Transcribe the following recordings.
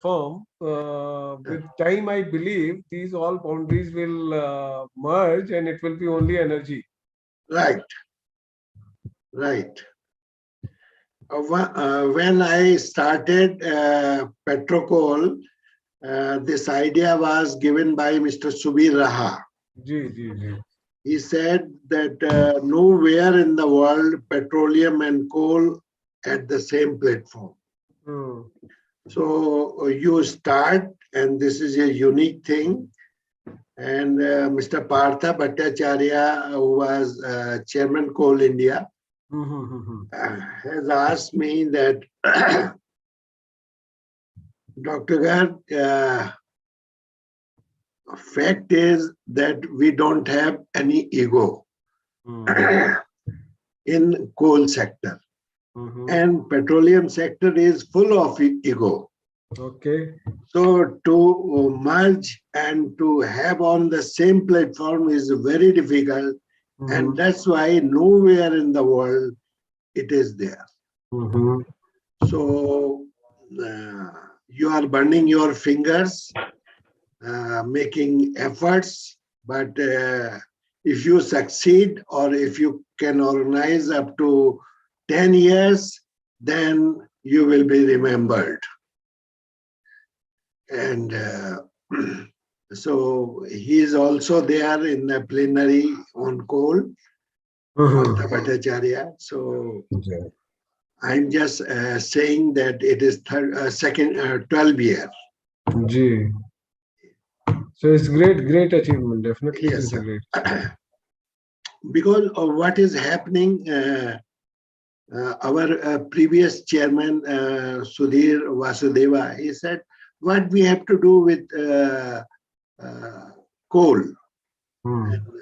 platform. With time, I believe these all boundaries will merge, and it will be only energy. Right, right. When I started PetroCoal, this idea was given by Mr. Subir Raha. Ji, ji, ji. He said that nowhere in the world petroleum and coal at the same platform. Hmm. So you start, and this is a unique thing. And Mr. Partha Bhattacharya, who was Chairman Coal India, has asked me that, Dr. Garg, fact is that we don't have any ego in coal sector. And petroleum sector is full of ego. Okay. So to merge and to have on the same platform is very difficult. And that's why nowhere in the world it is there. So you are burning your fingers, making efforts, but if you succeed or if you can organize up to 10 years, then you will be remembered. And so he is also there in the plenary on coal, Partha Bhattacharya. So I'm just saying that it is 12 year. Ji. So it's great achievement. Definitely, Yes, it is a great. Because of what is happening, our previous chairman, Sudhir Vasudeva, he said, what we have to do with coal.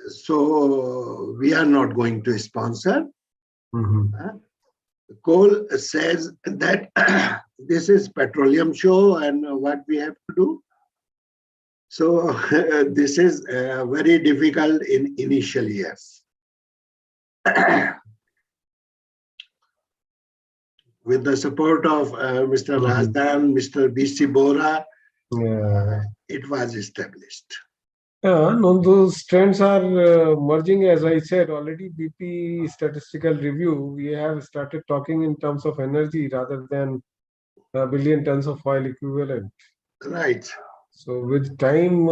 So we are not going to sponsor. Coal says that this is petroleum show and what we have to do. So this is very difficult in initial years. With the support of Mr. Razdan, Mr. B.C. Bora, it was established. Yeah, no, those trends are merging. As I said already, BP statistical review, we have started talking in terms of energy rather than a billion tons of oil equivalent. Right. So with time,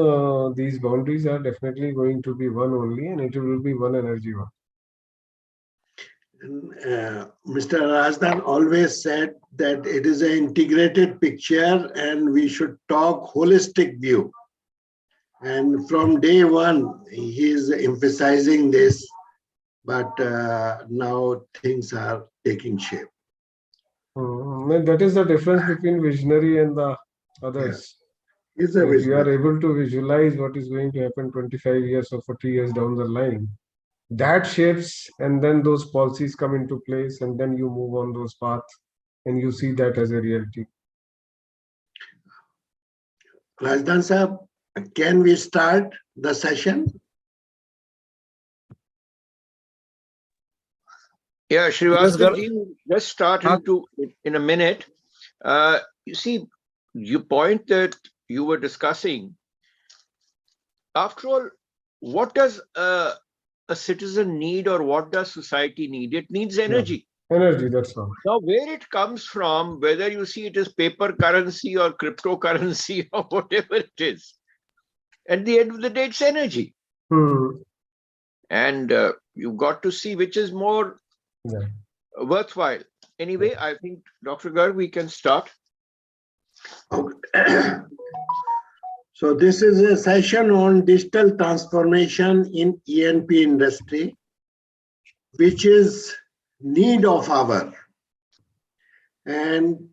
these boundaries are definitely going to be one only, and it will be one energy one. Mr. Razdan always said that it is an integrated picture and we should talk holistic view. And from day one, he is emphasizing this, but now things are taking shape. And that is the difference between visionary and the others. Yes. So if you are able to visualize what is going to happen 25 years or 40 years down the line, that shapes, and then those policies come into place, and then you move on those paths, and you see that as a reality. Razdan Sahab, can we start the session? Yeah, Srivastava, let's start in a minute. You see, you point that you were discussing. After all, what does a citizen need, or what does society need? It needs energy. Yeah. Energy, that's all. Now, where it comes from, whether you see it as paper currency or cryptocurrency or whatever it is, at the end of the day, it's energy. And you've got to see which is more worthwhile. Anyway, I think, Dr. Garg, we can start. Okay. So this is a session on digital transformation in E&P industry, which is need of hour. And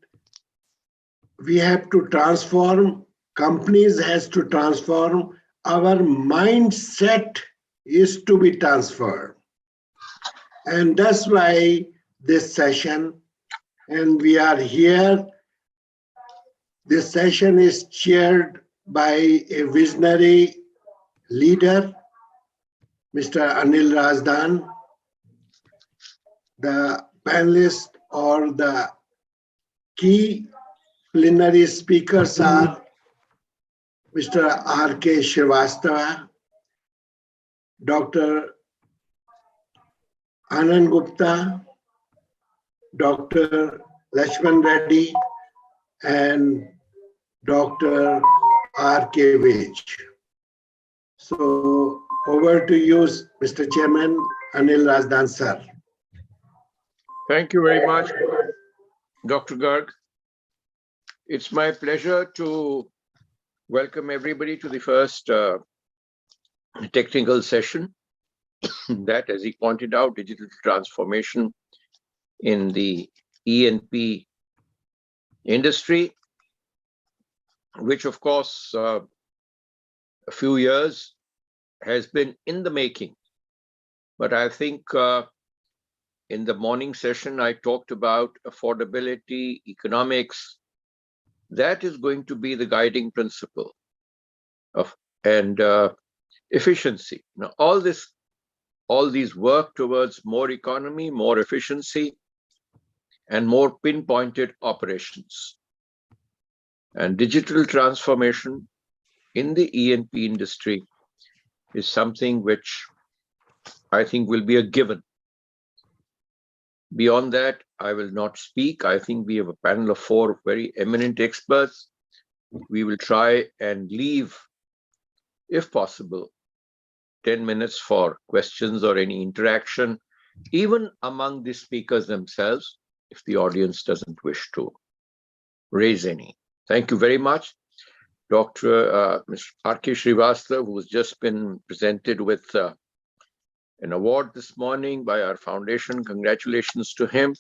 we have to transform, companies has to transform, our mindset is to be transferred. And that's why this session, and we are here. This session is chaired by a visionary leader, Mr. Anil Razdan. The panelists or the key plenary speakers are Mr. R.K. Srivastava, Dr. Anand Gupta, Dr. Lakshman Reddy, and Dr. R.K. Vij. So over to you, Mr. Chairman, Anil Rajdan sir. Thank you very much, Dr. Garg. It's my pleasure to welcome everybody to the first technical session that, as he pointed out, digital transformation in the E&P industry, which of course a few years has been in the making. But I think in the morning session, I talked about affordability, economics. That is going to be the guiding principle of efficiency. Now, all these work towards more economy, more efficiency, and more pinpointed operations. And digital transformation in the E&P industry is something which I think will be a given. Beyond that, I will not speak. I think we have a panel of 4 very eminent experts. We will try and leave, if possible, 10 minutes for questions or any interaction, even among the speakers themselves, if the audience doesn't wish to raise any. Thank you very much. Dr. Mr. R.K. Srivastava, who has just been presented with an award this morning by our foundation. Congratulations to him.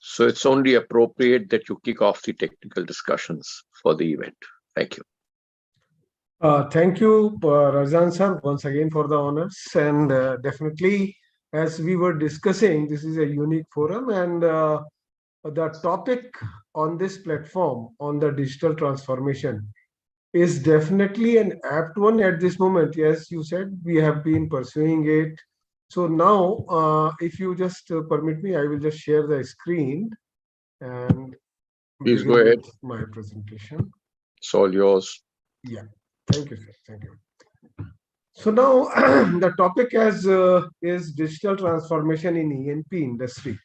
So it's only appropriate that you kick off the technical discussions for the event. Thank you. Thank you, Rajan sir, once again for the honors. And definitely, as we were discussing, this is a unique forum, and the topic on this platform on the digital transformation is definitely an apt one at this moment. As you said, we have been pursuing it. So now, if you just permit me, I will just share the screen and please go ahead. My presentation. It's all yours. Yeah, thank you, sir. Thank you. So now the topic is digital transformation in E&P industry.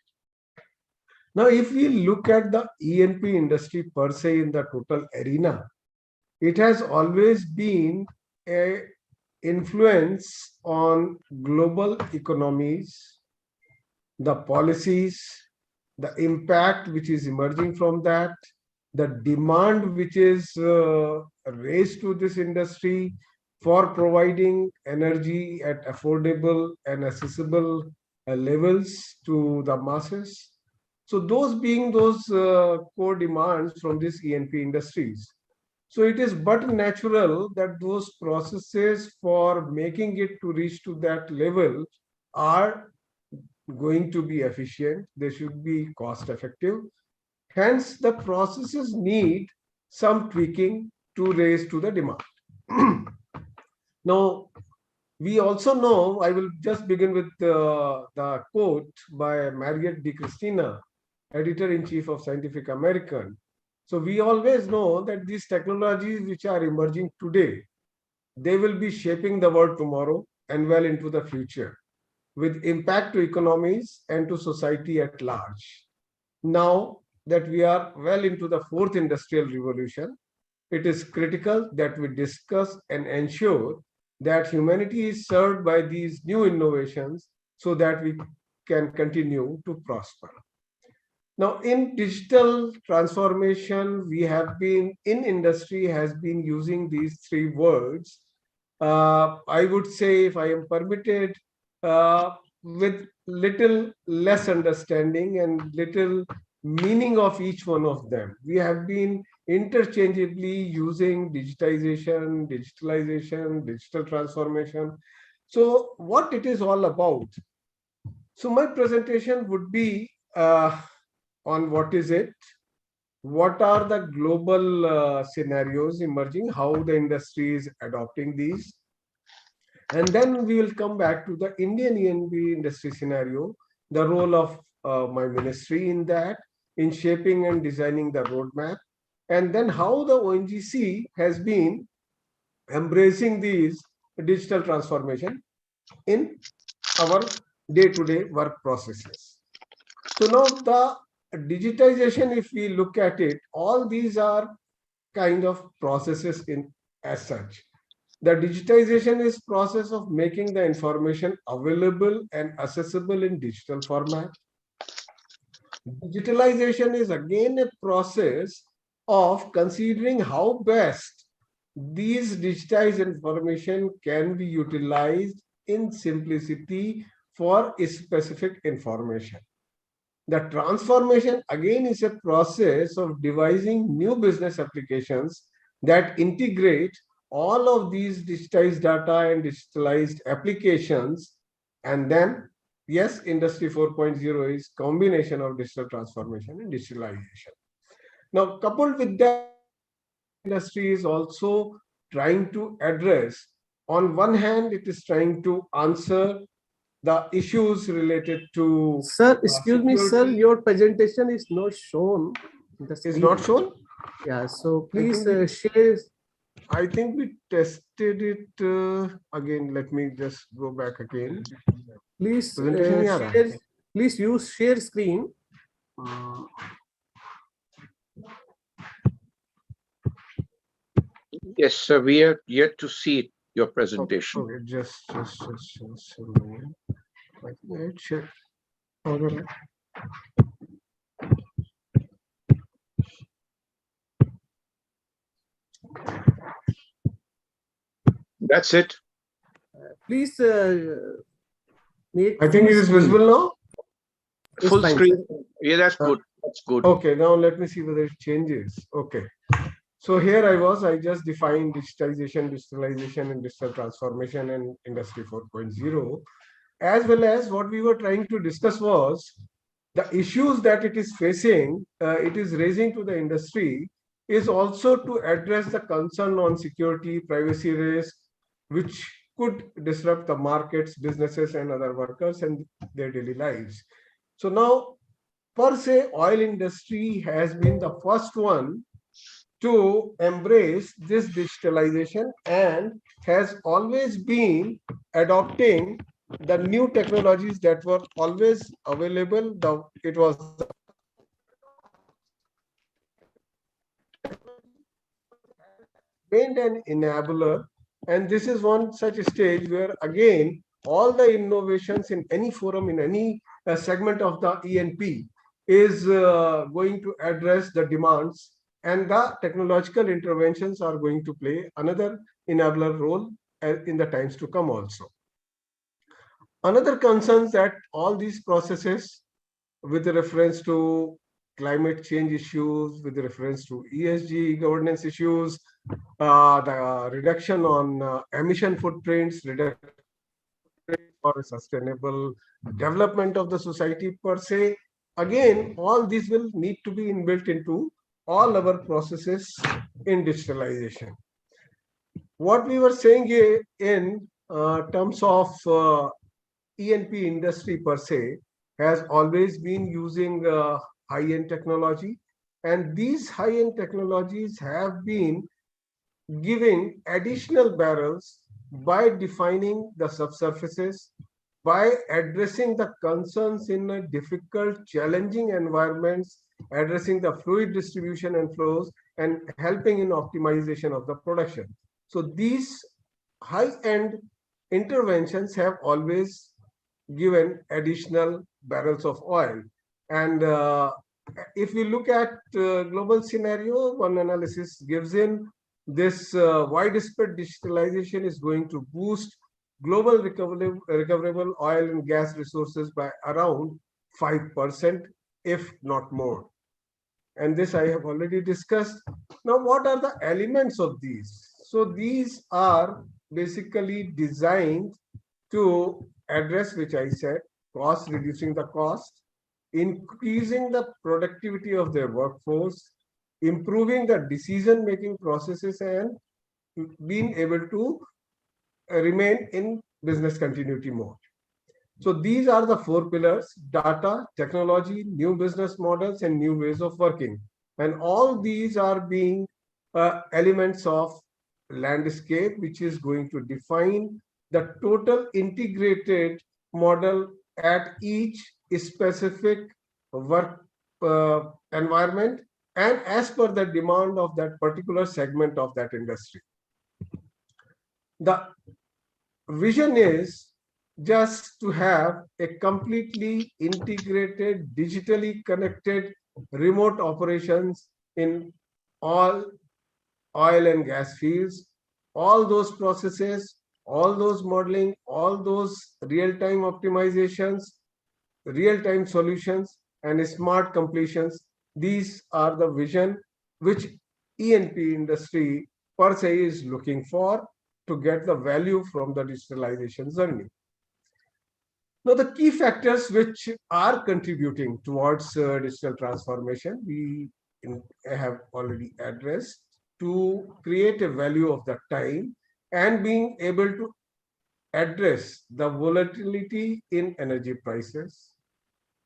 Now, if we look at the E&P industry per se in the total arena, it has always been an influence on global economies, the policies, the impact which is emerging from that, the demand which is raised to this industry for providing energy at affordable and accessible levels to the masses. So those being those core demands from these E&P industries. So it is but natural that those processes for making it to reach to that level are going to be efficient. They should be cost effective. Hence, the processes need some tweaking to raise to the demand. Now, we also know, I will just begin with the quote by Marriott de Christina, editor-in-chief of Scientific American. So we always know that these technologies which are emerging today, they will be shaping the world tomorrow and well into the future, with impact to economies and to society at large. Now that we are well into the 4th industrial revolution, it is critical that we discuss and ensure that humanity is served by these new innovations so that we can continue to prosper. Now, in digital transformation, we have been, in industry has been using these 3 words. I would say, if I am permitted, with little less understanding and little meaning of each one of them. We have been interchangeably using digitization, digitalization, digital transformation. So what it is all about? So my presentation would be on what is it, what are the global scenarios emerging, how the industry is adopting these, and then we will come back to the Indian E&P industry scenario, the role of my ministry in that, in shaping and designing the roadmap, and then how the ONGC has been embracing these digital transformation in our day-to-day work processes. So now the digitization, if we look at it, all these are kind of processes in as such. The digitization is process of making the information available and accessible in digital format. Digitalization is again a process of considering how best these digitized information can be utilized in simplicity for a specific information. The transformation again is a process of devising new business applications that integrate all of these digitized data and digitalized applications. And then, yes, Industry 4.0 is combination of digital transformation and digitalization. Now, coupled with that, industry is also trying to address. On one hand, it is trying to answer the issues related to Sir, excuse me, sir, security. your presentation is not shown in the Is screen. not shown? Yeah, so I please think share. I think we tested it again. Let me just go back again. Please Presentation नहीं आ रहा share. है? Please use share screen. Yes, sir, we are yet to see your presentation. Okay, just a minute. I think I checked. Okay. That's it. Please make. I think it is visible now. It's Full fine, screen. Yeah, that's good. That's good. Okay, now let me see whether it changes. Okay. So here I just defined digitalization, and digital transformation and Industry 4.0, as well as what we were trying to discuss was the issues that it is facing, it is raising to the industry, is also to address the concern on security, privacy risk, which could disrupt the markets, businesses, and other workers and their daily lives. So now, per se, oil industry has been the first one to embrace this digitalization and has always been adopting the new technologies that were always available. It was an enabler, and this is one such stage where again all the innovations in any forum, in any segment of the E&P is going to address the demands, and the technological interventions are going to play another enabler role in the times to come also. Another concern that all these processes with reference to climate change issues, with reference to ESG governance issues, the reduction on emission footprints, reduction for a sustainable development of the society per se. Again, all these will need to be inbuilt into all our processes in digitalization. What we were saying here in terms of E&P industry per se has always been using high-end technology, and these high-end technologies have been giving additional barrels by defining the subsurfaces, by addressing the concerns in a difficult, challenging environments, addressing the fluid distribution and flows, and helping in optimization of the production. So these high-end interventions have always given additional barrels of oil. And if we look at global scenario, one analysis gives in this widespread digitalization is going to boost global recoverable oil and gas resources by around 5%, if not more. And this I have already discussed. Now, what are the elements of these? So these are basically designed to address, which I said, cost, reducing the cost, increasing the productivity of their workforce, improving the decision-making processes, and being able to remain in business continuity mode. So these are the four pillars: data, technology, new business models, and new ways of working. And all these are being elements of landscape, which is going to define the total integrated model at each specific work environment and as per the demand of that particular segment of that industry. The vision is just to have a completely integrated, digitally connected remote operations in all oil and gas fields, all those processes, all those modeling, all those real-time optimizations, real-time solutions, and smart completions. These are the vision which E&P industry per se is looking for to get the value from the digitalization journey. Now, the key factors which are contributing towards digital transformation, we have already addressed to create a value of the time and being able to address the volatility in energy prices,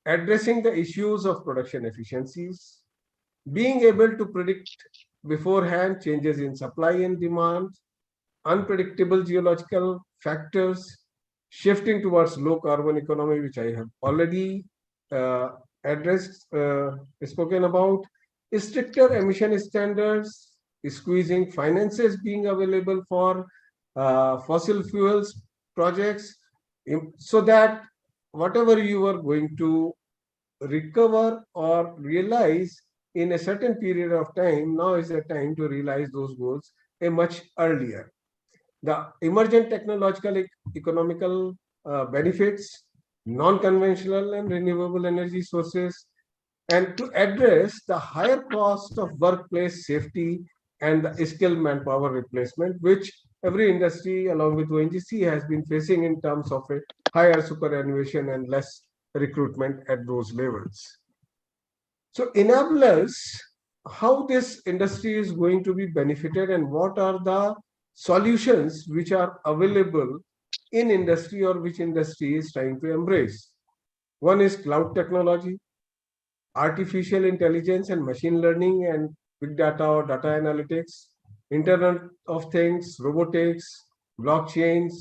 addressing the issues of production efficiencies, being able to predict beforehand changes in supply and demand, unpredictable geological factors, shifting towards low carbon economy, which I have already spoken about, stricter emission standards, squeezing finances being available for fossil fuels projects, so that whatever you are going to recover or realize in a certain period of time, now is the time to realize those goals a much earlier. The emergent technological economical benefits, non-conventional and renewable energy sources, and to address the higher cost of workplace safety and the skilled manpower replacement, which every industry along with ONGC has been facing in terms of a higher superannuation and less recruitment at those levels. So enablers, how this industry is going to be benefited and what are the solutions which are available in industry or which industry is trying to embrace. One is cloud technology, artificial intelligence and machine learning and big data or data analytics, Internet of Things, robotics, blockchains,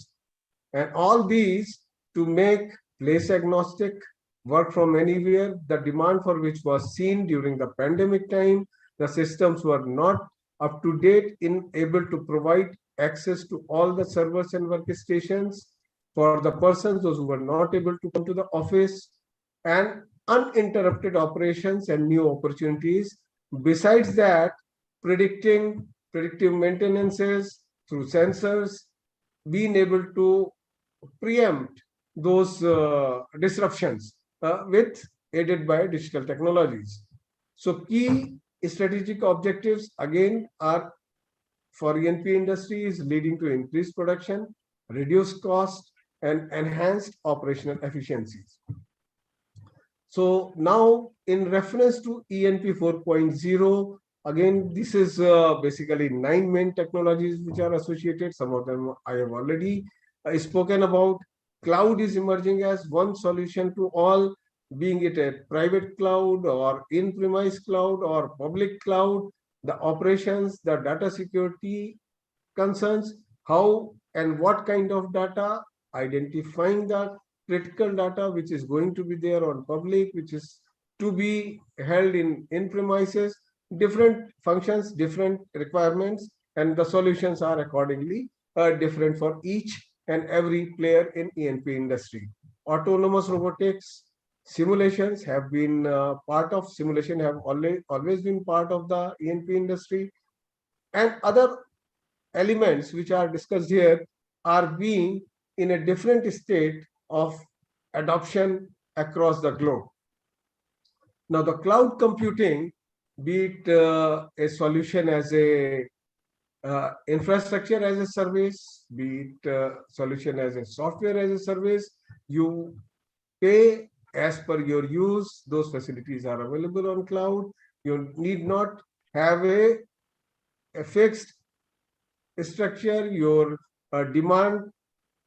and all these to make place agnostic, work from anywhere, the demand for which was seen during the pandemic time. The systems were not up to date in able to provide access to all the servers and workstations for the persons, those who were not able to come to the office, and uninterrupted operations and new opportunities. Besides that, predictive maintenances through sensors, being able to preempt those disruptions with aided by digital technologies. So key strategic objectives again are for E&P industry is leading to increased production, reduced cost, and enhanced operational efficiencies. So now in reference to E&P 4.0, again, this is basically 9 main technologies which are associated. Some of them I have already spoken about. Cloud is emerging as one solution to all, being it a private cloud or in-premise cloud or public cloud, the operations, the data security concerns, how and what kind of data, identifying the critical data which is going to be there on public, which is to be held in premises, different functions, different requirements, and the solutions are accordingly different for each and every player in E&P industry. Autonomous robotics, simulations have been part of simulation, have always been part of the E&P industry, and other elements which are discussed here are being in a different state of adoption across the globe. Now, the cloud computing, be it a solution as a infrastructure as a service, be it solution as a software as a service, you pay as per your use. Those facilities are available on cloud. You need not have a fixed structure. Your demand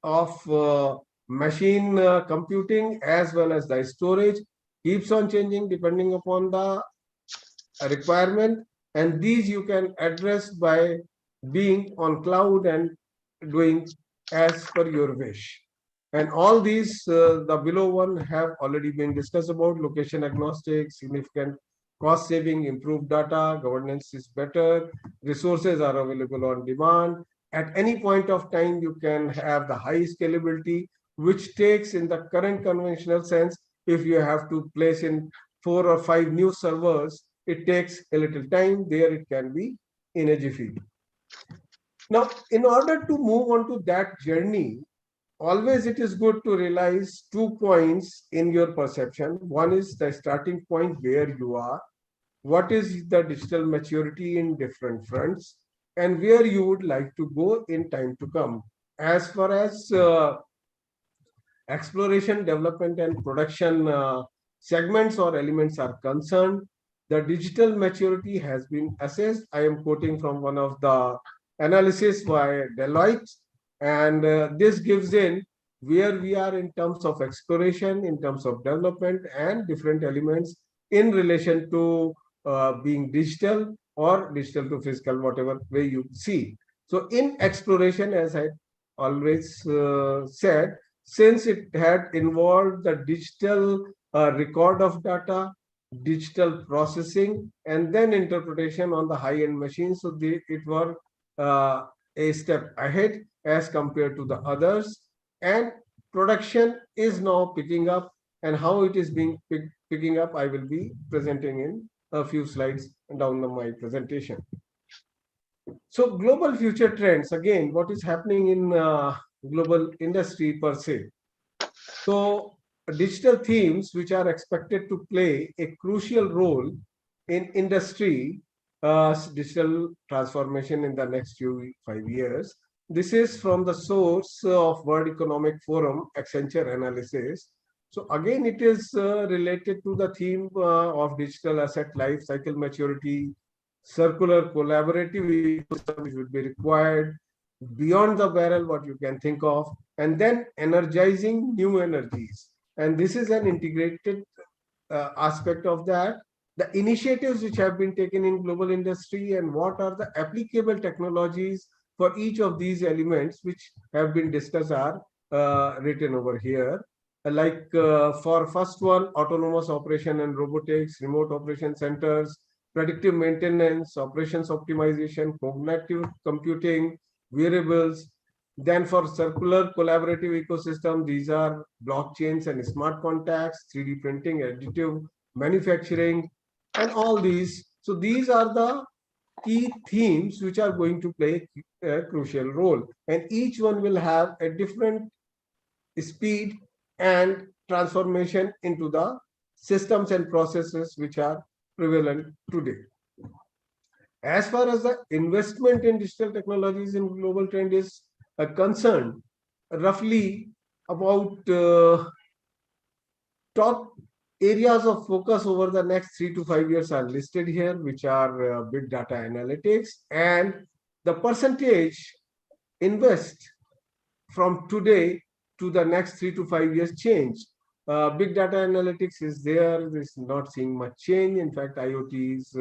of machine computing as well as the storage keeps on changing depending upon the requirement, and these you can address by being on cloud and doing as per your wish. And all these, the below one have already been discussed about: location agnostic, significant cost saving, improved data, governance is better, resources are available on demand. At any point of time, you can have the high scalability, which takes in the current conventional sense, if you have to place in 4 or 5 new servers, it takes a little time. There it can be in a jiffy. Now, in order to move on to that journey, always it is good to realize 2 points in your perception. One is the starting point where you are, what is the digital maturity in different fronts, and where you would like to go in time to come. As far as exploration, development, and production segments or elements are concerned, the digital maturity has been assessed. I am quoting from one of the analysis by Deloitte, and this gives in where we are in terms of exploration, in terms of development, and different elements in relation to being digital or digital to physical, whatever way you see. So in exploration, as I always said, since it had involved the digital record of data, digital processing, and then interpretation on the high-end machines. So it were a step ahead as compared to the others. And production is now picking up, and how it is being picking up, I will be presenting in a few slides down my presentation. So global future trends, again, what is happening in global industry per se. So digital themes which are expected to play a crucial role in industry digital transformation in the next 5 years. This is from the source of World Economic Forum, Accenture analysis. So again, it is related to the theme of digital asset life cycle maturity, circular collaborative ecosystem which would be required, beyond the barrel, what you can think of, and then energizing new energies. And this is an integrated aspect of that. The initiatives which have been taken in global industry and what are the applicable technologies for each of these elements which have been discussed are written over here. Like for first one, autonomous operation and robotics, remote operation centers, predictive maintenance, operations optimization, cognitive computing, wearables. Then for circular collaborative ecosystem, these are blockchains and smart contracts, 3D printing, additive manufacturing, and all these. So these are the key themes which are going to play a crucial role. And each one will have a different speed and transformation into the systems and processes which are prevalent today. As far as the investment in digital technologies in global trend is concerned, roughly about top areas of focus over the next 3 to 5 years are listed here, which are big data analytics, and the percentage invest from today to the next 3 to 5 years change. Big data analytics is there, is not seeing much change. In fact, IoT is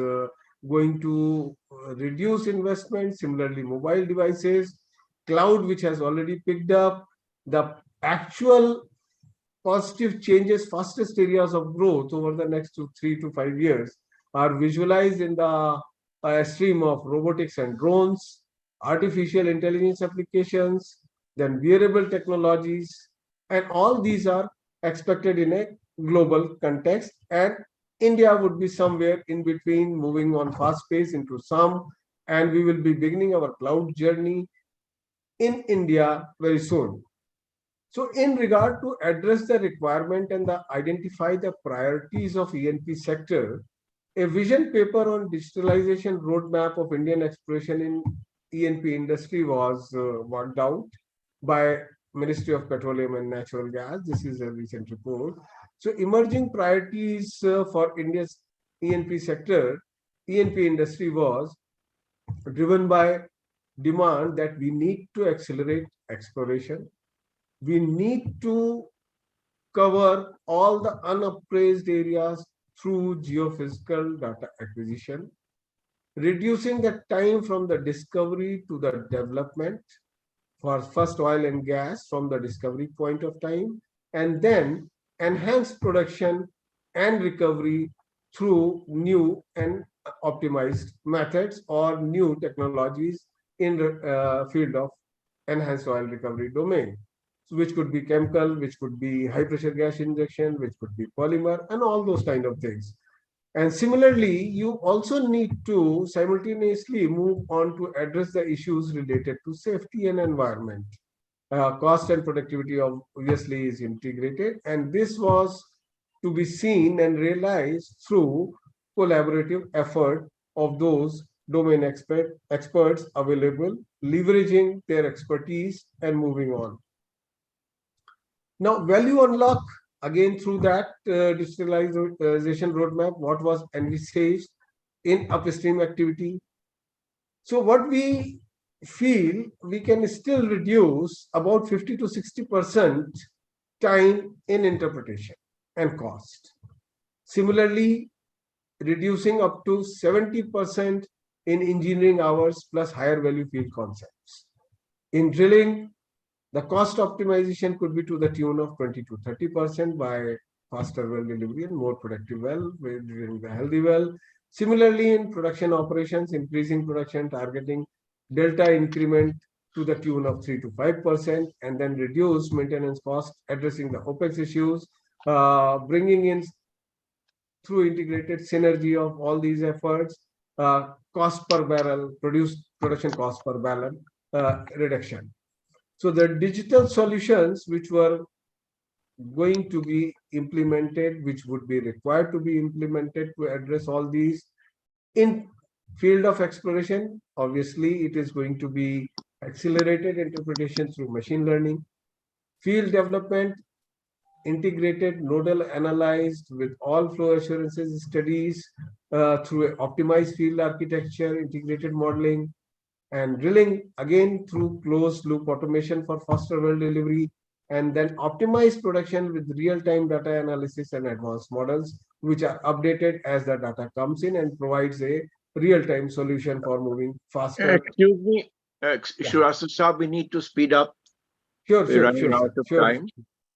going to reduce investment. Similarly, mobile devices, cloud, which has already picked up. The actual positive changes, fastest areas of growth over the next 3 to 5 years are visualized in the stream of robotics and drones, artificial intelligence applications, then wearable technologies, and all these are expected in a global context. And India would be somewhere in between, moving on fast pace into some, and we will be beginning our cloud journey in India very soon. So in regard to address the requirement and identify the priorities of E&P sector, a vision paper on digitalization roadmap of Indian exploration in E&P industry was worked out by Ministry of Petroleum and Natural Gas. This is a recent report. So emerging priorities for India's E&P sector, E&P industry was driven by demand that we need to accelerate exploration. We need to cover all the unappraised areas through geophysical data acquisition, reducing the time from the discovery to the development for first oil and gas from the discovery point of time, and then enhance production and recovery through new and optimized methods or new technologies in the field of enhanced oil recovery domain. So which could be chemical, which could be high pressure gas injection, which could be polymer, and all those kind of things. And similarly, you also need to simultaneously move on to address the issues related to safety and environment. Cost and productivity obviously is integrated, and this was to be seen and realized through collaborative effort of those domain experts available, leveraging their expertise and moving on. Now, value unlock, again through that digitalization roadmap, what was envisaged in upstream activity. So what we feel, we can still reduce about 50 to 60% time in interpretation and cost. Similarly, reducing up to 70% in engineering hours plus higher value field concepts. In drilling, the cost optimization could be to the tune of 20 to 30% by faster well delivery and more productive well during the healthy well. Similarly, in production operations, increasing production, targeting delta increment to the tune of 3 to 5%, and then reduce maintenance costs, addressing the OPEX issues, bringing in through integrated synergy of all these efforts, cost per barrel, production cost per barrel reduction. So the digital solutions which were going to be implemented, which would be required to be implemented to address all these in field of exploration, obviously it is going to be accelerated interpretation through machine learning, field development, integrated nodal analyzed with all flow assurances studies through optimized field architecture, integrated modeling, and drilling again through closed loop automation for faster well delivery, and then optimized production with real-time data analysis and advanced models, which are updated as the data comes in and provides a real-time solution for moving faster. Excuse me, Shurasa Saab, we need to speed up. We're running out of time.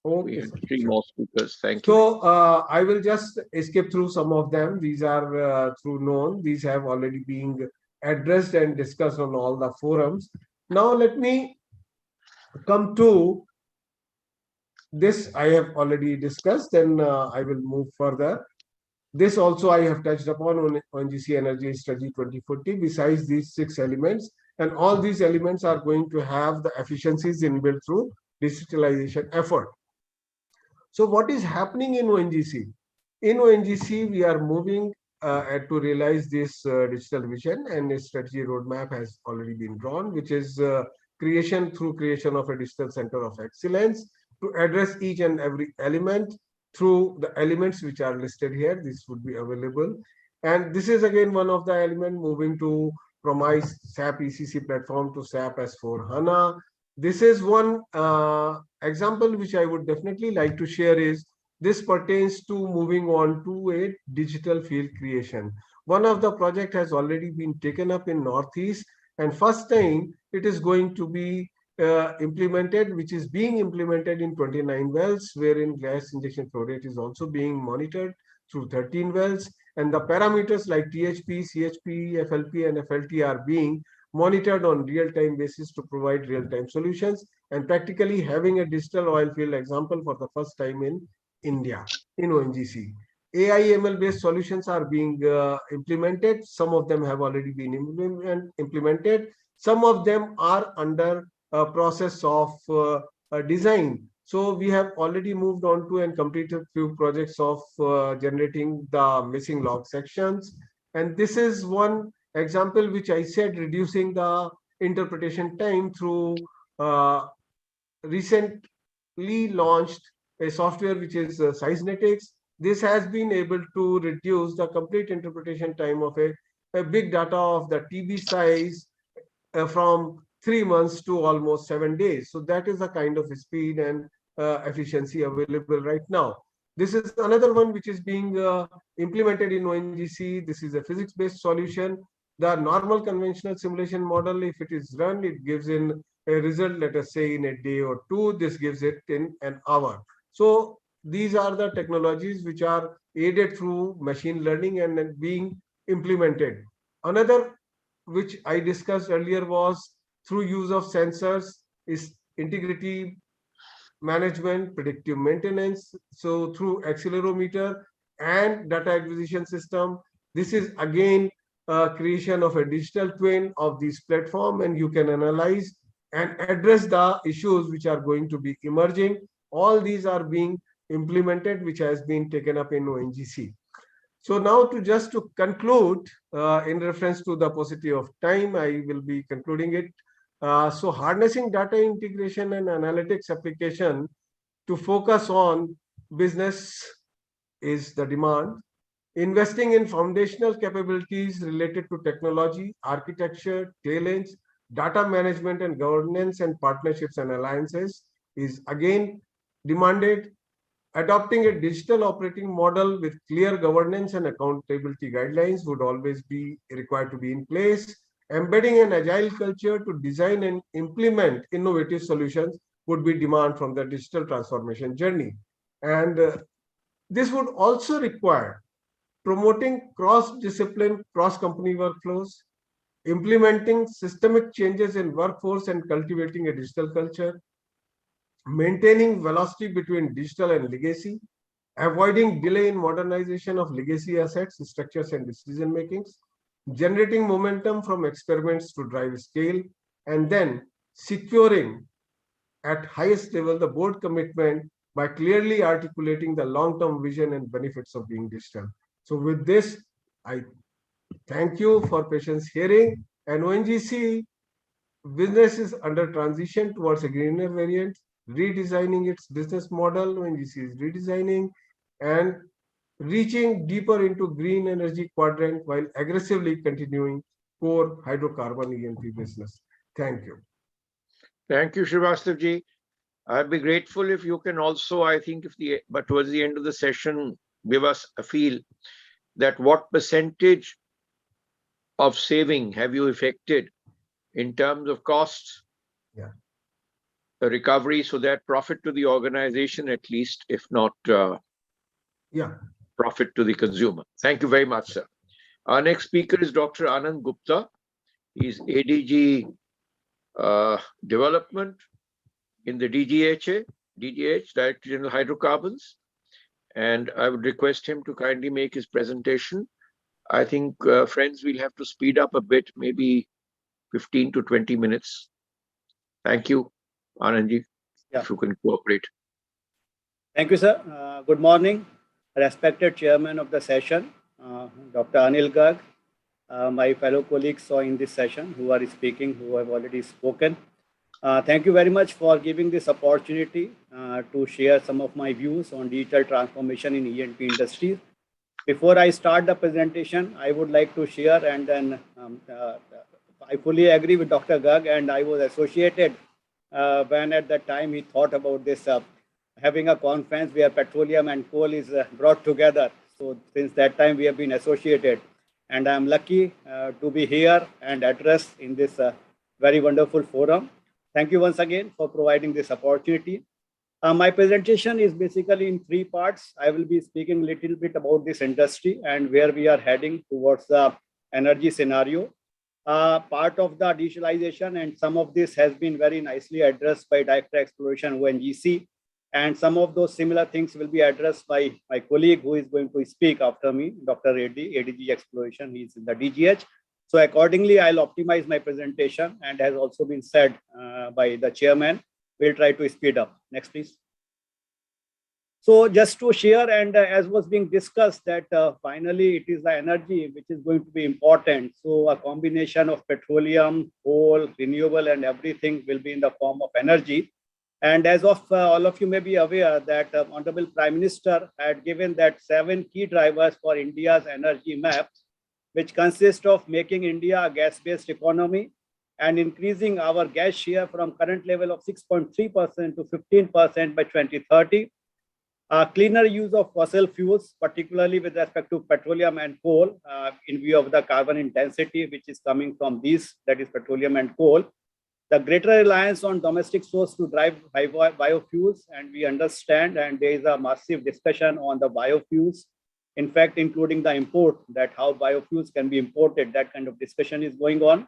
Okay, we have three more speakers. Thank you. So I will just skip through some of them. These are through known. These have already been addressed and discussed on all the forums. Now let me come to this. I have already discussed, and I will move further. This also I have touched upon on ONGC Energy Strategy 2040. Besides these 6 elements, and all these elements are going to have the efficiencies inbuilt through digitalization effort. So what is happening in ONGC? In ONGC, we are moving to realize this digital vision, and a strategy roadmap has already been drawn, which is creation of a digital center of excellence to address each and every element through the elements which are listed here. This would be available. And this is again one of the elements, moving to promise SAP ECC platform to SAP S/4HANA. This is one example which I would definitely like to share. Is this pertains to moving on to a digital field creation. One of the project has already been taken up in Northeast, and first time it is going to be implemented, which is being implemented in 29 wells, wherein gas injection flow rate is also being monitored through 13 wells, and the parameters like THP, CHP, FLP, and FLT are being monitored on real-time basis to provide real-time solutions, and practically having a digital oil field example for the first time in India, in ONGC. AI/ML based solutions are being implemented. Some of them have already been implemented. Some of them are under a process of design. So we have already moved on to and completed few projects of generating the missing log sections. And this is one example which I said, reducing the interpretation time through recently launched a software which is Seisnetics. This has been able to reduce the complete interpretation time of a big data of the TB size from 3 months to almost 7 days. So that is the kind of speed and efficiency available right now. This is another one which is being implemented in ONGC. This is a physics-based solution. The normal conventional simulation model, if it is run, it gives in a result, let us say in a day or two. This gives it in an hour. So these are the technologies which are aided through machine learning and then being implemented. Another which I discussed earlier was through use of sensors is integrity management, predictive maintenance. So through accelerometer and data acquisition system, this is again creation of a digital twin of this platform, and you can analyze and address the issues which are going to be emerging. All these are being implemented, which has been taken up in ONGC. So now to just to conclude, in reference to the paucity of time, I will be concluding it. So harnessing data integration and analytics application to focus on business is the demand. Investing in foundational capabilities related to technology, architecture, talents, data management and governance and partnerships and alliances is again demanded. Adopting a digital operating model with clear governance and accountability guidelines would always be required to be in place. Embedding an agile culture to design and implement innovative solutions would be demand from the digital transformation journey. And this would also require promoting cross-discipline, cross-company workflows, implementing systemic changes in workforce and cultivating a digital culture, maintaining velocity between digital and legacy, avoiding delay in modernization of legacy assets, structures, and decision makings, generating momentum from experiments to drive scale, and then securing at highest level the board commitment by clearly articulating the long-term vision and benefits of being digital. So with this, I thank you for patience hearing, and ONGC business is under transition towards a greener variant, redesigning its business model. ONGC is redesigning and reaching deeper into green energy quadrant while aggressively continuing core hydrocarbon E&P business. Thank you. Thank you, Srivastava. I'd be grateful if you can also, I think, but towards the end of the session, give us a feel that what percentage of saving have you effected in terms of costs, the recovery, so that profit to the organization at least, if not profit to the consumer. Thank you very much, sir. Our next speaker is Dr. Anand Gupta. He's ADG Development in the DGH, Director General Hydrocarbons. And I would request him to kindly make his presentation. I think, friends, we'll have to speed up a bit, maybe 15 to 20 minutes. Thank you, Anandji, if you can cooperate. Thank you, sir. Good morning, respected chairman of the session, Dr. Anil Garg, my fellow colleagues in this session who are speaking, who have already spoken. Thank you very much for giving this opportunity to share some of my views on digital transformation in E&P industry. Before I start the presentation, I would like to share, and then I fully agree with Dr. Garg, and I was associated when at that time he thought about this, having a conference where petroleum and coal is brought together. So since that time, we have been associated, and I'm lucky to be here and address in this very wonderful forum. Thank you once again for providing this opportunity. My presentation is basically in three parts. I will be speaking a little bit about this industry and where we are heading towards the energy scenario. Part of the digitalization, and some of this has been very nicely addressed by Director Exploration ONGC, and some of those similar things will be addressed by my colleague who is going to speak after me, Dr. Reddy, ADG Exploration. He is in the DGH. So accordingly, I'll optimize my presentation, and has also been said by the chairman, we'll try to speed up. Next, please. So just to share, and as was being discussed, that finally it is the energy which is going to be important. So a combination of petroleum, coal, renewable, and everything will be in the form of energy. And as of all of you may be aware that Honorable Prime Minister had given that 7 key drivers for India's energy map, which consist of making India a gas-based economy and increasing our gas share from current level of 6.3% to 15% by 2030, Cleaner use of fossil fuels, particularly with respect to petroleum and coal, in view of the carbon intensity which is coming from these, that is petroleum and coal. The greater reliance on domestic source to drive biofuels, and we understand, and there is a massive discussion on the biofuels, in fact, including the import, that how biofuels can be imported, that kind of discussion is going on.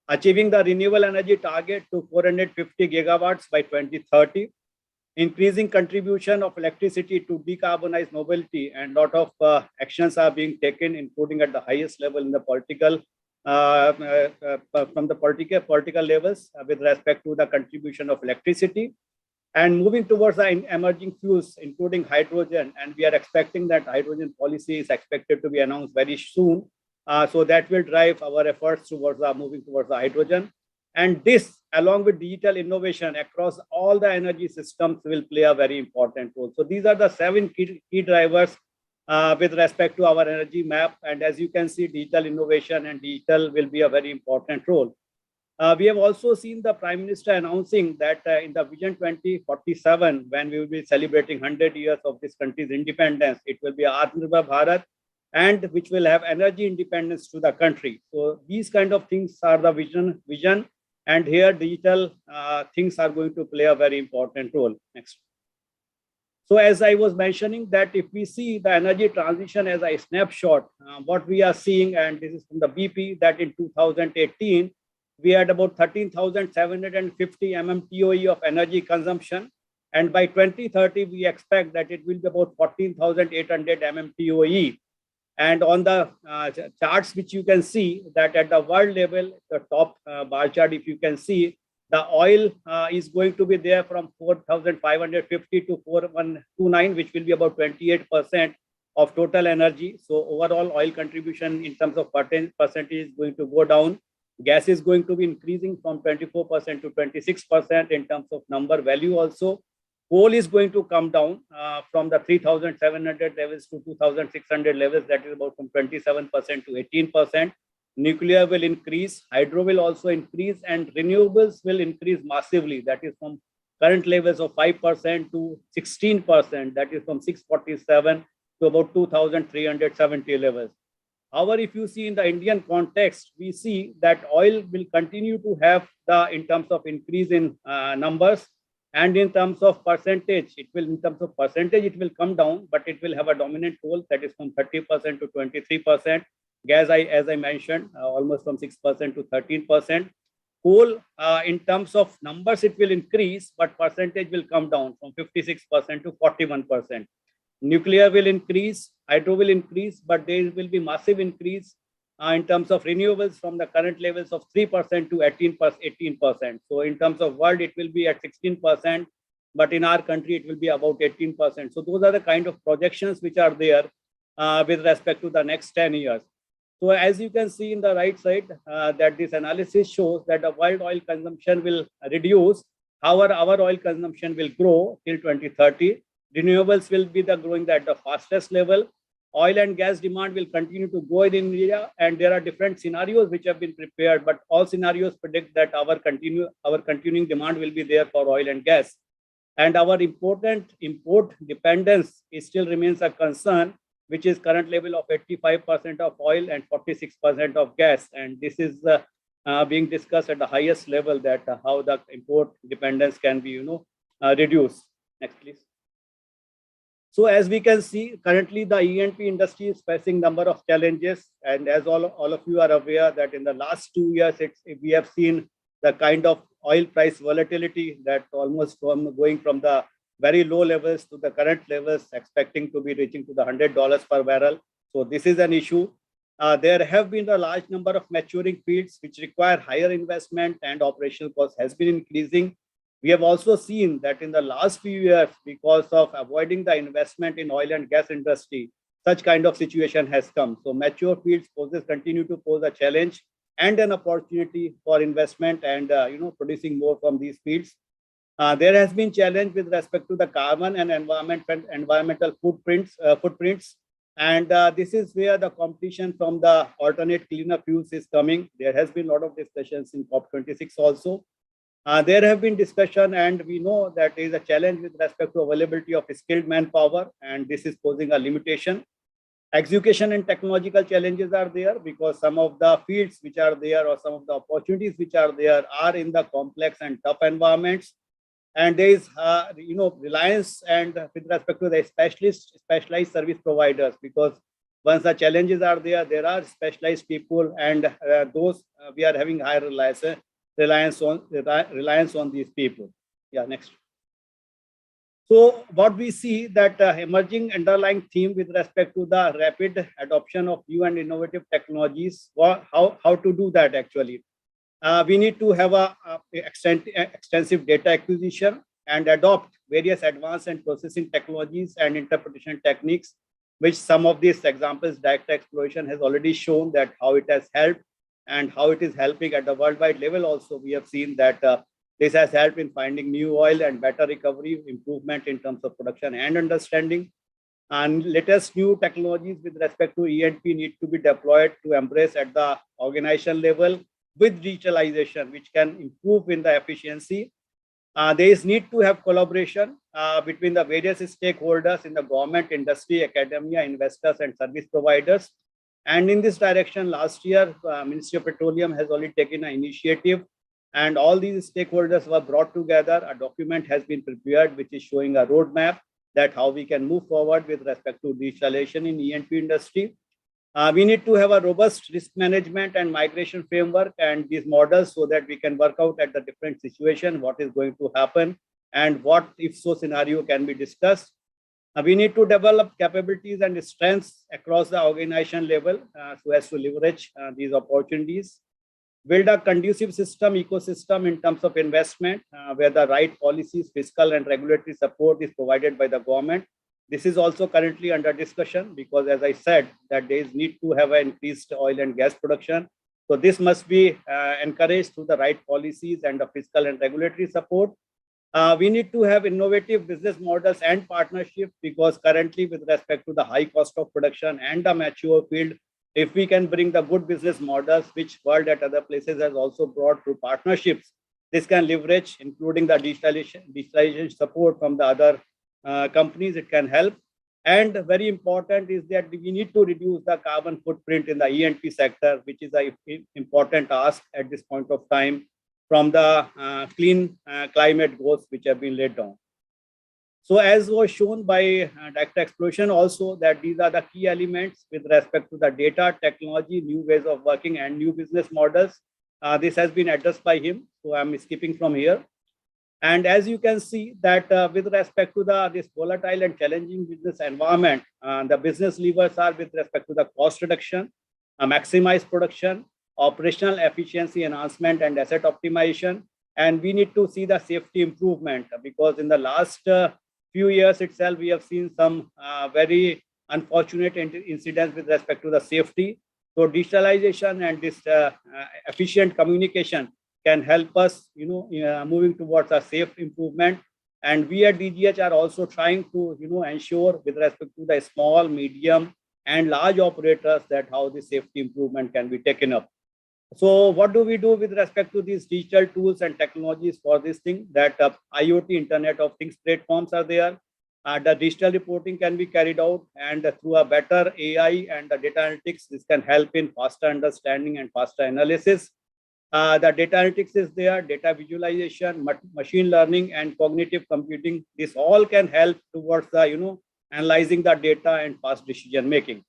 Achieving the renewable energy target to 450 gigawatts by 2030, increasing contribution of electricity to decarbonize mobility, and lot of actions are being taken, including at the highest level in the political, from the political levels with respect to the contribution of electricity, and moving towards the emerging fuels, including hydrogen. And we are expecting that hydrogen policy is expected to be announced very soon. So that will drive our efforts towards moving towards the hydrogen. And this, along with digital innovation across all the energy systems, will play a very important role. So these are the 7 key drivers with respect to our energy map. And as you can see, digital innovation and digital will be a very important role. We have also seen the Prime Minister announcing that in the Vision 2047, when we will be celebrating 100 years of this country's independence, it will be Atmanirbhar Bharat, and which will have energy independence to the country. So these kind of things are the vision. And here digital things are going to play a very important role. Next. So as I was mentioning, that if we see the energy transition as a snapshot, what we are seeing, and this is from the BP, that in 2018, we had about 13,750 MMTOE of energy consumption. And by 2030, we expect that it will be about 14,800 MMTOE. And on the charts, which you can see that at the world level, the top bar chart, if you can see, the oil is going to be there from 4,550 to 4,129, which will be about 28% of total energy. So overall oil contribution in terms of percentage is going to go down. Gas is going to be increasing from 24% to 26% in terms of number value also. Coal is going to come down from the 3,700 levels to 2,600 levels. That is about from 27% to 18%. Nuclear will increase, hydro will also increase, and renewables will increase massively. That is from current levels of 5% to 16%. That is from 647 to about 2,370 levels. However, if you see in the Indian context, we see that oil will continue to have the, in terms of increase in numbers, and in terms of percentage, it will come down, but it will have a dominant role, that is from 30% to 23%. Gas, as I mentioned, almost from 6% to 13%. Coal, in terms of numbers, it will increase, but percentage will come down from 56% to 41%. Nuclear will increase, hydro will increase, but there will be massive increase in terms of renewables from the current levels of 3% to 18%. So in terms of world, it will be at 16%, but in our country, it will be about 18%. So those are the kind of projections which are there with respect to the next 10 years. So as you can see in the right side, that this analysis shows that the world oil consumption will reduce. However, our oil consumption will grow till 2030. Renewables will be growing at the fastest level. Oil and gas demand will continue to grow in India, and there are different scenarios which have been prepared, but all scenarios predict that our continuing demand will be there for oil and gas. And our important import dependence still remains a concern, which is current level of 85% of oil and 46% of gas. And this is being discussed at the highest level, that how the import dependence can be, reduced. Next, please. So as we can see, currently the E&P industry is facing number of challenges. And as all of you are aware that in the last 2 years, we have seen the kind of oil price volatility that almost going from the very low levels to the current levels, expecting to be reaching to the $100 per barrel. So this is an issue. There have been a large number of maturing fields which require higher investment, and operational cost has been increasing. We have also seen that in the last few years, because of avoiding the investment in oil and gas industry, such kind of situation has come. So mature fields continue to pose a challenge and an opportunity for investment and producing more from these fields. There has been challenge with respect to the carbon and environmental footprints, and this is where the competition from the alternate cleaner fuels is coming. There has been a lot of discussions in COP26 also. There have been discussion, and we know that there is a challenge with respect to availability of skilled manpower, and this is posing a limitation. Execution and technological challenges are there because some of the fields which are there or some of the opportunities which are there are in the complex and tough environments. And there is, reliance and with respect to the specialized service providers, because once the challenges are there, there are specialized people, and those we are having higher reliance on these people. Yeah, next. So what we see that emerging underlying theme with respect to the rapid adoption of new and innovative technologies, how to do that actually. We need to have a extensive data acquisition and adopt various advanced and processing technologies and interpretation techniques, which some of these examples data exploration has already shown that how it has helped and how it is helping at the worldwide level. Also, we have seen that this has helped in finding new oil and better recovery, improvement in terms of production and understanding. And latest new technologies with respect to E&P need to be deployed to embrace at the organization level with digitalization, which can improve in the efficiency. There is need to have collaboration between the various stakeholders in the government, industry, academia, investors, and service providers. And in this direction, last year, Ministry of Petroleum has already taken an initiative, and all these stakeholders were brought together. A document has been prepared, which is showing a roadmap that how we can move forward with respect to digitalization in E&P industry. We need to have a robust risk management and migration framework and these models so that we can work out at the different situation, what is going to happen and what if so scenario can be discussed. We need to develop capabilities and strengths across the organization level so as to leverage these opportunities. Build a conducive ecosystem in terms of investment where the right policies, fiscal and regulatory support is provided by the government. This is also currently under discussion because, as I said, that there is need to have an increased oil and gas production. So this must be encouraged through the right policies and the fiscal and regulatory support. We need to have innovative business models and partnerships because currently with respect to the high cost of production and the mature field, if we can bring the good business models, which world at other places has also brought through partnerships, this can leverage, including the digitalization support from the other companies, it can help. And very important is that we need to reduce the carbon footprint in the E&P sector, which is an important task at this point of time from the clean climate goals which have been laid down. So as was shown by Dr. Explosion also, that these are the key elements with respect to the data, technology, new ways of working and new business models. This has been addressed by him, so I'm skipping from here. And as you can see that with respect to this volatile and challenging business environment, the business levers are with respect to the cost reduction, maximize production, operational efficiency enhancement and asset optimization. And we need to see the safety improvement because in the last few years itself, we have seen some very unfortunate incidents with respect to the safety. So digitalization and this efficient communication can help us, moving towards a safe improvement. And we at DGH are also trying to, ensure with respect to the small, medium, and large operators that how the safety improvement can be taken up. So what do we do with respect to these digital tools and technologies for this thing? That IoT, Internet of Things platforms are there. The digital reporting can be carried out, and through a better AI and the data analytics, this can help in faster understanding and faster analysis. The data analytics is there, data visualization, machine learning, and cognitive computing. This all can help towards the, analyzing the data and fast decision making.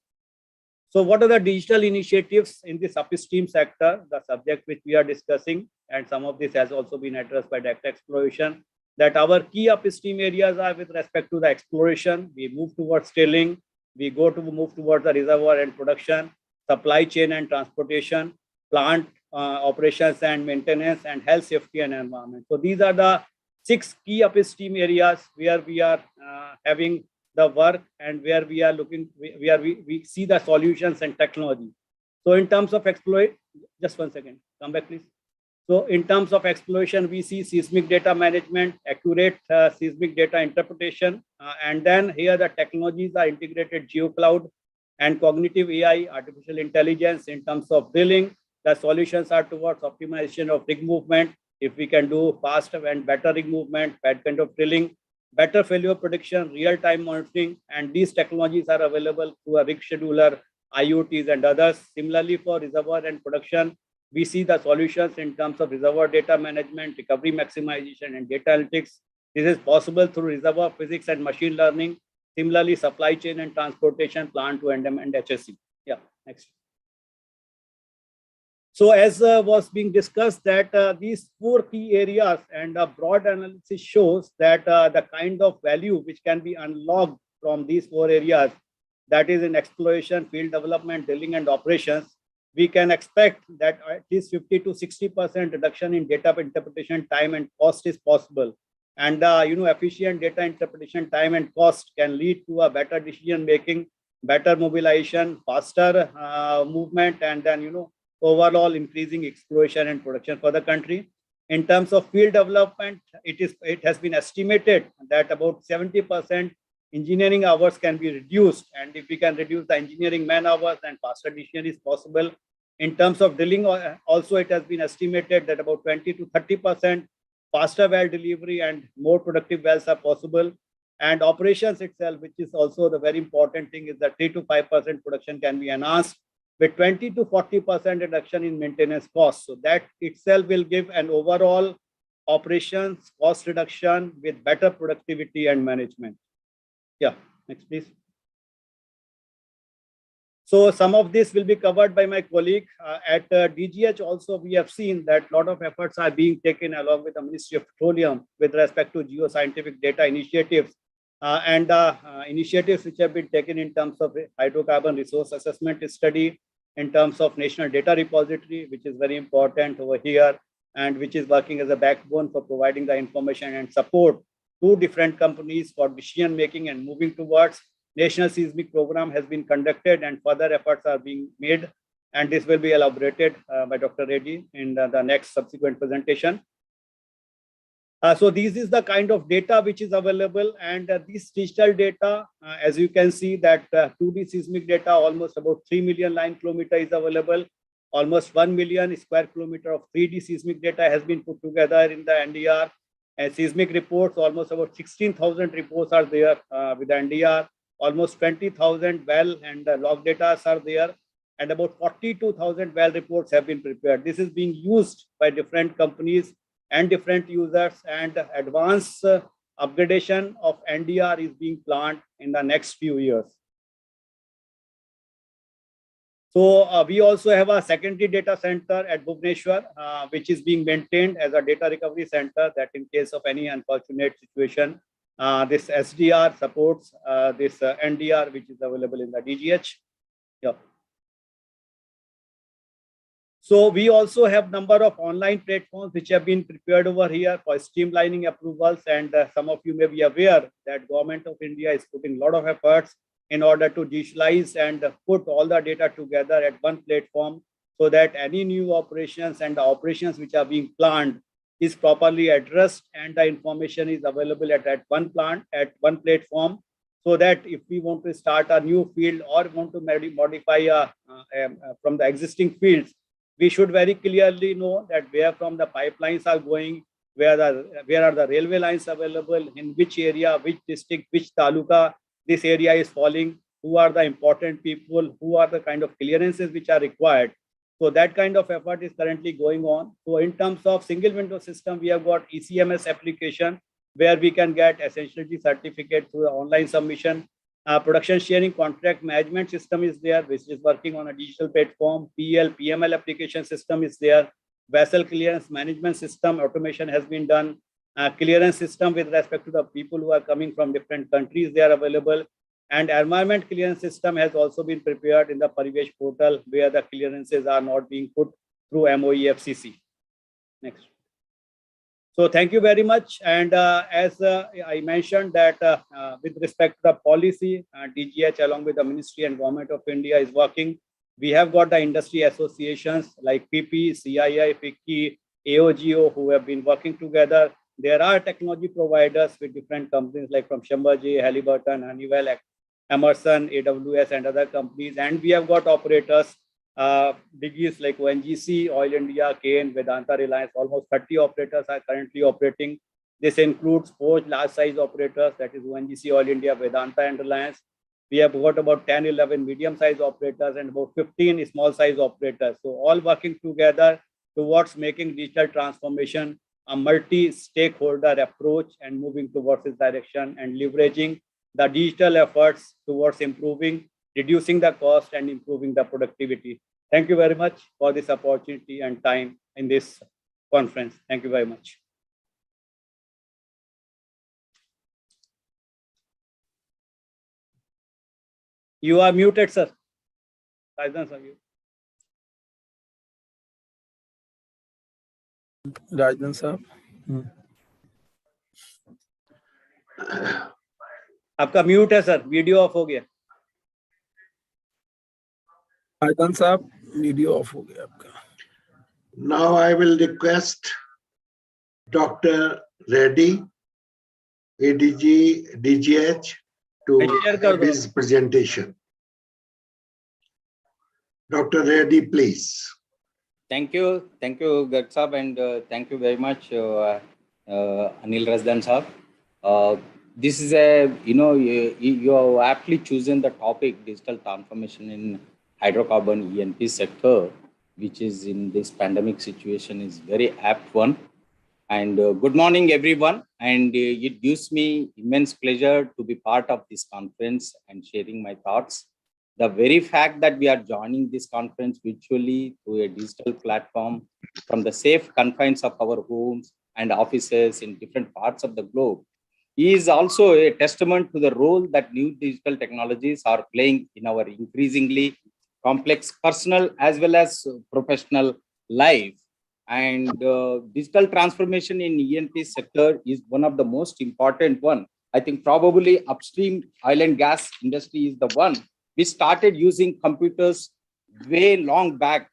So what are the digital initiatives in this upstream sector, the subject which we are discussing, and some of this has also been addressed by data exploration, that our key upstream areas are with respect to the exploration. We move towards drilling, we move towards the reservoir and production, supply chain and transportation, plant operations and maintenance, and health, safety, and environment. So these are the 6 key upstream areas where we are having the work and where we are looking, where we see the solutions and technology. So in terms of exploit, just one second, come back please. So in terms of exploration, we see seismic data management, accurate seismic data interpretation, and then here the technologies are integrated geocloud and cognitive AI, artificial intelligence. In terms of drilling, the solutions are towards optimization of rig movement, If we can do faster and better rig movement, better kind of drilling, better failure prediction, real-time monitoring, and these technologies are available through a rig scheduler, IoTs, and others. Similarly, for reservoir and production, we see the solutions in terms of reservoir data management, recovery maximization, and data analytics. This is possible through reservoir physics and machine learning. Similarly, supply chain and transportation, plant to end and HSE. Yeah, next. So as was being discussed that these 4 key areas and a broad analysis shows that the kind of value which can be unlocked from these 4 areas, that is in exploration, field development, drilling and operations, we can expect that at least 50 to 60% reduction in data interpretation time and cost is possible. And efficient data interpretation time and cost can lead to a better decision making, better mobilization, faster movement, and then overall increasing exploration and production for the country. In terms of field development, it has been estimated that about 70% engineering hours can be reduced, and if we can reduce the engineering man hours, then faster decision is possible. In terms of drilling, also it has been estimated that about 20 to 30% faster well delivery and more productive wells are possible. And operations itself, which is also the very important thing, is that 3 to 5% production can be enhanced with 20 to 40% reduction in maintenance costs. So that itself will give an overall operations cost reduction with better productivity and management. Yeah, next please. So some of this will be covered by my colleague. At DGH also, we have seen that a lot of efforts are being taken along with the Ministry of Petroleum with respect to geoscientific data initiatives and initiatives which have been taken in terms of hydrocarbon resource assessment study, in terms of national data repository, which is very important over here, and which is working as a backbone for providing the information and support to different companies for decision making and moving towards. National seismic program has been conducted and further efforts are being made, and this will be elaborated by Dr. Reddy in the next subsequent presentation. So this is the kind of data which is available, and this digital data, as you can see that 2D seismic data, almost about 3 million line kilometer is available. Almost 1 million square kilometer of 3D seismic data has been put together in the NDR. And seismic reports, almost about 16,000 reports are there with the NDR. Almost 20,000 well and log data are there, and about 42,000 well reports have been prepared. This is being used by different companies and different users, and advanced upgradation of NDR is being planned in the next few years. So we also have a secondary data center at Bhubaneswar, which is being maintained as a data recovery center, that in case of any unfortunate situation, this SDR supports this NDR, which is available in the DGH. Yeah. So we also have number of online platforms which have been prepared over here for streamlining approvals, and some of you may be aware that Government of India is putting a lot of efforts in order to digitalize and put all the data together at one platform, so that any new operations and the operations which are being planned is properly addressed, and the information is available at one plant, at one platform, so that if we want to start a new field or want to modify from the existing fields, we should very clearly know that where from the pipelines are going, where are the railway lines available, in which area, which district, which taluka this area is falling, who are the important people, who are the kind of clearances which are required. So that kind of effort is currently going on. So in terms of single window system, we have got ECMS application where we can get essentiality certificate through the online submission. Production sharing contract management system is there, which is working on a digital platform. PML application system is there. Vessel clearance management system automation has been done. Clearance system with respect to the people who are coming from different countries, they are available. And environment clearance system has also been prepared in the Parivesh portal, where the clearances are not being put through MOEFCC. Next. So thank you very much. And as I mentioned that with respect to the policy, DGH along with the Ministry and Government of India is working. We have got the industry associations like PP, CII, FICCI, AOGO who have been working together. There are technology providers with different companies like from Schlumberger, Halliburton, Honeywell, Emerson, AWS and other companies. And we have got operators biggies like ONGC, Oil India, KN, Vedanta, Reliance, almost 30 operators are currently operating. This includes 4 large size operators, that is ONGC, Oil India, Vedanta, and Reliance. We have got about 10, 11 medium size operators and about 15 small size operators. So all working together towards making digital transformation a multi-stakeholder approach and moving towards this direction and leveraging the digital efforts towards improving, reducing the cost and improving the productivity. Thank you very much for this opportunity and time in this conference. Thank you very much. You are muted, sir. Rajan, sir, राजन साहब आपका mute है sir, video of हो गया। राजन साहब video of हो गया आपका। Now I will request Dr. Reddy, ADG, DGH, to give his presentation. Dr. Reddy, please. Thank you, Garg Sahab, and thank you very much, Anil Razdan Sahab. This is a, you have aptly chosen the topic digital transformation in hydrocarbon E&P sector, which is in this pandemic situation is very apt one. And good morning, everyone. And it gives me immense pleasure to be part of this conference and sharing my thoughts. The very fact that we are joining this conference virtually through a digital platform from the safe confines of our homes and offices in different parts of the globe is also a testament to the role that new digital technologies are playing in our increasingly complex personal as well as professional life. And digital transformation in E&P sector is one of the most important one. I think probably upstream oil and gas industry is the one. We started using computers way long back,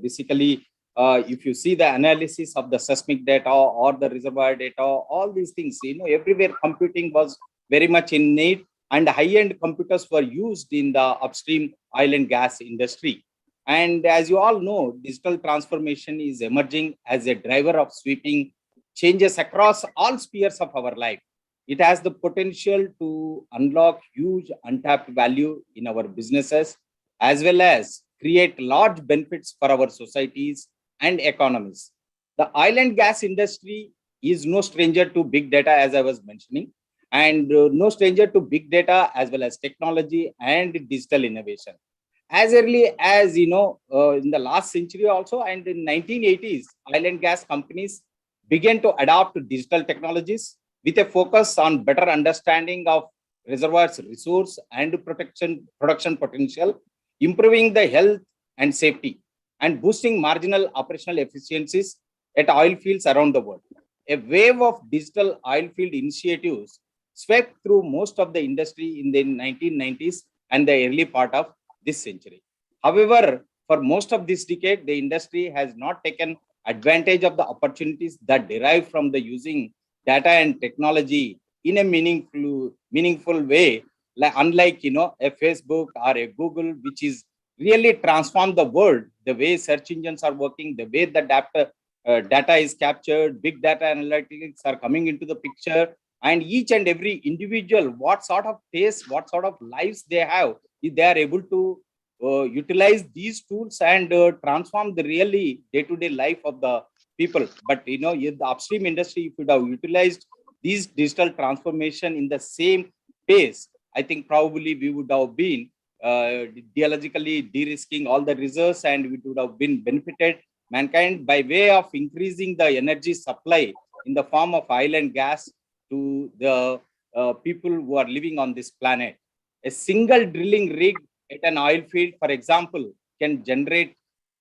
basically, if you see the analysis of the seismic data or the reservoir data, all these things, everywhere computing was very much in need and high-end computers were used in the upstream oil and gas industry. And as you all know, digital transformation is emerging as a driver of sweeping changes across all spheres of our life. It has the potential to unlock huge untapped value in our businesses, as well as create large benefits for our societies and economies. The oil and gas industry is no stranger to big data, as I was mentioning, and no stranger to big data as well as technology and digital innovation. As early as, in the last century also, and in 1980s, oil and gas companies began to adopt digital technologies with a focus on better understanding of reservoirs resource and production potential, improving the health and safety, and boosting marginal operational efficiencies at oil fields around the world. A wave of digital oil field initiatives swept through most of the industry in the 1990s and the early part of this century. However, for most of this decade, the industry has not taken advantage of the opportunities that derive from the using data and technology in a meaningful way, unlike a Facebook or a Google, which is really transformed the world, the way search engines are working, the way the data is captured, big data analytics are coming into the picture, and each and every individual, what sort of taste, what sort of lives they have, if they are able to utilize these tools and transform the really day-to-day life of the people. But the upstream industry, if you have utilized these digital transformation in the same pace, I think probably we would have been geologically de-risking all the reserves, and we would have been benefited mankind by way of increasing the energy supply in the form of oil and gas to the people who are living on this planet. A single drilling rig at an oil field, for example, can generate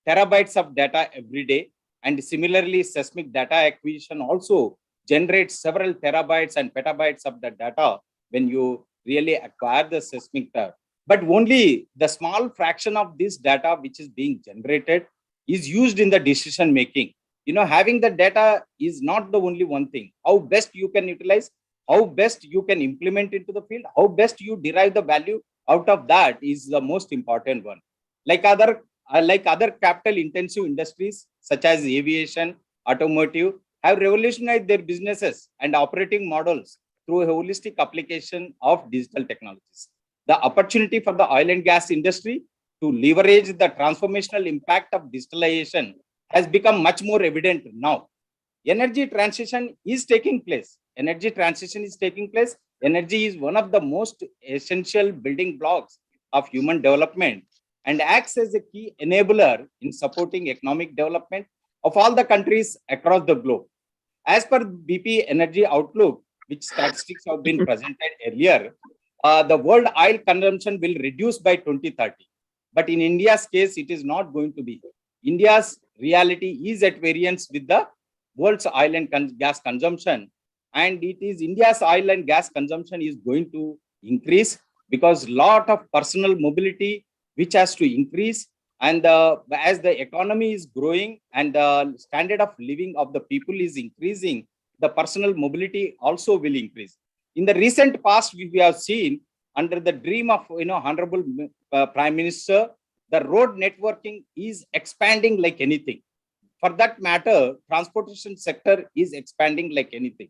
terabytes of data every day. And similarly, seismic data acquisition also generates several terabytes and petabytes of the data when you really acquire the seismic data. But only the small fraction of this data which is being generated is used in the decision making. Having the data is not the only one thing. How best you can utilize, how best you can implement into the field, how best you derive the value out of that is the most important one. Like other like other capital intensive industries such as aviation, automotive, have revolutionized their businesses and operating models through a holistic application of digital technologies. The opportunity for the oil and gas industry to leverage the transformational impact of digitalization has become much more evident now. Energy transition is taking place. Energy transition is taking place. Energy is one of the most essential building blocks of human development and acts as a key enabler in supporting economic development of all the countries across the globe. As per BP Energy Outlook, which statistics have been presented earlier, the world oil consumption will reduce by 2030. But in India's case, it is not going to be. India's reality is at variance with the world's oil and gas consumption. And it is India's oil and gas consumption is going to increase because lot of personal mobility, which has to increase. And as the economy is growing and the standard of living of the people is increasing, the personal mobility also will increase. In the recent past, we have seen under the dream of Honorable Prime Minister, the road networking is expanding like anything. For that matter, transportation sector is expanding like anything.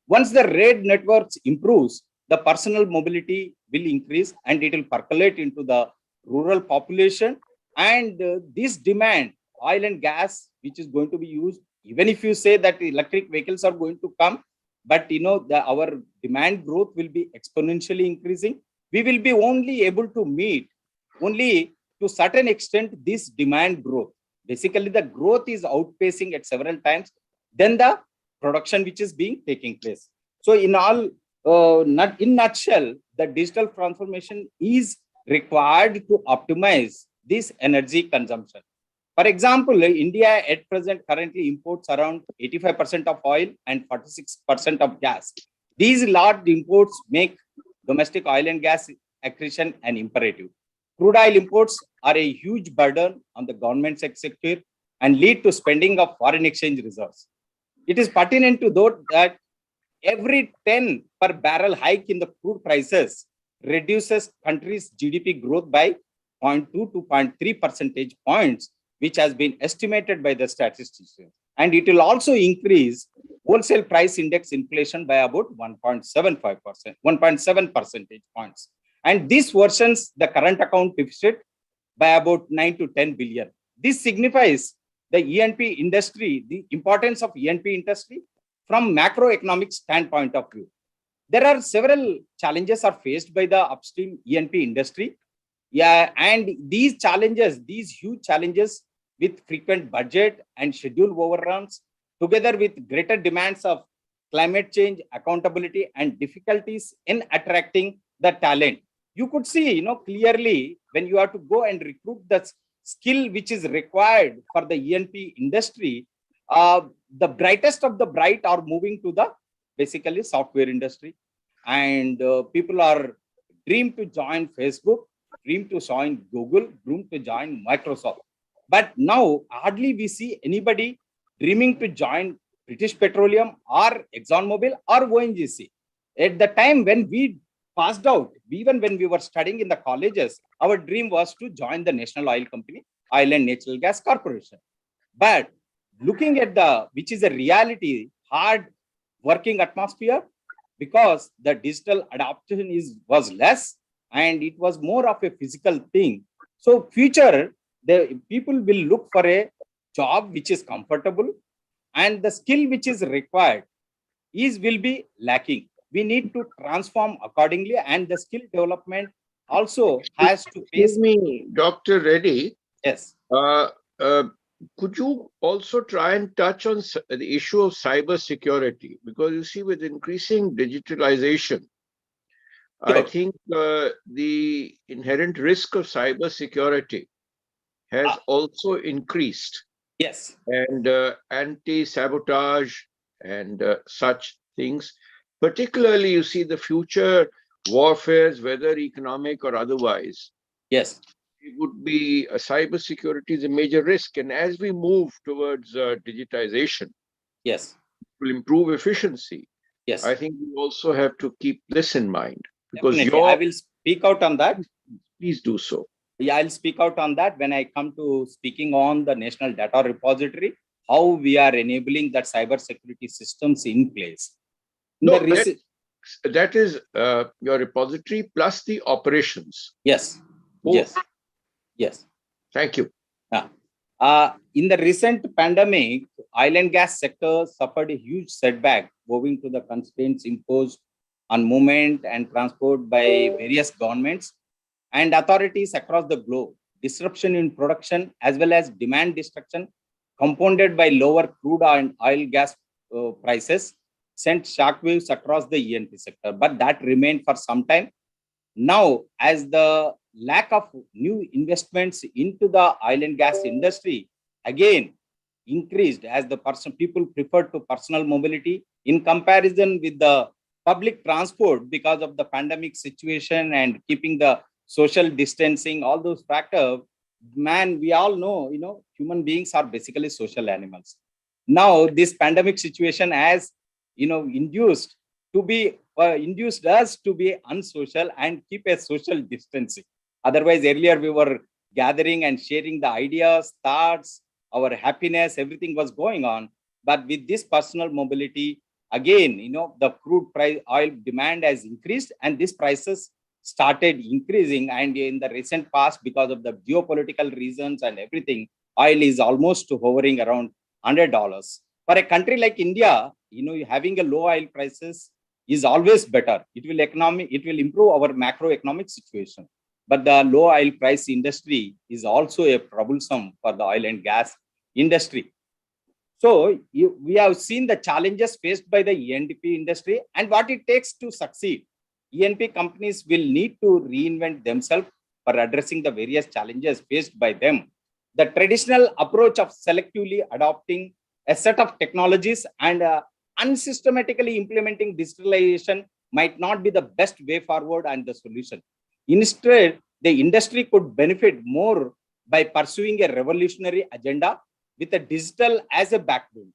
Once the road networks improves, the personal mobility will increase and it will percolate into the rural population. And this demand, oil and gas, which is going to be used, even if you say that electric vehicles are going to come, but our demand growth will be exponentially increasing. We will be only able to meet only to certain extent this demand growth. Basically, the growth is outpacing at several times than the production which is being taking place. So in all, in nutshell, the digital transformation is required to optimize this energy consumption. For example, India at present currently imports around 85% of oil and 46% of gas. These large imports make domestic oil and gas acquisition an imperative. Crude oil imports are a huge burden on the government's executive and lead to spending of foreign exchange reserves. It is pertinent to note that every 10 per barrel hike in the crude prices reduces country's GDP growth by 0.2 to 0.3 percentage points, which has been estimated by the statisticians. And it will also increase wholesale price index inflation by about 1.7 percentage points. And this worsens the current account deficit by about 9 to 10 billion. This signifies the E&P industry, the importance of E&P industry from macroeconomic standpoint of view. There are several challenges are faced by the upstream E&P industry. Yeah, and these challenges, these huge challenges with frequent budget and schedule overruns, together with greater demands of climate change, accountability, and difficulties in attracting the talent. You could see, clearly when you have to go and recruit the skill which is required for the E&P industry, the brightest of the bright are moving to the basically software industry. And people are dream to join Facebook, dream to join Google, dream to join Microsoft. But now hardly we see anybody dreaming to join British Petroleum or ExxonMobil or ONGC. At the time when we passed out, even when we were studying in the colleges, our dream was to join the National Oil Company, Oil and Natural Gas Corporation. But looking at which is a reality, hard working atmosphere, because the digital adoption was less and it was more of a physical thing. So future, the people will look for a job which is comfortable and the skill which is required will be lacking. We need to transform accordingly, and the skill development also has to face. Excuse me, Dr. Reddy. Yes. Could you also try and touch on the issue of cyber security? Because you see, with increasing digitalization, Sure. I think the inherent risk of cyber security has also increased. Yes. And anti-sabotage and such things. Particularly, you see the future warfares, whether economic or otherwise. Yes. It would be cybersecurity is a major risk. And as we move towards digitization, yes, it will improve efficiency. Yes. I think we also have to keep this in mind. Because definitely. I will speak out on that. Please do so. Yeah, I'll speak out on that when I come to speaking on the National Data Repository, how we are enabling that cyber security systems in place. No, that is your repository plus the operations. Yes, Both. yes. Thank you. In the recent pandemic, oil and gas sector suffered a huge setback owing to the constraints imposed on movement and transport by various governments and authorities across the globe. Disruption in production as well as demand destruction, compounded by lower crude and oil gas prices, sent shockwaves across the E&P sector. But that remained for some time. Now, as the lack of new investments into the oil and gas industry again increased as the people preferred to personal mobility in comparison with the public transport because of the pandemic situation and keeping the social distancing, all those factors, man, we all know, human beings are basically social animals. Now, this pandemic situation has, induced us to be unsocial and keep a social distancing. Otherwise, earlier we were gathering and sharing the ideas, thoughts, our happiness, everything was going on. But with this personal mobility, again, the crude price, oil demand has increased and these prices started increasing. And in the recent past, because of the geopolitical reasons and everything, oil is almost hovering around $100. For a country like India, having a low oil prices is always better. It will improve our macroeconomic situation. But the low oil price industry is also a troublesome for the oil and gas industry. So we have seen the challenges faced by the E&P industry and what it takes to succeed. E&P companies will need to reinvent themselves for addressing the various challenges faced by them. The traditional approach of selectively adopting a set of technologies and unsystematically implementing digitalization might not be the best way forward and the solution. Instead, the industry could benefit more by pursuing a revolutionary agenda with a digital as a backbone.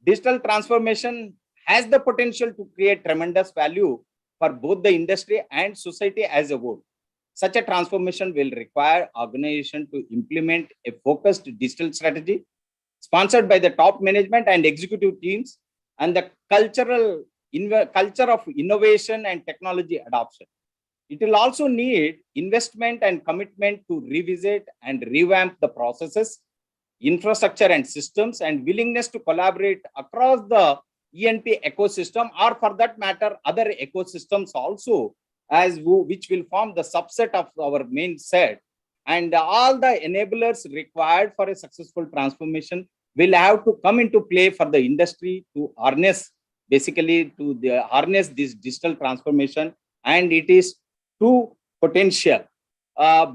Digital transformation has the potential to create tremendous value for both the industry and society as a whole. Such a transformation will require organization to implement a focused digital strategy sponsored by the top management and executive teams and the culture of innovation and technology adoption. It will also need investment and commitment to revisit and revamp the processes, infrastructure and systems, and willingness to collaborate across the E&P ecosystem, or for that matter, other ecosystems also, which will form the subset of our main set. And all the enablers required for a successful transformation will have to come into play for the industry to harness, harness this digital transformation. And it is two potential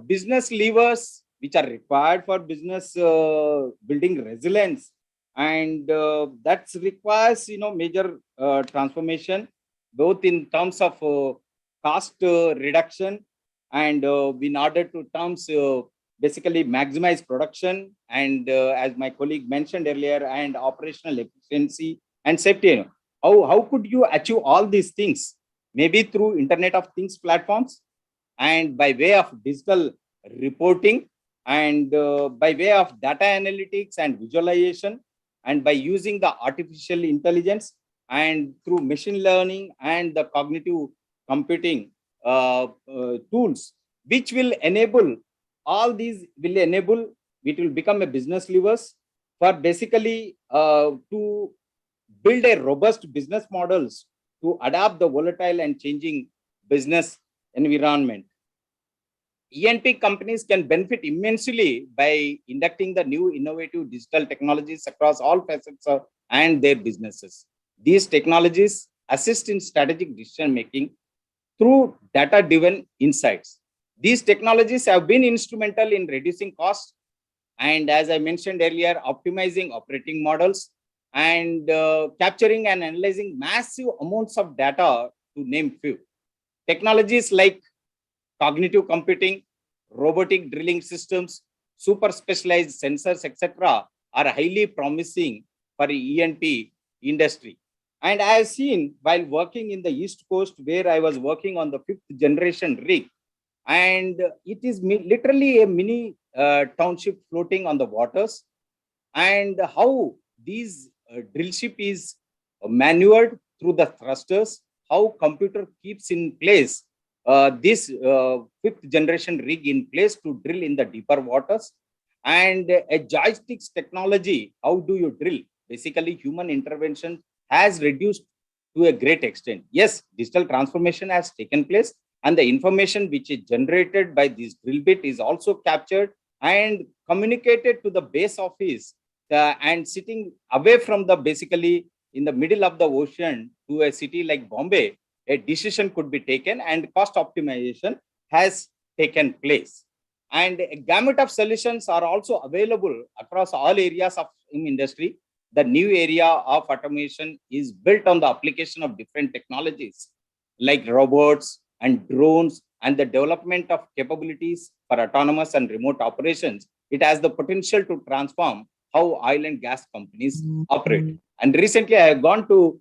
business levers which are required for business building resilience, and that requires major transformation both in terms of cost reduction and in order to basically maximize production and as my colleague mentioned earlier, and operational efficiency and safety. How could you achieve all these things? Maybe through Internet of Things platforms and by way of digital reporting and by way of data analytics and visualization and by using the artificial intelligence and through machine learning and the cognitive computing tools, which will enable all these it will become a business levers for basically to build a robust business models to adapt the volatile and changing business environment. E&P companies can benefit immensely by inducting the new innovative digital technologies across all facets of and their businesses. These technologies assist in strategic decision making through data-driven insights. These technologies have been instrumental in reducing costs and, as I mentioned earlier, optimizing operating models and capturing and analyzing massive amounts of data, to name few. Technologies like cognitive computing, robotic drilling systems, super specialized sensors, etc., are highly promising for E&P industry. And I have seen while working in the East Coast, where I was working on the 5th generation rig, and it is literally a mini township floating on the waters. And how these drill ship is maneuvered through the thrusters, how computer keeps in place this fifth generation rig in place to drill in the deeper waters, and a joysticks technology, how do you drill? Basically, human intervention has reduced to a great extent. Yes, digital transformation has taken place, and the information which is generated by this drill bit is also captured and communicated to the base office, and sitting away from the basically in the middle of the ocean to a city like Bombay, a decision could be taken and cost optimization has taken place. And a gamut of solutions are also available across all areas of industry. The new area of automation is built on the application of different technologies like robots and drones and the development of capabilities for autonomous and remote operations. It has the potential to transform how oil and gas companies operate. And recently I have gone to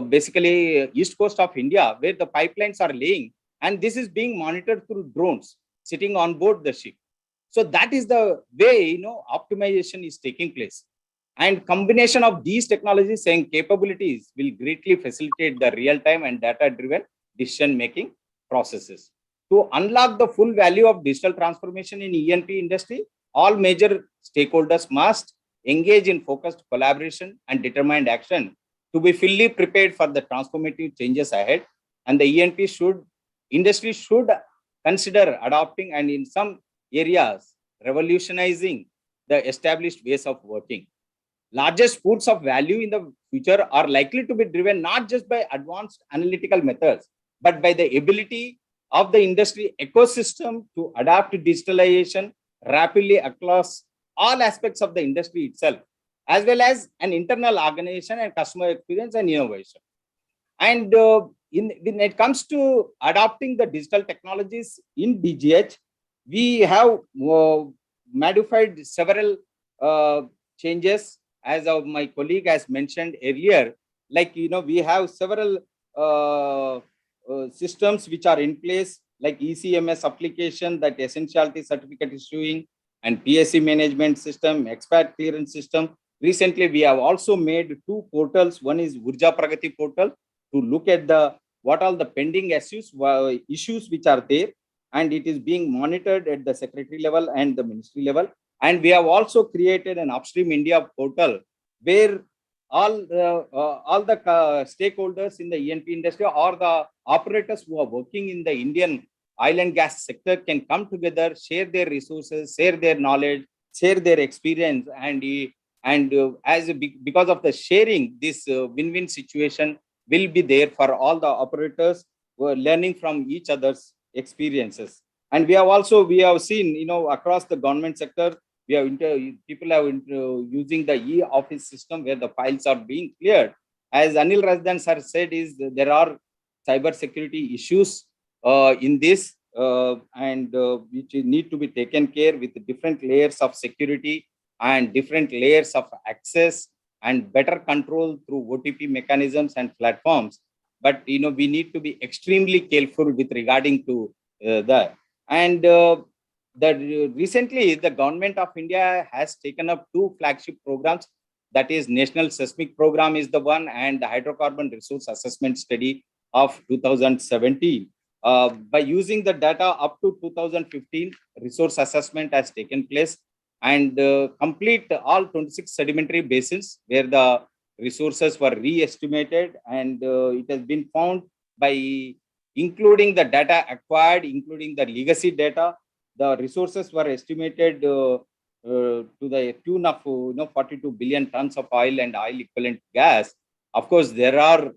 basically east coast of India where the pipelines are laying, and this is being monitored through drones sitting on board the ship. So that is the way optimization is taking place. And combination of these technologies and capabilities will greatly facilitate the real-time and data-driven decision-making processes. To unlock the full value of digital transformation in E&P industry, all major stakeholders must engage in focused collaboration and determined action to be fully prepared for the transformative changes ahead. And the E&P industry should consider adopting and in some areas revolutionizing the established ways of working. Largest pools of value in the future are likely to be driven not just by advanced analytical methods, but by the ability of the industry ecosystem to adapt to digitalization rapidly across all aspects of the industry itself, as well as an internal organization and customer experience and innovation. And when it comes to adopting the digital technologies in DGH, we have modified several changes, as my colleague has mentioned earlier. Like, we have several systems which are in place, like ECMS application, that essentiality certificate issuing, and PSC management system, expat clearance system. Recently, we have also made 2 portals. One is Urja Pragati portal to look at what all the pending issues which are there, and it is being monitored at the secretary level and the ministry level. And we have also created an Upstream India portal where all the stakeholders in the E&P industry or the operators who are working in the Indian oil and gas sector can come together, share their resources, share their knowledge, share their experience, and because of the sharing, this win-win situation will be there for all the operators who are learning from each other's experiences. And we have seen, across the government sector, people are using the e-office system where the files are being cleared. As Anil Razdan sir said, there are cyber security issues in this, and which need to be taken care with different layers of security and different layers of access and better control through OTP mechanisms and platforms. But we need to be extremely careful with regarding to that. And recently, the government of India has taken up 2 flagship programs. That is National Seismic Program is the one, and the Hydrocarbon Resource Assessment Study of 2017. By using the data up to 2015, resource assessment has taken place, and complete all 26 sedimentary basins where the resources were re-estimated, and it has been found by including the data acquired, including the legacy data. The resources were estimated to the tune of 42 billion tons of oil and oil equivalent gas. Of course, there are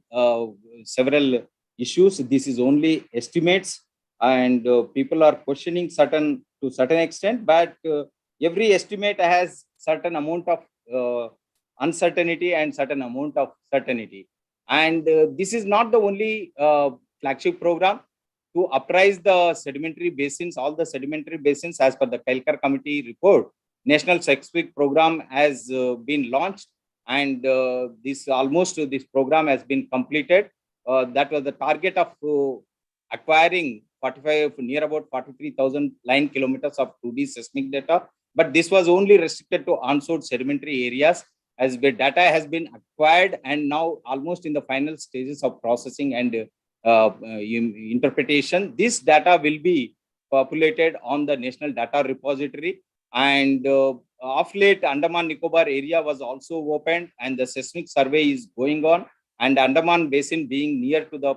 several issues. This is only estimates, and people are questioning to certain extent, but every estimate has certain amount of uncertainty and certain amount of certainty. And this is not the only flagship program. To apprise the sedimentary basins, all the sedimentary basins as per the Kelkar Committee report, National Seismic Program has been launched, and this program has been completed. That was the target of acquiring near about 43,000 line kilometers of 2D seismic data, but this was only restricted to onshore sedimentary areas, as the data has been acquired and now almost in the final stages of processing and interpretation. This data will be populated on the National Data Repository, and of late Andaman Nicobar area was also opened and the seismic survey is going on, and Andaman Basin being near to the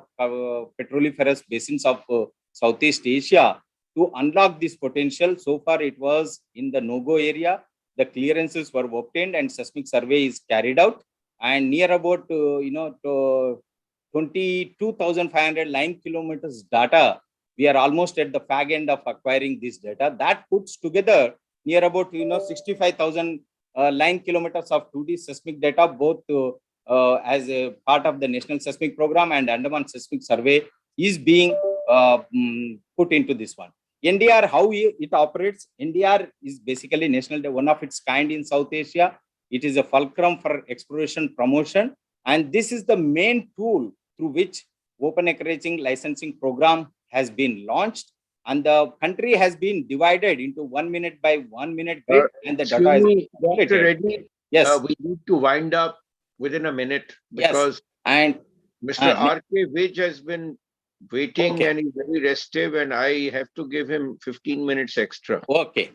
petroliferous basins of Southeast Asia, to unlock this potential. So far it was in the no-go area. The clearances were obtained and seismic survey is carried out, and near about 22,500 line kilometers data, we are almost at the fag end of acquiring this data. That puts together near about 65,000 line kilometers of 2D seismic data, both as a part of the National Seismic Program and Andaman Seismic Survey is being put into this one. NDR, how it operates, NDR is basically one of its kind in South Asia. It is a fulcrum for exploration promotion, and this is the main tool through which open acreaging licensing program has been launched, and the country has been divided into 1 minute by 1 minute grid, and the data is Dr. Reddy, yes, we need to wind up within a minute because and Mr. R.K. Vij has been waiting and he's very restive, and I have to give him 15 minutes extra. Okay.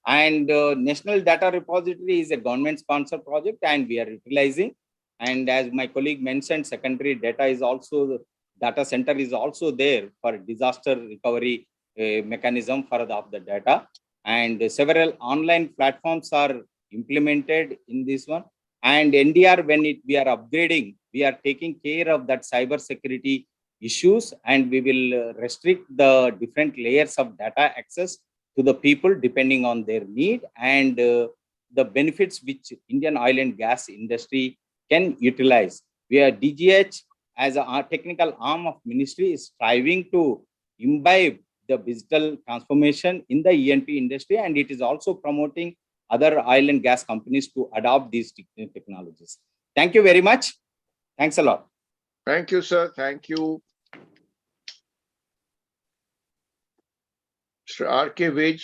And National Data Repository is a government-sponsored project, and we are utilizing. And as my colleague mentioned, secondary data is also, data center is also there for disaster recovery mechanism for the data. And several online platforms are implemented in this one. And NDR, when we are upgrading, we are taking care of that cyber security issues, and we will restrict the different layers of data access to the people depending on their need and the benefits which Indian oil and gas industry can utilize. Where DGH as a technical arm of ministry is striving to imbibe the digital transformation in the E&P industry, and it is also promoting other oil and gas companies to adopt these technologies. Thank you very much. Thanks a lot. Thank you, sir. Thank you. Mr. R.K. Vij,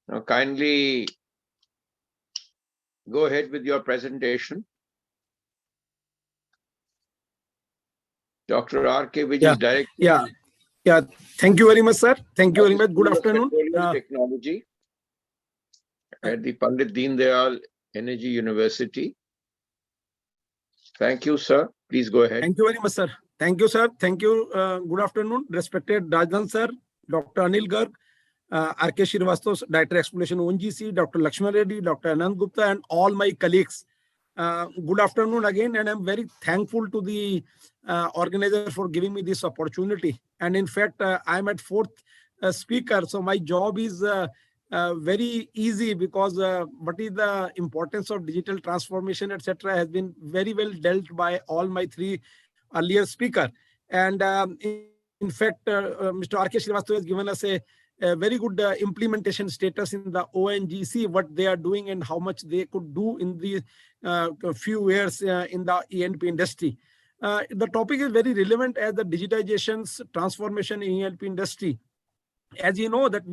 now kindly go ahead with your presentation. Dr. R.K. Vij is director. Yeah. Thank you very much, sir. Thank you very much. Good afternoon. Technology at the Pandit Deen Dayal Energy University. Thank you, sir. Please go ahead. Thank you very much, sir. Thank you, sir. Thank you. Good afternoon, respected Rajan sir, Dr. Anil Garg, R.K. Srivastava, Director Exploration ONGC, Dr. Lakshman Reddy, Dr. Anand Gupta, and all my colleagues. Good afternoon again, and I'm very thankful to the organizer for giving me this opportunity. And in fact, I'm at fourth speaker, so my job is very easy because what is the importance of digital transformation, etc., has been very well dealt by all my three earlier speaker. And in fact, Mr. R.K. Srivastava has given us a very good implementation status in the ONGC, what they are doing and how much they could do in the few years in the E&P industry. The topic is very relevant as the digitization's transformation in E&P industry. As you know that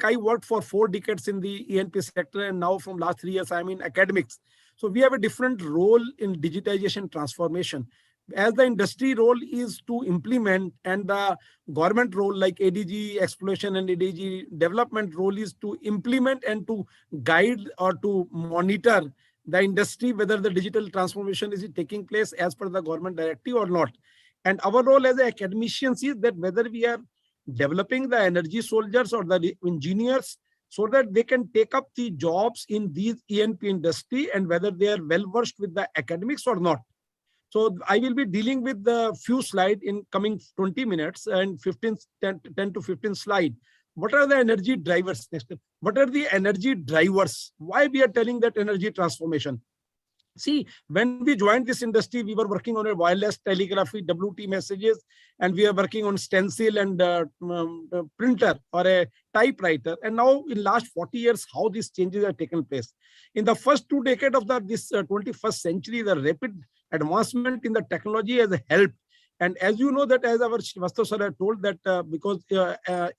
I worked for 4 decades in the E&P sector, and now from last 3 years, I'm in academics. So we have a different role in digitization transformation. As the industry role is to implement, and the government role like ADG exploration and ADG development role is to implement and to guide or to monitor the industry, whether the digital transformation is taking place as per the government directive or not. And our role as academicians is that whether we are developing the energy soldiers or the engineers so that they can take up the jobs in these E&P industry, and whether they are well versed with the academics or not. So I will be dealing with the few slides in coming 20 minutes and 10 to 15 slides. What are the energy drivers? What are the energy drivers? Why we are telling that energy transformation? See, when we joined this industry, we were working on a wireless telegraphy, WT messages, and we are working on stencil and printer or a typewriter. And now in last 40 years, how these changes have taken place. In the first 2 decades of this 21st century, the rapid advancement in the technology has helped And as you know that, as our Srivastava sir had told that because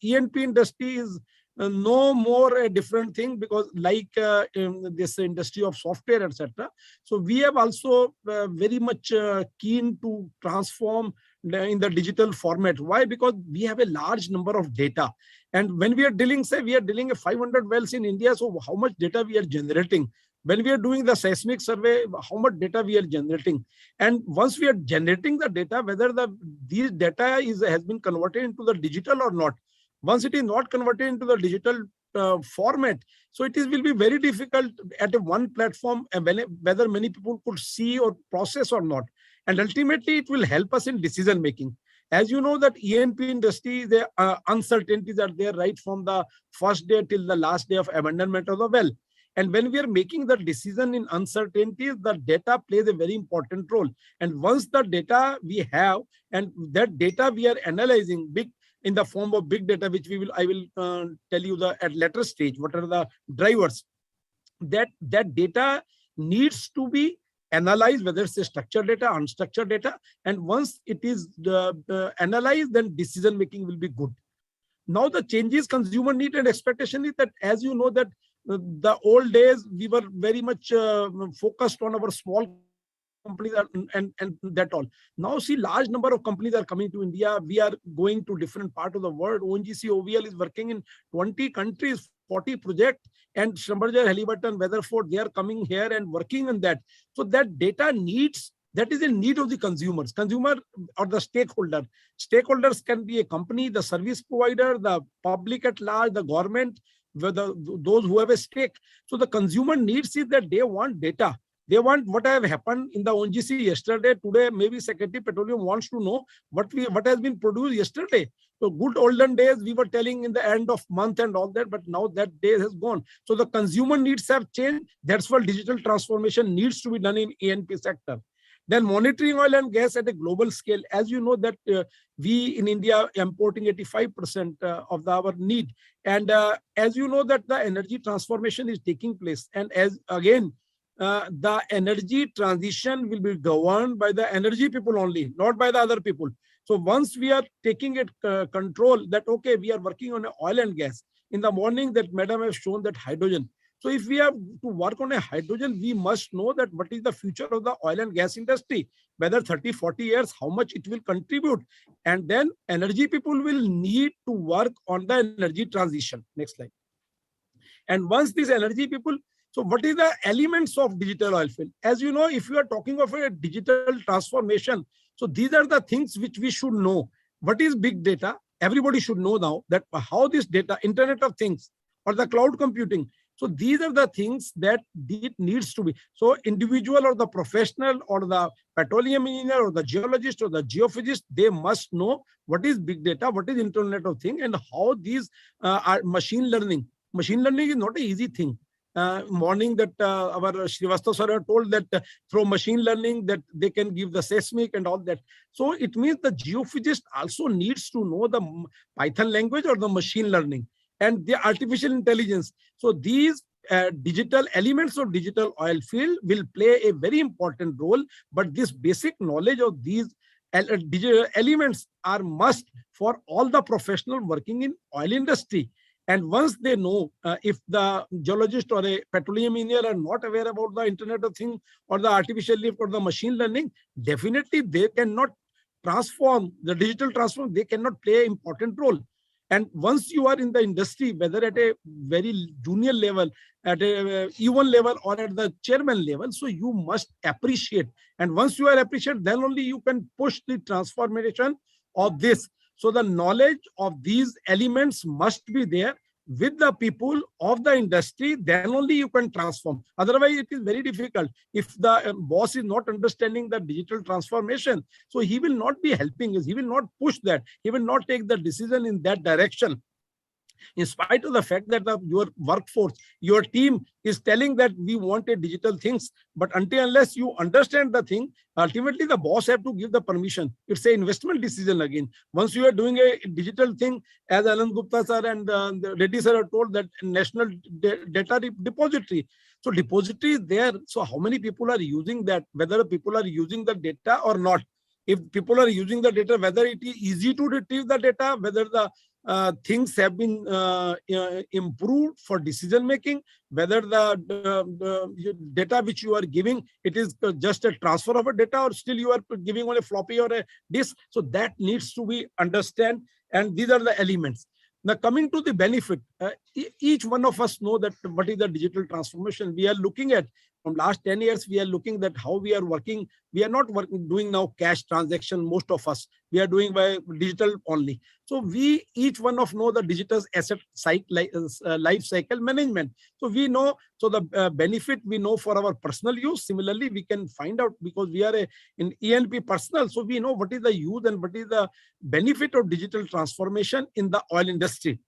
E&P industry is no more a different thing, because like in this industry of software, etc. So we have also very much keen to transform in the digital format. Why? Because we have a large number of data. And when we are dealing, say we are dealing 500 wells in India, so how much data we are generating? When we are doing the seismic survey, how much data we are generating? And once we are generating the data, whether these data has been converted into the digital or not. Once it is not converted into the digital format, so will be very difficult at a one platform whether many people could see or process or not. And ultimately, it will help us in decision making. As you know that E&P industry, the uncertainties are there right from the first day till the last day of abandonment of the well. And when we are making the decision in uncertainties, the data plays a very important role. And once the data we have, and that data we are analyzing in the form of big data, which I will tell you at later stage, what are the drivers. That data needs to be analyzed, whether it's a structured data, unstructured data. And once it is analyzed, then decision making will be good. Now the changes consumer need and expectation is that, as you know that the old days, we were very much focused on our small companies and that all. Now see, large number of companies are coming to India. We are going to different part of the world. ONGC OVL is working in 20 countries, 40 projects, and Schlumberger, Halliburton, Weatherford, they are coming here and working on that. So that data needs, that is a need of the consumer or the stakeholder. Stakeholders can be a company, the service provider, the public at large, the government, those who have a stake. So the consumer needs is that they want data. They want what have happened in the ONGC yesterday, today. Maybe Secretary Petroleum wants to know what has been produced yesterday. So good olden days, we were telling in the end of month and all that, but now that day has gone. So the consumer needs have changed. That's why digital transformation needs to be done in E&P sector. Then monitoring oil and gas at a global scale. As you know that we in India importing 85% of our need. And as you know that the energy transformation is taking place. And as again, the energy transition will be governed by the energy people only, not by the other people. So once we are taking it control that, okay, we are working on oil and gas. In the morning that madam has shown that hydrogen. So if we have to work on a hydrogen, we must know that what is the future of the oil and gas industry, whether 30, 40 years, how much it will contribute. And then energy people will need to work on the energy transition. Next slide. And once these energy people, so what is the elements of digital oil field? As you know, if you are talking of a digital transformation, so these are the things which we should know. What is big data? Everybody should know now that how this data, Internet of Things or the cloud computing. So these are the things that it needs to be. So individual or the professional or the petroleum engineer or the geologist or the geophysicist, they must know what is big data, what is Internet of Things, and how these are machine learning. Machine learning is not an easy thing. Morning that our Srivastava sir told that through machine learning that they can give the seismic and all that. So it means the geophysicist also needs to know the Python language or the machine learning and the artificial intelligence. So these digital elements of digital oil field will play a very important role. But this basic knowledge of these digital elements are must for all the professionals working in oil industry. And once they know, if the geologist or a petroleum engineer are not aware about the Internet of Things or the artificial lift or the machine learning, definitely they cannot transform the digital transform. They cannot play an important role. And once you are in the industry, whether at a very junior level, at a E1 level or at the chairman level, so you must appreciate. And once you are appreciated, then only you can push the transformation of this. So the knowledge of these elements must be there with the people of the industry, then only you can transform. Otherwise, it is very difficult. If the boss is not understanding the digital transformation, so he will not be helping us. He will not push that. He will not take the decision in that direction. In spite of the fact that your workforce, your team is telling that we want a digital things, but unless you understand the thing, ultimately the boss have to give the permission. It's an investment decision again. Once you are doing a digital thing, as Anand Gupta sir and Reddy sir are told that national data depository. So depository is there. So how many people are using that? Whether people are using the data or not. If people are using the data, whether it is easy to retrieve the data, whether the things have been improved for decision making, whether the data which you are giving, it is just a transfer of a data, or still you are giving on a floppy or a disk. So that needs to be understand, and these are the elements. Now, coming to the benefit, each one of us know that what is the digital transformation we are looking at. From last 10 years, we are looking at how we are working. We are not doing now cash transaction, most of us. We are doing by digital only. So we, each one of know the digital asset life cycle management. So we know, so the benefit we know for our personal use. Similarly, we can find out, because we are in E&P personal, so we know what is the use and what is the benefit of digital transformation in the oil industry.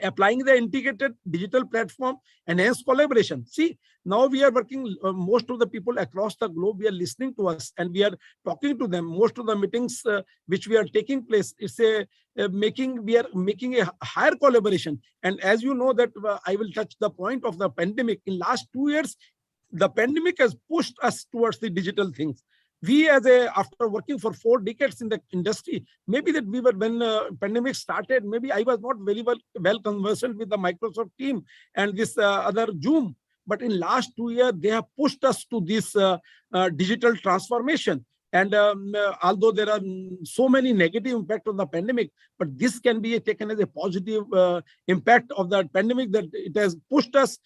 Applying the integrated digital platform, enhance collaboration. See, now we are working, most of the people across the globe, we are listening to us and we are talking to them. Most of the meetings which we are taking place, it's we are making a higher collaboration. And as you know that I will touch the point of the pandemic. In last 2 years, the pandemic has pushed us towards the digital things. We after working for 4 decades in the industry, maybe that we were, when pandemic started, maybe I was not very well conversant with the Microsoft team and this other Zoom. But in last 2 years, they have pushed us to this digital transformation. And although there are so many negative impact of the pandemic, but this can be taken as a positive impact of the pandemic, that it has pushed us,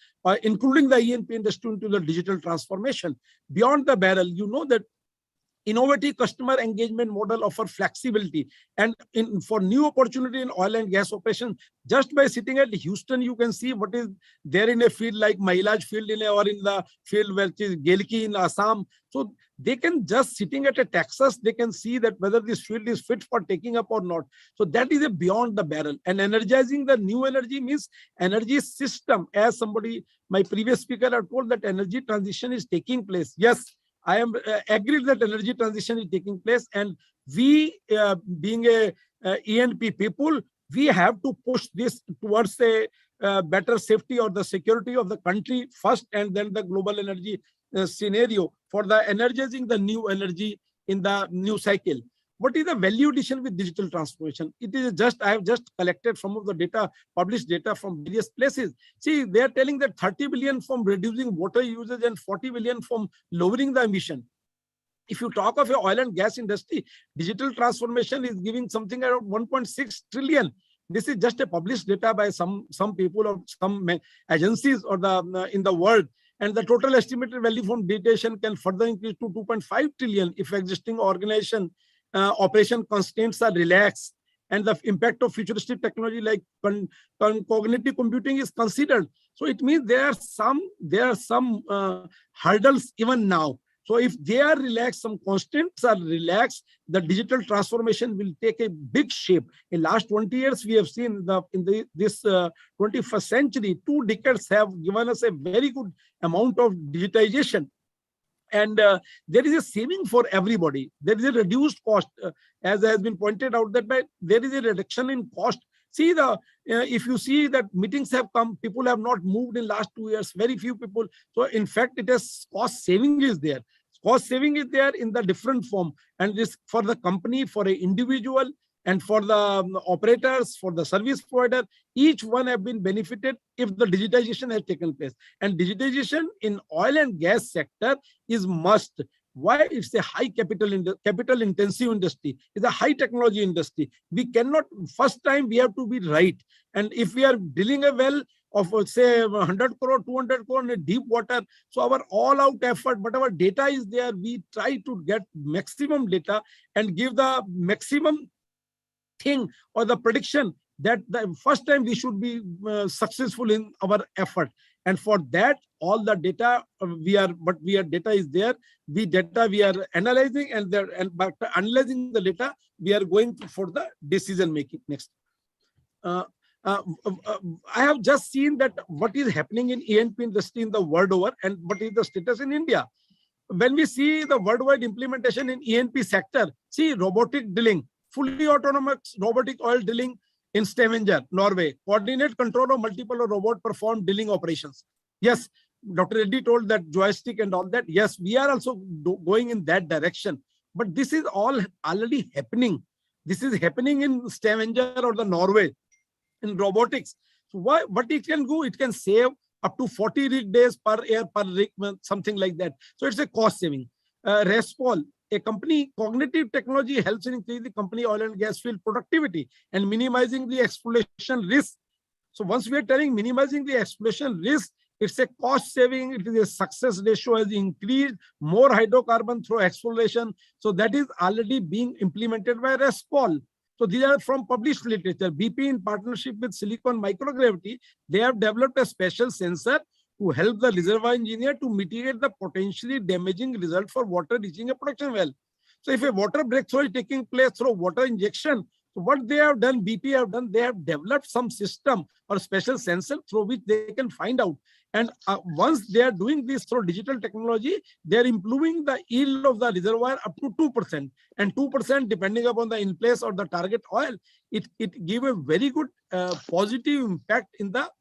including the E&P industry, into the digital transformation. Beyond the barrel, you know that innovative customer engagement model offer flexibility, and for new opportunity in oil and gas operation, just by sitting at Houston, you can see what is there in a field like Mailaj field or in the field which is Gelki in Assam. So they can just sitting at a Texas, they can see that whether this field is fit for taking up or not. So that is a beyond the barrel. And energizing the new energy means energy system. As somebody, my previous speaker, have told that energy transition is taking place. Yes, I am agreed that energy transition is taking place, and we, being a E&P people, we have to push this towards a better safety or the security of the country first, and then the global energy scenario for the energizing the new energy in the new cycle. What is the value addition with digital transformation? It is just, I have just collected some of the data, published data from various places. See, they are telling that 30 billion from reducing water usage and 40 billion from lowering the emission. If you talk of the oil and gas industry, digital transformation is giving something around 1.6 trillion. This is just a published data by some people or some agencies or the in the world. And the total estimated value from digitization can further increase to 2.5 trillion if existing organization operation constraints are relaxed, and the impact of futuristic technology like cognitive computing is considered. So it means there are some hurdles even now. So if they are relaxed, some constraints are relaxed, the digital transformation will take a big shape. In last 20 years, we have seen this 21st century, 2 decades have given us a very good amount of digitization. And there is a saving for everybody. There is a reduced cost, as has been pointed out, that there is a reduction in cost. See, if you see that meetings have come, people have not moved in last 2 years, very few people. So in fact, it has cost saving is there. Cost saving is there in the different form. And this for the company, for an individual, and for the operators, for the service provider, each one have been benefited if the digitization has taken place. And digitization in oil and gas sector is must. Why? It's a high capital intensive industry. It's a high technology industry. We cannot, first time we have to be right. And if we are drilling a well of say 100 crore, 200 crore in a deep water, so our all out effort, but our data is there. We try to get maximum data and give the maximum thing or the prediction that the first time we should be successful in our effort. And for that, all the data data is there. We are analyzing, and by analyzing the data, we are going for the decision making. Next. I have just seen that what is happening in E&P industry in the world over, and what is the status in India. When we see the worldwide implementation in E&P sector, see robotic drilling, fully autonomous robotic oil drilling in Stavanger, Norway, coordinate control of multiple robot perform drilling operations. Yes, Dr. Reddy told that joystick and all that. Yes, we are also going in that direction. But this is all already happening. This is happening in Stavanger or the Norway in robotics. So what it can do, it can save up to 40 rig days per year per rig, something like that. So it's a cost saving. Respol, a company, cognitive technology helps in increasing the company oil and gas field productivity and minimizing the exploration risk. So once we are telling minimizing the exploration risk, it's a cost saving, it is a success ratio has increased, more hydrocarbon through exploration. So that is already being implemented by Respol. So these are from published literature. BP in partnership with Silicon Microgravity, they have developed a special sensor to help the reservoir engineer to mitigate the potentially damaging result for water reaching a production well. So if a water breakthrough is taking place through water injection, so what they have done, BP have done, they have developed some system or special sensor through which they can find out. And once they are doing this through digital technology, they are improving the yield of the reservoir up to 2%. And 2%, depending upon the in place or the target oil, it give a very good positive impact in the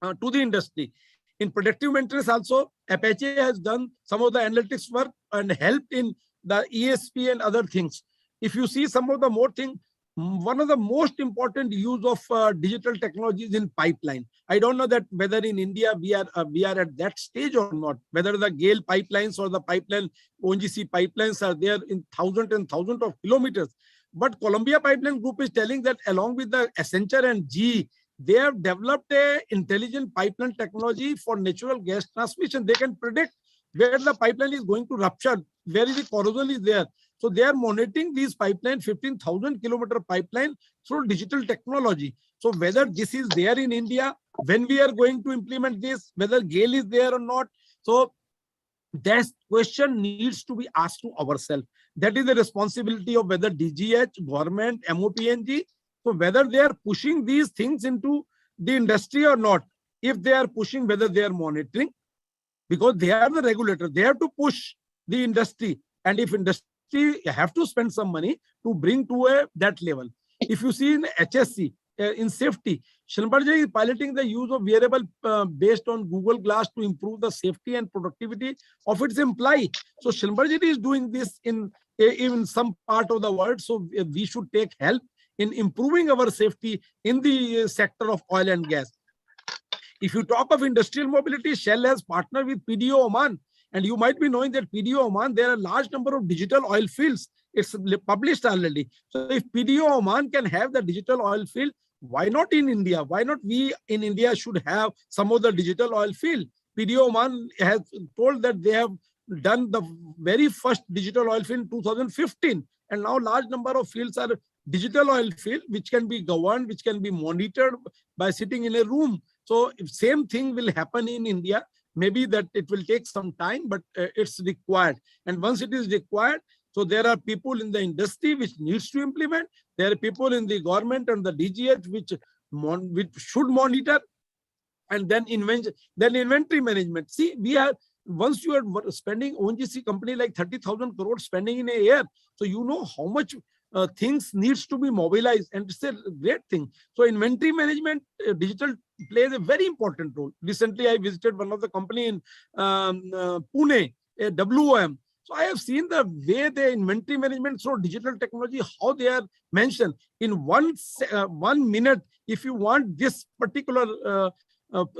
to the industry. In predictive maintenance also, Apache has done some of the analytics work and helped in the ESP and other things. If you see some of the more things, one of the most important use of digital technologies in pipeline. I don't know that whether in India we are at that stage or not, whether the GAIL pipelines or the pipeline ONGC pipelines are there in thousands and thousands of kilometers. But Columbia Pipeline Group is telling that along with the Accenture and GE, they have developed a intelligent pipeline technology for natural gas transmission. They can predict where the pipeline is going to rupture, where is the corrosion is there. So they are monitoring these pipeline, 15,000 kilometer pipeline through digital technology. So whether this is there in India, when we are going to implement this, whether GAIL is there or not. So that question needs to be asked to ourselves. That is the responsibility of whether DGH, government, MOPNG. So whether they are pushing these things into the industry or not, if they are pushing, whether they are monitoring, because they are the regulator, they have to push the industry. And if industry have to spend some money to bring to that level. If you see in HSC, in safety, Schlumberger is piloting the use of wearable based on Google Glass to improve the safety and productivity of its employee. So Schlumberger is doing this in some part of the world. So we should take help in improving our safety in the sector of oil and gas. If you talk of industrial mobility, Shell has partnered with PDO Oman. And you might be knowing that PDO Oman, there are a large number of digital oil fields. It's published already. So if PDO Oman can have the digital oil field, why not in India? Why not we in India should have some of the digital oil field? PDO Oman has told that they have done the very first digital oil field in 2015. And now large number of fields are digital oil field, which can be governed, which can be monitored by sitting in a room. So if same thing will happen in India. Maybe that it will take some time, but it's required. And once it is required, so there are people in the industry which needs to implement. There are people in the government and the DGH which should monitor. And then inventory management. See, we are, once you are spending ONGC company like 30,000 crores spending in a year, so you know how much things needs to be mobilized, and it's a great thing. So inventory management, digital plays a very important role. Recently, I visited one of the company in Pune, a WOM. So I have seen the way the inventory management through digital technology, how they are mentioned in 1 minute. If you want this particular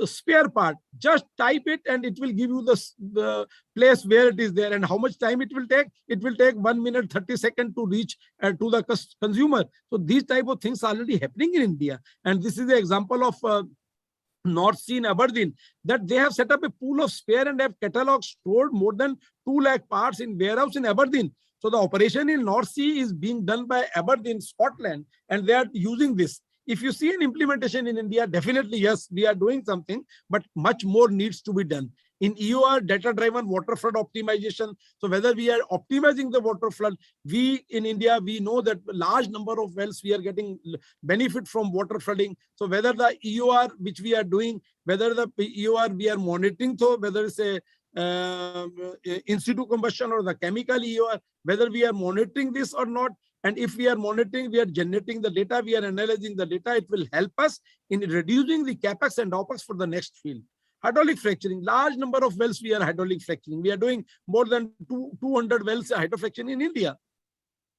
spare part, just type it and it will give you the place where it is there and how much time it will take. It will take 1 minute 30 seconds to reach to the consumer. So these type of things are already happening in India. And this is the example of North Sea in Aberdeen, that they have set up a pool of spare and have catalog stored more than 2 lakh parts in warehouse in Aberdeen. So the operation in North Sea is being done by Aberdeen, Scotland, and they are using this. If you see an implementation in India, definitely, yes, we are doing something, but much more needs to be done. In EOR, data-driven water flood optimization. So whether we are optimizing the water flood, we in India, we know that large number of wells, we are getting benefit from water flooding. So whether the EOR, which we are doing, whether the EOR we are monitoring, so whether it's a in situ combustion or the chemical EOR, whether we are monitoring this or not. And if we are monitoring, we are generating the data, we are analyzing the data, it will help us in reducing the capex and opex for the next field. Hydraulic fracturing, large number of wells we are hydraulic fracturing. We are doing more than 200 wells hydrofracturing in India.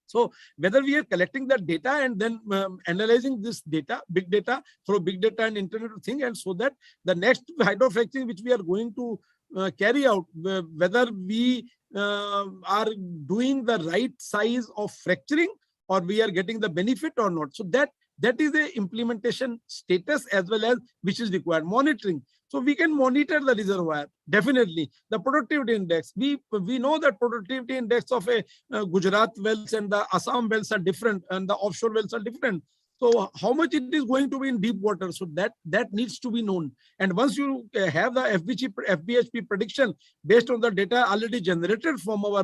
So whether we are collecting that data and then analyzing this data, big data, through big data and internet of thing, and so that the next hydrofracturing which we are going to carry out, whether we are doing the right size of fracturing or we are getting the benefit or not. So that is the implementation status as well as which is required. Monitoring. So we can monitor the reservoir, definitely. The productivity index. We know that productivity index of a Gujarat wells and the Assam wells are different and the offshore wells are different. So how much it is going to be in deep water? So that needs to be known. And once you have the FBHP prediction based on the data already generated from our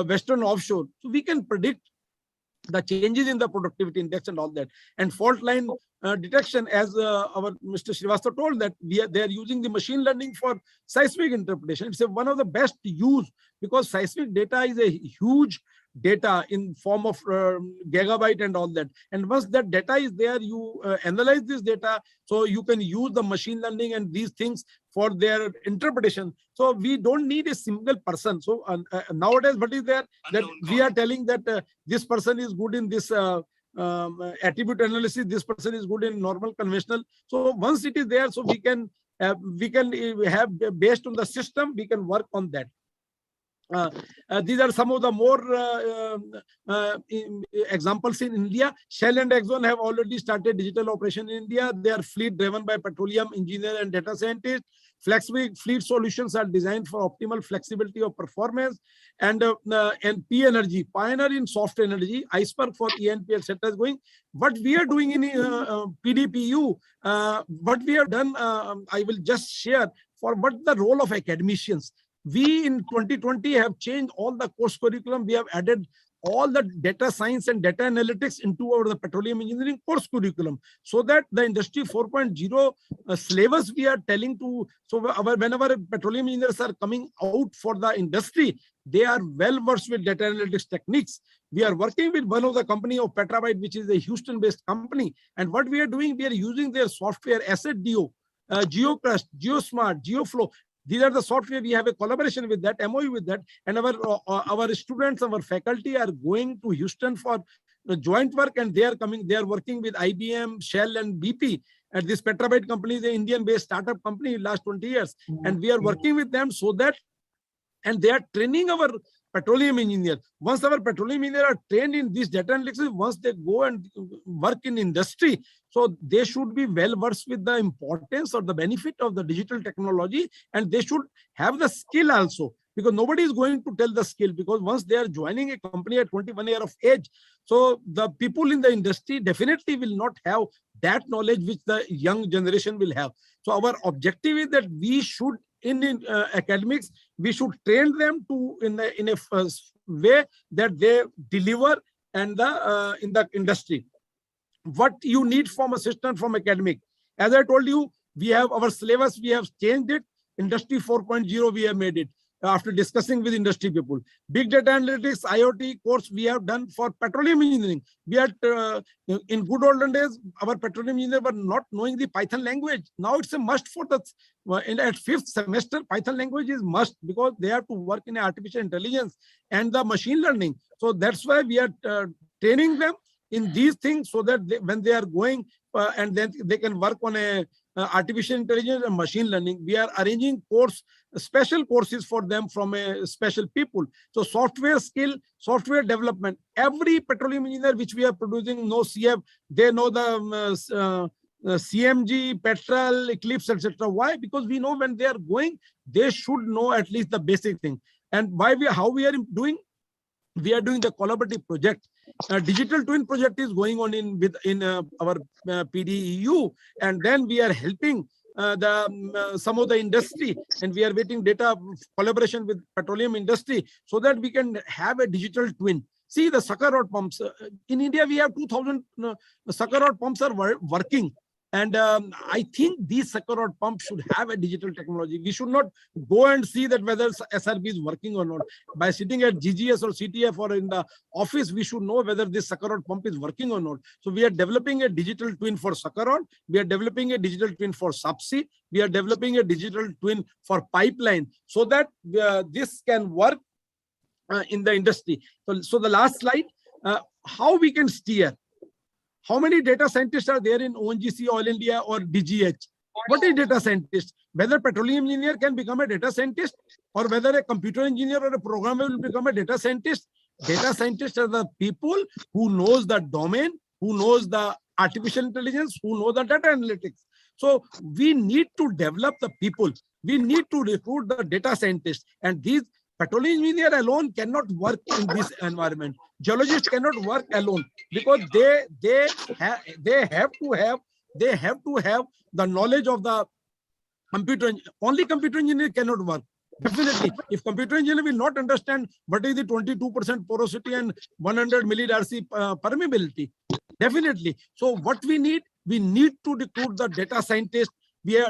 Western offshore, so we can predict the changes in the productivity index and all that. And fault line detection, as our Mr. Srivastava told, that they are using the machine learning for seismic interpretation. It's one of the best use, because seismic data is a huge data in form of gigabyte and all that. And once that data is there, you analyze this data, so you can use the machine learning and these things for their interpretation. So we don't need a single person. So nowadays, what is there, that we are telling that this person is good in this attribute analysis, this person is good in normal conventional. So once it is there, so we can have, based on the system, we can work on that. These are some of the more examples in India. Shell and Exxon have already started digital operation in India. They are fleet driven by petroleum engineer and data scientists. Flexible fleet solutions are designed for optimal flexibility of performance. And P Energy, pioneer in soft energy, iceberg for ENP, etc. is going. What we are doing in PDPU, what we have done, I will just share for what the role of academicians. We in 2020 have changed all the course curriculum. We have added all the data science and data analytics into the petroleum engineering course curriculum, so that the industry 4.0 syllabus we are telling to, so whenever petroleum engineers are coming out for the industry, they are well versed with data analytics techniques. We are working with one of the company of Petabyte, which is a Houston based company. And what we are doing, we are using their software, Asset Dio, GeoCrust, GeoSmart, GeoFlow. These are the software. We have a collaboration with that, MOU with that, and our students, our faculty are going to Houston for joint work, and they are coming. They are working with IBM, Shell, and BP. And this Petabyte company is an Indian-based startup company in last 20 years, and we are working with them so that, and they are training our petroleum engineer. Once our petroleum engineer are trained in this data analytics, once they go and work in industry, so they should be well versed with the importance or the benefit of the digital technology, and they should have the skill also, because nobody is going to tell the skill, because once they are joining a company at 21 years of age, so the people in the industry definitely will not have that knowledge which the young generation will have. So our objective is that we should, in academics, we should train them to in a way that they deliver and in the industry. What you need from assistant from academic, as I told you, we have our syllabus, we have changed it. Industry 4.0 we have made it after discussing with industry people. Big data analytics, IoT course we have done for petroleum engineering. We are in good olden days, our petroleum engineers were not knowing the Python language. Now it's a must for the at 5th semester. Python language is must, because they have to work in artificial intelligence and the machine learning. So that's why we are training them in these things, so that when they are going and then they can work on a artificial intelligence and machine learning. We are arranging special courses for them from a special people. So software skill, software development. Every petroleum engineer which we are producing knows CF. They know the CMG, petrol, Eclipse, etc. Why? Because we know when they are going, they should know at least the basic thing. And how we are doing? We are doing the collaborative project. Digital twin project is going on in our PDEU, and then we are helping some of the industry, and we are waiting data collaboration with petroleum industry, so that we can have a digital twin. See the sucker rod pumps in India. We have 2,000 sucker rod pumps are working, And I think these sucker rod pumps should have a digital technology. We should not go and see that whether SRB is working or not. By sitting at GGS or CTF or in the office, we should know whether this sucker rod pump is working or not. So we are developing a digital twin for sucker rod. We are developing a digital twin for subsea. We are developing a digital twin for pipeline, so that this can work in the industry. So the last slide, how we can steer. How many data scientists are there in ONGC, Oil India, or DGH? What is data scientist? Whether petroleum engineer can become a data scientist, or whether a computer engineer or a programmer will become a data scientist. Data scientists are the people who knows the domain, who knows the artificial intelligence, who know the data analytics. So we need to develop the people. We need to recruit the data scientists, and these petroleum engineer alone cannot work in this environment. Geologists cannot work alone, because they have to have the knowledge of the computer. Only computer engineer cannot work. Definitely, if computer engineer will not understand what is the 22% porosity and 100 millirc permeability, definitely. So what we need to recruit the data scientists. We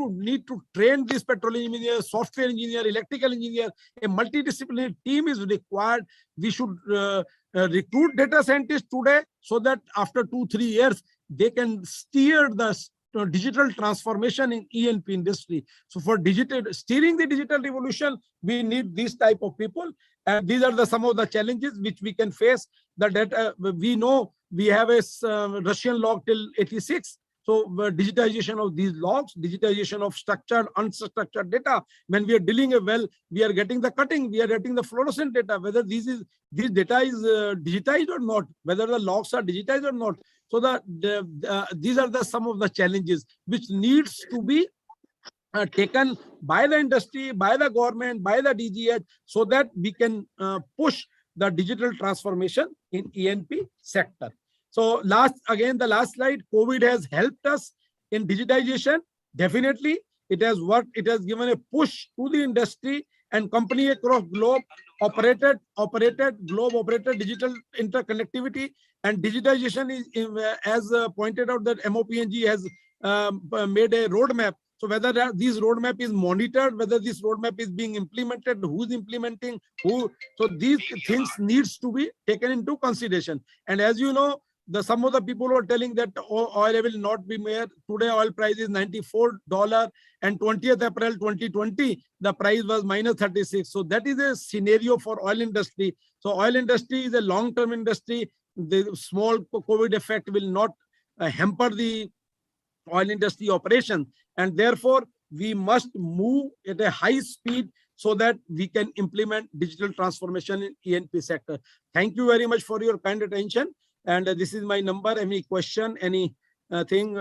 need to train this petroleum engineer, software engineer, electrical engineer. A multidisciplinary team is required. We should recruit data scientists today, so that after 2-3 years, they can steer the digital transformation in E&P industry. So for steering the digital revolution, we need these type of people. And these are some of the challenges which we can face. The data, we know we have a Russian log till 86. So digitization of these logs, digitization of structured, unstructured data. When we are drilling a well, we are getting the cutting, we are getting the fluorescent data, whether this data is digitized or not, whether the logs are digitized or not. So these are some of the challenges which needs to be taken by the industry, by the government, by the DGH, so that we can push the digital transformation in E&P sector. So the last slide, COVID has helped us in digitization. Definitely, it has worked. It has given a push to the industry, and company across globe operated digital interconnectivity, and digitization is, as pointed out, that MOPNG has made a roadmap. So whether this roadmap is monitored, whether this roadmap is being implemented, who's implementing who, so these things needs to be taken into consideration. And as you know, some of the people were telling that oil will not be mere. Today, oil price is $94, and 20th April 2020, the price was -36. So that is a scenario for oil industry. So oil industry is a long-term industry. The small COVID effect will not hamper the oil industry operation, and therefore we must move at a high speed so that we can implement digital transformation in E&P sector. Thank you very much for your kind attention. And this is my number. Any question, any thing,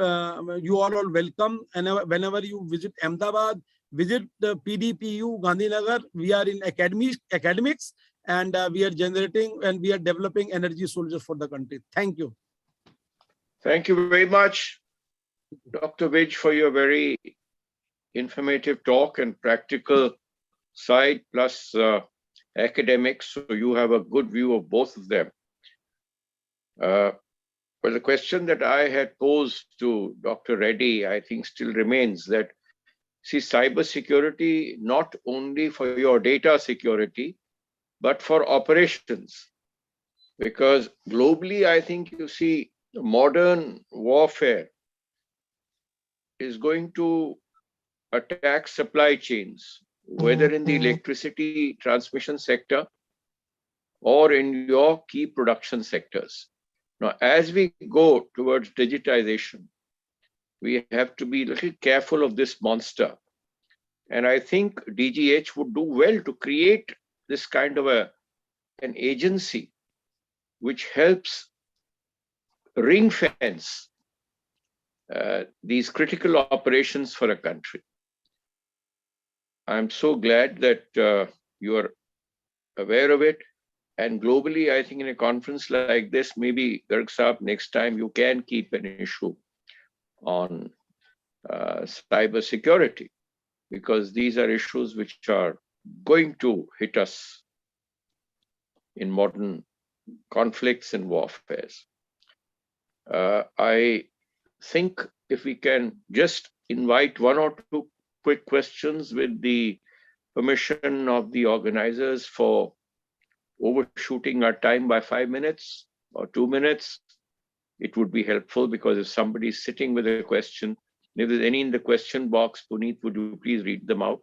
you all are welcome. And whenever you visit Ahmedabad, visit the PDPU Gandhinagar. We are in academics, and we are generating and we are developing energy solutions for the country. Thank you. Thank you very much, Dr. Vij, for your very informative talk and practical side, plus academics. So you have a good view of both of them. Well, the question that I had posed to Dr. Reddy, I think still remains that, see, cybersecurity, not only for your data security, but for operations. Because globally, I think you see modern warfare is going to attack supply chains, whether in the electricity transmission sector or in your key production sectors. Now, as we go towards digitization, we have to be a little careful of this monster. And I think DGH would do well to create this kind of an agency which helps ring fence these critical operations for a country. I'm so glad that you are aware of it. And globally, I think in a conference like this, maybe Garg Saab, next time you can keep an issue on cyber security, because these are issues which are going to hit us in modern conflicts and warfares. I think if we can just invite one or two quick questions with the permission of the organizers for overshooting our time by 5 minutes or 2 minutes, it would be helpful, because if somebody's sitting with a question, if there's any in the question box, Puneet, would you please read them out?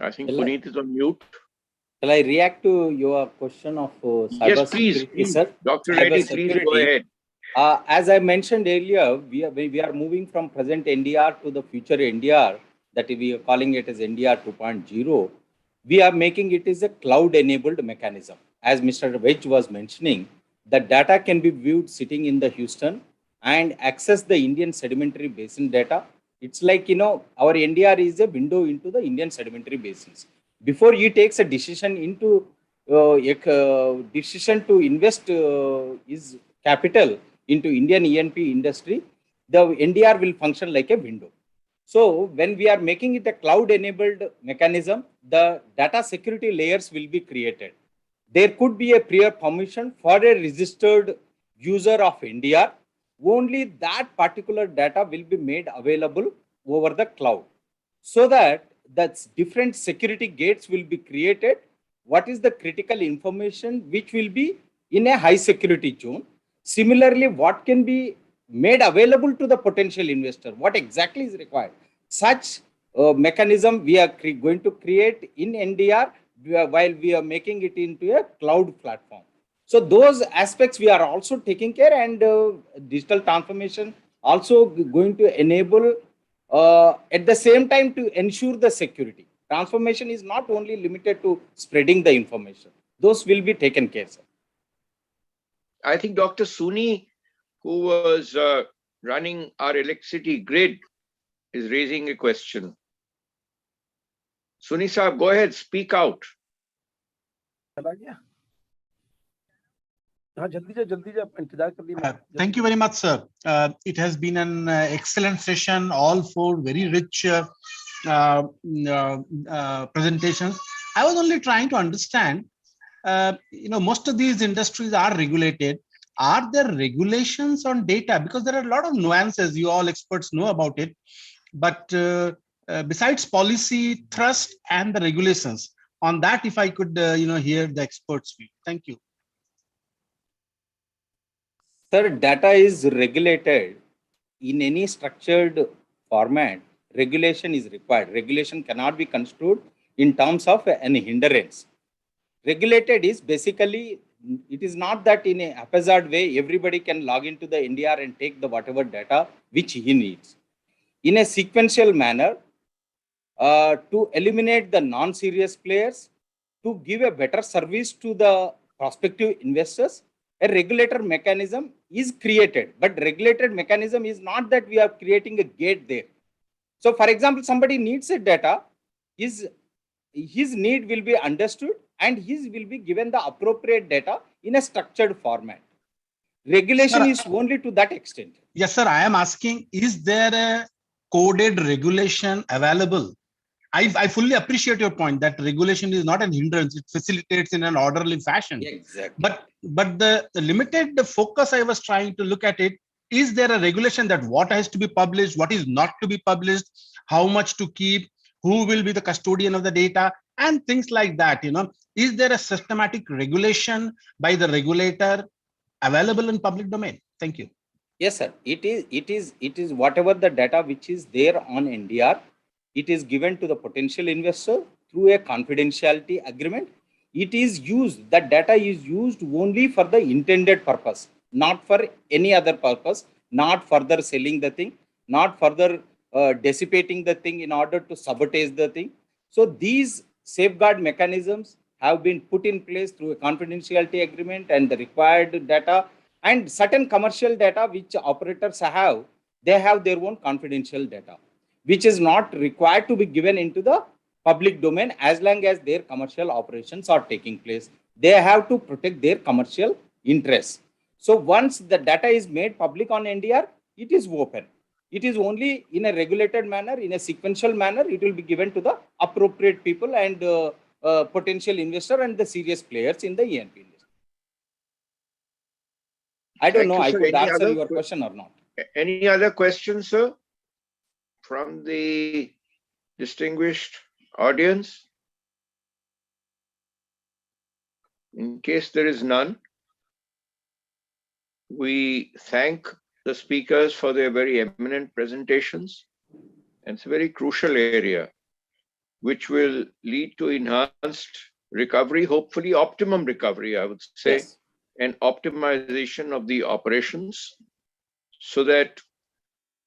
I think Puneet is on mute. Shall I react to your question of cyber Yes, please, security, sir? Dr. Cyber Reddy, please go security. ahead. As I mentioned earlier, we are moving from present NDR to the future NDR, that we are calling it as NDR 2.0. We are making it as a cloud-enabled mechanism. As Mr. Veg was mentioning, the data can be viewed sitting in the Houston and access the Indian sedimentary basin data. It's like, our NDR is a window into the Indian sedimentary basins. Before you takes a decision into decision to invest is capital into Indian E&P industry, the NDR will function like a window. So when we are making it a cloud-enabled mechanism, the data security layers will be created. There could be a prior permission for a registered user of NDR. Only that particular data will be made available over the cloud, so that different security gates will be created. What is the critical information which will be in a high security zone? Similarly, what can be made available to the potential investor? What exactly is required? Such mechanism we are going to create in NDR while we are making it into a cloud platform. So those aspects we are also taking care, and digital transformation also going to enable at the same time to ensure the security. Transformation is not only limited to spreading the information. Those will be taken care of. I think Dr. Suni, who was running our electricity grid, is raising a question. Suni Saab, go ahead, speak out. Thank you very much, sir. It has been an excellent session, all four very rich presentations. I was only trying to understand, most of these industries are regulated. Are there regulations on data? Because there are a lot of nuances, you all experts know about it. But besides policy, trust, and the regulations, on that, if I could, hear the experts' view. Thank you. Sir, data is regulated in any structured format. Regulation is required. Regulation cannot be construed in terms of an hindrance. Regulated is basically, it is not that in a haphazard way, everybody can log into the NDR and take the whatever data which he needs. In a sequential manner, to eliminate the non-serious players, to give a better service to the prospective investors, a regulator mechanism is created. But regulated mechanism is not that we are creating a gate there. So for example, somebody needs a data, his need will be understood, and his will be given the appropriate data in a structured format. Regulation is only to that extent. Yes, sir. I am asking, is there a coded regulation available? I fully appreciate your point that regulation is not an hindrance; it facilitates in an orderly fashion. Exactly. But the limited focus I was trying to look at it, is there a regulation that what has to be published, what is not to be published, how much to keep, who will be the custodian of the data, and things like that? Is there a systematic regulation by the regulator available in public domain? Thank you. Yes, sir. It is whatever the data which is there on NDR. It is given to the potential investor through a confidentiality agreement. It is used, that data is used only for the intended purpose, not for any other purpose, not further selling the thing, not further dissipating the thing in order to sabotage the thing. So these safeguard mechanisms have been put in place through a confidentiality agreement, and the required data and certain commercial data which operators have, they have their own confidential data, which is not required to be given into the public domain as long as their commercial operations are taking place. They have to protect their commercial interests. So once the data is made public on NDR, it is open. It is only in a regulated manner, in a sequential manner, it will be given to the appropriate people and potential investor and the serious players in the E&P industry. I don't Thank know. you, I sir. could Any answer other your question or not. Any other questions, sir, from the distinguished audience? In case there is none, we thank the speakers for their very eminent presentations. And it's a very crucial area, which will lead to enhanced recovery, hopefully optimum recovery, I would say, Yes. and optimization of the operations so that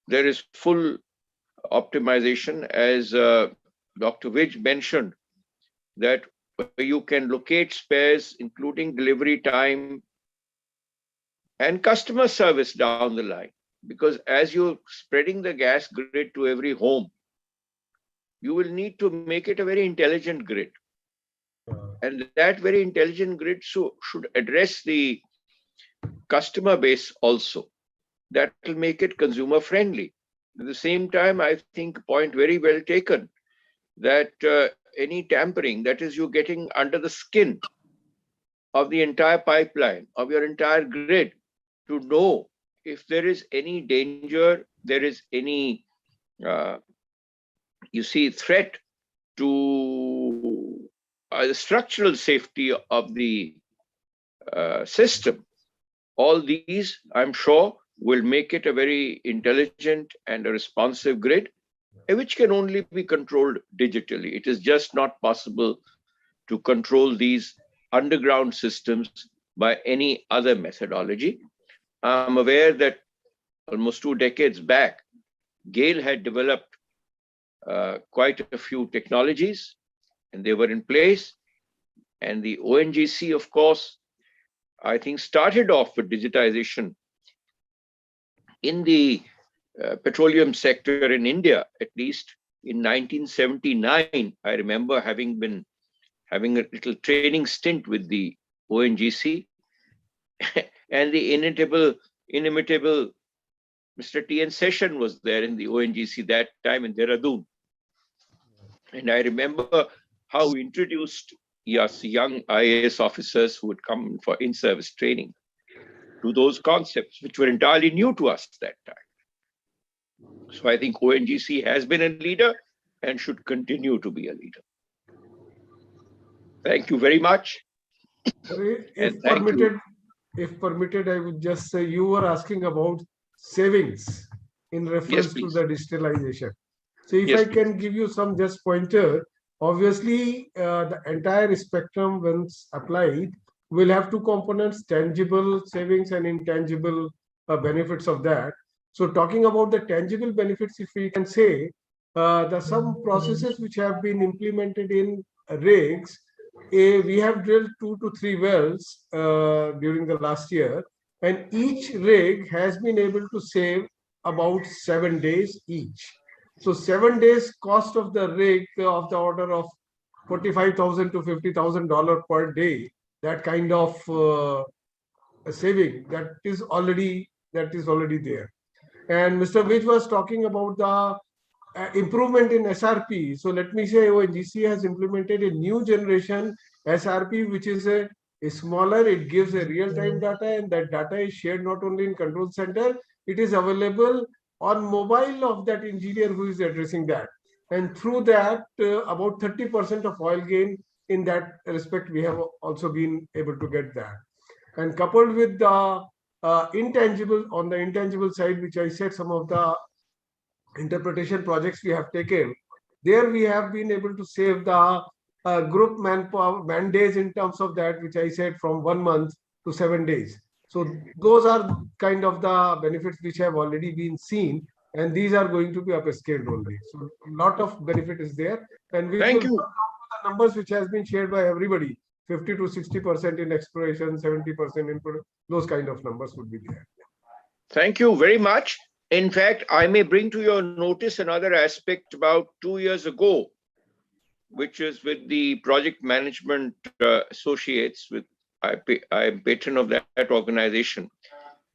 there is full optimization, as Dr. Vij mentioned, that you can locate spares, including delivery time and customer service down the line. Because as you're spreading the gas grid to every home, you will need to make it a very intelligent grid. And that very intelligent grid should address the customer base also. That will make it consumer friendly. At the same time, I think point very well taken that any tampering, that is, you're getting under the skin of the entire pipeline, of your entire grid, to know if there is any danger, there is any, threat to the structural safety of the system. All these, I'm sure, will make it a very intelligent and a responsive grid, which can only be controlled digitally. It is just not possible to control these underground systems by any other methodology. I'm aware that almost 2 decades back, GAIL had developed quite a few technologies, and they were in place. And the ONGC, of course, I think started off with digitization in the petroleum sector in India, at least in 1979. I remember having a little training stint with the ONGC, and the inimitable Mr. T.N. Session was there in the ONGC that time in Dehradun. And I remember how we introduced us young IAS officers who would come for in-service training to those concepts, which were entirely new to us that time. So I think ONGC has been a leader and should continue to be a leader. Thank you very much. If permitted, I would just say you were asking about savings in reference to the digitalization. So if I can give you some just pointer, obviously the entire spectrum once applied will have two components: tangible savings and intangible benefits of that. So talking about the tangible benefits, if we can say, some processes which have been implemented in rigs, we have drilled 2 to 3 wells during the last year, and each rig has been able to save about 7 days each. So 7 days cost of the rig of the order of $45,000 to $50,000 per day. That kind of saving that is already there. And Mr. Vij was talking about the improvement in SRP. So let me say ONGC has implemented a new generation SRP, which is a smaller. It gives a real-time data, and that data is shared not only in control center, it is available on mobile of that engineer who is addressing that. And through that, about 30% of oil gain in that respect, we have also been able to get that. And coupled with the intangible, on the intangible side, which I said, some of the interpretation projects we have taken, there we have been able to save the group man days in terms of that, which I said, from 1 month to 7 days. So those are kind of the benefits which have already been seen, and these are going to be upscaled only. So a lot of benefit is there, and we will come to the numbers which has been shared by everybody. 50 to 60% in exploration, 70% in those kind of numbers would be there. Thank you very much. In fact, I may bring to your notice another aspect about 2 years ago, which is with the project management associates. I am patron of that organization.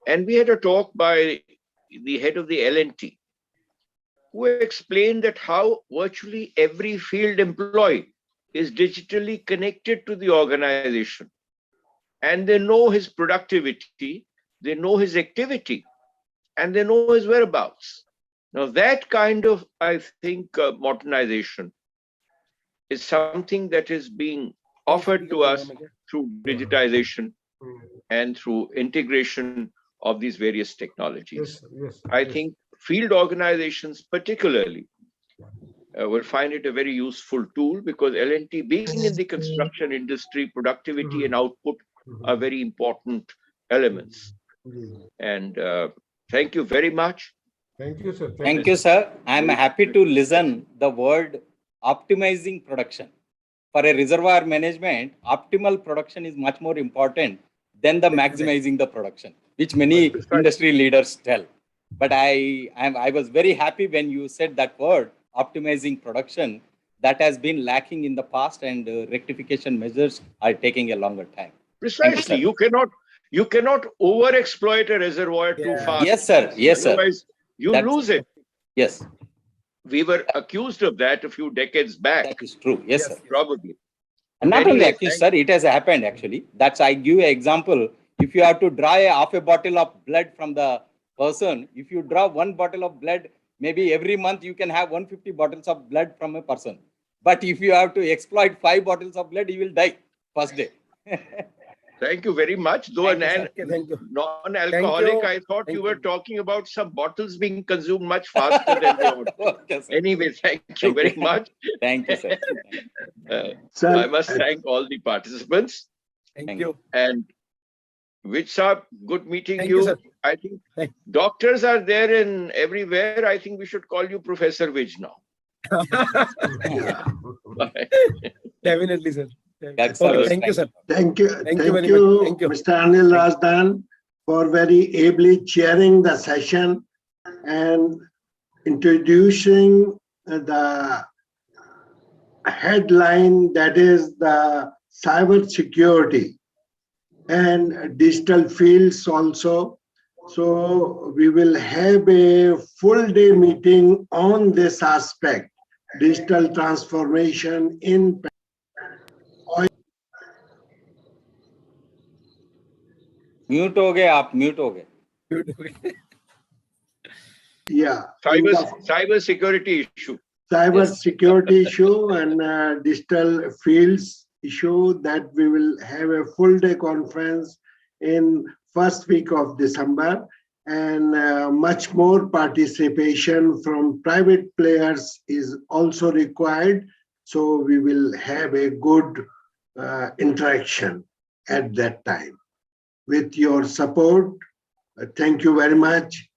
And we had a talk by the head of the L&T, who explained that how virtually every field employee is digitally connected to the organization. And they know his productivity, they know his activity, and they know his whereabouts. Now, that kind of, I think, modernization is something that is being offered to us through digitization and through integration of these various technologies. I think field organizations particularly will find it a very useful tool, because L&T, being in the construction industry, productivity and output are very important elements. And thank you very much. Thank you, sir. Thank you, sir. I'm happy to listen the word optimizing production. For a reservoir management, optimal production is much more important than the maximizing the production, which many industry leaders tell. But I was very happy when you said that word, optimizing production. That has been lacking in the past, and rectification measures are taking a longer time. Precisely. You cannot overexploit a reservoir too fast. Yes, sir. Yes, sir. Otherwise, you lose it. Yes. We were accused of that a few decades back. That is true. Yes, sir. Probably. And not only accused, sir, it has happened actually. That's, I give an example. If you have to draw half a bottle of blood from the person, if you draw one bottle of blood, maybe every month you can have 150 bottles of blood from a person. But if you have to exploit 5 bottles of blood, he will die first day. Thank you very much. Though non-alcoholic, I thought you were talking about some bottles being consumed much faster than they would. Okay, anyway, thank you very much. Thank you, sir. I must thank all the participants. Thank you. And Vij, good meeting Thank you. sir. I think doctors are there in everywhere. I think we should call you Professor Vij now. Definitely, sir. Okay, thank you, sir. Thank you. Thank you very you, much. Thank you. Mr. Anil Rajdan, for very ably chairing the session and introducing the headline, that is the cyber security and digital fields also. So we will have a full day meeting on this aspect, digital transformation in mute हो गए आप, mute हो गए. Yeah. Cyber security issue. Cyber security issue and digital fields issue, that we will have a full day conference in first week of December, and much more participation from private players is also required. So we will have a good interaction at that time. With your support, thank you very much.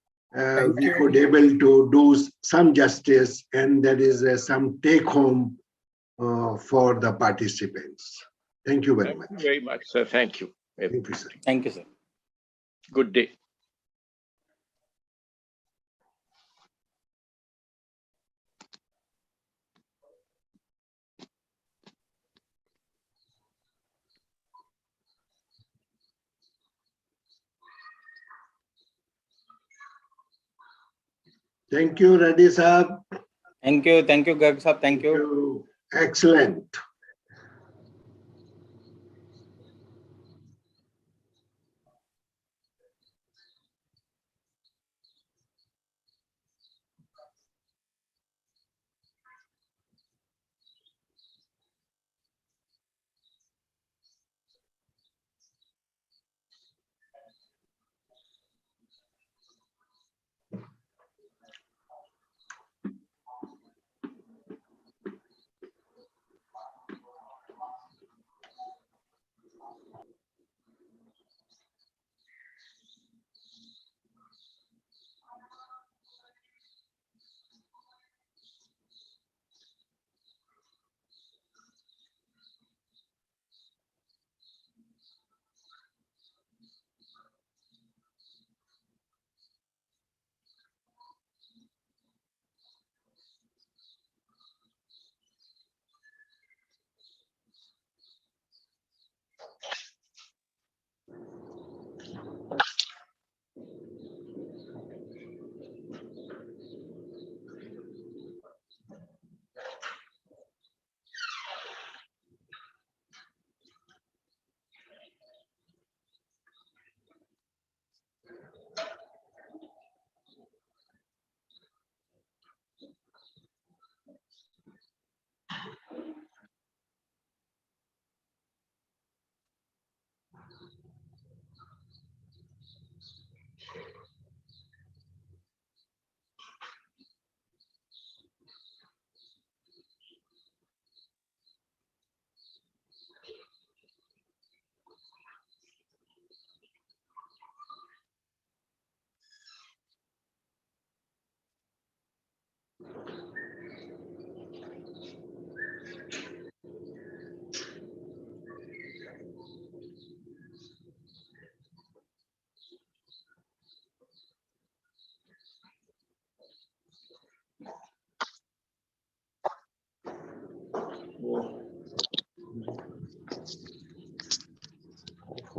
We could able to do some justice, and there is some take home for the participants. Thank you very much. Thank you very much, sir. Thank you. Thank you, sir. Thank you, sir. Good day. Thank you, Reddy Saab. Thank you, Garg Saab. Thank you. Excellent.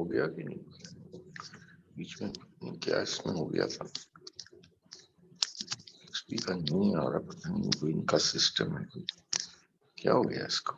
हो गया कि नहीं? बीच में क्या इसमें हो गया था? स्पीकर नहीं आ रहा, पता नहीं वो इनका सिस्टम है, क्या हो गया इसको?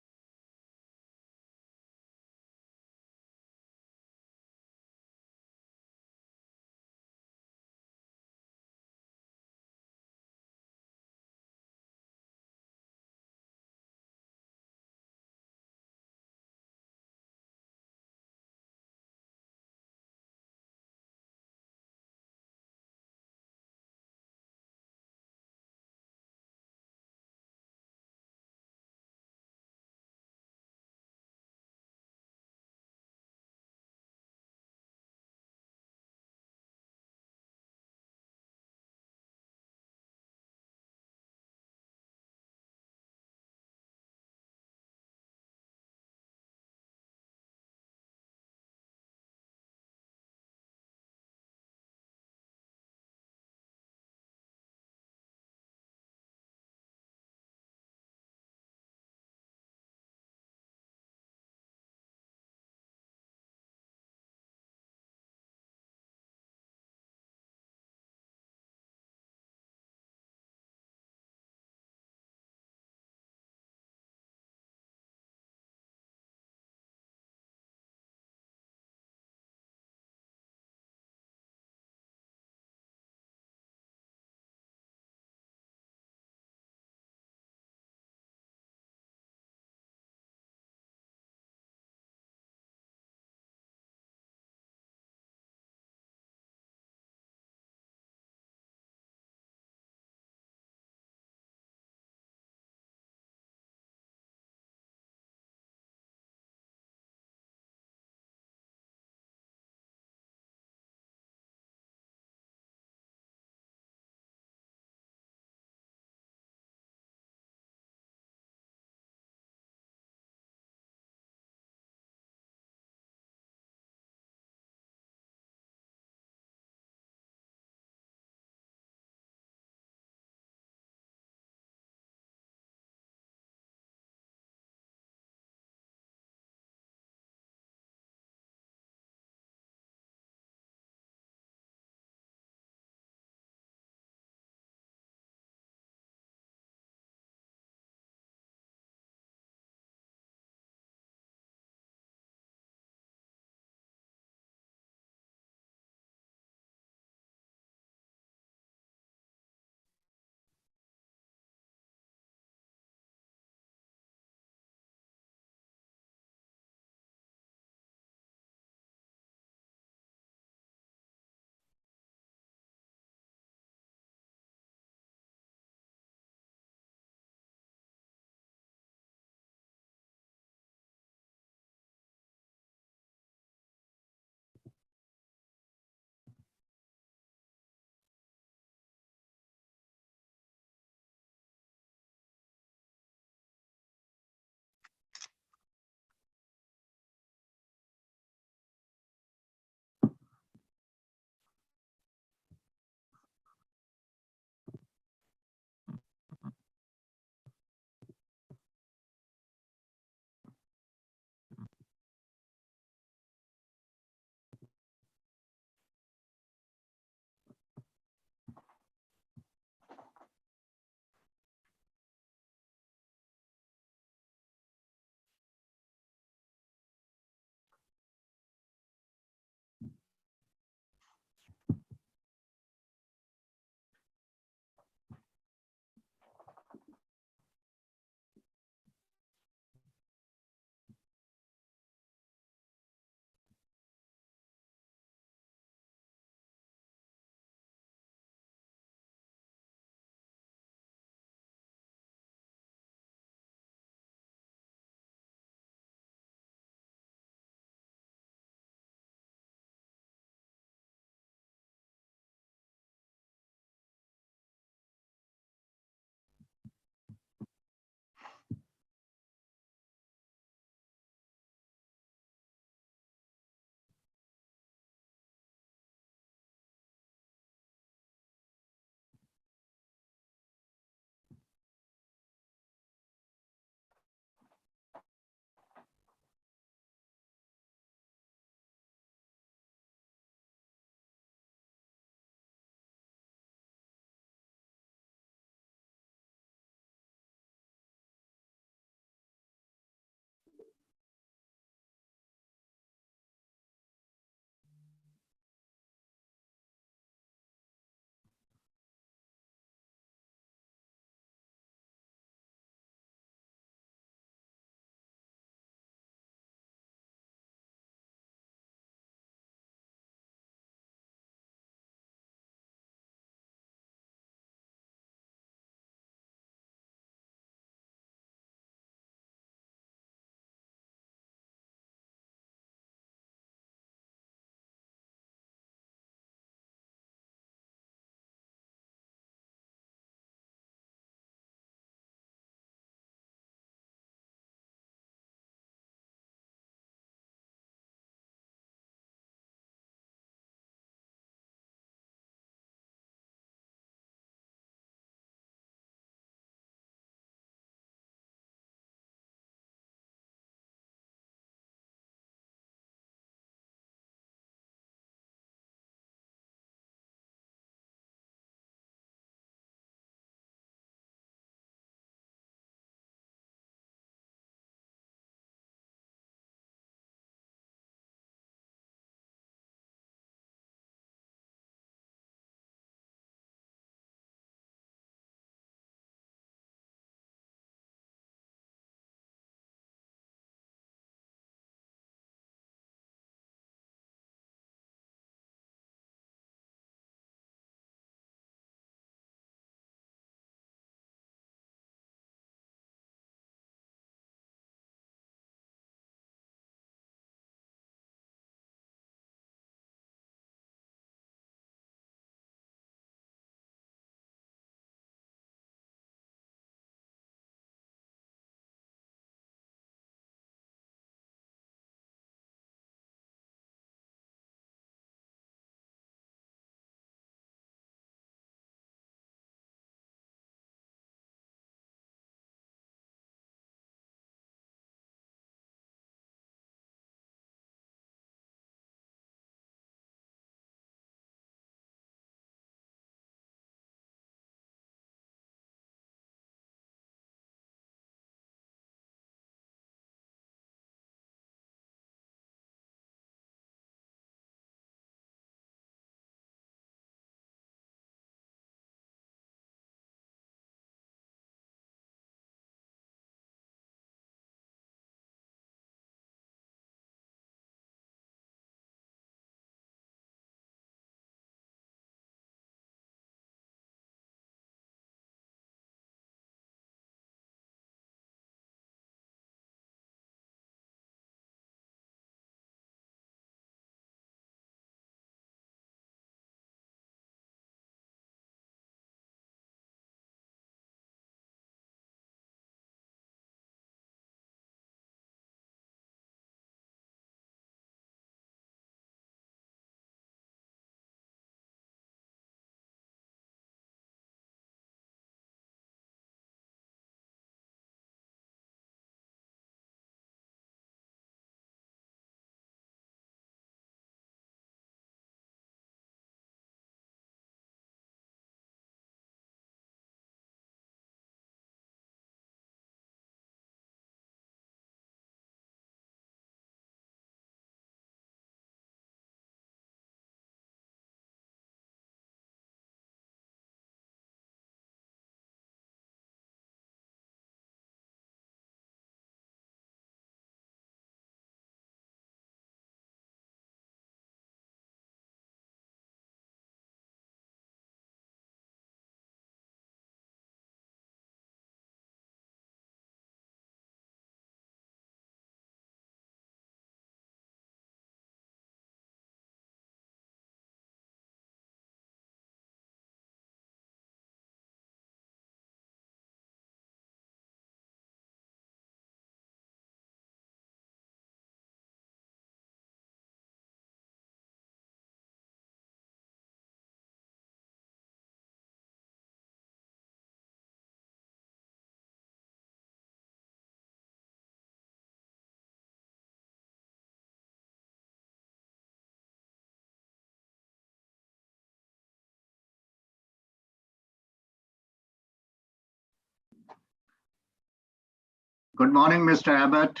Good morning, Mr. Abbott.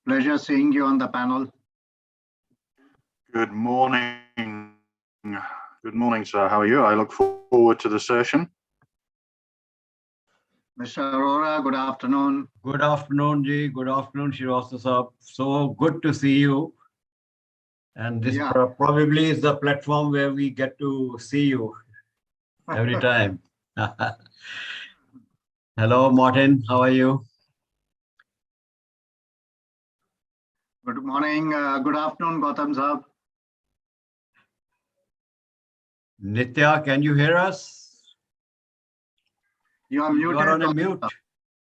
Pleasure seeing you on the panel. Good morning. Good morning, sir. How are you? I look forward to the session. Mr. Arora, good afternoon. Good afternoon, Ji. Good afternoon, Srivastava sir. So good to see you. And this probably is the platform where we get to see you every time. Hello, Martin. How are you? Good morning. Good afternoon, Gautam sir. Nitya, can you hear us? You are muted. You are on a mute.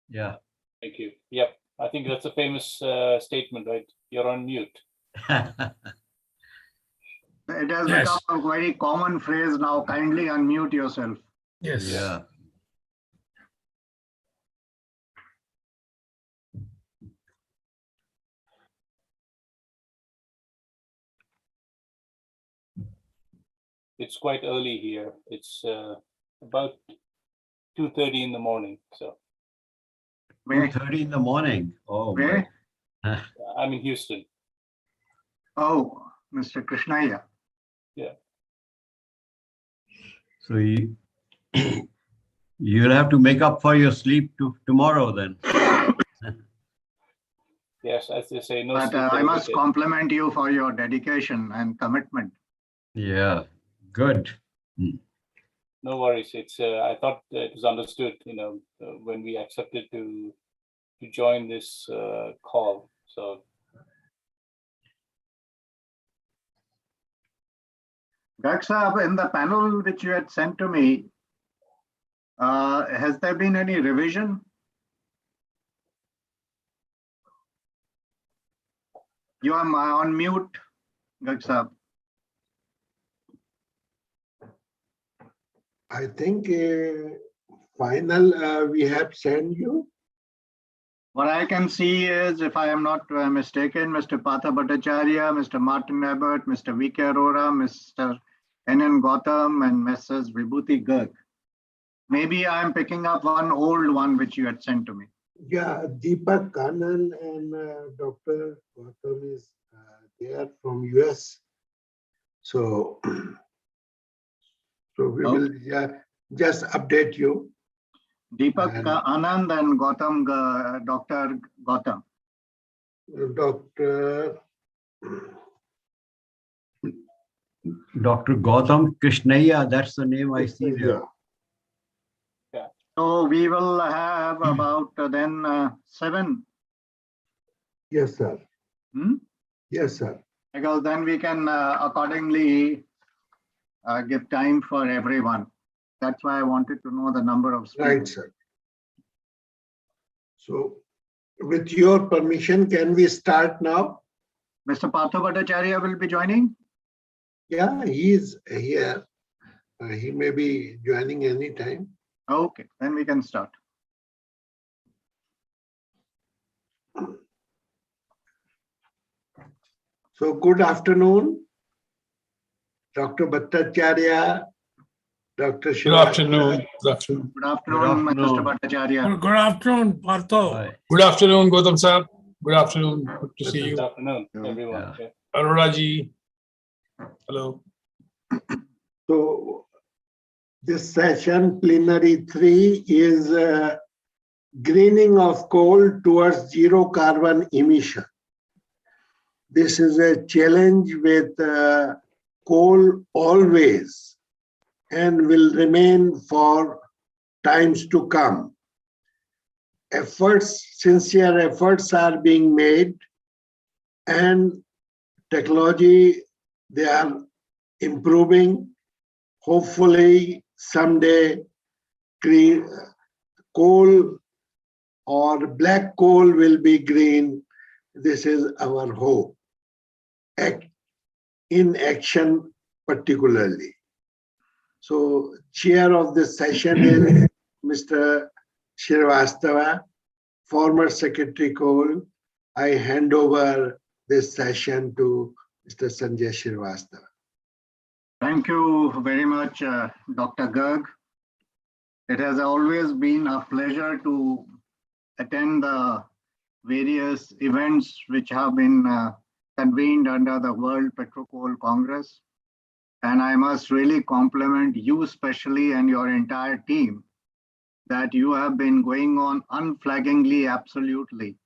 Yeah. Thank you. Yep. I think that's a famous statement, right? You're on mute. It has become a very common phrase now. Kindly unmute yourself. Yes. Yeah. It's quite early here. It's about 2:30 in the morning. So 2:30 in the morning. Oh, Where? I'm in Houston. Oh, Mr. Krishnaiya. Yeah. So you'll have to make up for your sleep tomorrow then. Yes, as they say, no But sleep. I must compliment you for your dedication and commitment. Yeah, good. No worries. It's I thought it was understood, when we accepted to join this call. So Sahab, in the panel which you had sent to me, has there been any revision? You are on mute, Sahab. I think final we have sent you. What I can see is, if I am not mistaken, Mr. Partha Bhattacharya, Mr. Martin Abbott, Mr. V.K. Arora, Mr. Anand Gupta, and Mrs. Vibhuti Garg. Maybe I am picking up one old one which you had sent to me. Yeah, Deepak Anand and Dr. Gautam is there from US. So we will just update you. Deepak Anand and Gautam, Dr. Gautam. Dr. Gautam Krishnaiya, that's the name I see there. Yeah. So we will have about then 7. Yes, sir. Hmm? Yes, sir. Because then we can accordingly give time for everyone. That's why I wanted to know the number of speakers. Right, sir. So with your permission, can we start now? Mr. Partha Bhattacharya will be joining? Yeah, he is here. He may be joining anytime. Okay, then we can start. So good afternoon, Dr. Bhattacharya, Dr. Good afternoon. Good afternoon. Good afternoon, Mr. Bhattacharya. Good afternoon, Partho. Good afternoon, Gautam sir. Good afternoon. Good to see you. Good afternoon, everyone. Yeah. Arora ji. Hello. So this session, plenary 3, is greening of coal towards zero carbon emission. This is a challenge with coal always and will remain for times to come. Sincere efforts are being made, and technology, they are improving. Hopefully someday green coal or black coal will be green. This is our hope. In action particularly. So chair of this session is Mr. Srivastava, former Secretary Coal. I hand over this session to Mr. Sanjay Srivastava. Thank you very much, Dr. Garg. It has always been a pleasure to attend the various events which have been convened under the World PetroCoal Congress. And I must really compliment you especially and your entire team that you have been going on unflaggingly, absolutely,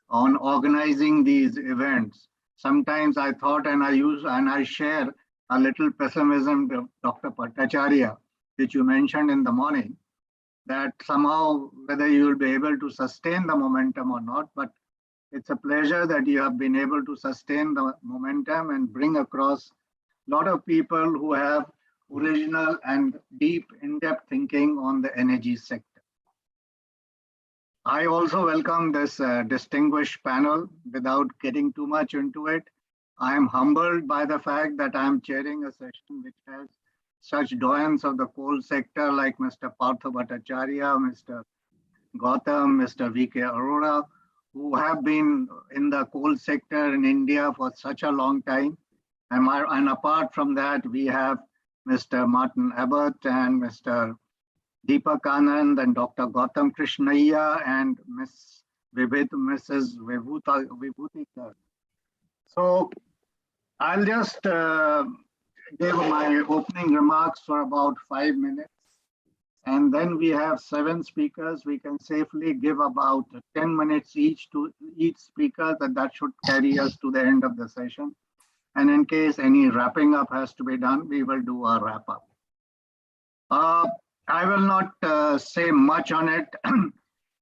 on organizing these events. Sometimes I thought, and I share a little pessimism of Dr. Bhattacharya, which you mentioned in the morning, that somehow whether you will be able to sustain the momentum or not, but it's a pleasure that you have been able to sustain the momentum and bring across a lot of people who have original and deep in-depth thinking on the energy sector. I also welcome this distinguished panel. Without getting too much into it, I am humbled by the fact that I am chairing a session which has such doyens of the coal sector like Mr. Partha Bhattacharya, Mr. Gautam, Mr. V.K. Arora, who have been in the coal sector in India for such a long time. And apart from that, we have Mr. Martin Abbott and Mr. Deepak Anand and Dr. Gautam Krishnaiya and Mrs. Vibhuti. So I'll just give my opening remarks for about 5 minutes. And then we have 7 speakers. We can safely give about 10 minutes each to each speaker, that should carry us to the end of the session. And in case any wrapping up has to be done, we will do a wrap up. I will not say much on it.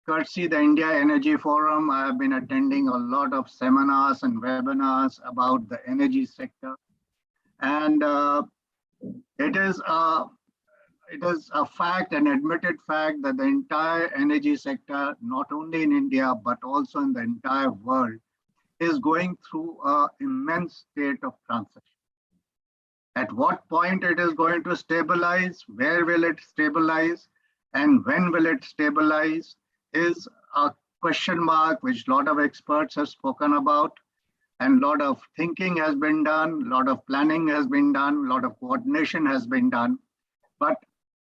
Courtesy the India Energy Forum, I have been attending a lot of seminars and webinars about the energy sector. And it is a fact, an admitted fact, that the entire energy sector, not only in India, but also in the entire world, is going through an immense state of transition. At what point it is going to stabilize, where will it stabilize, and when will it stabilize is a question mark which a lot of experts have spoken about, and a lot of thinking has been done, a lot of planning has been done, a lot of coordination has been done. But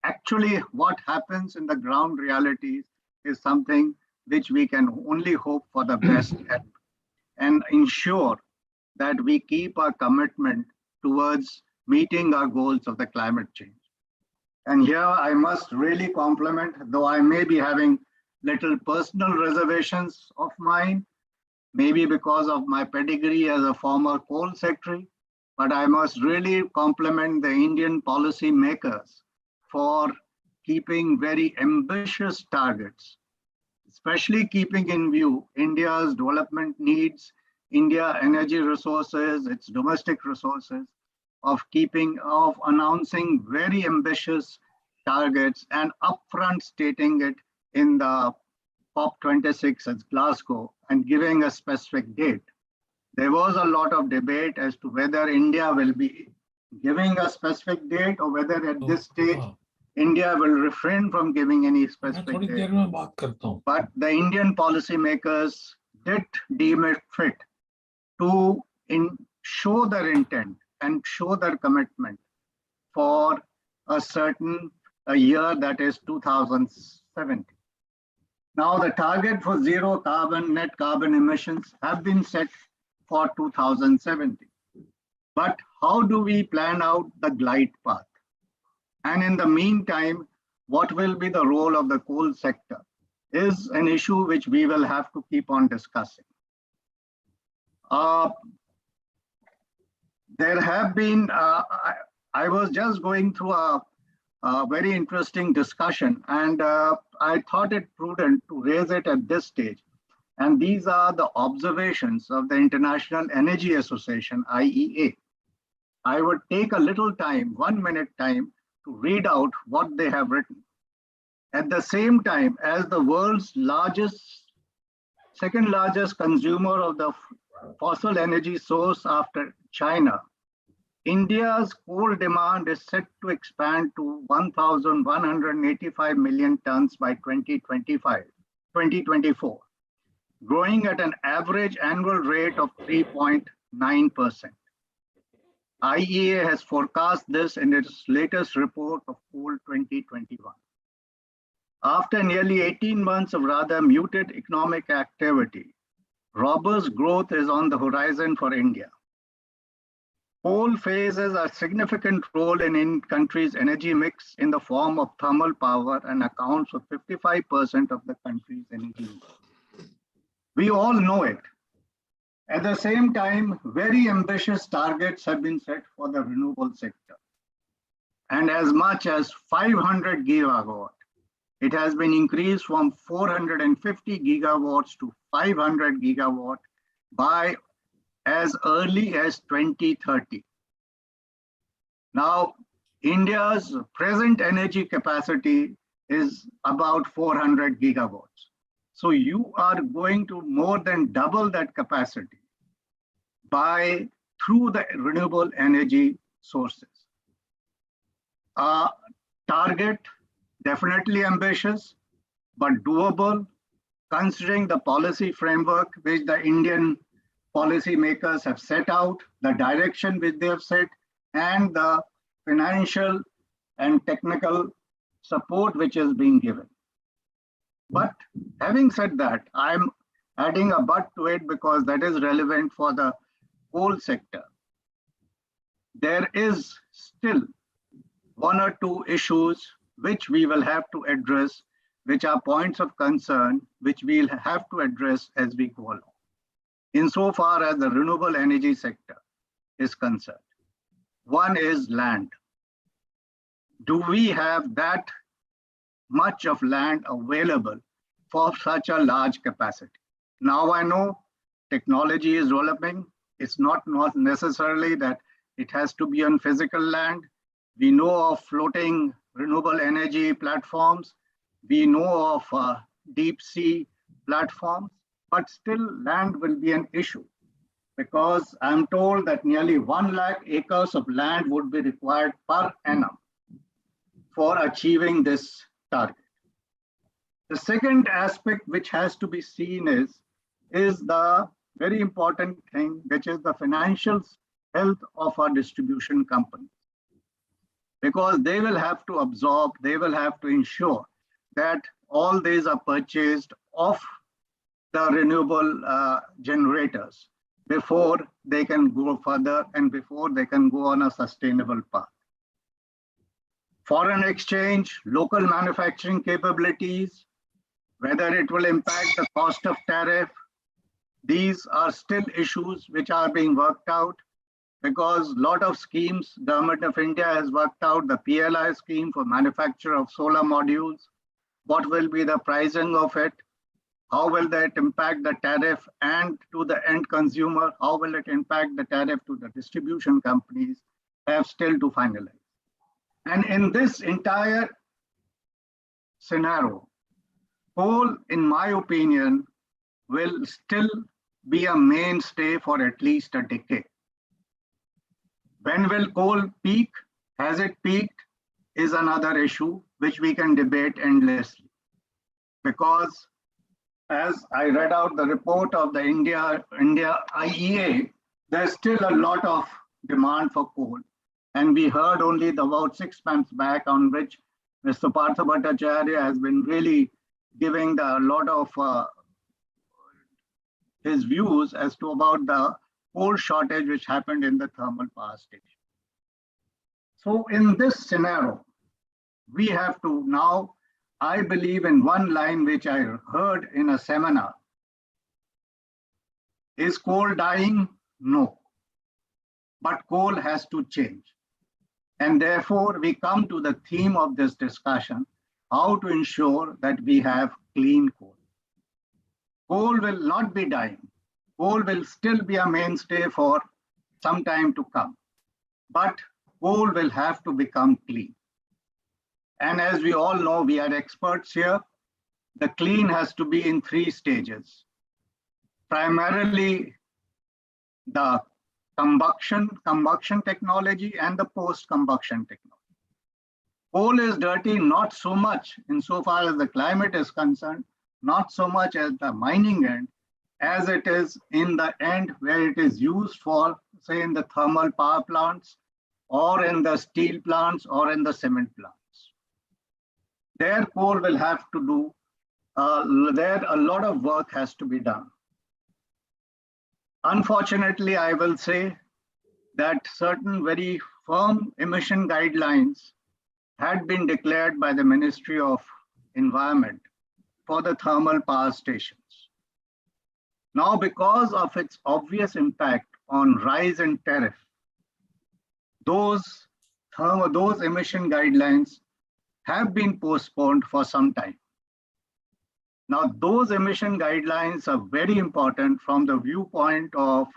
actually what happens in the ground realities is something which we can only hope for the best at, and ensure that we keep our commitment towards meeting our goals of the climate change. And here I must really compliment, though I may be having little personal reservations of mine, maybe because of my pedigree as a former coal secretary, but I must really compliment the Indian policy makers for keeping very ambitious targets, especially keeping in view India's development needs, India energy resources, its domestic resources, of announcing very ambitious targets and upfront stating it in the COP26 at Glasgow and giving a specific date. There was a lot of debate as to whether India will be giving a specific date or whether at this stage India will refrain from giving any specific date. But the Indian policymakers did deem it fit to show their intent and show their commitment for a year that is 2070. Now the target for zero carbon, net carbon emissions have been set for 2070. But how do we plan out the glide path? And in the meantime, what will be the role of the coal sector is an issue which we will have to keep on discussing. There have been, I was just going through a very interesting discussion, and I thought it prudent to raise it at this stage. And these are the observations of the International Energy Association, IEA. I would take a little time, 1 minute time, to read out what they have written. At the same time, as the world's second largest consumer of the fossil energy source after China, India's coal demand is set to expand to 1,185 million tons by 2024, growing at an average annual rate of 3.9%. IEA has forecast this in its latest report of Coal 2021. After nearly 18 months of rather muted economic activity, Robust growth is on the horizon for India. Coal faces a significant role in country's energy mix in the form of thermal power and accounts for 55% of the country's energy mix. We all know it. At the same time, very ambitious targets have been set for the renewable sector. And as much as 500 gigawatt, it has been increased from 450 gigawatts to 500 gigawatt by as early as 2030. Now, India's present energy capacity is about 400 gigawatts. So you are going to more than double that capacity through the renewable energy sources. Target definitely ambitious, but doable, considering the policy framework which the Indian policymakers have set out, the direction which they have set, and the financial and technical support which is being given. But having said that, I'm adding a but to it because that is relevant for the coal sector. There is still one or two issues which we will have to address, which are points of concern, which we'll have to address as we go along, insofar as the renewable energy sector is concerned. One is land. Do we have that much of land available for such a large capacity? Now I know technology is developing. It's not necessarily that it has to be on physical land. We know of floating renewable energy platforms. We know of deep sea platforms, but still land will be an issue because I'm told that nearly 1 lakh acres of land would be required per annum for achieving this target. The second aspect which has to be seen is the very important thing, which is the financial health of our distribution companies. Because they will have to absorb, they will have to ensure that all these are purchased off the renewable generators before they can go further and before they can go on a sustainable path. Foreign exchange, local manufacturing capabilities, whether it will impact the cost of tariff, these are still issues which are being worked out because a lot of schemes, Government of India has worked out the PLI scheme for manufacture of solar modules. What will be the pricing of it? How will that impact the tariff and to the end consumer? How will it impact the tariff to the distribution companies? Have still to finalize. And in this entire scenario, coal, in my opinion, will still be a mainstay for at least a decade. When will coal peak? Has it peaked? Is another issue which we can debate endlessly. Because as I read out the report of the India IEA, there's still a lot of demand for coal. And we heard only about 6 months back on which Mr. Partha Bhattacharya has been really giving a lot of his views as to about the coal shortage which happened in the thermal power station. So in this scenario, we have to now, I believe in one line which I heard in a seminar. Is coal dying? No. But coal has to change. And therefore, we come to the theme of this discussion, how to ensure that we have clean coal. Coal will not be dying. Coal will still be a mainstay for some time to come. But coal will have to become clean. And as we all know, we are experts here. The clean has to be in 3 stages. Primarily, the combustion technology and the post-combustion technology. Coal is dirty not so much insofar as the climate is concerned, not so much as the mining end, as it is in the end where it is used for, say, in the thermal power plants, or in the steel plants, or in the cement plants. There, coal will have to do, there a lot of work has to be done. Unfortunately, I will say that certain very firm emission guidelines had been declared by the Ministry of Environment for the thermal power stations. Now, because of its obvious impact on rise in tariff, those emission guidelines have been postponed for some time. Now, those emission guidelines are very important from the viewpoint of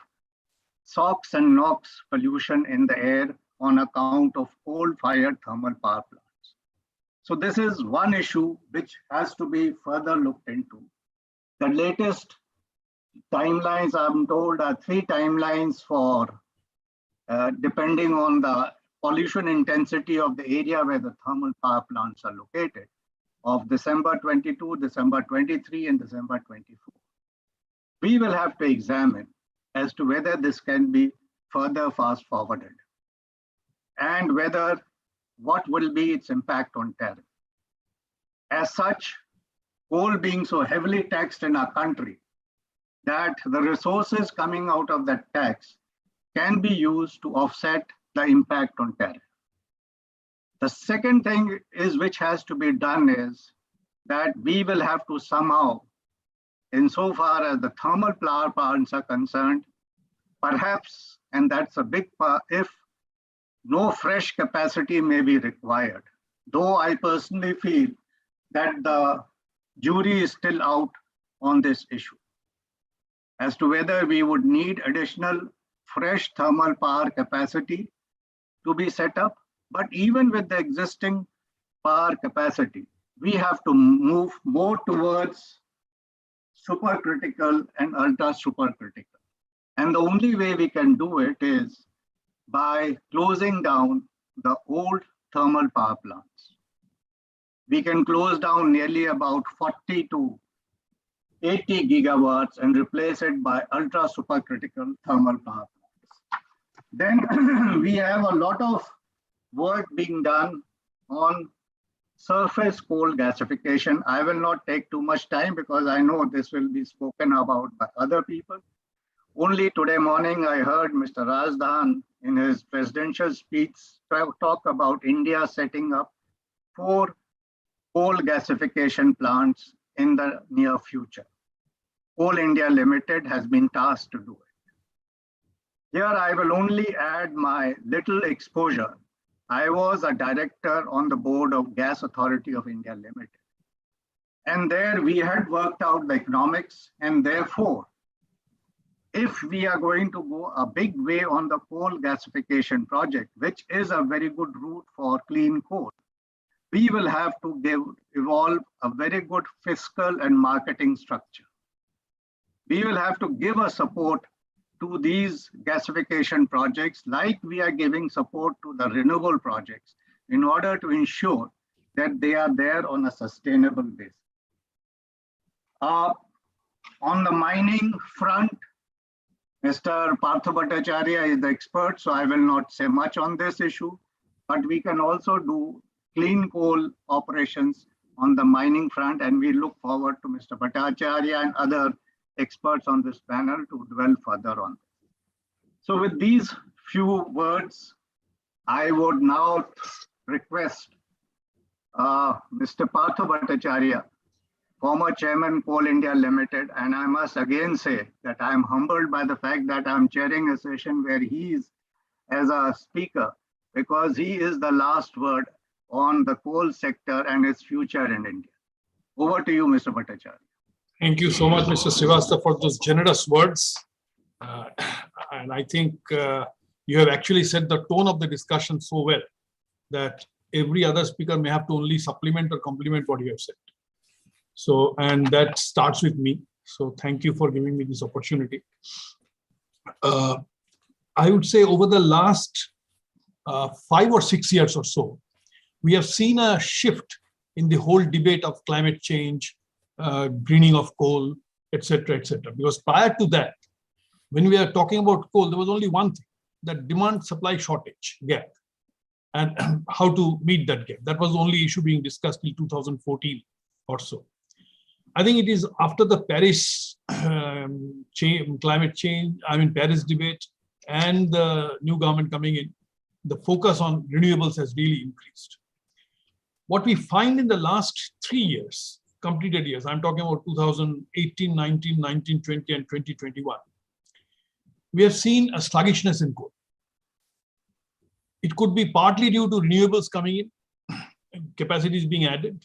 SOx and NOx pollution in the air on account of coal-fired thermal power plants. So this is one issue which has to be further looked into. The latest timelines, I'm told, are 3 timelines for depending on the pollution intensity of the area where the thermal power plants are located, of December 22, December 23, and December 24. We will have to examine as to whether this can be further fast forwarded and whether what will be its impact on tariff. As such, coal being so heavily taxed in our country, that the resources coming out of that tax can be used to offset the impact on tariff. The second thing is which has to be done is that we will have to somehow, insofar as the thermal power plants are concerned, perhaps, and that's a big part, if no fresh capacity may be required, though I personally feel that the jury is still out on this issue as to whether we would need additional fresh thermal power capacity to be set up. But even with the existing power capacity, we have to move more towards supercritical and ultra supercritical. And the only way we can do it is by closing down the old thermal power plants. We can close down nearly about 40 to 80 gigawatts and replace it by ultra supercritical thermal power plants. Then we have a lot of work being done on surface coal gasification. I will not take too much time because I know this will be spoken about by other people. Only today morning, I heard Mr. Rajdhan in his presidential speech talk about India setting up 4 coal gasification plants in the near future. Coal India Limited has been tasked to do it. Here I will only add my little exposure. I was a director on the board of Gas Authority of India Limited. And there we had worked out the economics, and therefore, if we are going to go a big way on the coal gasification project, which is a very good route for clean coal, we will have to evolve a very good fiscal and marketing structure. We will have to give a support to these gasification projects like we are giving support to the renewable projects in order to ensure that they are there on a sustainable basis. On the mining front, Mr. Partha Bhattacharya is the expert, so I will not say much on this issue, but we can also do clean coal operations on the mining front, and we look forward to Mr. Bhattacharya and other experts on this panel to dwell further on. So with these few words, I would now request Mr. Partha Bhattacharya, former chairman Coal India Limited, and I must again say that I am humbled by the fact that I'm chairing a session where he is as a speaker, because he is the last word on the coal sector and its future in India. Over to you, Mr. Bhattacharya. Thank you so much, Mr. Srivastava, for those generous words. And I think you have actually set the tone of the discussion so well that every other speaker may have to only supplement or complement what you have said. So, and that starts with me. So thank you for giving me this opportunity. I would say over the last 5 or 6 years or so, we have seen a shift in the whole debate of climate change, greening of coal, etc., etc. Because prior to that, when we are talking about coal, there was only one thing, that demand-supply shortage gap, and how to meet that gap. That was the only issue being discussed in 2014 or so. I think it is after the Paris climate change, Paris debate, and the new government coming in, the focus on renewables has really increased. What we find in the last 3 years, completed years, I'm talking about 2018, 19, 19, 20, and 2021, we have seen a sluggishness in coal. It could be partly due to renewables coming in, capacities being added,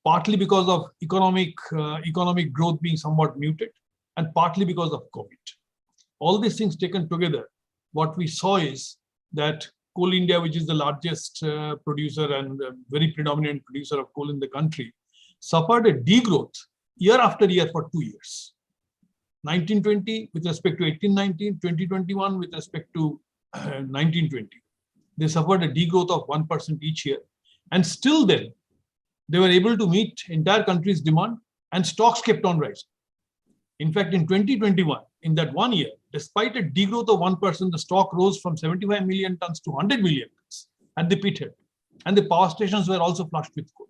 partly because of economic growth being somewhat muted, and partly because of COVID. All these things taken together, what we saw is that Coal India, which is the largest producer and very predominant producer of coal in the country, suffered a degrowth year after year for 2 years. 1920 with respect to 1819, 2021 with respect to 1920. They suffered a degrowth of 1% each year. And still then, they were able to meet entire country's demand and stocks kept on rising. In fact, in 2021, in that 1 year, despite a degrowth of 1%, the stock rose from 75 million tons to 100 million tons at the pit head. And the power stations were also flushed with coal.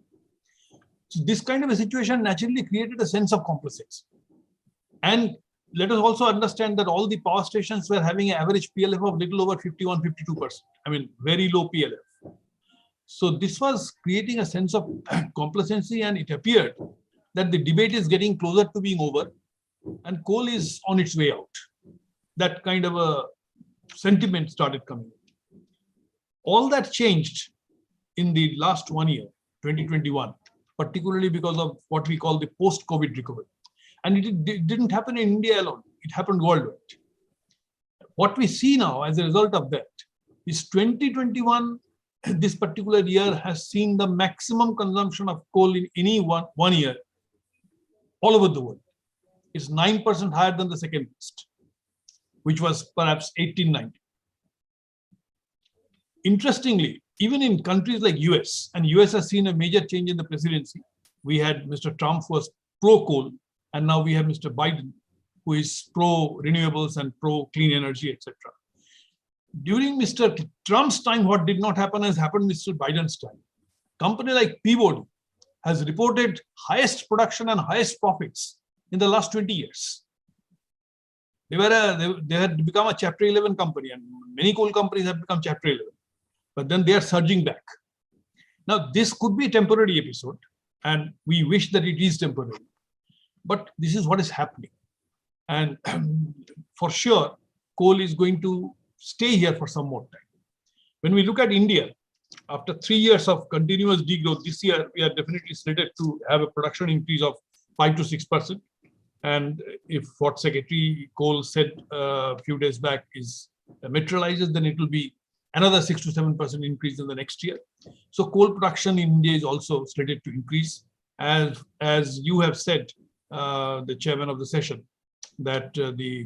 So this kind of a situation naturally created a sense of complacency. And let us also understand that all the power stations were having an average PLF of little over 51, 52%. Very low PLF. So this was creating a sense of complacency, and it appeared that the debate is getting closer to being over and coal is on its way out. That kind of a sentiment started coming. All that changed in the last 1 year, 2021, particularly because of what we call the post-COVID recovery. And it didn't happen in India alone. It happened worldwide. What we see now as a result of that is 2021, this particular year, has seen the maximum consumption of coal in any one year all over the world. It's 9% higher than the second best, which was perhaps 1890. Interestingly, even in countries like US, and US has seen a major change in the presidency. We had Mr. Trump who was pro-coal, and now we have Mr. Biden, who is pro-renewables and pro-clean energy, etc. During Mr. Trump's time, what did not happen has happened Mr. Biden's time. Company like Peabody has reported highest production and highest profits in the last 20 years. They had become a Chapter 11 company, and many coal companies have become Chapter 11. But then they are surging back. Now, this could be a temporary episode, and we wish that it is temporary. But this is what is happening. And for sure, coal is going to stay here for some more time. When we look at India, after 3 years of continuous degrowth, this year we are definitely slated to have a production increase of 5 to 6%. And if what Secretary Coal said a few days back is materializes, then it will be another 6 to 7% increase in the next year. So coal production in India is also slated to increase. As you have said, the chairman of the session, that the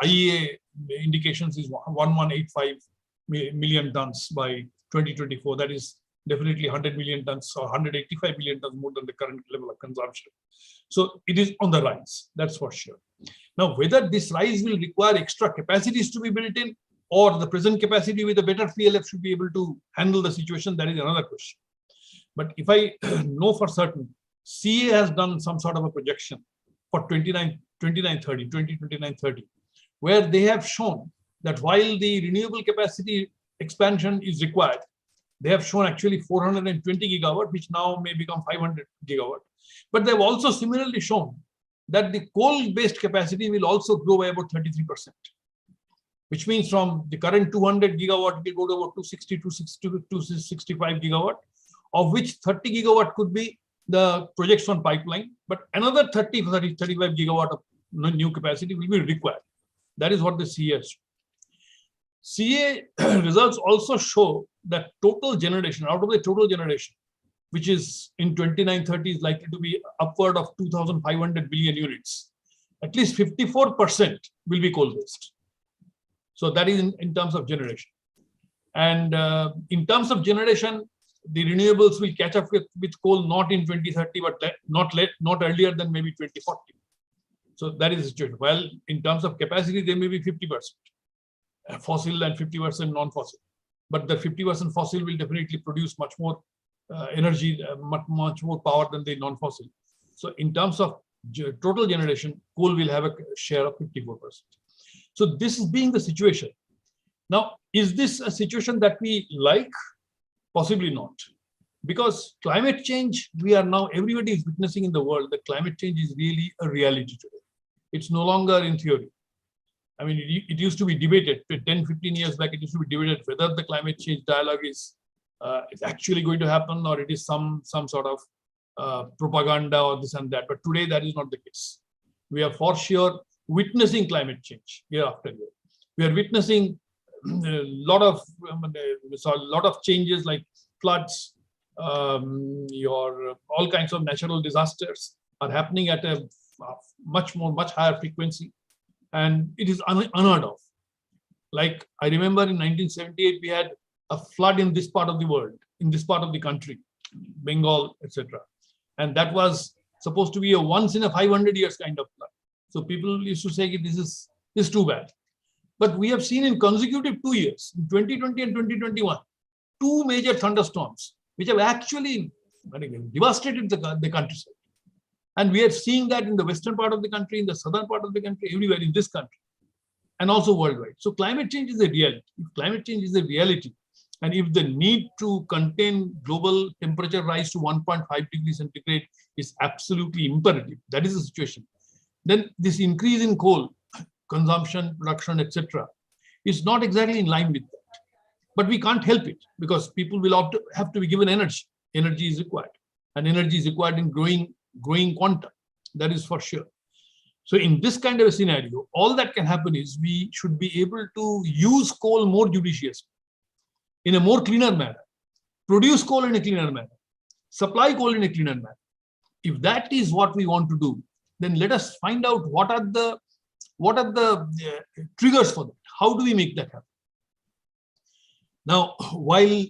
IEA indications is 1185 million tons by 2024. That is definitely 100 million tons or 185 million tons more than the current level of consumption. So it is on the rise, that's for sure. Now, whether this rise will require extra capacities to be built in, or the present capacity with a better PLF should be able to handle the situation, that is another question. But if I know for certain, CA has done some sort of a projection for 2029-30, where they have shown that while the renewable capacity expansion is required, they have shown actually 420 gigawatt, which now may become 500 gigawatt. But they've also similarly shown that the coal-based capacity will also grow by about 33%, which means from the current 200 gigawatt, it will go to about 260 to 265 gigawatt, of which 30 gigawatt could be the projects on pipeline, but another 35 gigawatt of new capacity will be required. That is what the CA has shown. CA results also show that total generation, out of the total generation, which is in 29-30 is likely to be upward of 2,500 billion units, at least 54% will be coal-based. So that is in terms of generation. And in terms of generation, the renewables will catch up with coal not in 2030, but not earlier than maybe 2040. So that is the situation. Well, in terms of capacity, there may be 50% fossil and 50% non-fossil. But the 50% fossil will definitely produce much more energy, much more power than the non-fossil. So in terms of total generation, coal will have a share of 54%. So this is being the situation. Now, is this a situation that we like? Possibly not. Because climate change, we are now, everybody is witnessing in the world that climate change is really a reality today. It's no longer in theory. I mean, it used to be debated 10, 15 years back, it used to be debated whether the climate change dialogue is actually going to happen or it is some sort of propaganda or this and that. But today, that is not the case. We are for sure witnessing climate change year after year. We are witnessing a lot of changes like floods, all kinds of natural disasters are happening at a much higher frequency, and it is unheard of. Like I remember in 1978, we had a flood in this part of the world, in this part of the country, Bengal, etc. And that was supposed to be a once in a 500 years kind of flood. So people used to say this is too bad. But we have seen in consecutive 2 years, in 2020 and 2021, 2 major thunderstorms, which have actually devastated the countryside. And we are seeing that in the western part of the country, in the southern part of the country, everywhere in this country, and also worldwide. So climate change is a reality. If climate change is a reality, and if the need to contain global temperature rise to 1.5 degrees centigrade is absolutely imperative, that is the situation, then this increase in coal consumption, production, etc., is not exactly in line with that. But we can't help it because people will have to be given energy. Energy is required, and energy is required in growing quantum. That is for sure. So in this kind of a scenario, all that can happen is we should be able to use coal more judiciously, in a more cleaner manner, produce coal in a cleaner manner, supply coal in a cleaner manner. If that is what we want to do, then let us find out what are the triggers for that. How do we make that happen? Now, while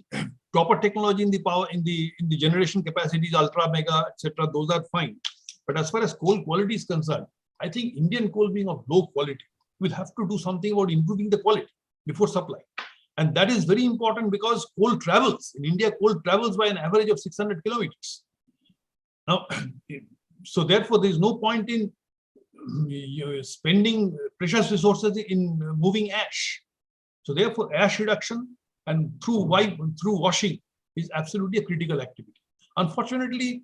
proper technology in the power, in the generation capacities, ultra mega, etc., those are fine. But as far as coal quality is concerned, I think Indian coal being of low quality, we'll have to do something about improving the quality before supply. And that is very important because coal travels. In India, coal travels by an average of 600 kilometers. Now, so therefore, there is no point in spending precious resources in moving ash. So therefore, ash reduction and through washing is absolutely a critical activity. Unfortunately,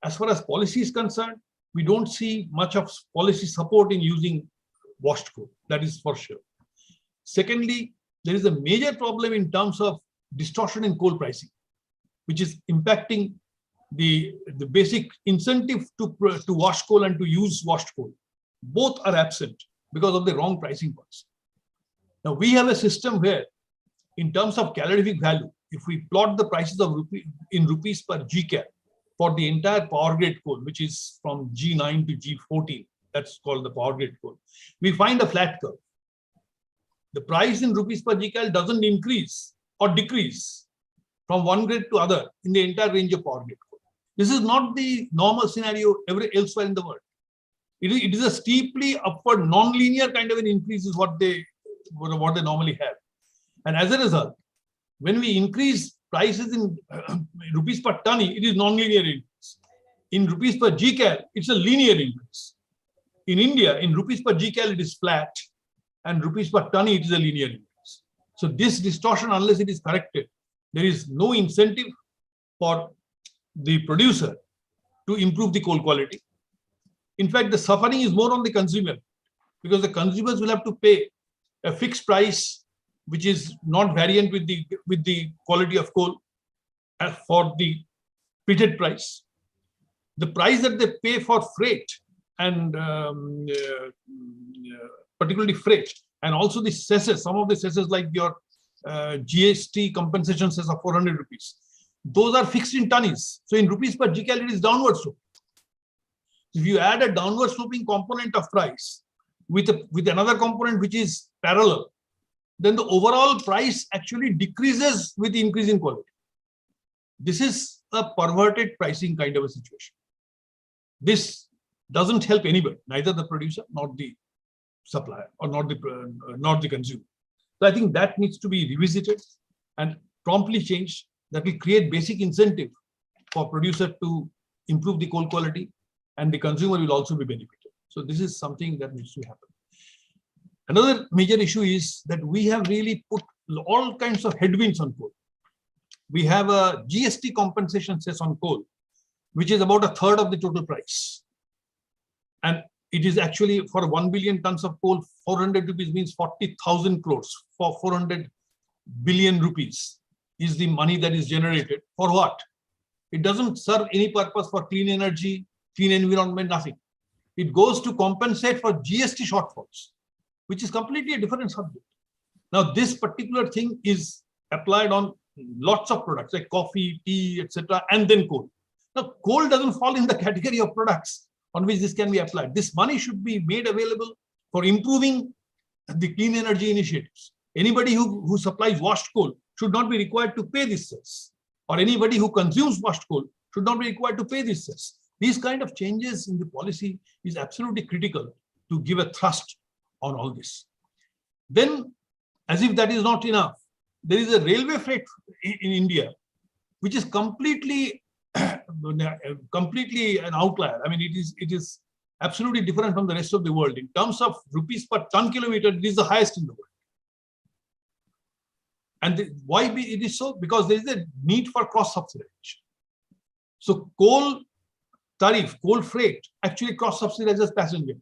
as far as policy is concerned, we don't see much of policy support in using washed coal. That is for sure. Secondly, there is a major problem in terms of distortion in coal pricing, which is impacting the basic incentive to wash coal and to use washed coal. Both are absent because of the wrong pricing policy. Now we have a system where, in terms of calorific value, if we plot the prices of rupees per Gcal for the entire power grade coal, which is from G9 to G14, that's called the power grade coal, we find a flat curve. The price in rupees per Gcal doesn't increase or decrease from one grade to other in the entire range of power grade coal. This is not the normal scenario elsewhere in the world. It is a steeply upward, non-linear kind of an increase is what they normally have. And as a result, when we increase prices in rupees per ton, it is non-linear increase. In rupees per Gcal, it's a linear increase. In India, in rupees per Gcal, it is flat, and rupees per ton, it is a linear increase. So this distortion, unless it is corrected, there is no incentive for the producer to improve the coal quality. In fact, the suffering is more on the consumer, because the consumers will have to pay a fixed price, which is not variant with the quality of coal for the pitted price. The price that they pay for freight and particularly freight, and also the cesses, some of the cesses like your GST compensation cess of 400 rupees, those are fixed in tonnes. So in rupees per Gcal, it is downward sloping. If you add a downward sloping component of price with another component which is parallel, then the overall price actually decreases with the increase in quality. This is a perverted pricing kind of a situation. This doesn't help anybody, neither the producer nor the supplier or not the consumer. So I think that needs to be revisited and promptly changed. That will create basic incentive for producer to improve the coal quality and the consumer will also be benefited. So this is something that needs to happen. Another major issue is that we have really put all kinds of headwinds on coal. We have a GST compensation cess on coal, which is about 1/3 of the total price. And it is actually for 1 billion tons of coal, 400 rupees means 40,000 crores. For 400 billion rupees is the money that is generated. For what? It doesn't serve any purpose for clean energy, clean environment, nothing. It goes to compensate for GST shortfalls, which is completely a different subject. Now, this particular thing is applied on lots of products like coffee, tea, etc., and then coal. Now, coal doesn't fall in the category of products on which this can be applied. This money should be made available for improving the clean energy initiatives. Anybody who supplies washed coal should not be required to pay this cess, or anybody who consumes washed coal should not be required to pay this cess. These kind of changes in the policy is absolutely critical to give a thrust on all this. Then, as if that is not enough, there is a railway freight in India, which is completely an outlier. I mean, it is absolutely different from the rest of the world. In terms of rupees per ton kilometer, it is the highest in the world. And why it is so? Because there is a need for cross-subsidization. So coal tariff, coal freight actually cross-subsidizes passenger.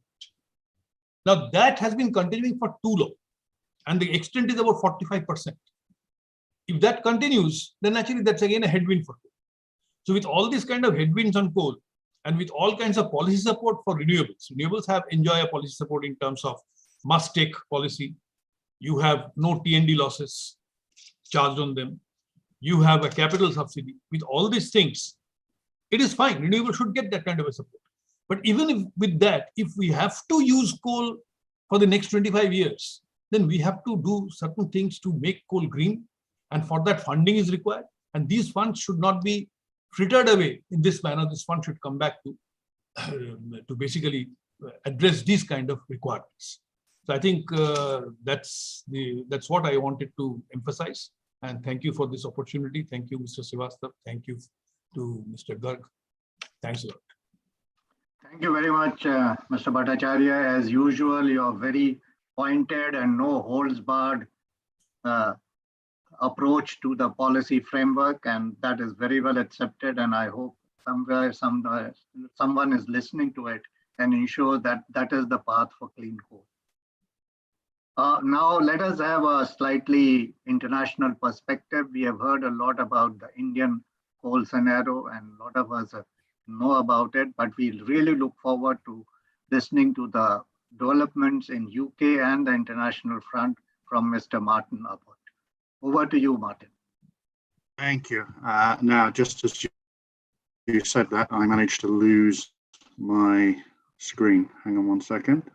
Now that has been continuing for too long, and the extent is about 45%. If that continues, then actually that's again a headwind for coal. So with all these kind of headwinds on coal, and with all kinds of policy support for renewables have enjoy a policy support in terms of must-take policy. You have no T&D losses charged on them. You have a capital subsidy. With all these things, it is fine. Renewable should get that kind of a support. But even with that, if we have to use coal for the next 25 years, then we have to do certain things to make coal green. And for that, funding is required. And these funds should not be frittered away in this manner. This fund should come back to basically address these kind of requirements. So I think that's what I wanted to emphasize. And thank you for this opportunity. Thank you, Mr. Srivastav. Thank you to Mr. Garg. Thanks a lot. Thank you very much, Mr. Bhattacharya. As usual, you're very pointed and no holds barred approach to the policy framework, and that is very well accepted. And I hope someone is listening to it and ensure that that is the path for clean coal. Now let us have a slightly international perspective. We have heard a lot about the Indian coal scenario, and a lot of us know about it, but we really look forward to listening to the developments in UK and the international front from Mr. Martin Abbott. Over to you, Martin. Thank you. Now, just as you said that, I managed to lose my screen. Hang on one second.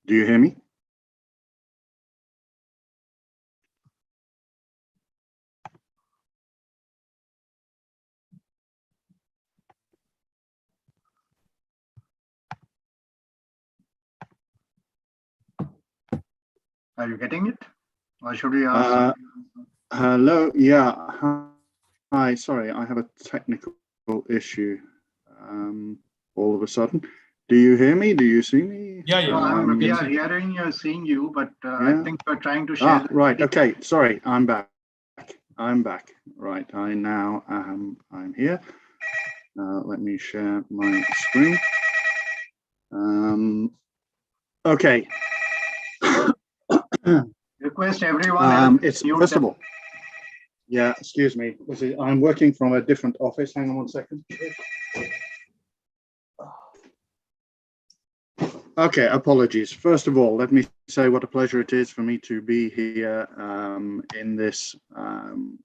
Do you hear me? Are you getting it? Or should we ask? Hello. Yeah. Hi. Sorry, I have a technical issue. All of a sudden. Do you hear me? Do you see me? Yeah, yeah. We are hearing you, seeing you, but I think we're trying to share. Right. Okay. Sorry. I'm back. I'm back. Right. I'm here. Let me share my screen. Okay. Request everyone. It's first of all. Yeah. Excuse me. I'm working from a different office. Hang on one second. Okay, apologies. First of all, let me say what a pleasure it is for me to be here in this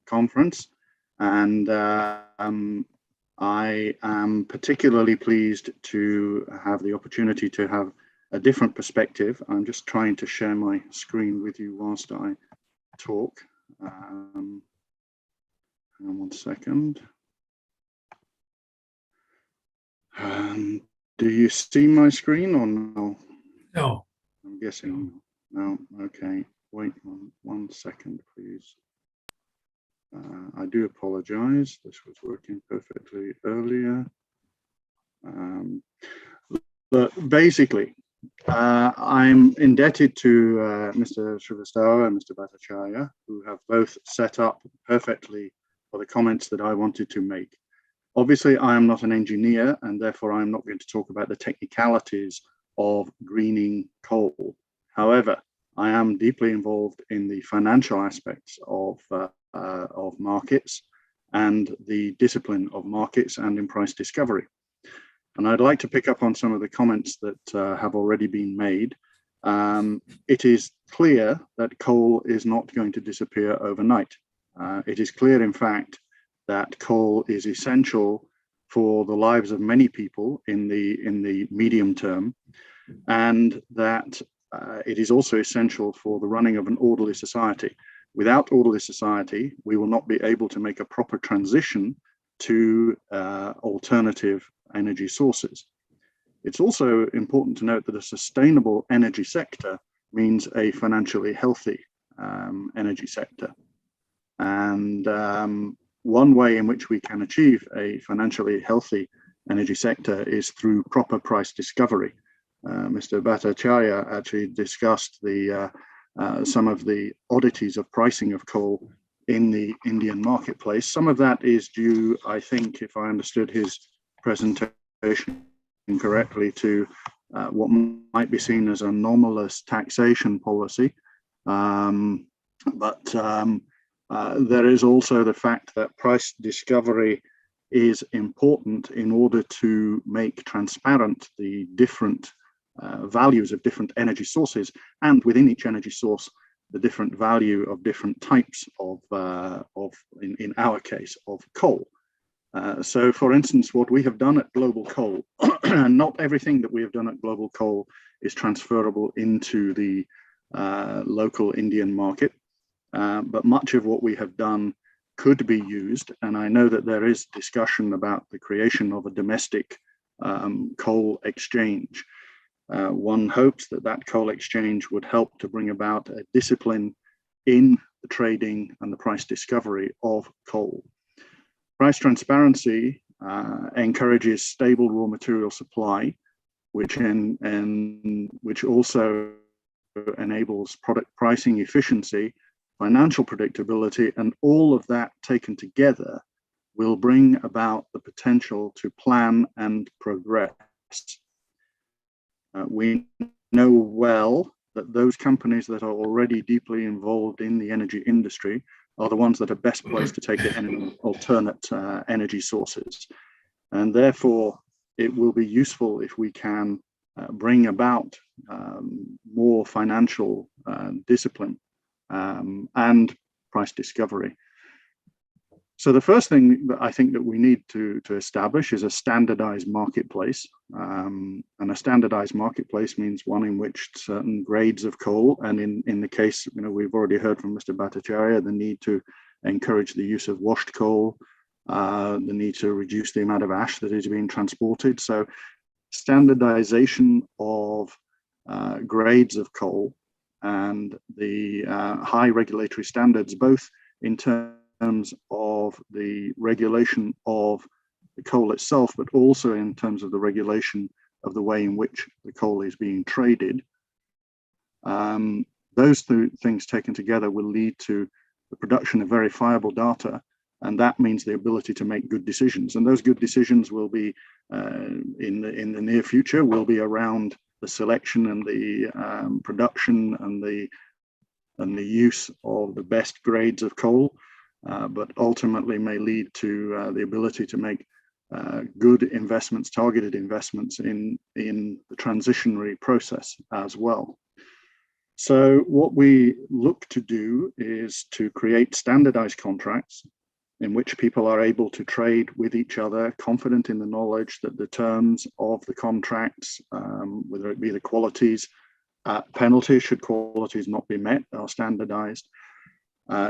conference. And I am particularly pleased to have the opportunity to have a different perspective. I'm just trying to share my screen with you whilst I talk. Hang on one second. Do you see my screen or no? No. I'm guessing no. Okay. Wait one second, please. I do apologize. This was working perfectly earlier. But basically, I'm indebted to Mr. Srivastava and Mr. Bhattacharya, who have both set up perfectly for the comments that I wanted to make. Obviously, I am not an engineer, and therefore I'm not going to talk about the technicalities of greening coal. However, I am deeply involved in the financial aspects of markets and the discipline of markets and in price discovery. And I'd like to pick up on some of the comments that have already been made. It is clear that coal is not going to disappear overnight. It is clear, in fact, that coal is essential for the lives of many people in the medium term, and that it is also essential for the running of an orderly society. Without orderly society, we will not be able to make a proper transition to alternative energy sources. It's also important to note that a sustainable energy sector means a financially healthy energy sector. And one way in which we can achieve a financially healthy energy sector is through proper price discovery. Mr. Bhattacharya actually discussed some of the oddities of pricing of coal in the Indian marketplace. Some of that is due, I think, if I understood his presentation correctly, to what might be seen as an anomalous taxation policy. But there is also the fact that price discovery is important in order to make transparent the different values of different energy sources, and within each energy source, the different value of different types of in our case, of coal. So, for instance, what we have done at Global Coal, and not everything that we have done at Global Coal is transferable into the local Indian market, but much of what we have done could be used, and I know that there is discussion about the creation of a domestic coal exchange. One hopes that that coal exchange would help to bring about a discipline in the trading and the price discovery of coal. Price transparency encourages stable raw material supply, which also enables product pricing efficiency, financial predictability, and all of that taken together will bring about the potential to plan and progress. We know well that those companies that are already deeply involved in the energy industry are the ones that are best placed to take it in alternate energy sources. And therefore, it will be useful if we can bring about more financial discipline and price discovery. So the first thing that I think that we need to establish is a standardized marketplace. And a standardized marketplace means one in which certain grades of coal, and in the case, we've already heard from Mr. Bhattacharya, the need to encourage the use of washed coal, the need to reduce the amount of ash that is being transported. So standardization of grades of coal and the high regulatory standards, both in terms of the regulation of the coal itself, but also in terms of the regulation of the way in which the coal is being traded. Those two things taken together will lead to the production of verifiable data, and that means the ability to make good decisions. And those good decisions will be, in the near future, will be around the selection and the production and the use of the best grades of coal, but ultimately may lead to the ability to make good investments, targeted investments in the transitionary process as well. So what we look to do is to create standardized contracts in which people are able to trade with each other, confident in the knowledge that the terms of the contracts, whether it be the qualities, penalties should qualities not be met, are standardized.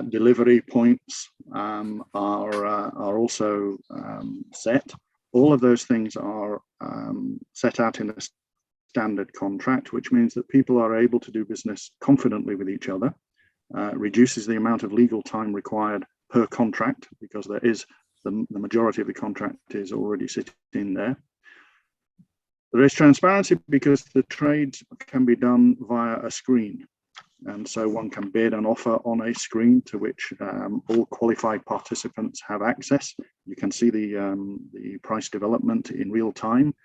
Delivery points are also set. All of those things are set out in a standard contract, which means that people are able to do business confidently with each other, reduces the amount of legal time required per contract, because there is the majority of the contract is already sitting there. There is transparency because the trades can be done via a screen. And so one can bid an offer on a screen to which all qualified participants have access. You can see the price development in real time.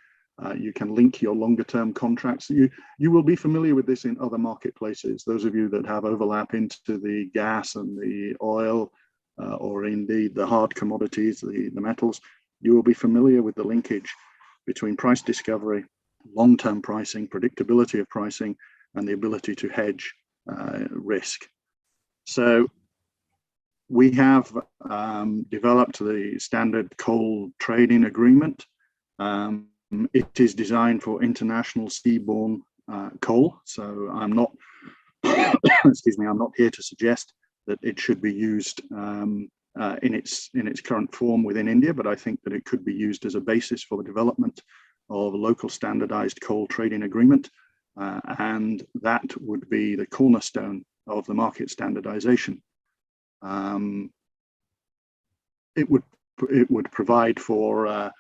You can link your longer term contracts. You will be familiar with this in other marketplaces. Those of you that have overlap into the gas and the oil, or indeed the hard commodities, the metals, you will be familiar with the linkage between price discovery, long-term pricing, predictability of pricing, and the ability to hedge risk. So we have developed the standard coal trading agreement. It is designed for international seaborne coal. So I'm not, excuse me, I'm not here to suggest that it should be used in its current form within India, but I think that it could be used as a basis for the development of a local standardized coal trading agreement, and that would be the cornerstone of the market standardization. It would provide for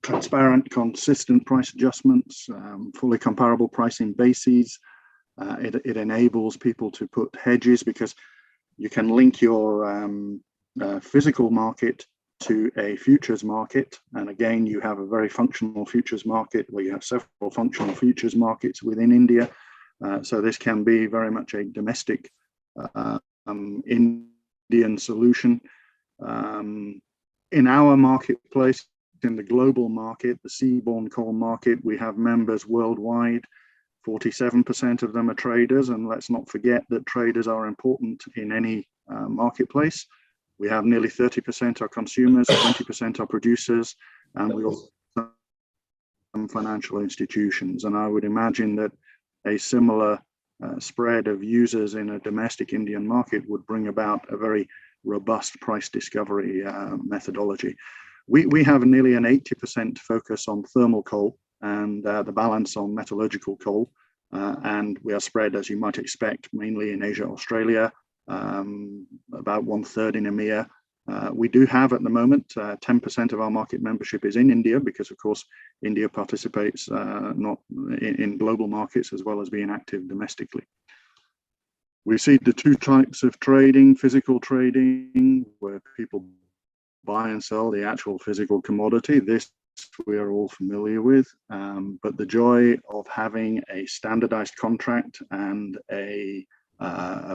transparent, consistent price adjustments, fully comparable pricing bases. It enables people to put hedges, because you can link your physical market to a futures market. And again, you have a very functional futures market where you have several functional futures markets within India. So this can be very much a domestic Indian solution. In our marketplace, in the global market, the seaborne coal market, we have members worldwide. 47% of them are traders, and let's not forget that traders are important in any marketplace. We have nearly 30% are consumers, 20% are producers, and we also have some financial institutions. And I would imagine that a similar spread of users in a domestic Indian market would bring about a very robust price discovery methodology. We have nearly an 80% focus on thermal coal and the balance on metallurgical coal. And we are spread, as you might expect, mainly in Asia, Australia, about 1/3 in EMEA. We do have at the moment 10% of our market membership is in India, because of course India participates not in global markets as well as being active domestically. We see the two types of trading: physical trading, where people buy and sell the actual physical commodity. This we are all familiar with, but the joy of having a standardized contract and a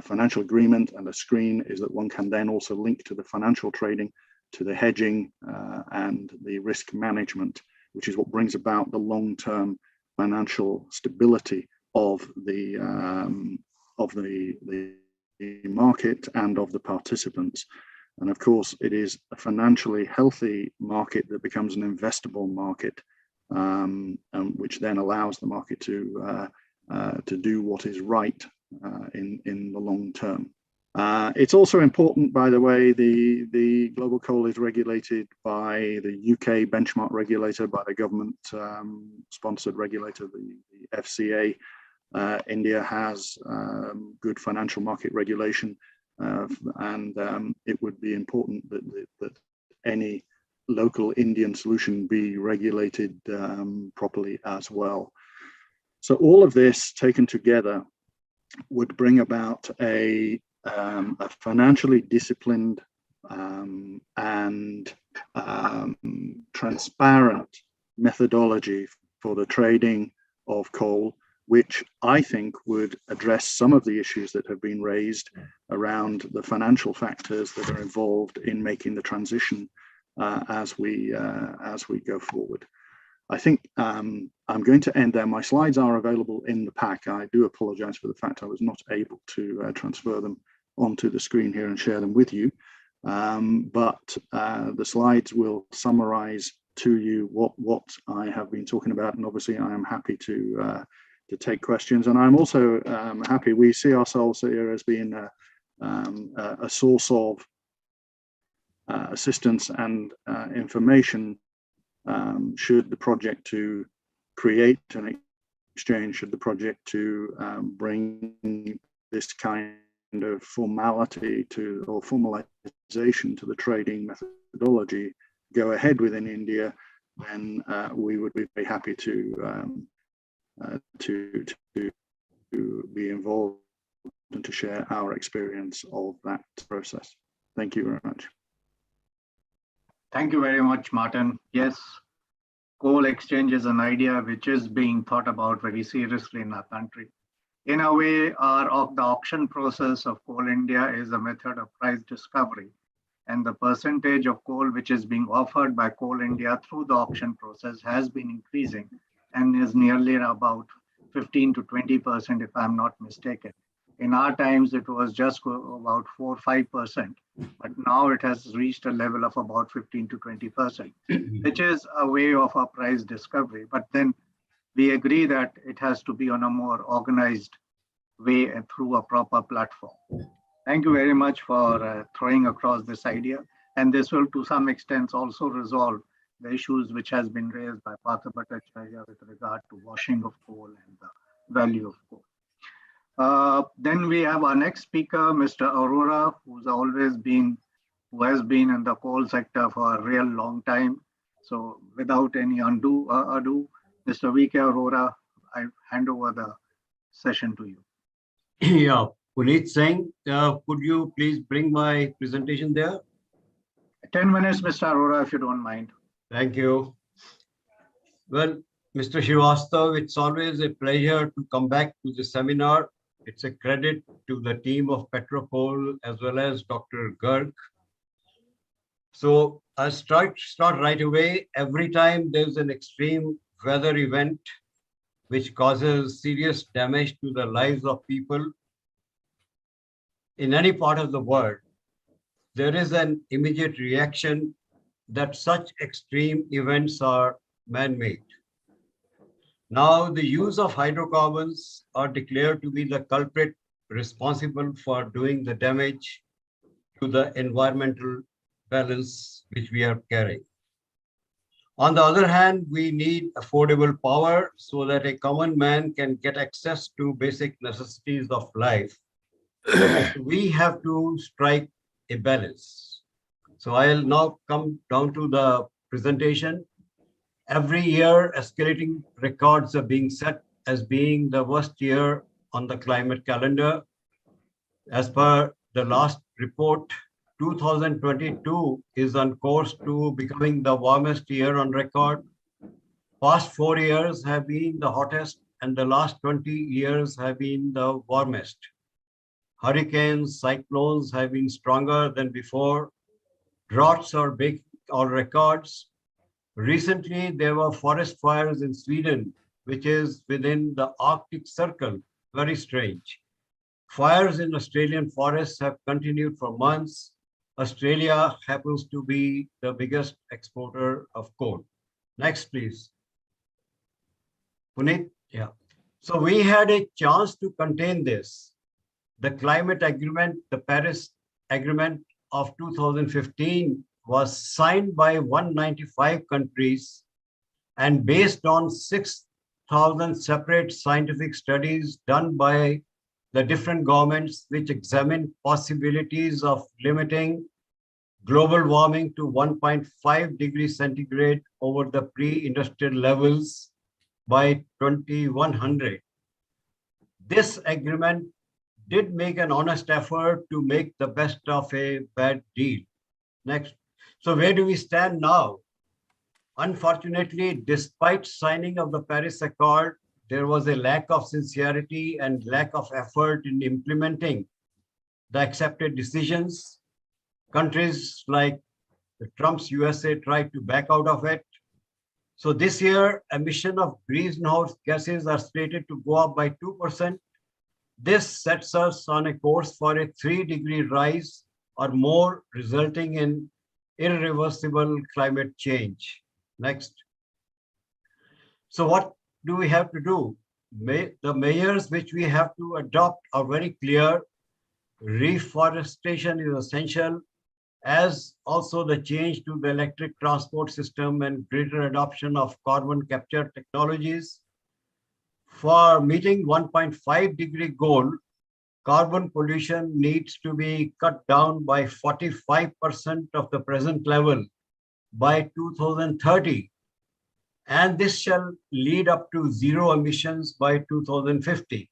financial agreement and a screen is that one can then also link to the financial trading, to the hedging and the risk management, which is what brings about the long-term financial stability of the market and of the participants. And of course, it is a financially healthy market that becomes an investable market, which then allows the market to do what is right in the long term. It's also important, by the way, the global coal is regulated by the UK benchmark regulator, by the government sponsored regulator, the FCA. India has good financial market regulation. And it would be important that any local Indian solution be regulated properly as well. So all of this taken together would bring about a financially disciplined and transparent methodology for the trading of coal, which I think would address some of the issues that have been raised around the financial factors that are involved in making the transition as we go forward. I think I'm going to end there. My slides are available in the pack. I do apologize for the fact I was not able to transfer them onto the screen here and share them with you. But the slides will summarize to you what I have been talking about, and obviously I am happy to take questions. And I'm also happy, we see ourselves here as being a source of assistance and information should the project to create an exchange, should the project to bring this kind of formality to or formalization to the trading methodology go ahead within India, then we would be very happy to be involved and to share our experience of that process. Thank you very much. Thank you very much, Martin. Yes, coal exchange is an idea which is being thought about very seriously in our country. In a way, the auction process of Coal India is a method of price discovery, and the percentage of coal which is being offered by Coal India through the auction process has been increasing and is nearly about 15 to 20%, if I'm not mistaken. In our times, it was just about 4 or 5%, but now it has reached a level of about 15 to 20%, which is a way of a price discovery. But then we agree that it has to be on a more organized way and through a proper platform. Thank you very much for throwing across this idea. And this will to some extent also resolve the issues which has been raised by Partha Bhattacharya with regard to washing of coal and the value of coal. Then we have our next speaker, Mr. Arora, who has been in the coal sector for a real long time. So without any ado, Mr. V.K. Arora, I hand over the session to you. Yeah, Puneet Singh, could you please bring my presentation there? 10 minutes, Mr. Arora, if you don't mind. Thank you. Well, Mr. Srivastav, it's always a pleasure to come back to the seminar. It's a credit to the team of PetroCoal as well as Dr. Garg. So I'll start right away. Every time there's an extreme weather event which causes serious damage to the lives of people in any part of the world, there is an immediate reaction that such extreme events are man-made. Now, the use of hydrocarbons are declared to be the culprit responsible for doing the damage to the environmental balance which we are carrying. On the other hand, we need affordable power so that a common man can get access to basic necessities of life. We have to strike a balance. So I'll now come down to the presentation. Every year, escalating records are being set as being the worst year on the climate calendar. As per the last report, 2022 is on course to becoming the warmest year on record. Past 4 years have been the hottest, and the last 20 years have been the warmest. Hurricanes, cyclones have been stronger than before. Droughts are breaking all records. Recently, there were forest fires in Sweden, which is within the Arctic Circle. Very strange. Fires in Australian forests have continued for months. Australia happens to be the biggest exporter of coal. Next, please. Puneet, yeah. So we had a chance to contain this. The climate agreement, the Paris Agreement of 2015 was signed by 195 countries and based on 6,000 separate scientific studies done by the different governments which examine possibilities of limiting global warming to 1.5 degrees centigrade over the pre-industrial levels by 2100. This agreement did make an honest effort to make the best of a bad deal. Next. So where do we stand now? Unfortunately, despite signing of the Paris Accord, there was a lack of sincerity and lack of effort in implementing the accepted decisions. Countries like Trump's USA tried to back out of it. So this year, emission of greenhouse gases are slated to go up by 2%. This sets us on a course for a 3-degree rise or more, resulting in irreversible climate change. Next. So what do we have to do? The measures which we have to adopt are very clear. Reforestation is essential, as also the change to the electric transport system and greater adoption of carbon capture technologies. For meeting 1.5-degree goal, carbon pollution needs to be cut down by 45% of the present level by 2030. And this shall lead up to zero emissions by 2050.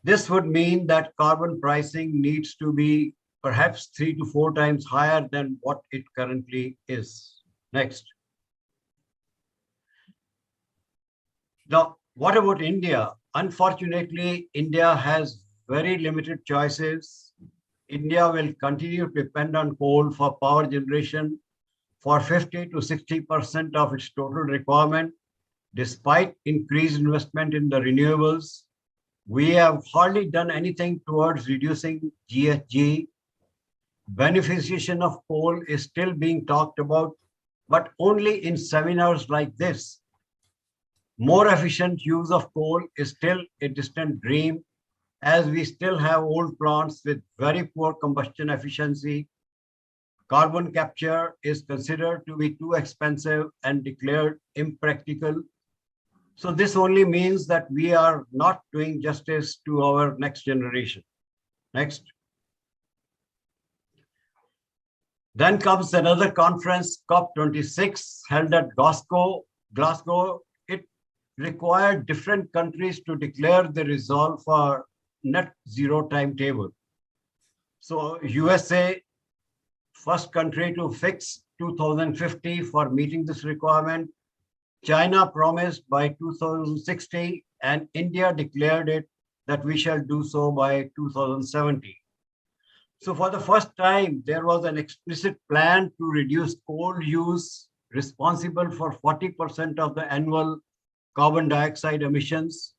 This would mean that carbon pricing needs to be perhaps 3 to 4 times higher than what it currently is. Next. Now, what about India? Unfortunately, India has very limited choices. India will continue to depend on coal for power generation for 50 to 60% of its total requirement. Despite increased investment in the renewables, we have hardly done anything towards reducing GHG. Beneficiation of coal is still being talked about, but only in seminars like this. More efficient use of coal is still a distant dream, as we still have old plants with very poor combustion efficiency. Carbon capture is considered to be too expensive and declared impractical. So this only means that we are not doing justice to our next generation. Next. Then comes another conference, COP26, held at Glasgow. It required different countries to declare the resolve for net zero timetable. So USA, first country to fix 2050 for meeting this requirement. China promised by 2060, and India declared it that we shall do so by 2070. So for the first time, there was an explicit plan to reduce coal use responsible for 40% of the annual carbon dioxide emissions.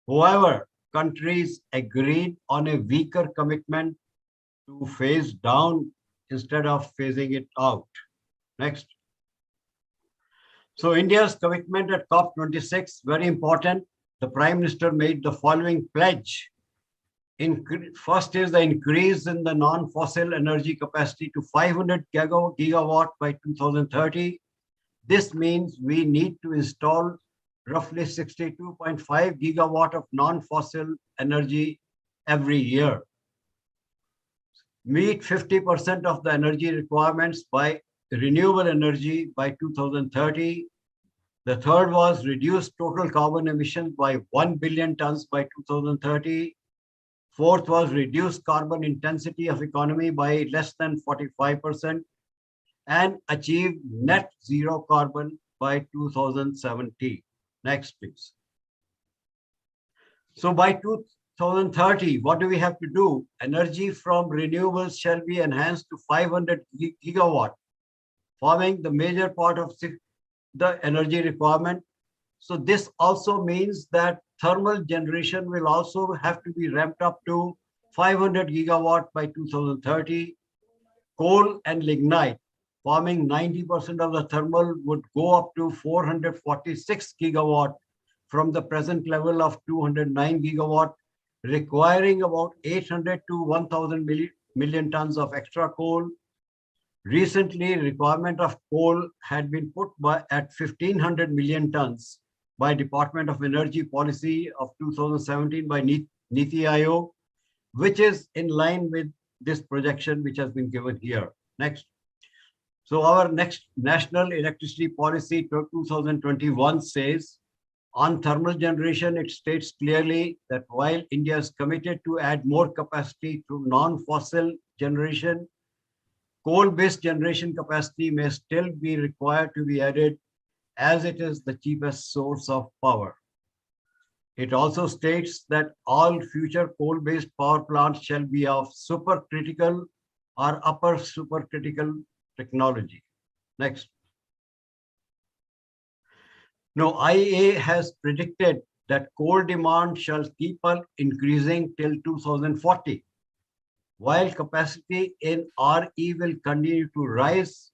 However, countries agreed on a weaker commitment to phase down instead of phasing it out. Next. So India's commitment at COP26, very important. The Prime Minister made the following pledge. First is the increase in the non-fossil energy capacity to 500 gigawatt by 2030. This means we need to install roughly 62.5 gigawatt of non-fossil energy every year. Meet 50% of the energy requirements by renewable energy by 2030. The third was reduce total carbon emissions by 1 billion tons by 2030. Fourth was reduce carbon intensity of economy by less than 45% and achieve net zero carbon by 2070. Next, please. So by 2030, what do we have to do? Energy from renewables shall be enhanced to 500 gigawatt, forming the major part of the energy requirement. So this also means that thermal generation will also have to be ramped up to 500 gigawatt by 2030. Coal and lignite, forming 90% of the thermal, would go up to 446 gigawatt from the present level of 209 gigawatt, requiring about 800 to 1,000 million tons of extra coal. Recently, requirement of coal had been put at 1,500 million tons by Department of Energy Policy of 2017 by Niti Aayog, which is in line with this projection which has been given here. Next. So our next National Electricity Policy 2021 says, on thermal generation, it states clearly that while India is committed to add more capacity through non-fossil generation, coal-based generation capacity may still be required to be added as it is the cheapest source of power. It also states that all future coal-based power plants shall be of supercritical or upper supercritical technology. Next. Now, IEA has predicted that coal demand shall keep on increasing till 2040. While capacity in RE will continue to rise,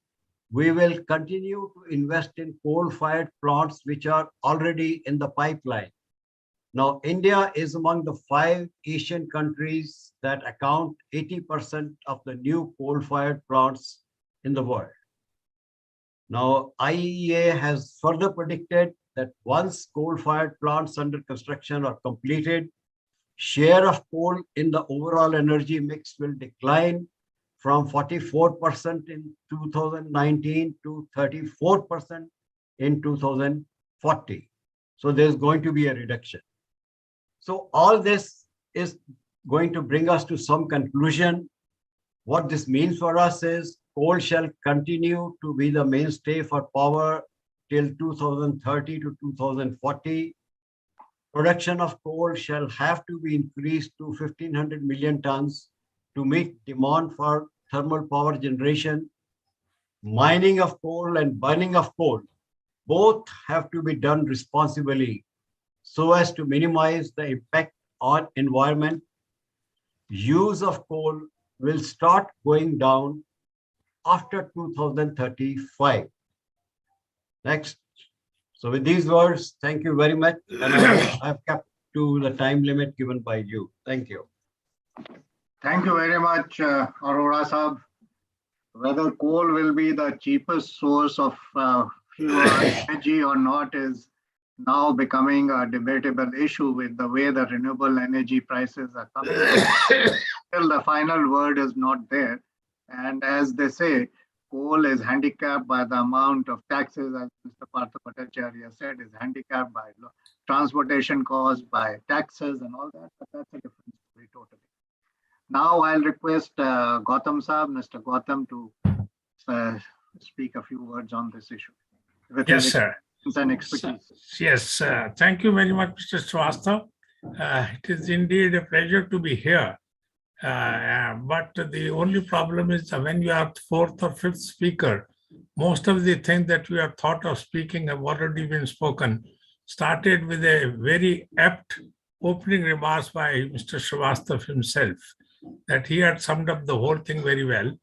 we will continue to invest in coal-fired plants which are already in the pipeline. Now, India is among the 5 Asian countries that account 80% of the new coal-fired plants in the world. Now, IEA has further predicted that once coal-fired plants under construction are completed, share of coal in the overall energy mix will decline from 44% in 2019 to 34% in 2040. So there's going to be a reduction. So all this is going to bring us to some conclusion. What this means for us is coal shall continue to be the mainstay for power till 2030 to 2040. Production of coal shall have to be increased to 1,500 million tons to meet demand for thermal power generation. Mining of coal and burning of coal both have to be done responsibly so as to minimize the impact on environment. Use of coal will start going down after 2035. Next. So with these words, thank you very much. And I've kept to the time limit given by you. Thank you. Thank you very much, Arora Saab. Whether coal will be the cheapest source of fuel energy or not is now becoming a debatable issue with the way the renewable energy prices are coming. Still, the final word is not there. And as they say, coal is handicapped by the amount of taxes, as Mr. Partha Bhattacharya said, is handicapped by transportation costs, by taxes and all that, but that's a different story totally. Now I'll request Gautam Saab, Mr. Gautam, to speak a few words on this issue. Yes, sir. And expertise. Yes, thank you very much, Mr. Srivastava. It is indeed a pleasure to be here. But the only problem is that when you are fourth or fifth speaker, most of the things that we have thought of speaking have already been spoken. Started with a very apt opening remarks by Mr. Srivastava himself, that he had summed up the whole thing very well.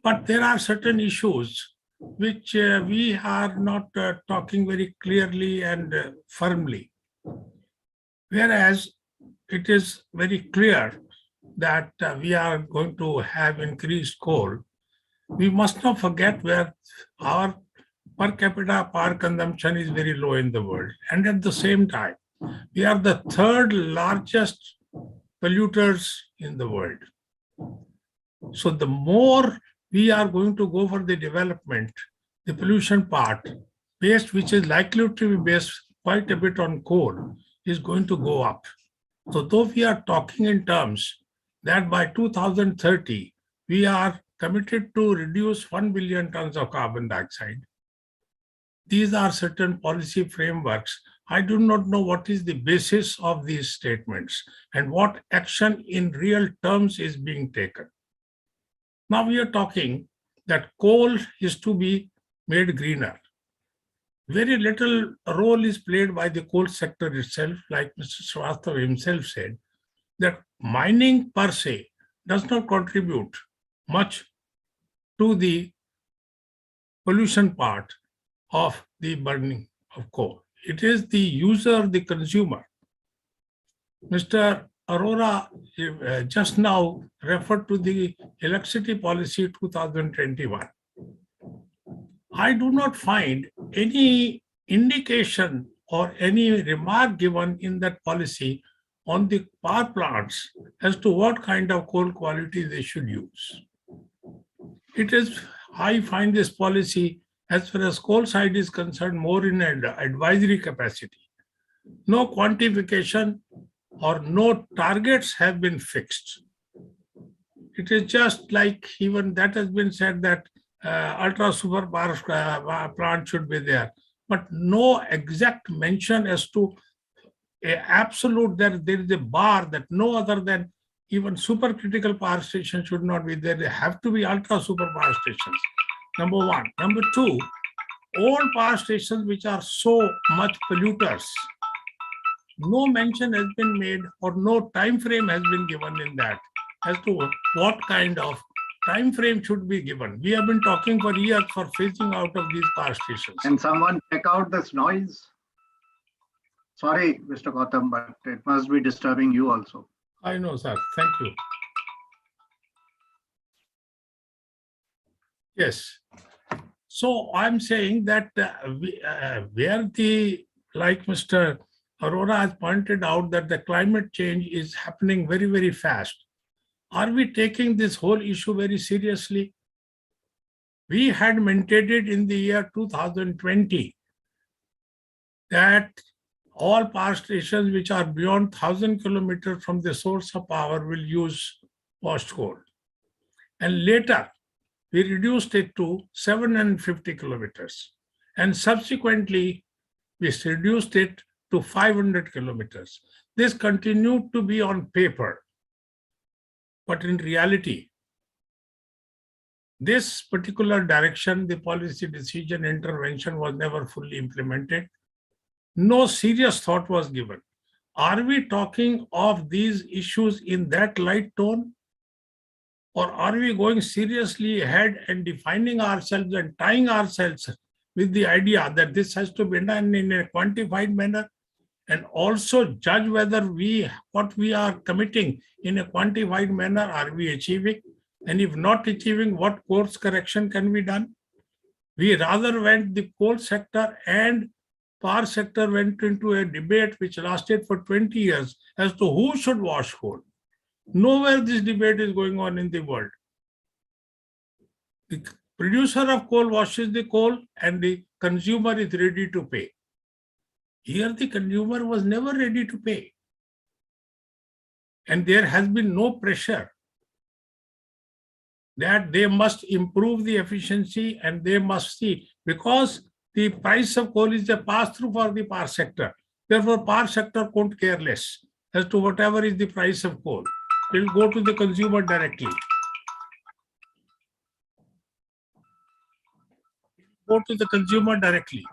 But there are certain issues which we are not talking very clearly and firmly. Whereas it is very clear that we are going to have increased coal, we must not forget where our per capita power consumption is very low in the world. And at the same time, we are the third largest polluters in the world. So the more we are going to go for the development, the pollution part, based, which is likely to be based quite a bit on coal, is going to go up. So though we are talking in terms that by 2030, we are committed to reduce 1 billion tons of carbon dioxide. These are certain policy frameworks. I do not know what is the basis of these statements and what action in real terms is being taken. Now we are talking that coal is to be made greener. Very little role is played by the coal sector itself, like Mr. Srivastava himself said, that mining per se does not contribute much to the pollution part of the burning of coal. It is the user, the consumer. Mr. Arora just now referred to the electricity policy 2021. I do not find any indication or any remark given in that policy on the power plants as to what kind of coal quality they should use. It is, I find this policy, as far as coal side is concerned, more in an advisory capacity. No quantification or no targets have been fixed. It is just like even that has been said that ultra super power plant should be there, but no exact mention as to a absolute that there is a bar that no other than even supercritical power stations should not be there. They have to be ultra super power stations. Number one. Number two, old power stations which are so much polluters, no mention has been made or no time frame has been given in that as to what kind of time frame should be given. We have been talking for years for phasing out of these power stations. Can someone check out this noise? Sorry, Mr. Gautam, but it must be disturbing you also. I know, sir. Thank you. Yes. So I'm saying that where the, like Mr. Aurora has pointed out that the climate change is happening very, very fast. Are we taking this whole issue very seriously? We had mandated in the year 2020 that all power stations which are beyond 1,000 kilometers from the source of power will use washed coal. And later, we reduced it to 750 kilometers. And subsequently, we reduced it to 500 kilometers. This continued to be on paper. But in reality, this particular direction, the policy decision intervention was never fully implemented. No serious thought was given. Are we talking of these issues in that light tone? Or are we going seriously ahead and defining ourselves and tying ourselves with the idea that this has to be done in a quantified manner, and also judge whether what we are committing in a quantified manner, are we achieving? And if not achieving, what course correction can be done? We rather went, the coal sector and power sector went into a debate which lasted for 20 years as to who should wash coal. Nowhere this debate is going on in the world. The producer of coal washes the coal and the consumer is ready to pay. Here the consumer was never ready to pay. And there has been no pressure that they must improve the efficiency and they must see, because the price of coal is a pass-through for the power sector. Therefore, power sector couldn't care less as to whatever is the price of coal. It will go to the consumer directly. Go to the consumer directly.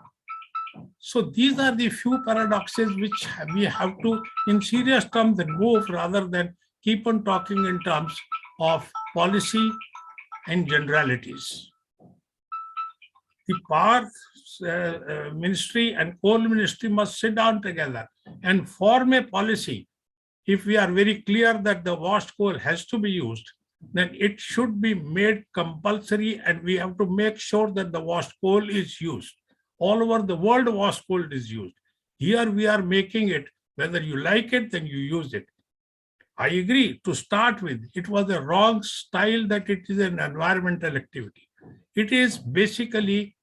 So these are the few paradoxes which we have to, in serious terms, remove rather than keep on talking in terms of policy and generalities. The power ministry and coal ministry must sit down together and form a policy. If we are very clear that the washed coal has to be used, then it should be made compulsory, and we have to make sure that the washed coal is used. All over the world, washed coal is used. Here we are making it, whether you like it, then you use it. I agree, to start with, it was a wrong style that it is an environmental activity. It is basically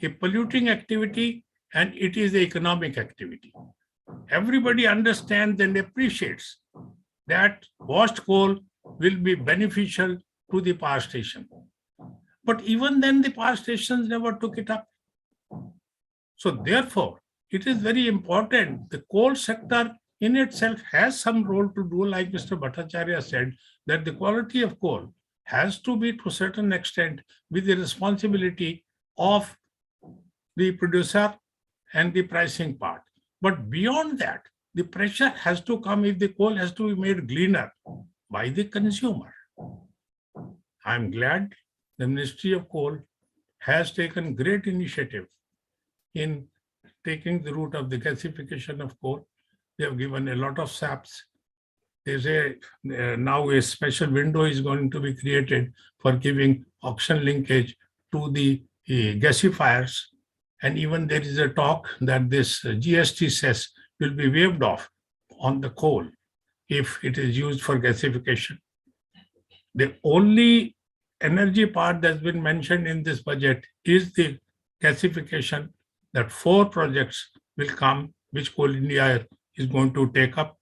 a polluting activity and it is an economic activity. Everybody understands and appreciates that washed coal will be beneficial to the power station. But even then, the power stations never took it up. So therefore, it is very important. The coal sector in itself has some role to do, like Mr. Bhattacharya said, that the quality of coal has to be to a certain extent with the responsibility of the producer and the pricing part. But beyond that, the pressure has to come if the coal has to be made greener by the consumer. I'm glad the Ministry of Coal has taken great initiative in taking the route of the gasification of coal. They have given a lot of SAPs. There's now a special window is going to be created for giving auction linkage to the gasifiers. And even there is a talk that this GST cess will be waived off on the coal if it is used for gasification. The only energy part that's been mentioned in this budget is the gasification, that 4 projects will come, which Coal India is going to take up.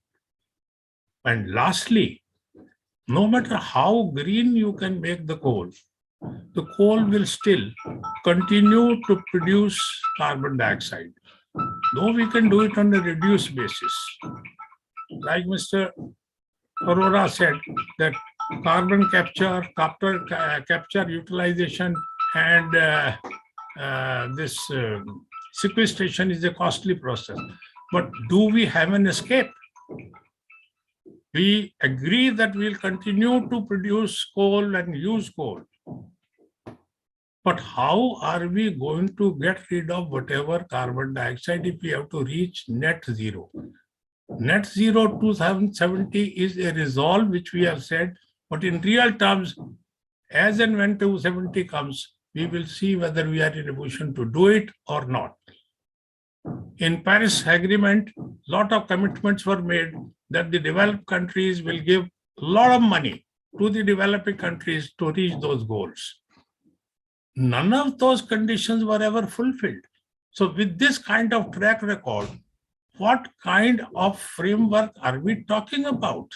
And lastly, no matter how green you can make the coal will still continue to produce carbon dioxide, though we can do it on a reduced basis. Like Mr. Arora said, that carbon capture utilization and this sequestration is a costly process. But do we have an escape? We agree that we'll continue to produce coal and use coal. But how are we going to get rid of whatever carbon dioxide if we have to reach net zero? Net zero 2070 is a resolve which we have said, but in real terms, as and when 270 comes, we will see whether we are in a position to do it or not. In Paris Agreement, lot of commitments were made that the developed countries will give a lot of money to the developing countries to reach those goals. None of those conditions were ever fulfilled. So with this kind of track record, what kind of framework are we talking about?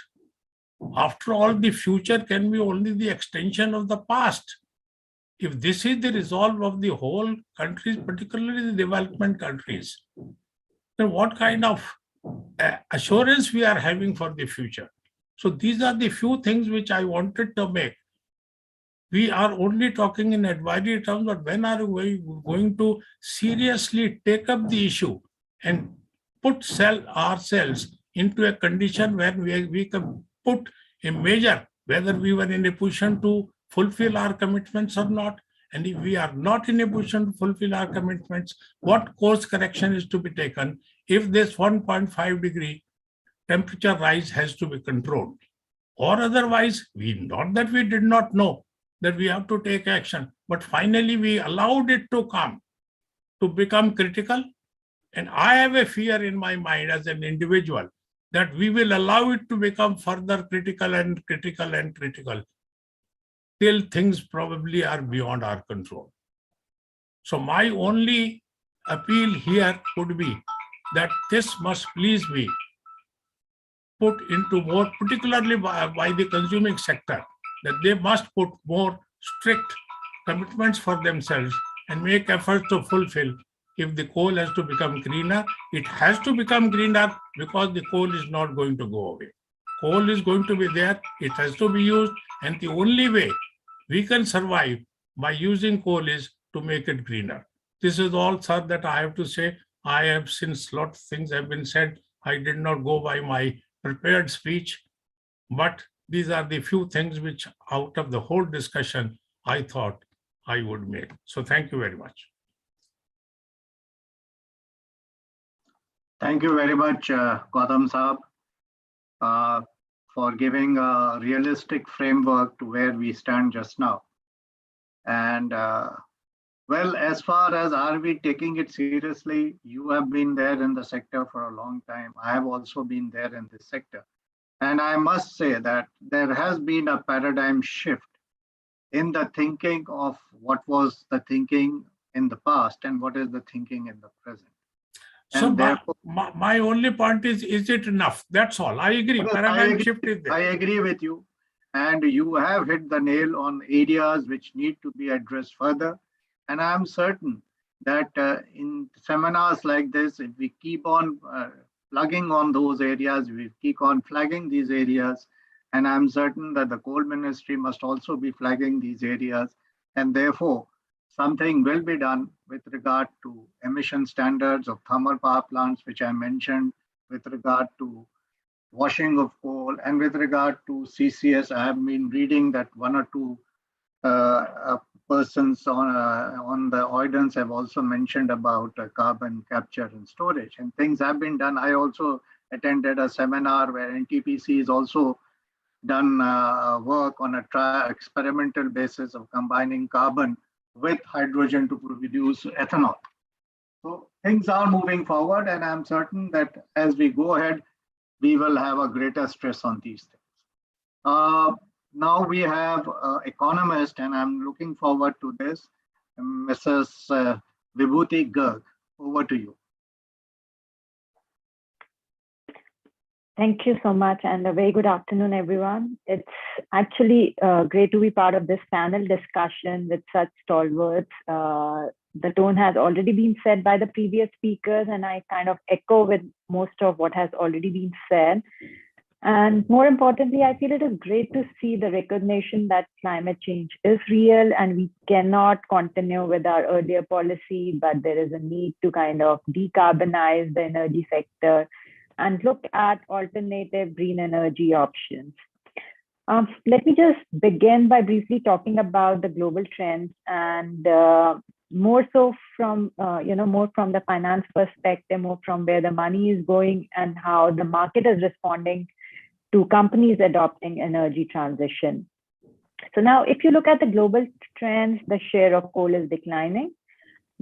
After all, the future can be only the extension of the past. If this is the resolve of the whole countries, particularly the development countries, then what kind of assurance we are having for the future? So these are the few things which I wanted to make. We are only talking in advisory terms, but when are we going to seriously take up the issue and put ourselves into a condition where we can put a measure whether we were in a position to fulfill our commitments or not? And if we are not in a position to fulfill our commitments, what course correction is to be taken if this 1.5 degree temperature rise has to be controlled? Or otherwise, not that we did not know that we have to take action, but finally we allowed it to come, to become critical. And I have a fear in my mind as an individual that we will allow it to become further critical and critical and critical till things probably are beyond our control. So my only appeal here would be that this must please be put into more, particularly by the consuming sector, that they must put more strict commitments for themselves and make efforts to fulfill. If the coal has to become greener, it has to become greener because the coal is not going to go away. Coal is going to be there, it has to be used, and the only way we can survive by using coal is to make it greener. This is all, sir, that I have to say. I have, since a lot of things have been said, I did not go by my prepared speech, but these are the few things which out of the whole discussion I thought I would make. So thank you very much. Thank you very much, Gautam Saab, for giving a realistic framework to where we stand just now. And well, as far as are we taking it seriously, you have been there in the sector for a long time. I have also been there in this sector. And I must say that there has been a paradigm shift in the thinking of what was the thinking in the past and what is the thinking in the present. So my only point is it enough? That's all. I agree. Paradigm shift is there. I agree with you. And you have hit the nail on areas which need to be addressed further. And I'm certain that in seminars like this, if we keep on plugging on those areas, we keep on flagging these areas, and I'm certain that the coal ministry must also be flagging these areas. And therefore, something will be done with regard to emission standards of thermal power plants, which I mentioned, with regard to washing of coal, and with regard to CCS. I have been reading that one or two persons on the ordinance have also mentioned about carbon capture and storage, and things have been done. I also attended a seminar where NTPC is also done work on a experimental basis of combining carbon with hydrogen to produce ethanol. So things are moving forward, and I'm certain that as we go ahead, we will have a greater stress on these things. Now we have economist, and I'm looking forward to this, Mrs. Vibhuti Garg. Over to you. Thank you so much, and a very good afternoon, everyone. It's actually great to be part of this panel discussion with such stalwarts. The tone has already been said by the previous speakers, and I kind of echo with most of what has already been said. And more importantly, I feel it is great to see the recognition that climate change is real and we cannot continue with our earlier policy, but there is a need to kind of decarbonize the energy sector and look at alternative green energy options. Let me just begin by briefly talking about the global trends, and more so from more from the finance perspective, more from where the money is going and how the market is responding to companies adopting energy transition. So now, if you look at the global trends, the share of coal is declining,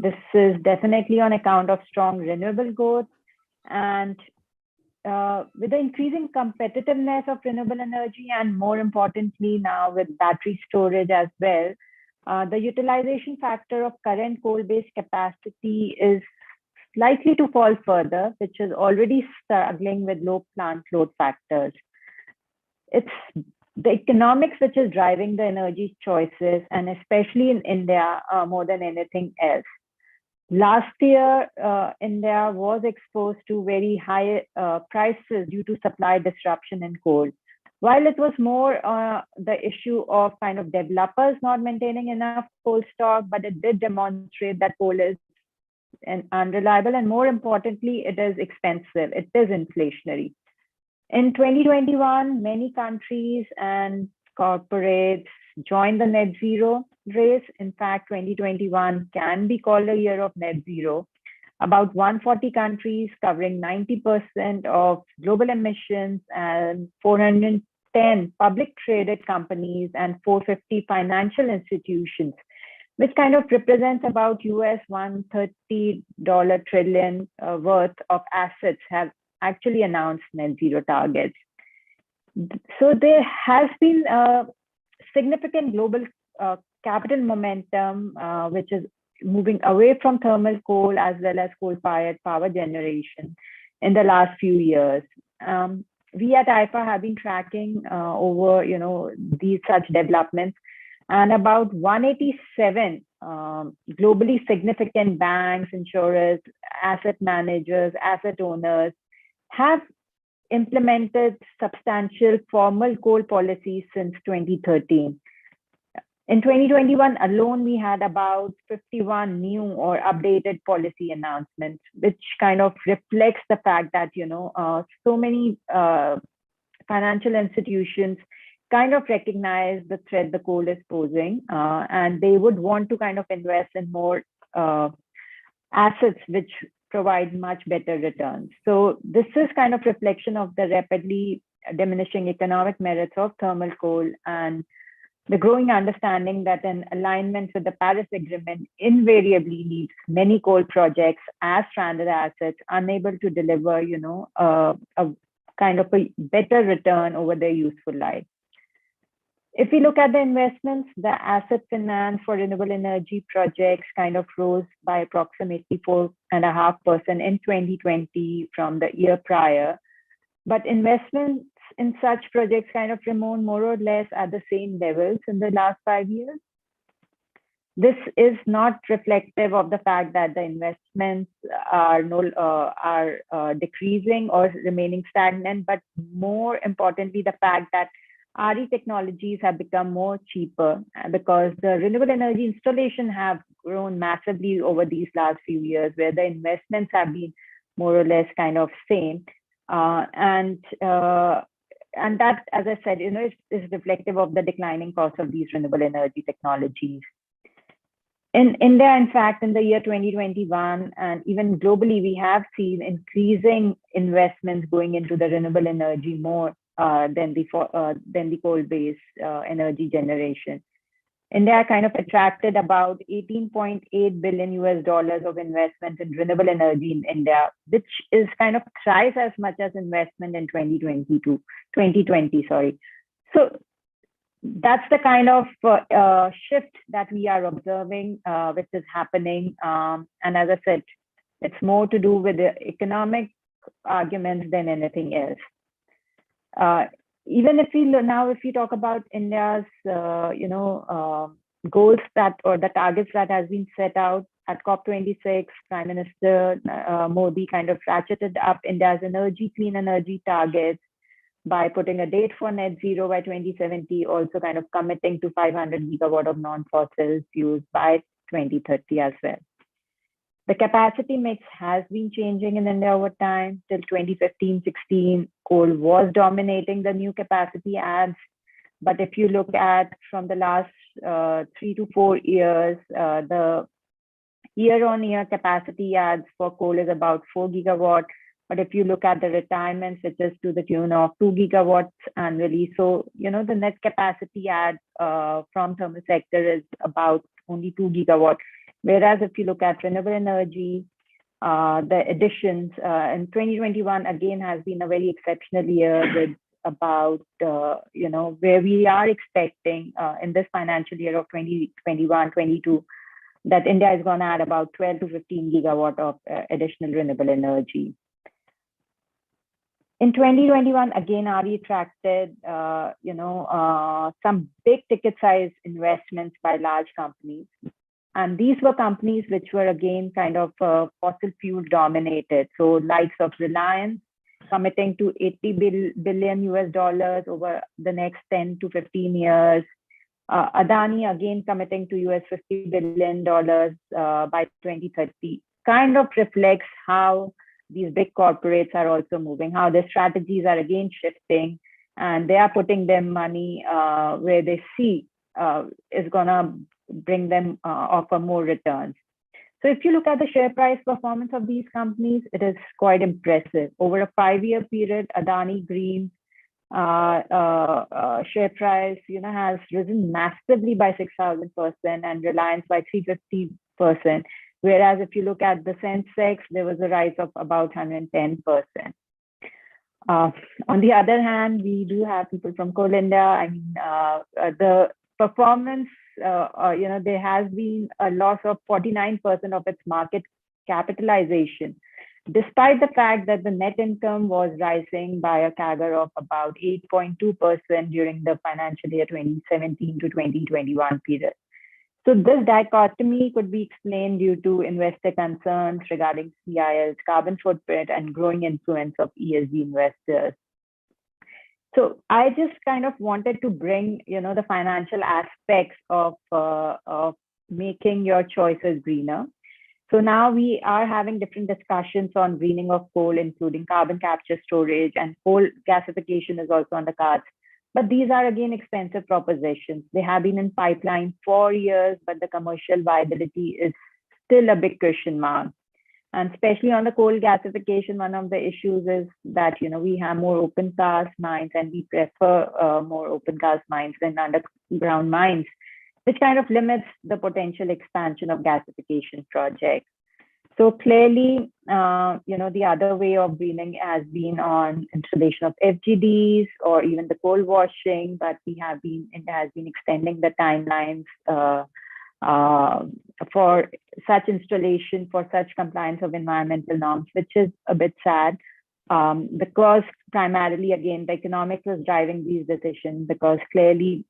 This is definitely on account of strong renewable growth, and with the increasing competitiveness of renewable energy, and more importantly now with battery storage as well, the utilization factor of current coal-based capacity is likely to fall further, which is already struggling with low plant load factors. It's the economics which is driving the energy choices, and especially in India more than anything else. Last year, India was exposed to very high prices due to supply disruption in coal. While it was more the issue of kind of developers not maintaining enough coal stock, but it did demonstrate that coal is unreliable, and more importantly, it is expensive. It is inflationary. In 2021, many countries and corporates joined the net zero race. In fact, 2021 can be called a year of net zero. About 140 countries covering 90% of global emissions, and 410 public traded companies and 450 financial institutions, which kind of represents about US $130 trillion worth of assets, have actually announced net zero targets. So there has been a significant global capital momentum, which is moving away from thermal coal as well as coal-fired power generation in the last few years. We at IFA have been tracking over these such developments, and about 187 globally significant banks, insurers, asset managers, asset owners have implemented substantial formal coal policies since 2013. In 2021 alone, we had about 51 new or updated policy announcements, which kind of reflects the fact that so many financial institutions kind of recognize the threat the coal is posing, and they would want to kind of invest in more assets which provide much better returns. So this is kind of reflection of the rapidly diminishing economic merits of thermal coal, and the growing understanding that an alignment with the Paris Agreement invariably leaves many coal projects as stranded assets, unable to deliver, a kind of a better return over their useful life. If we look at the investments, the asset finance for renewable energy projects kind of rose by approximately 4.5% in 2020 from the year prior. But investments in such projects kind of remain more or less at the same levels in the last 5 years. This is not reflective of the fact that the investments are decreasing or remaining stagnant, but more importantly, the fact that RE technologies have become more cheaper because the renewable energy installation have grown massively over these last few years, where the investments have been more or less kind of same. And that, as I said, is reflective of the declining cost of these renewable energy technologies. In India, in fact, in the year 2021, and even globally, we have seen increasing investments going into the renewable energy more than the coal-based energy generation. India kind of attracted about $18.8 billion of investment in renewable energy in India, which is kind of thrice as much as investment in 2020. So that's the kind of shift that we are observing, which is happening. And as I said, it's more to do with the economic arguments than anything else. Even if we talk about India's, goals or the targets that has been set out at COP26, Prime Minister Modi kind of ratcheted up India's clean energy targets by putting a date for net zero by 2070, also kind of committing to 500 gigawatt of non-fossil fuels by 2030 as well. The capacity mix has been changing in India over time. Till 2015-16, coal was dominating the new capacity adds. But if you look at from the last 3 to 4 years, the year-on-year capacity adds for coal is about 4 gigawatts. But if you look at the retirements, it is to the tune of 2 gigawatts annually. So, the net capacity add from thermal sector is about only 2 gigawatts. Whereas if you look at renewable energy, the additions in 2021 again has been a very exceptional year with about, where we are expecting in this financial year of 2021-22 that India is going to add about 12 to 15 gigawatt of additional renewable energy. In 2021, again, RE attracted, some big ticket size investments by large companies. And these were companies which were again kind of fossil fuel dominated. So likes of Reliance committing to $80 billion over the next 10 to 15 years. Adani again committing to $50 billion by 2030, kind of reflects how these big corporates are also moving, how their strategies are again shifting, and they are putting their money where they see is going to bring them offer more returns. So if you look at the share price performance of these companies, it is quite impressive. Over a 5-year period, Adani Green share price, has risen massively by 6,000% and Reliance by 350%. Whereas if you look at the Sensex, there was a rise of about 110%. On the other hand, we do have people from Coal India. I mean, the performance, there has been a loss of 49% of its market capitalization, despite the fact that the net income was rising by a CAGR of about 8.2% during the financial year 2017 to 2021 period. So this dichotomy could be explained due to investor concerns regarding CIL's carbon footprint and growing influence of ESG investors. So I just kind of wanted to bring, the financial aspects of making your choices greener. So now we are having different discussions on greening of coal, including carbon capture storage, and coal gasification is also on the cards. But these are again expensive propositions. They have been in pipeline for years, but the commercial viability is still a big question mark. And especially on the coal gasification, one of the issues is that, we have more open cast mines and we prefer more open cast mines than underground mines, which kind of limits the potential expansion of gasification projects. So clearly, the other way of greening has been on installation of FGDs or even the coal washing, but India has been extending the timelines for such installation, for such compliance of environmental norms, which is a bit sad because primarily, again, the economics was driving these decisions because clearly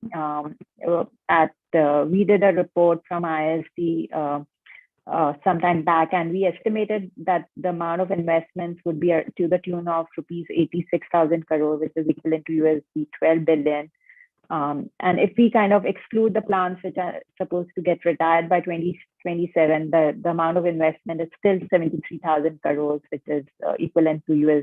we did a report from ISD sometime back, and we estimated that the amount of investments would be to the tune of rupees 86,000 crore, which is equivalent to $12 billion. And if we kind of exclude the plants which are supposed to get retired by 2027, the amount of investment is still 73,000 crores, which is equivalent to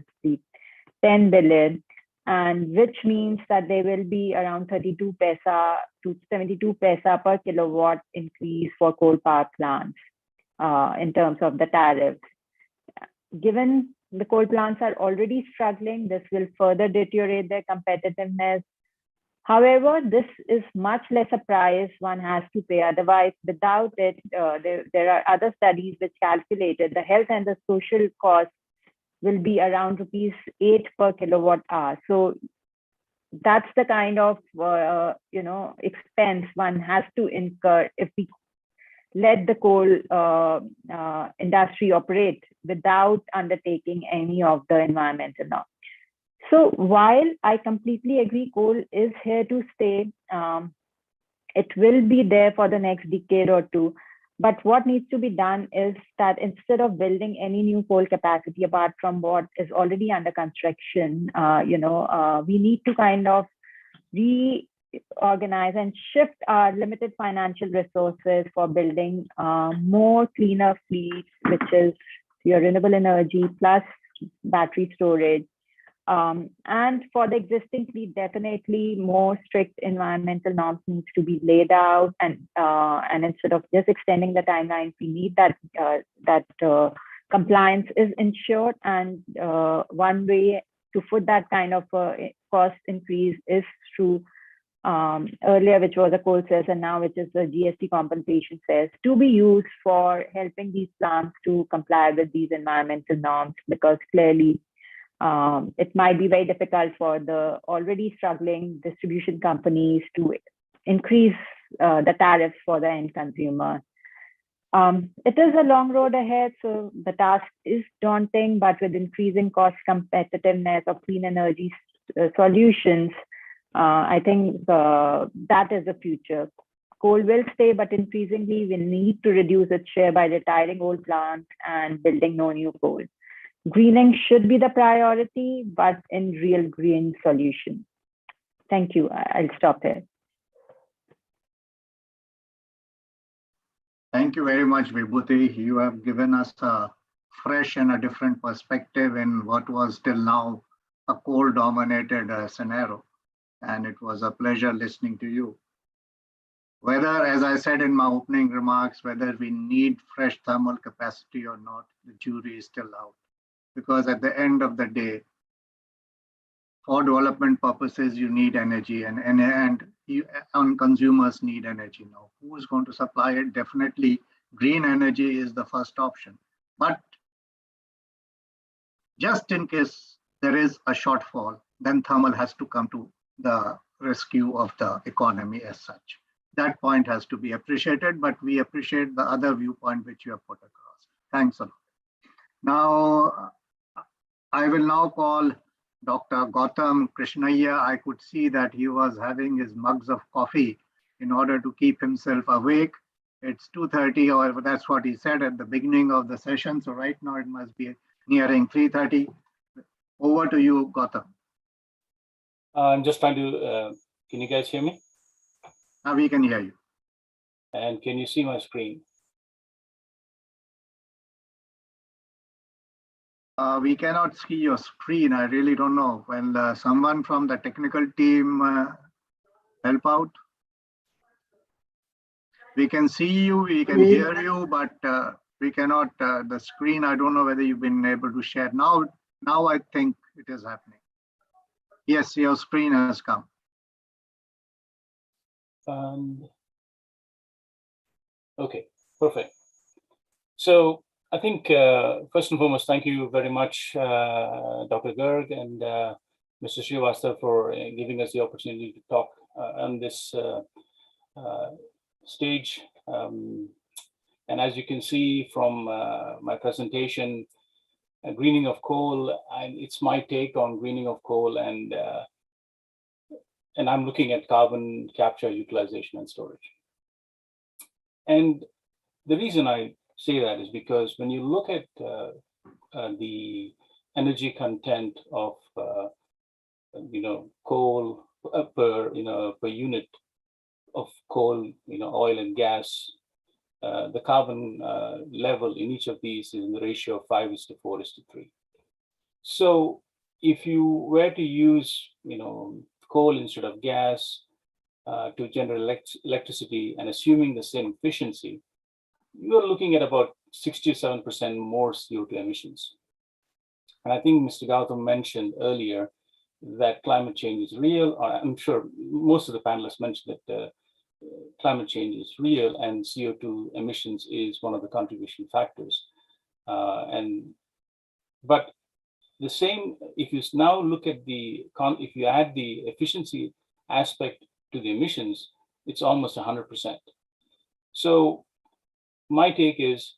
$10 billion. And which means that there will be around 32 paisa to 72 paisa per kilowatt increase for coal power plants in terms of the tariffs. Given the coal plants are already struggling, this will further deteriorate their competitiveness. However, this is much less a price one has to pay. Otherwise, without it, there are other studies which calculated the health and the social cost will be around rupees 8 per kilowatt hour. So that's the kind of expense one has to incur if we let the coal industry operate without undertaking any of the environmental norms. So while I completely agree coal is here to stay, it will be there for the next decade or two. But what needs to be done is that instead of building any new coal capacity apart from what is already under construction, we need to kind of reorganize and shift our limited financial resources for building more cleaner fleets, which is your renewable energy plus battery storage. And for the existing fleet, definitely more strict environmental norms needs to be laid out, and instead of just extending the timelines, we need that compliance is ensured. And one way to foot that kind of cost increase is through earlier, which was a coal cess, and now which is the GST compensation cess, to be used for helping these plants to comply with these environmental norms, because clearly it might be very difficult for the already struggling distribution companies to increase the tariffs for the end consumer. It is a long road ahead, so the task is daunting, but with increasing cost competitiveness of clean energy solutions, I think that is the future. Coal will stay, but increasingly we need to reduce its share by retiring old plants and building no new coal. Greening should be the priority, but in real green solutions. Thank you. I'll stop here. Thank you very much, Vibhuti. You have given us a fresh and a different perspective in what was till now a coal-dominated scenario. And it was a pleasure listening to you. Whether, as I said in my opening remarks, whether we need fresh thermal capacity or not, the jury is still out. Because at the end of the day, for development purposes, you need energy, and consumers need energy now. Who is going to supply it? Definitely, green energy is the first option. But just in case there is a shortfall, then thermal has to come to the rescue of the economy as such. That point has to be appreciated, but we appreciate the other viewpoint which you have put across. Thanks a lot. Now, I will now call Dr. Gautam Krishnaiya. I could see that he was having his mugs of coffee in order to keep himself awake. It's 2:30, or that's what he said at the beginning of the session. So right now it must be nearing 3:30. Over to you, Gautam. I'm just trying to, can you guys hear me? We can hear you. And can you see my screen? We cannot see your screen. I really don't know. Will someone from the technical team help out? We can see you, we can hear you, but we cannot, the screen, I don't know whether you've been able to share. Now I think it is happening. Yes, your screen has come. Okay, perfect. So I think first and foremost, thank you very much, Dr. Garg and Mr. Srivastava, for giving us the opportunity to talk on this stage. And as you can see from my presentation, greening of coal, and it's my take on greening of coal, and I'm looking at carbon capture, utilization, and storage. And the reason I say that is because when you look at the energy content of coal per unit of coal, oil and gas, the carbon level in each of these is in the ratio of 5:4:3. So if you were to use coal instead of gas to generate electricity, and assuming the same efficiency, you are looking at about 67% more CO2 emissions. And I think Mr. Gautam mentioned earlier that climate change is real. I'm sure most of the panelists mentioned that climate change is real, and CO2 emissions is one of the contribution factors. But the same, if you now look at if you add the efficiency aspect to the emissions, it's almost 100%. So my take is,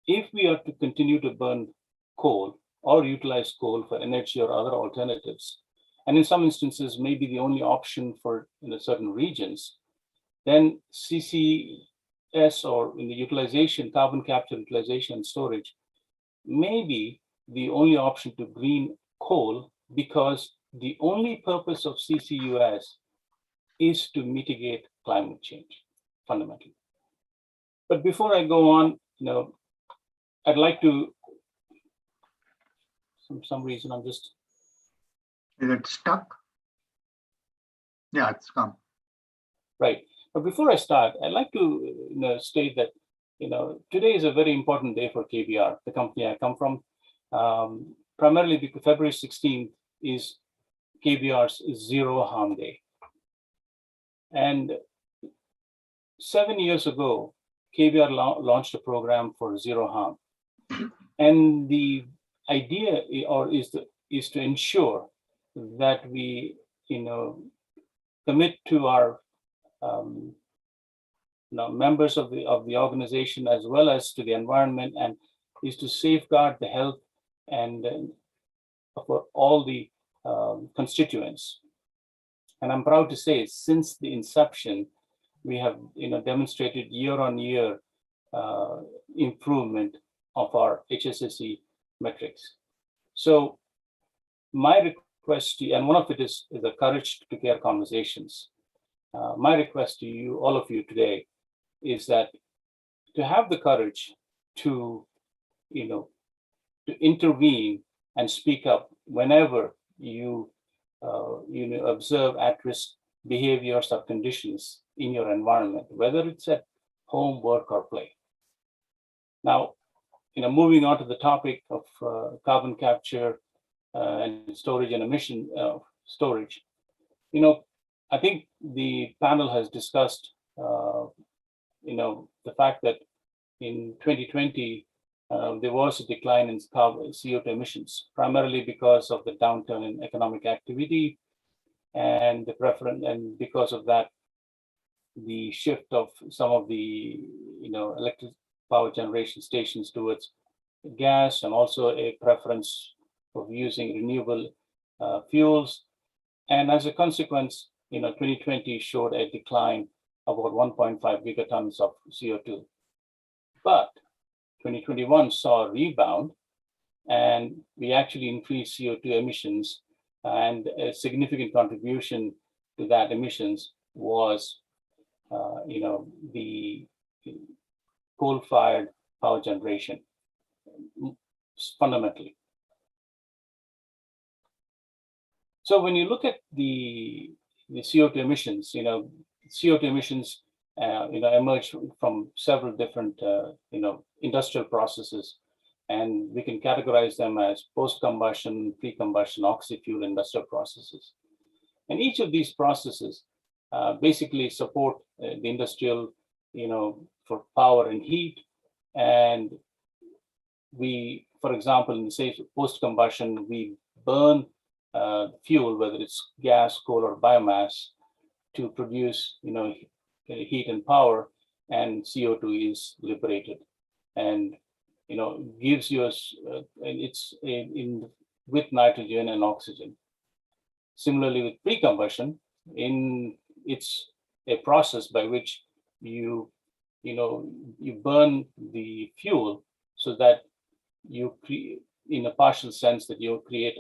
if we are to continue to burn coal or utilize coal for energy or other alternatives, and in some instances maybe the only option for certain regions, then CCS, or in the utilization, carbon capture, utilization, and storage, may be the only option to green coal, because the only purpose of CCUS is to mitigate climate change, fundamentally. But before I go on, I'd like to, for some reason, I'm just. Is it stuck? Yeah, it's come. Right. But before I start, I'd like to state that today is a very important day for KBR, the company I come from. Primarily because February 16th is KBR's Zero Harm Day. And 7 years ago, KBR launched a program for zero harm. And the idea is to ensure that we, commit to our members of the organization as well as to the environment, and is to safeguard the health and for all the constituents. And I'm proud to say, since the inception, we have demonstrated year-on-year improvement of our HSSE metrics. So my request to you, and one of it is the Courage to Care conversations. My request to you, all of you today, is that to have the courage to, to intervene and speak up whenever you, observe at-risk behaviors or conditions in your environment, whether it's at home, work, or play. Now, moving on to the topic of carbon capture and storage and emission storage, I think the panel has discussed, the fact that in 2020, there was a decline in CO2 emissions, primarily because of the downturn in economic activity and the preference, and because of that, the shift of some of the, electric power generation stations towards gas, and also a preference of using renewable fuels. And as a consequence, 2020 showed a decline of about 1.5 gigatons of CO2. But 2021 saw a rebound, and we actually increased CO2 emissions, and a significant contribution to that emissions was, the coal-fired power generation, fundamentally. So when you look at the CO2 emissions, CO2 emissions, emerge from several different, industrial processes, and we can categorize them as post-combustion, pre-combustion, oxy-fuel industrial processes. And each of these processes basically support the industrial, for power and heat. And we, for example, in the case of post-combustion, we burn fuel, whether it's gas, coal, or biomass, to produce, heat and power, and CO2 is liberated, and gives you it's with nitrogen and oxygen. Similarly, with pre-combustion, it's a process by which you burn the fuel so that you create, in a partial sense, that you create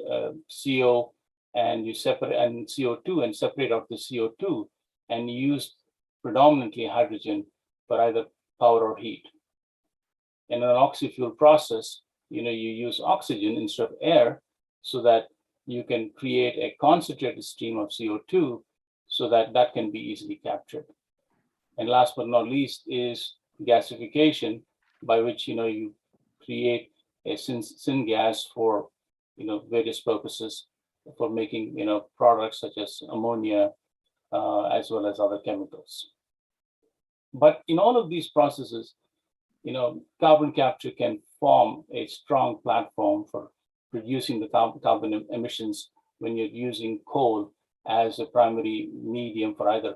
CO and you separate, and CO2, and separate out the CO2 and use predominantly hydrogen for either power or heat. In an oxy-fuel process, you use oxygen instead of air, so that you can create a concentrated stream of CO2 so that that can be easily captured. And last but not least is gasification, by which you create a syngas for various purposes, for making products such as ammonia, as well as other chemicals. But in all of these processes, carbon capture can form a strong platform for reducing the carbon emissions when you're using coal as a primary medium for either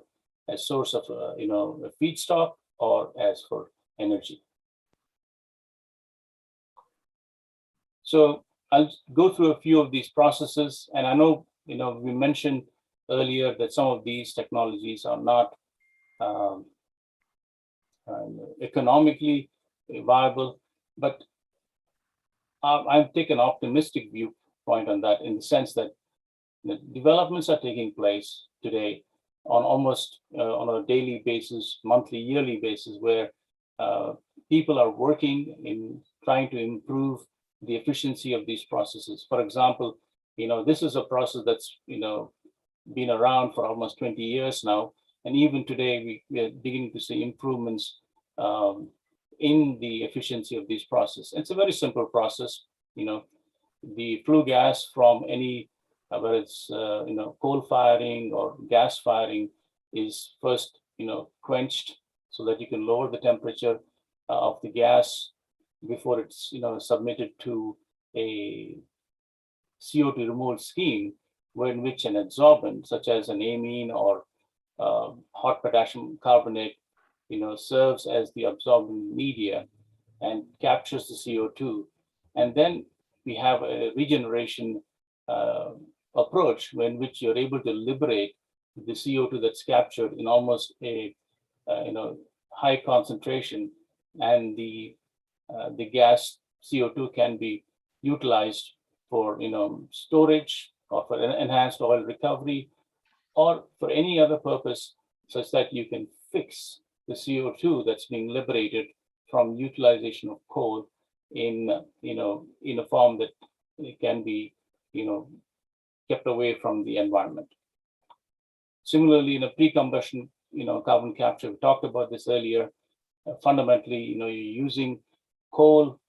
a source of a feedstock or as for energy. So I'll go through a few of these processes, and I know we mentioned earlier that some of these technologies are not economically viable, but I take an optimistic viewpoint on that, in the sense that the developments are taking place today on almost on a daily basis, monthly, yearly basis, where people are working in trying to improve the efficiency of these processes. For example, this is a process that's been around for almost 20 years now, and even today we are beginning to see improvements in the efficiency of these processes. It's a very simple process. The flue gas from any, whether it's coal firing or gas firing, is first, quenched so that you can lower the temperature of the gas before it's, submitted to a CO2 removal scheme, in which an adsorbent such as an amine or hot potassium carbonate, serves as the absorbent media and captures the CO2. And then we have a regeneration approach in which you're able to liberate the CO2 that's captured in almost a high concentration, and the gas CO2 can be utilized for storage or for enhanced oil recovery or for any other purpose, such that you can fix the CO2 that's being liberated from utilization of coal in a form that it can be kept away from the environment. Similarly, in a pre-combustion carbon capture, we talked about this earlier. Fundamentally, you're using coal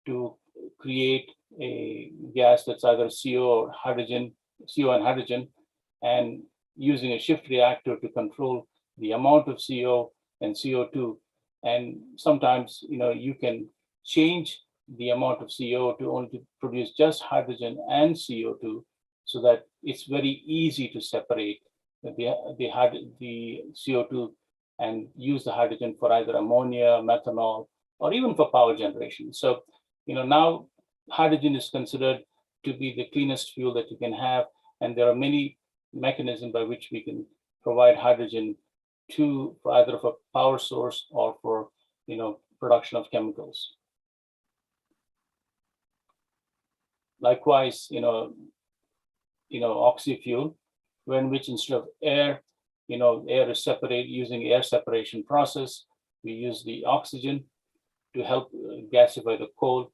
to create a gas that's either CO or hydrogen, CO and hydrogen, and using a shift reactor to control the amount of CO and CO2. And sometimes, you can change the amount of CO to only produce just hydrogen and CO2, so that it's very easy to separate the CO2 and use the hydrogen for either ammonia, methanol, or even for power generation. So, now hydrogen is considered to be the cleanest fuel that you can have, and there are many mechanisms by which we can provide hydrogen to either for power source or for production of chemicals. Likewise, oxy-fuel, in which instead of air, air is separated using air separation process. We use the oxygen to help gasify the coal,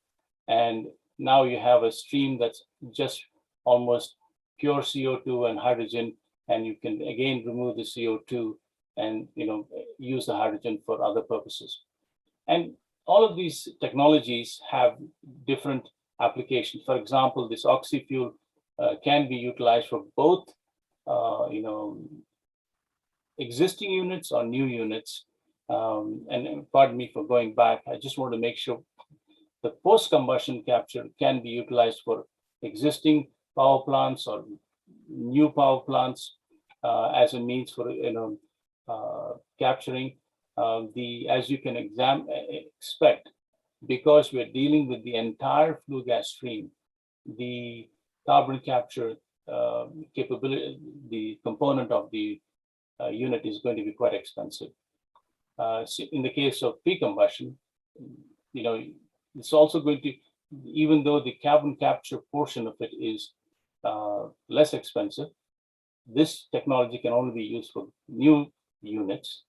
and now you have a stream that's just almost pure CO2 and hydrogen, and you can again remove the CO2 and use the hydrogen for other purposes. And all of these technologies have different applications. For example, this oxy-fuel can be utilized for both existing units or new units. And pardon me for going back, I just want to make sure the post-combustion capture can be utilized for existing power plants or new power plants as a means for capturing as you can expect, because we're dealing with the entire flue gas stream, the carbon capture capability, the component of the unit is going to be quite expensive. So in the case of pre-combustion, it's also going to, even though the carbon capture portion of it is less expensive, this technology can only be used for new units,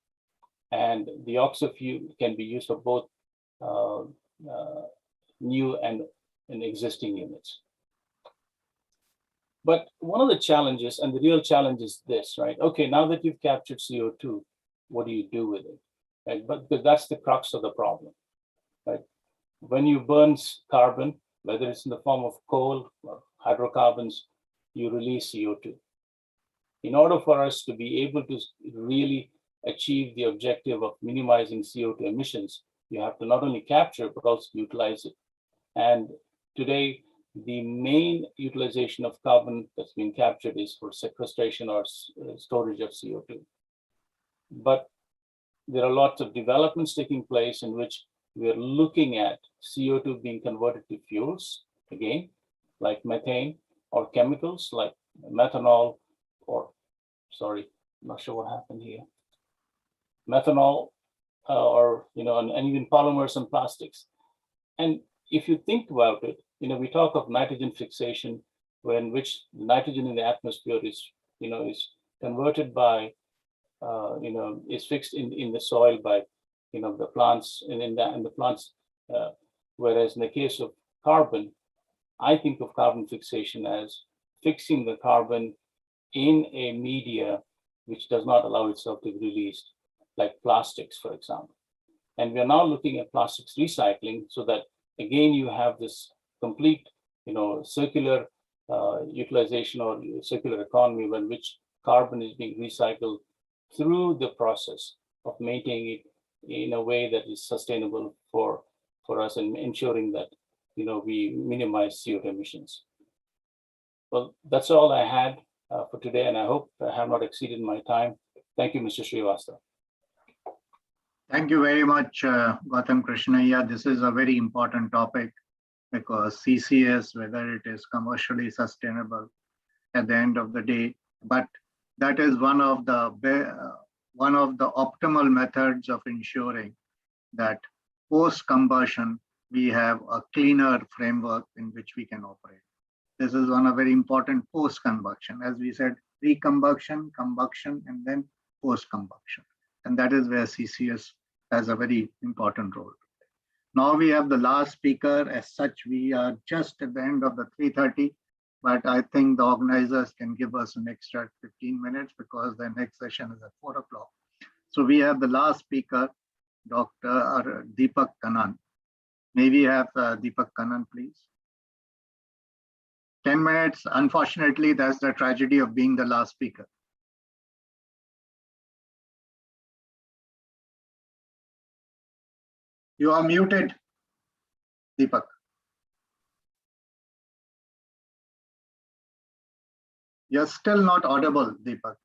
and the oxy-fuel can be used for both new and existing units. But one of the challenges, and the real challenge is this, right? Okay, now that you've captured CO2, what do you do with it? Right? But that's the crux of the problem, right? When you burn carbon, whether it's in the form of coal or hydrocarbons, you release CO2. In order for us to be able to really achieve the objective of minimizing CO2 emissions, you have to not only capture, but also utilize it. And today, the main utilization of carbon that's been captured is for sequestration or storage of CO2. But there are lots of developments taking place in which we're looking at CO2 being converted to fuels, again, like methane, or chemicals like methanol, or, sorry, I'm not sure what happened here. Methanol, or, and even polymers and plastics. And if you think about it, we talk of nitrogen fixation, in which nitrogen in the atmosphere is, is converted by, is fixed in the soil by, the plants and in the plants. Whereas in the case of carbon, I think of carbon fixation as fixing the carbon in a media which does not allow itself to be released, like plastics, for example. And we are now looking at plastics recycling, so that again you have this complete, circular utilization or circular economy, in which carbon is being recycled through the process of maintaining it in a way that is sustainable for us and ensuring that we minimize CO2 emissions. Well, that's all I had for today, and I hope I have not exceeded my time. Thank you, Mr. Srivastava. Thank you very much, Gautam Krishnaiya. This is a very important topic because CCS, whether it is commercially sustainable at the end of the day, but that is one of the optimal methods of ensuring that post-combustion, we have a cleaner framework in which we can operate. This is one of very important post-combustion. As we said, pre-combustion, combustion, and then post-combustion. And that is where CCS has a very important role. Now we have the last speaker. As such, we are just at the end of the 3:30, but I think the organizers can give us an extra 15 minutes because the next session is at 4 o'clock. So we have the last speaker, Dr. Deepak Kannan. May we have Deepak Kannan, please? 10 minutes. Unfortunately, that's the tragedy of being the last speaker. You are muted, Deepak. You're still not audible, Deepak.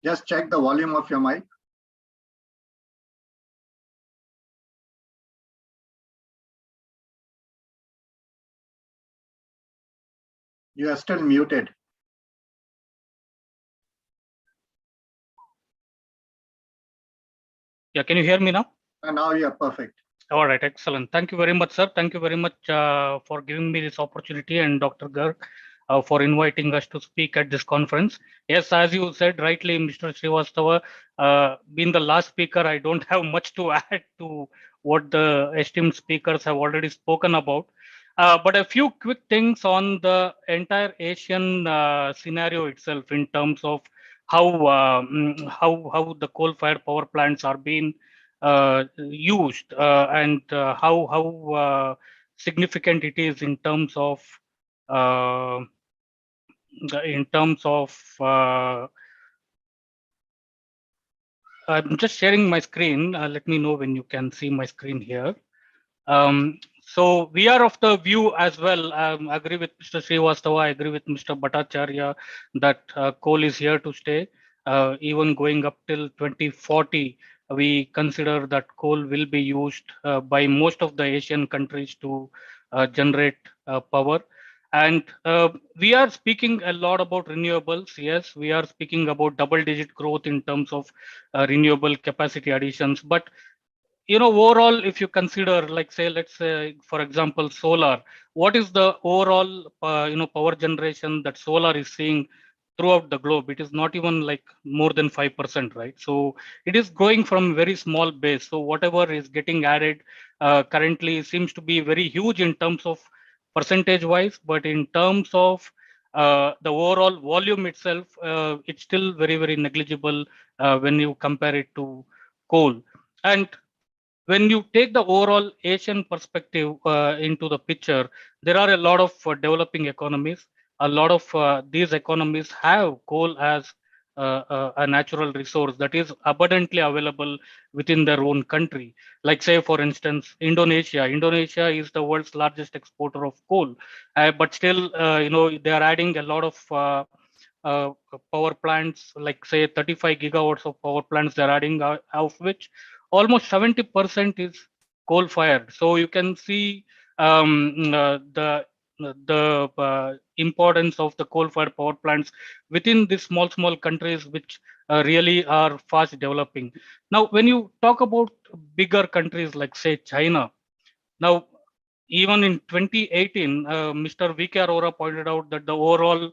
Just check the volume of your mic. You are still muted. Yeah, can you hear me now? And now you are perfect. All right, excellent. Thank you very much, sir. Thank you very much for giving me this opportunity, and Dr. Garg for inviting us to speak at this conference. Yes, as you said rightly, Mr. Srivastava, being the last speaker, I don't have much to add to what the esteemed speakers have already spoken about. But a few quick things on the entire Asian scenario itself in terms of how the coal-fired power plants are being used and how significant it is in terms of I'm just sharing my screen. Let me know when you can see my screen here. So we are of the view as well. I agree with Mr. Srivastava. I agree with Mr. Bhattacharya that coal is here to stay. Even going up till 2040, we consider that coal will be used by most of the Asian countries to generate power. And we are speaking a lot about renewables. Yes, we are speaking about double-digit growth in terms of renewable capacity additions. But overall, if you consider, like let's say, for example, solar, what is the overall, power generation that solar is seeing throughout the globe? It is not even like more than 5%, right? So it is growing from very small base. So whatever is getting added currently seems to be very huge in terms of percentage wise, but in terms of the overall volume itself, it's still very, very negligible when you compare it to coal. And when you take the overall Asian perspective into the picture, there are a lot of developing economies. A lot of these economies have coal as a natural resource that is abundantly available within their own country. Like say, for instance, Indonesia. Indonesia is the world's largest exporter of coal, but still, they are adding a lot of power plants, like say 35 gigawatts of power plants they're adding, of which almost 70% is coal fired. So you can see the importance of the coal fired power plants within these small countries, which really are fast developing. Now, when you talk about bigger countries like say China, now even in 2018, Mr. V.K. Arora pointed out that the overall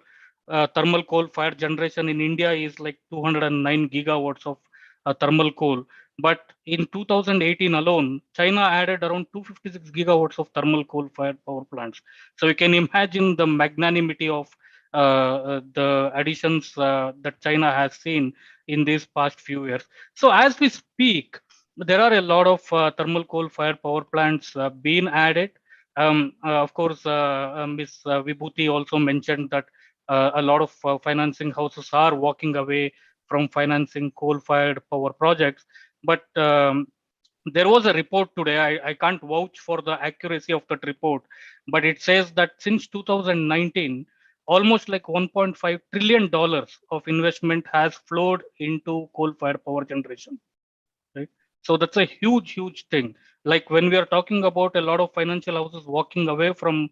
thermal coal fired generation in India is like 209 gigawatts of thermal coal. But in 2018 alone, China added around 256 gigawatts of thermal coal fired power plants. So you can imagine the magnanimity of the additions that China has seen in these past few years. So as we speak, there are a lot of thermal coal fired power plants being added. Of course, Ms. Vibhuti also mentioned that a lot of financing houses are walking away from financing coal-fired power projects. But there was a report today. I can't vouch for the accuracy of that report, but it says that since 2019, almost like $1.5 trillion of investment has flowed into coal-fired power generation. Right? So that's a huge thing. Like when we are talking about a lot of financial houses walking away from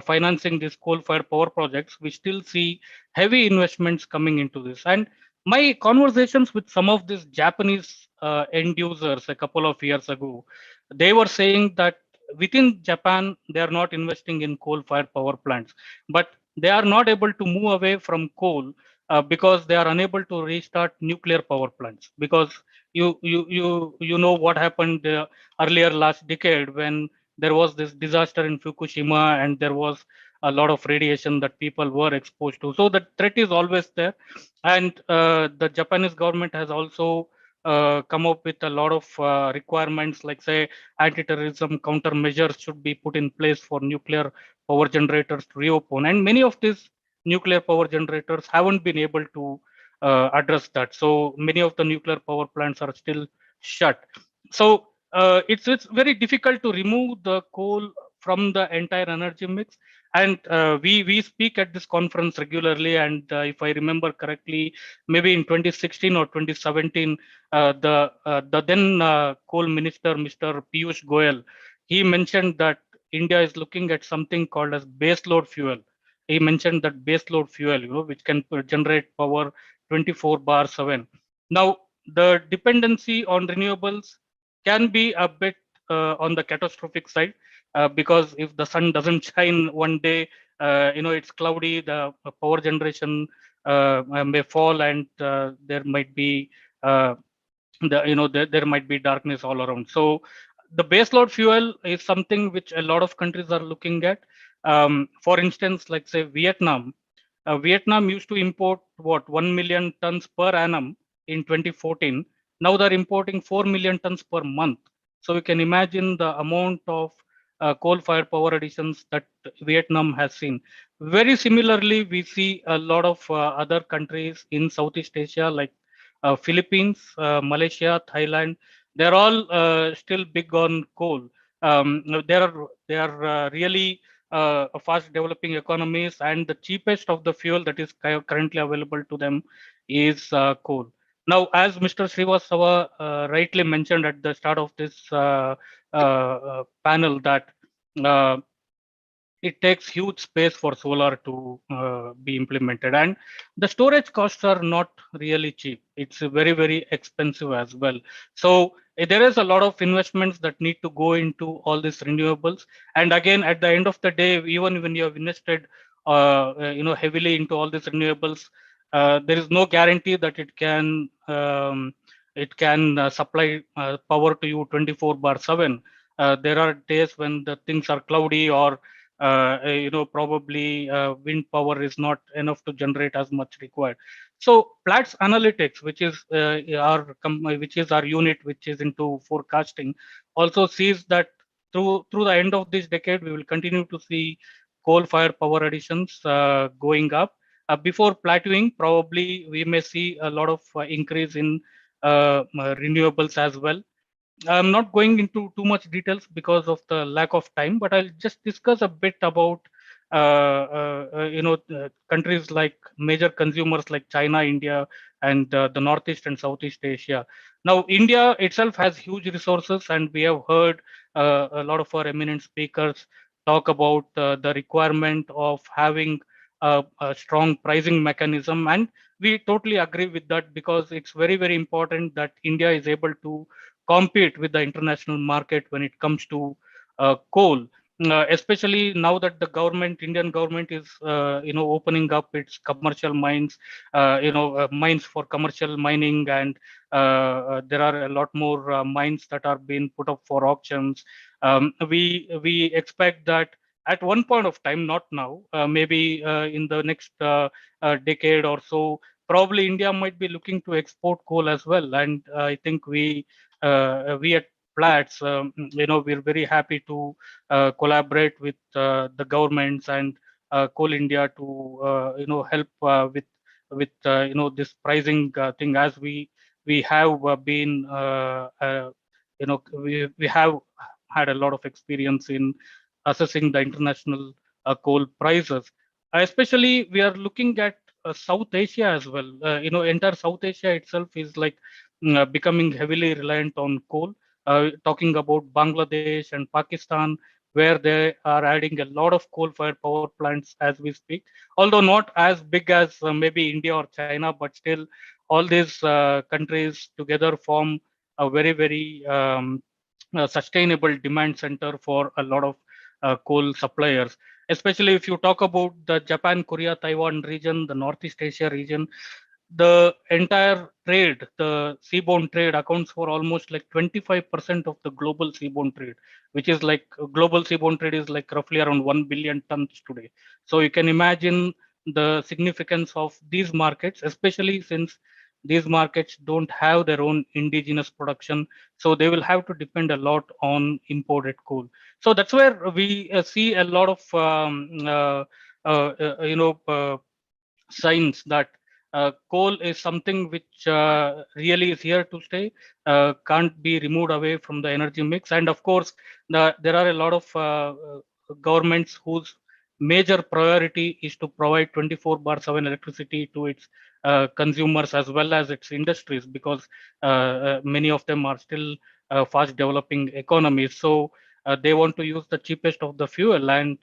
financing these coal-fired power projects, we still see heavy investments coming into this. And my conversations with some of these Japanese end users a couple of years ago, they were saying that within Japan, they are not investing in coal-fired power plants, but they are not able to move away from coal because they are unable to restart nuclear power plants. Because you know what happened earlier last decade when there was this disaster in Fukushima and there was a lot of radiation that people were exposed to. So the threat is always there, and the Japanese government has also come up with a lot of requirements, like say anti-terrorism countermeasures should be put in place for nuclear power generators to reopen, and many of these nuclear power generators haven't been able to address that. So many of the nuclear power plants are still shut. So it's very difficult to remove the coal from the entire energy mix. And we speak at this conference regularly. And if I remember correctly, maybe in 2016 or 2017, the then coal minister, Mr. Piyush Goyal, he mentioned that India is looking at something called as baseload fuel. He mentioned that baseload fuel, which can generate power 24/7. Now, the dependency on renewables can be a bit on the catastrophic side because if the sun doesn't shine one day, it's cloudy, the power generation may fall, and there might be there might be darkness all around. So the baseload fuel is something which a lot of countries are looking at. For instance, like say Vietnam. Vietnam used to import 1 million tons per annum in 2014. Now they're importing 4 million tons per month. So you can imagine the amount of coal-fired power additions that Vietnam has seen. Very similarly, we see a lot of other countries in Southeast Asia, like Philippines, Malaysia, Thailand. They're all still big on coal. They are really fast developing economies, and the cheapest of the fuel that is currently available to them is coal. Now, as Mr. Srivastava rightly mentioned at the start of this panel, that it takes huge space for solar to be implemented, and the storage costs are not really cheap. It's very expensive as well. So there is a lot of investments that need to go into all these renewables. And again, at the end of the day, even when you have invested heavily into all these renewables, there is no guarantee that it can supply power to you 24/7. There are days when the things are cloudy, or probably wind power is not enough to generate as much required. So Platts Analytics, which is our unit which is into forecasting, also sees that through the end of this decade, we will continue to see coal-fired power additions going up. Before plateauing, probably we may see a lot of increase in renewables as well. I'm not going into too much details because of the lack of time, but I'll just discuss a bit about countries like major consumers like China, India, and the Northeast and Southeast Asia. Now, India itself has huge resources, and we have heard a lot of our eminent speakers talk about the requirement of having a strong pricing mechanism, and we totally agree with that, because it's very important that India is able to compete with the international market when it comes to coal. Especially now that the Indian government is, opening up its commercial mines, mines for commercial mining, and there are a lot more mines that are being put up for auctions. We expect that at one point of time, not now, maybe in the next decade or so, probably India might be looking to export coal as well. And I think we at Platts, we're very happy to collaborate with the governments and Coal India to help with this pricing thing, as we have been we have had a lot of experience in assessing the international coal prices. Especially, we are looking at South Asia as well. Entire South Asia itself is like becoming heavily reliant on coal. Talking about Bangladesh and Pakistan, where they are adding a lot of coal-fired power plants as we speak, although not as big as maybe India or China, but still all these countries together form a very, very sustainable demand center for a lot of coal suppliers. Especially if you talk about the Japan, Korea, Taiwan region, the Northeast Asia region, the entire trade, the seaborne trade accounts for almost like 25% of the global seaborne trade, which is like global seaborne trade is like roughly around 1 billion tons today. So you can imagine the significance of these markets, especially since these markets don't have their own indigenous production, so they will have to depend a lot on imported coal. So that's where we see a lot of signs that coal is something which really is here to stay, can't be removed away from the energy mix. And of course, there are a lot of governments whose major priority is to provide 24/7 electricity to its consumers as well as its industries, because many of them are still fast developing economies. So they want to use the cheapest of the fuel, and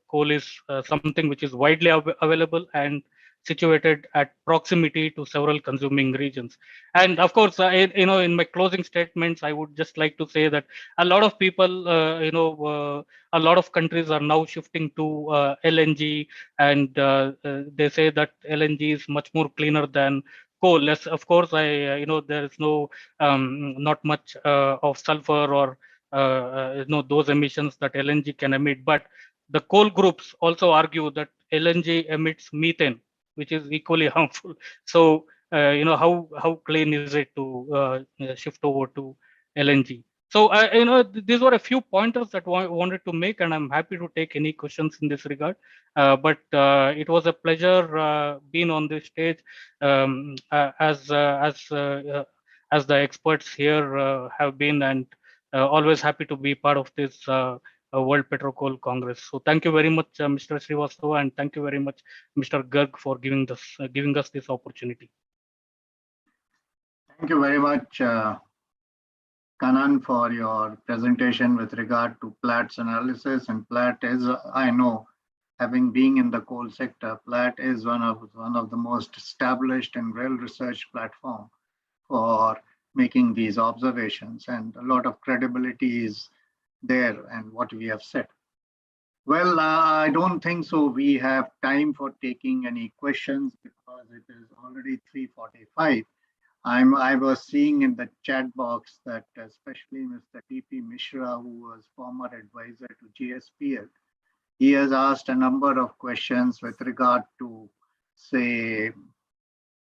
coal is something which is widely available and situated at proximity to several consuming regions. And of course, in my closing statements, I would just like to say that a lot of people, a lot of countries are now shifting to LNG, and they say that LNG is much more cleaner than coal. Yes, of course, there is no not much of sulfur or those emissions that LNG can emit, but the coal groups also argue that LNG emits methane, which is equally harmful. So, how clean is it to shift over to LNG? So, these were a few pointers that I wanted to make, and I'm happy to take any questions in this regard. But it was a pleasure being on this stage as the experts here have been, and always happy to be part of this World PetroCoal Congress. So thank you very much, Mr. Srivastava, and thank you very much, Mr. Garg, for giving us this opportunity. Thank you very much, Kanan, for your presentation with regard to Platts analysis. And Platt is, I know, having been in the coal sector, Platt is one of the most established and well-researched platform for making these observations, and a lot of credibility is there and what we have said. Well, I don't think so. We have time for taking any questions because it is already 3:45. I was seeing in the chat box that especially Mr. T.P. Mishra, who was former advisor to GSPL, he has asked a number of questions with regard to, say,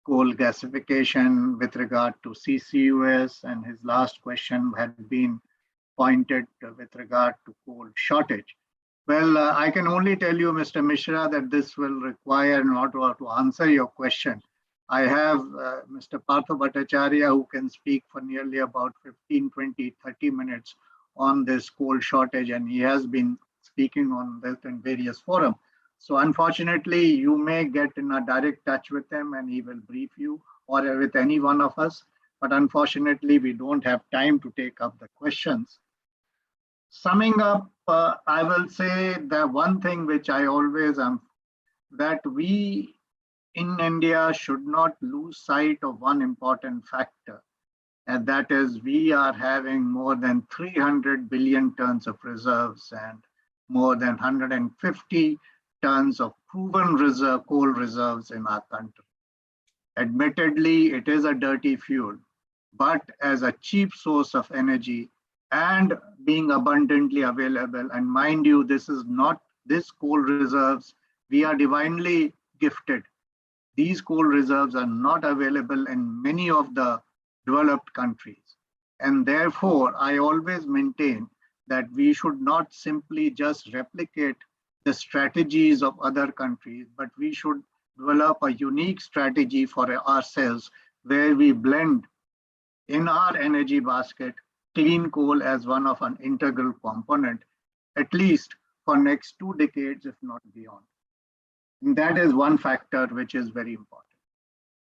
coal gasification, with regard to CCUS, and his last question had been pointed with regard to coal shortage. Well, I can only tell you, Mr. Mishra, that this will require, in order to answer your question, I have Mr. Partha Bhattacharya, who can speak for nearly about 15, 20, 30 minutes on this coal shortage, and he has been speaking on this in various forums. So unfortunately, you may get in a direct touch with him and he will brief you, or with any one of us. But unfortunately, we don't have time to take up the questions. Summing up, I will say that one thing which I always am, that we in India should not lose sight of one important factor, and that is we are having more than 300 billion tons of reserves and more than 150 tons of proven coal reserves in our country. Admittedly, it is a dirty fuel, but as a cheap source of energy and being abundantly available, and mind you, this coal reserves, we are divinely gifted. These coal reserves are not available in many of the developed countries. And therefore, I always maintain that we should not simply just replicate the strategies of other countries, but we should develop a unique strategy for ourselves where we blend in our energy basket clean coal as one of an integral component, at least for next 2 decades, if not beyond. And that is one factor which is very important.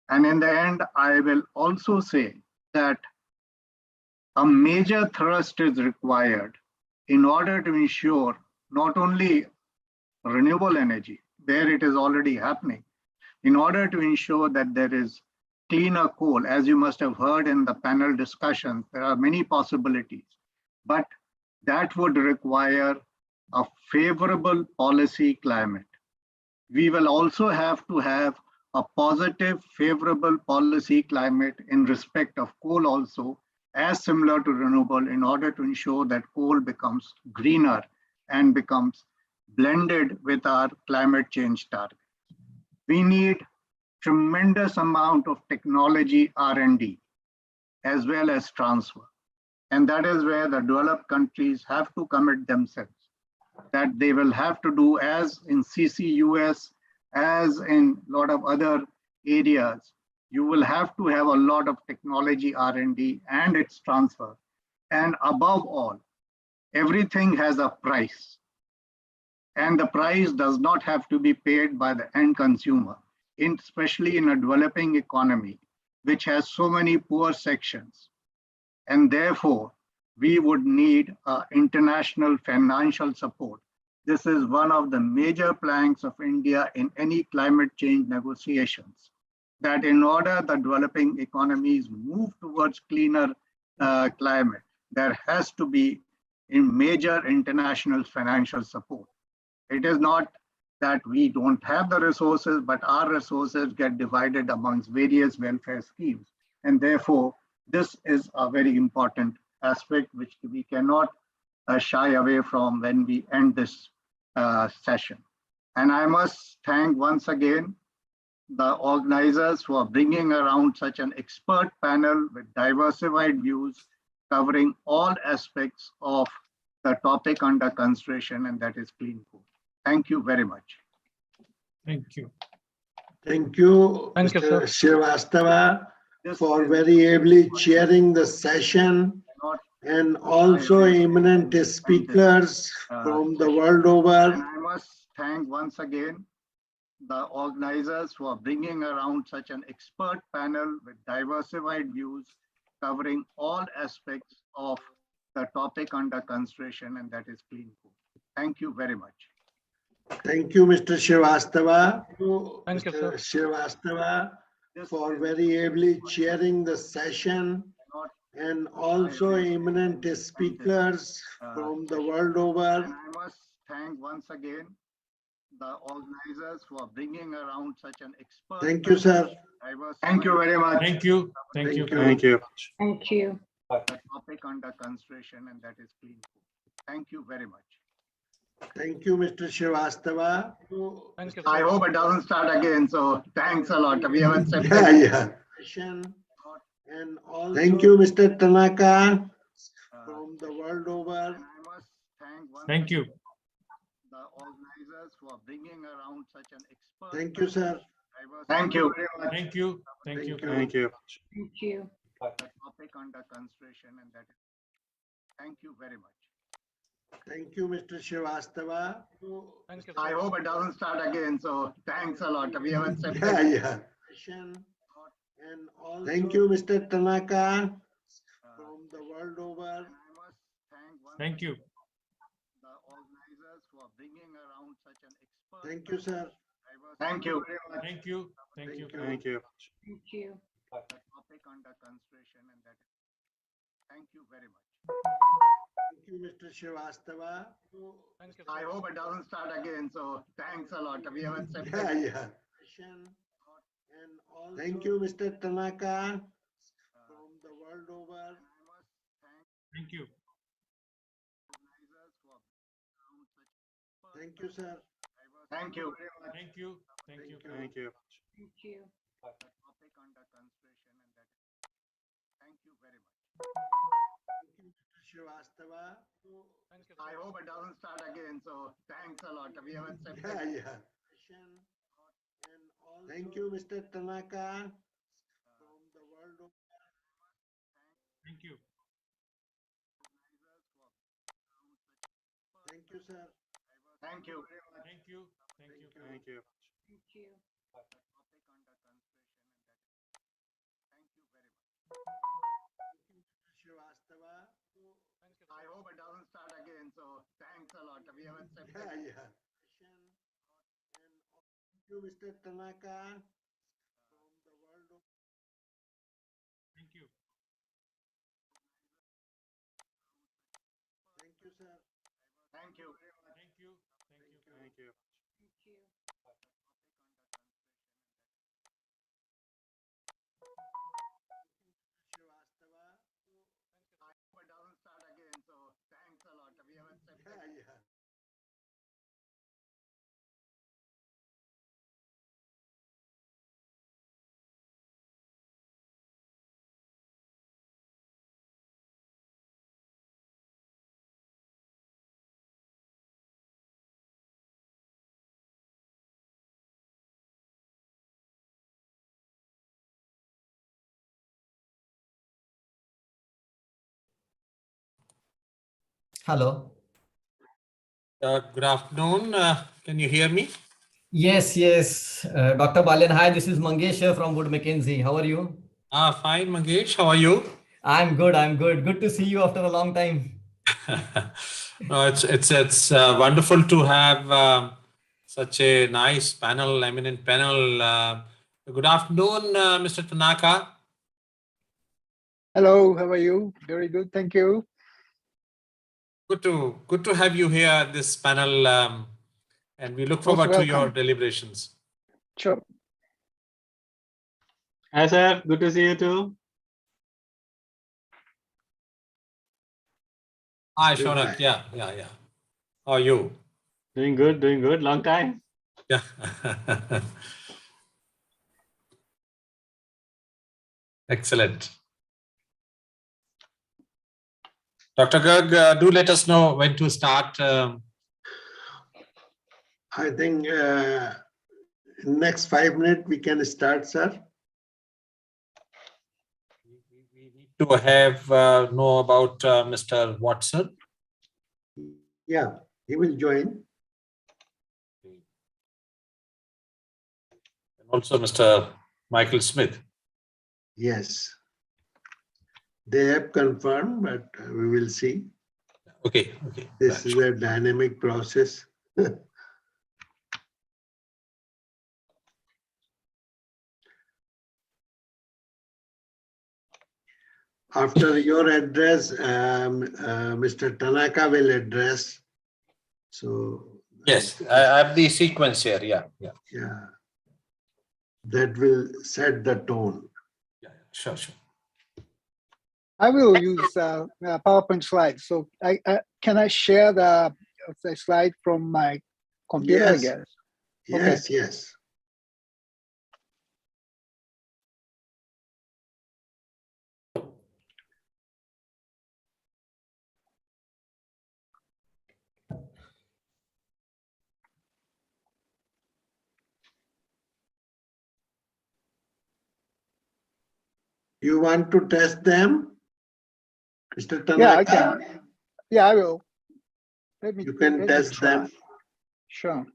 And in the end, I will also say that a major thrust is required in order to ensure not only renewable energy, where it is already happening, in order to ensure that there is cleaner coal. As you must have heard in the panel discussion, there are many possibilities, but that would require a favorable policy climate. We will also have to have a positive, favorable policy climate in respect of coal also, as similar to renewable, in order to ensure that coal becomes greener and becomes blended with our climate change target. We need tremendous amount of technology R&D as well as transfer. And that is where the developed countries have to commit themselves, that they will have to do as in CCUS, as in a lot of other areas. You will have to have a lot of technology R&D and its transfer. And above all, everything has a price. And the price does not have to be paid by the end consumer, especially in a developing economy, which has so many poor sections. And therefore, we would need international financial support. This is one of the major planks of India in any climate change negotiations, that in order the developing economies move towards cleaner climate, there has to be a major international financial support. It is not that we don't have the resources, but our resources get divided amongst various welfare schemes. And therefore, this is a very important aspect which we cannot shy away from when we end this session. And I must thank once again the organizers for bringing around such an expert panel with diversified views covering all aspects of the topic under consideration, and that is clean coal. Thank you very much. Thank you. Thank you, Mr. Srivastava, for very ably chairing the session, and also eminent speakers from the world over. And I must thank once again the organizers for bringing around such an expert panel with diversified views covering all aspects of the topic under consideration, and that is clean coal. Thank you very much. Thank you, Mr. Srivastava. Thank you, Mr. sir. Srivastava, for very ably chairing the session, and also eminent speakers from the world over. And I must thank once again the organizers for bringing around such an expert. Thank you, sir. Thank you very much. Thank you. Thank you. Thank you. Thank you. The topic under consideration, and that is clean coal. Thank you very much. Thank you, Mr. Srivastava. Thank you, I sir. hope it doesn't start again. So thanks a lot. We haven't said Yeah. And also, thank you, Mr. Tanaka, from the world over. Thank you. The organizers for bringing around such an expert. Thank you, sir. Thank you. Thank you. Thank you. Thank you. Thank you. The topic under consideration, and that is. Thank you very much. Thank you, Mr. Srivastava. Thank you, I sir. hope it doesn't start again. So thanks a lot. We haven't said Yeah. And also, thank you, Mr. Tanaka, from the world over. Thank you. The organizers for bringing around such an expert. Thank you, sir. Thank you. Thank you. Thank you. Thank you. Thank you. The topic under consideration, and that is. Thank you very much. Thank you, Mr. Srivastava. Thank you, I sir. hope it doesn't start again. So thanks a lot. We haven't said Yeah. And also, thank you, Mr. Tanaka, from the world over. Thank you. Thank you, sir. Thank you. Thank you. Thank you. Thank you. Thank you. The topic under consideration, and that is. Thank you very much. Thank you, Mr. Srivastava. I hope it doesn't start again. So thanks a lot. We have accepted. Yeah. Thank you, Mr. Tanaka. From the world of Thank you. Thank you, sir. Thank you. Thank you. Thank you. Thank you. Thank you. I hope it doesn't start again. So thanks a lot. We have accepted. Yeah. Thank you, Mr. Tanaka. From the world of Thank you. Thank you, sir. Thank you. Thank you. Thank you. Thank you. Thank you. I hope it doesn't start again. So thanks a lot. We have accepted. Yeah. Hello. Good afternoon. Can you hear me? Yes, yes. Dr. Balian, hi, this is Mangesh here from Wood Mackenzie. How are you? Fine, Mangesh. How are you? I'm good. I'm good. Good to see you after a long time. No, it's wonderful to have such a nice panel, eminent panel. Good afternoon, Mr. Tanaka. Hello, how are you? Very good, thank you. Good to have you here at this panel, and we look Most forward to your welcome. deliberations. Sure. Hi, sir. Good to see you too. Hi, Shonak. Yeah. How are you? Doing good. Long time. Yeah. Excellent. Dr. Garg, do let us know when to start. I think in next 5 minutes we can start, sir. To have know about Mr. Watson. Yeah, he will join. And also Mr. Michael Smith. Yes. They have confirmed, but we will see. Okay. This is a dynamic process. After your address, Mr. Tanaka will address. So yes, I have the sequence here. Yeah. That will set the tone. Yeah, sure. I will use PowerPoint slides. So can I share the slide from my computer? Yes. I guess. Yes, Okay. yes. You want to test them, Mr. Tanaka? Yeah, I can. Yeah, I will. You can test them. Sure.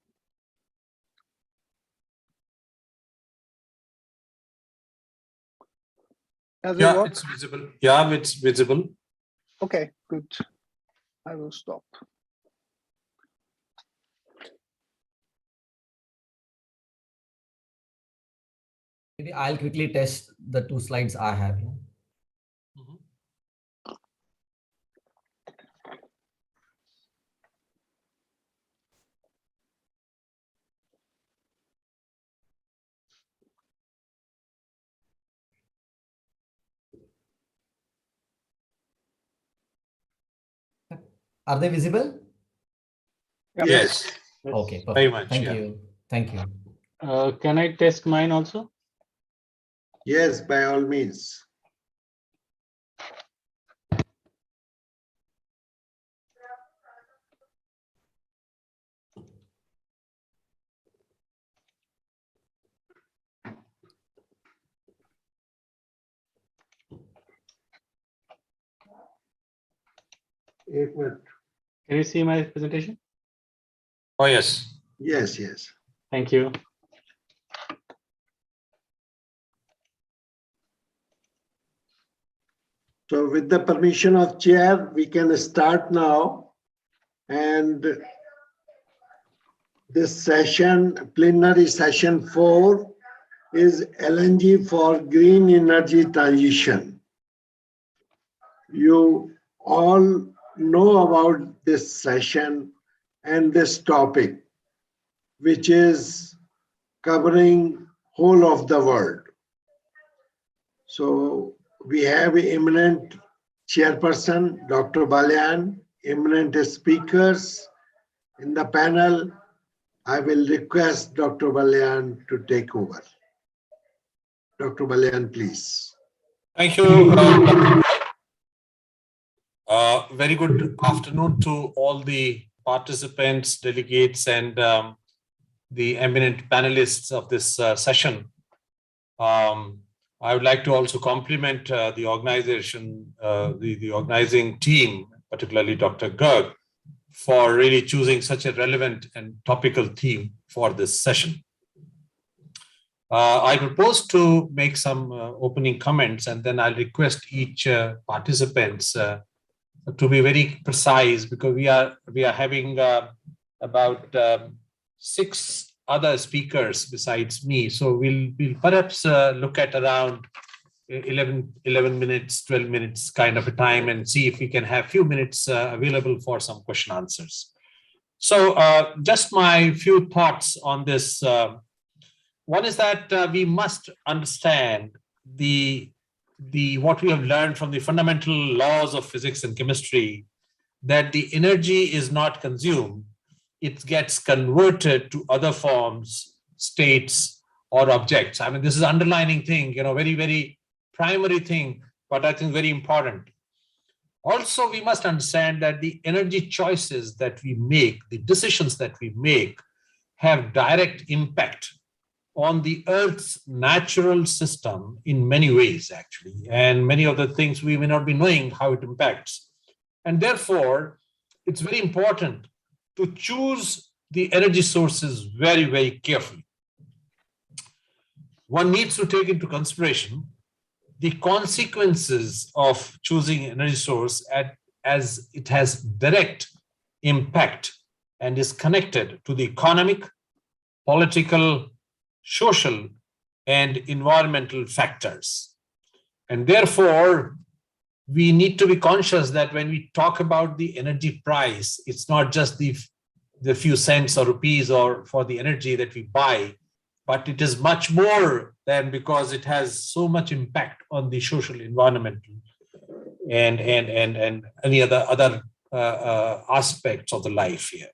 Does it work? It's visible. Yeah, it's visible. Okay, good. I will stop. Maybe I'll quickly test the 2 slides I have here. Are they visible? Yes. Okay, perfect. Very much. Thank you. Can I test mine also? Yes, by all means. minute. Can you see my presentation? Oh, yes. Yes, yes. Thank you. So with the permission of chair, we can start now. And this session, plenary session 4, is LNG for green energy transition. You all know about this session and this topic, which is covering whole of the world. So we have eminent chairperson, Dr. Balyan, eminent speakers in the panel. I will request Dr. Balyan to take over. Dr. Balyan, please. Thank you. Very good afternoon to all the participants, delegates, and the eminent panelists of this session. I would like to also compliment the organization, the organizing team, particularly Dr. Garg, for really choosing such a relevant and topical theme for this session. I propose to make some opening comments, and then I'll request each participants to be very precise, because we are having about 6 other speakers besides me. So we'll perhaps look at around 11 minutes, 12 minutes kind of a time, and see if we can have few minutes available for some question answers. So just my few thoughts on this. One is that we must understand what we have learned from the fundamental laws of physics and chemistry, that the energy is not consumed, it gets converted to other forms, states, or objects. I mean, this is an underlining thing, very, very primary thing, but I think very important. Also, we must understand that the energy choices that we make, the decisions that we make, have direct impact on the Earth's natural system in many ways, actually. And many of the things we may not be knowing how it impacts. And therefore, it's very important to choose the energy sources very, very carefully. One needs to take into consideration the consequences of choosing an energy source as it has direct impact and is connected to the economic, political, social, and environmental factors. And therefore, we need to be conscious that when we talk about the energy price, it's not just the few cents or rupees or for the energy that we buy, but it is much more than, because it has so much impact on the social, environmental, and any other aspects of the life here.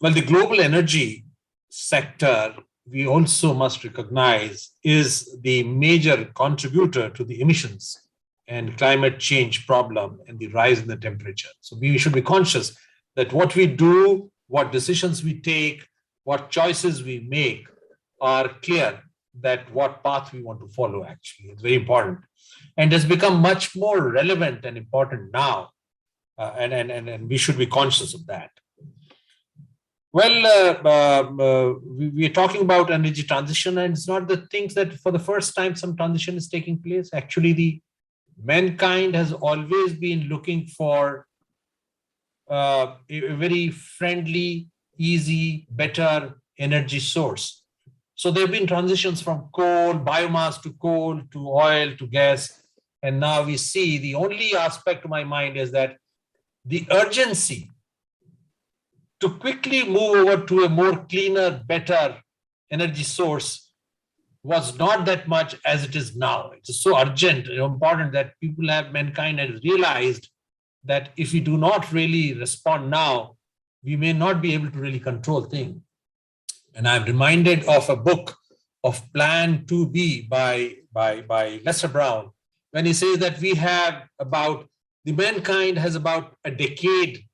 Well, the global energy sector, we also must recognize, is the major contributor to the emissions and climate change problem and the rise in the temperature. So we should be conscious that what we do, what decisions we take, what choices we make are clear, that what path we want to follow, actually. It's very important. And has become much more relevant and important now. And we should be conscious of that. Well, we are talking about energy transition, and it's not the things that for the first time some transition is taking place. Actually, the mankind has always been looking for a very friendly, easy, better energy source. So there have been transitions from coal, biomass to coal, to oil, to gas. And now we see the only aspect to my mind is that the urgency to quickly move over to a more cleaner, better energy source was not that much as it is now. It's so urgent and important that mankind has realized that if we do not really respond now, we may not be able to really control things. And I'm reminded of a book of Plan 2B by Lester Brown, when he says that the mankind has about a decade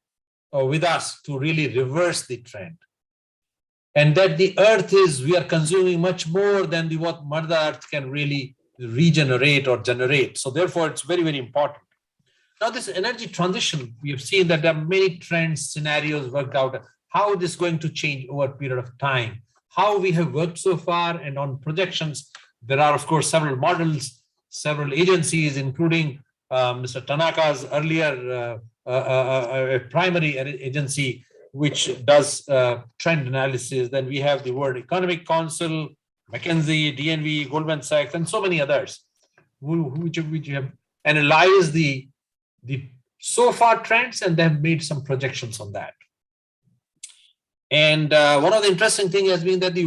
with us to really reverse the trend. And that we are consuming much more than what Mother Earth can really regenerate or generate. So therefore, it's very, very important. Now, this energy transition, we have seen that there are many trends, scenarios worked out, how this is going to change over a period of time, how we have worked so far, and on projections. There are, of course, several models, several agencies, including Mr. Tanaka's earlier primary agency, which does trend analysis. Then we have the World Economic Council, McKinsey, DNV, Goldman Sachs, and so many others, which have analyzed the so far trends, and they have made some projections on that. And one of the interesting things has been that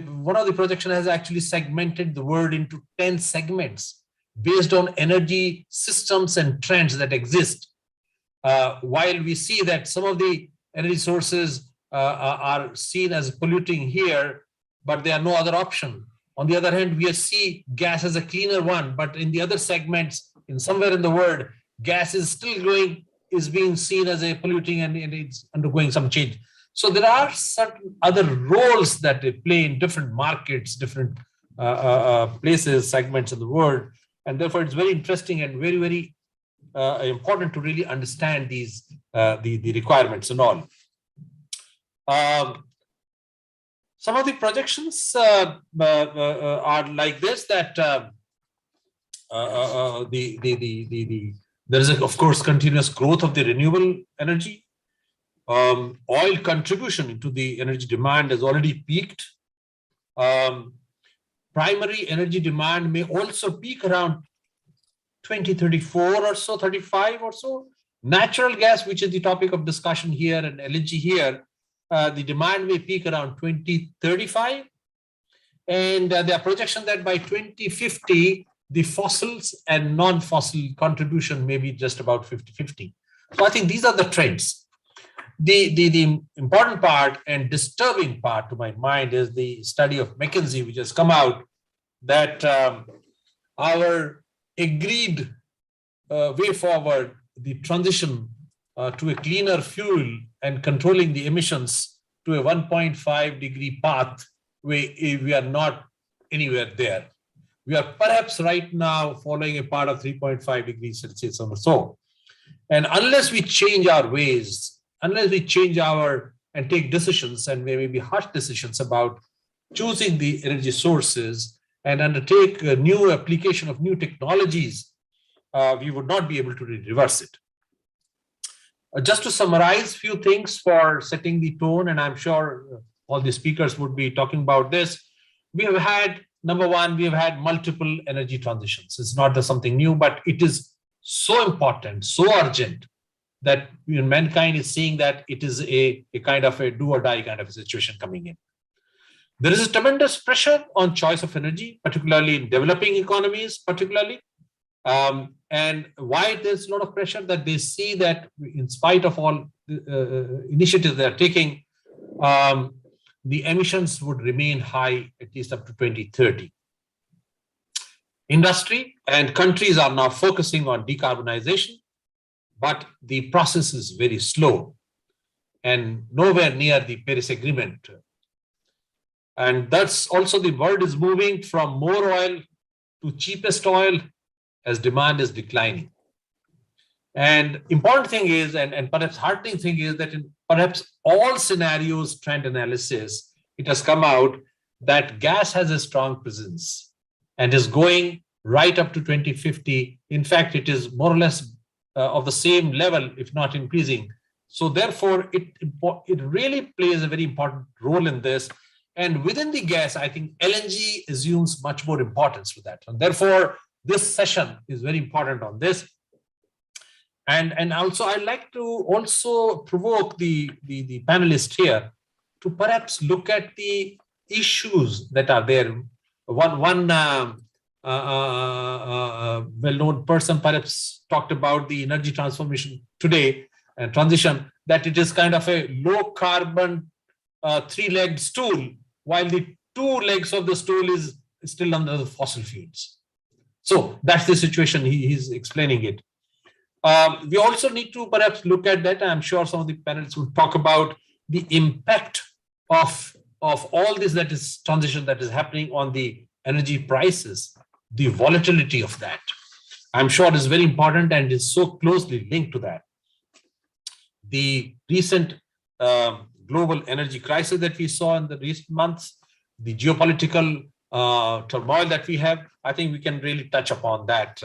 one of the projection has actually segmented the world into 10 segments based on energy systems and trends that exist. While we see that some of the energy sources are seen as polluting here, but there are no other option. On the other hand, we see gas as a cleaner one, but in the other segments, in somewhere in the world, gas is still being seen as a polluting, and it's undergoing some change. So there are certain other roles that they play in different markets, different places, segments of the world. And therefore, it's very interesting and very, very important to really understand these the requirements and all. Some of the projections are like this, that there is, of course, continuous growth of the renewable energy. Oil contribution into the energy demand has already peaked. Primary energy demand may also peak around 2034 or so, 35 or so. Natural gas, which is the topic of discussion here, and LNG here, the demand may peak around 2035. And there are projections that by 2050, the fossils and non-fossil contribution may be just about 50-50. So I think these are the trends. The important part and disturbing part to my mind is the study of McKinsey, which has come out, that our agreed way forward, the transition to a cleaner fuel and controlling the emissions to a 1.5 degree path, we are not anywhere there. We are perhaps right now following a part of 3.5 degrees Celsius or so. And unless we change our ways, unless we change and take decisions, and maybe harsh decisions about choosing the energy sources and undertake a new application of new technologies, we would not be able to reverse it. Just to summarize a few things for setting the tone, and I'm sure all the speakers would be talking about this. We have had, number one, we have had multiple energy transitions. It's not just something new, but it is so important, so urgent, that mankind is seeing that it is a kind of a do or die kind of a situation coming in. There is a tremendous pressure on choice of energy, particularly in developing economies, particularly. And why there's a lot of pressure, that they see that in spite of all initiatives they are taking, the emissions would remain high at least up to 2030. Industry and countries are now focusing on decarbonization, but the process is very slow and nowhere near the Paris Agreement. And that's also, the world is moving from more oil to cheapest oil as demand is declining. And important thing is, and perhaps heartening thing is, that in perhaps all scenarios, trend analysis, it has come out that gas has a strong presence and is going right up to 2050. In fact, it is more or less of the same level, if not increasing. So therefore, it really plays a very important role in this. And within the gas, I think LNG assumes much more importance to that. And therefore, this session is very important on this. And also, I'd like to also provoke the panelists here to perhaps look at the issues that are there. One well-known person perhaps talked about the energy transformation today and transition, that it is kind of a low-carbon three-legged stool, while the two legs of the stool is still under the fossil fuels. So that's the situation he's explaining it. We also need to perhaps look at that. I'm sure some of the panelists will talk about the impact of all this, that is transition that is happening on the energy prices, the volatility of that. I'm sure is very important and is so closely linked to that. The recent global energy crisis that we saw in the recent months, the geopolitical turmoil that we have, I think we can really touch upon that.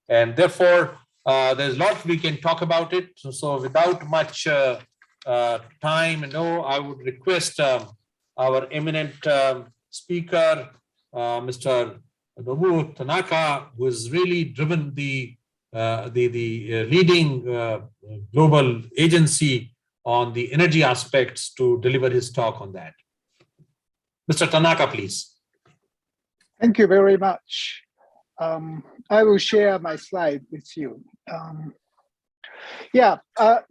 And therefore, there's a lot we can talk about it. So without much time, I would request our eminent speaker, Mr. Nobu Tanaka, who has really driven the leading global agency on the energy aspects, to deliver his talk on that. Mr. Tanaka, please. Thank you very much. I will share my slide with you.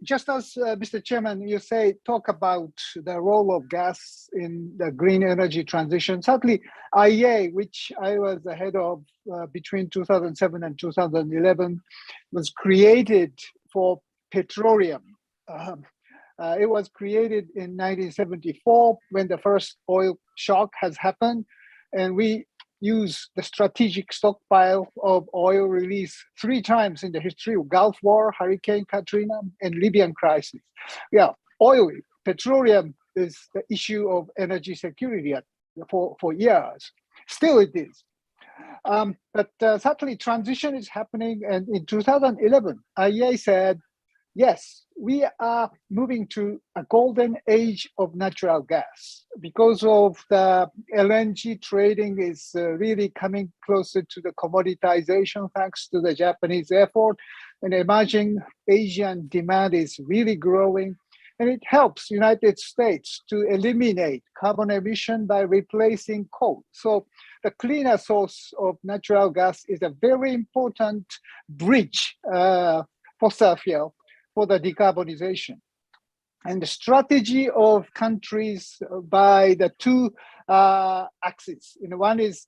Just as Mr. Chairman, you say, talk about the role of gas in the green energy transition. Certainly, IEA, which I was the head of between 2007 and 2011, was created for petroleum. It was created in 1974 when the first oil shock has happened, and we use the strategic stockpile of oil release 3 times in the history of Gulf War, Hurricane Katrina, and Libyan crisis. Oil, petroleum is the issue of energy security for years. Still it is. But certainly transition is happening, and in 2011, IEA said, yes, we are moving to a golden age of natural gas because of the LNG trading is really coming closer to the commoditization thanks to the Japanese effort, and emerging Asian demand is really growing. And it helps United States to eliminate carbon emission by replacing coal. So the cleaner source of natural gas is a very important bridge fossil fuel for the decarbonization. And the strategy of countries by the 2 axes. One is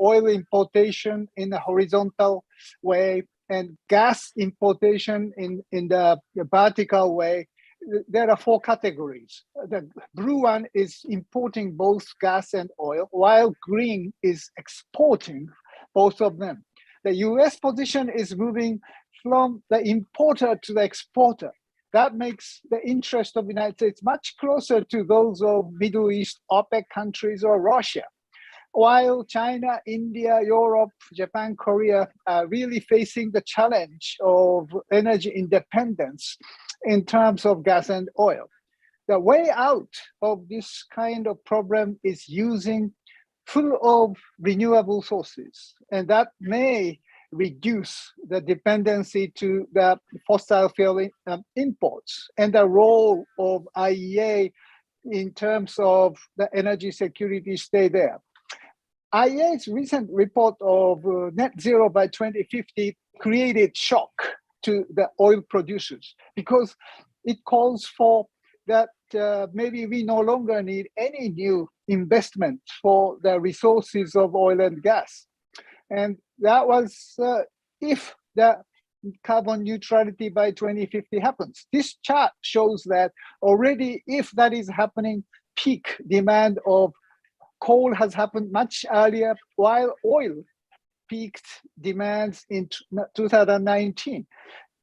oil importation in a horizontal way and gas importation in the vertical way. There are 4 categories. The blue one is importing both gas and oil, while green is exporting both of them. The US position is moving from the importer to the exporter. That makes the interest of the United States much closer to those of Middle East, OPEC countries, or Russia. While China, India, Europe, Japan, Korea are really facing the challenge of energy independence in terms of gas and oil. The way out of this kind of problem is using full of renewable sources, and that may reduce the dependency to the fossil fuel imports, and the role of IEA in terms of the energy security stay there. IEA's recent report of net zero by 2050 created shock to the oil producers because it calls for that maybe we no longer need any new investment for the resources of oil and gas. And that was if the carbon neutrality by 2050 happens. This chart shows that already if that is happening, peak demand of coal has happened much earlier, while oil peaked demands in 2019.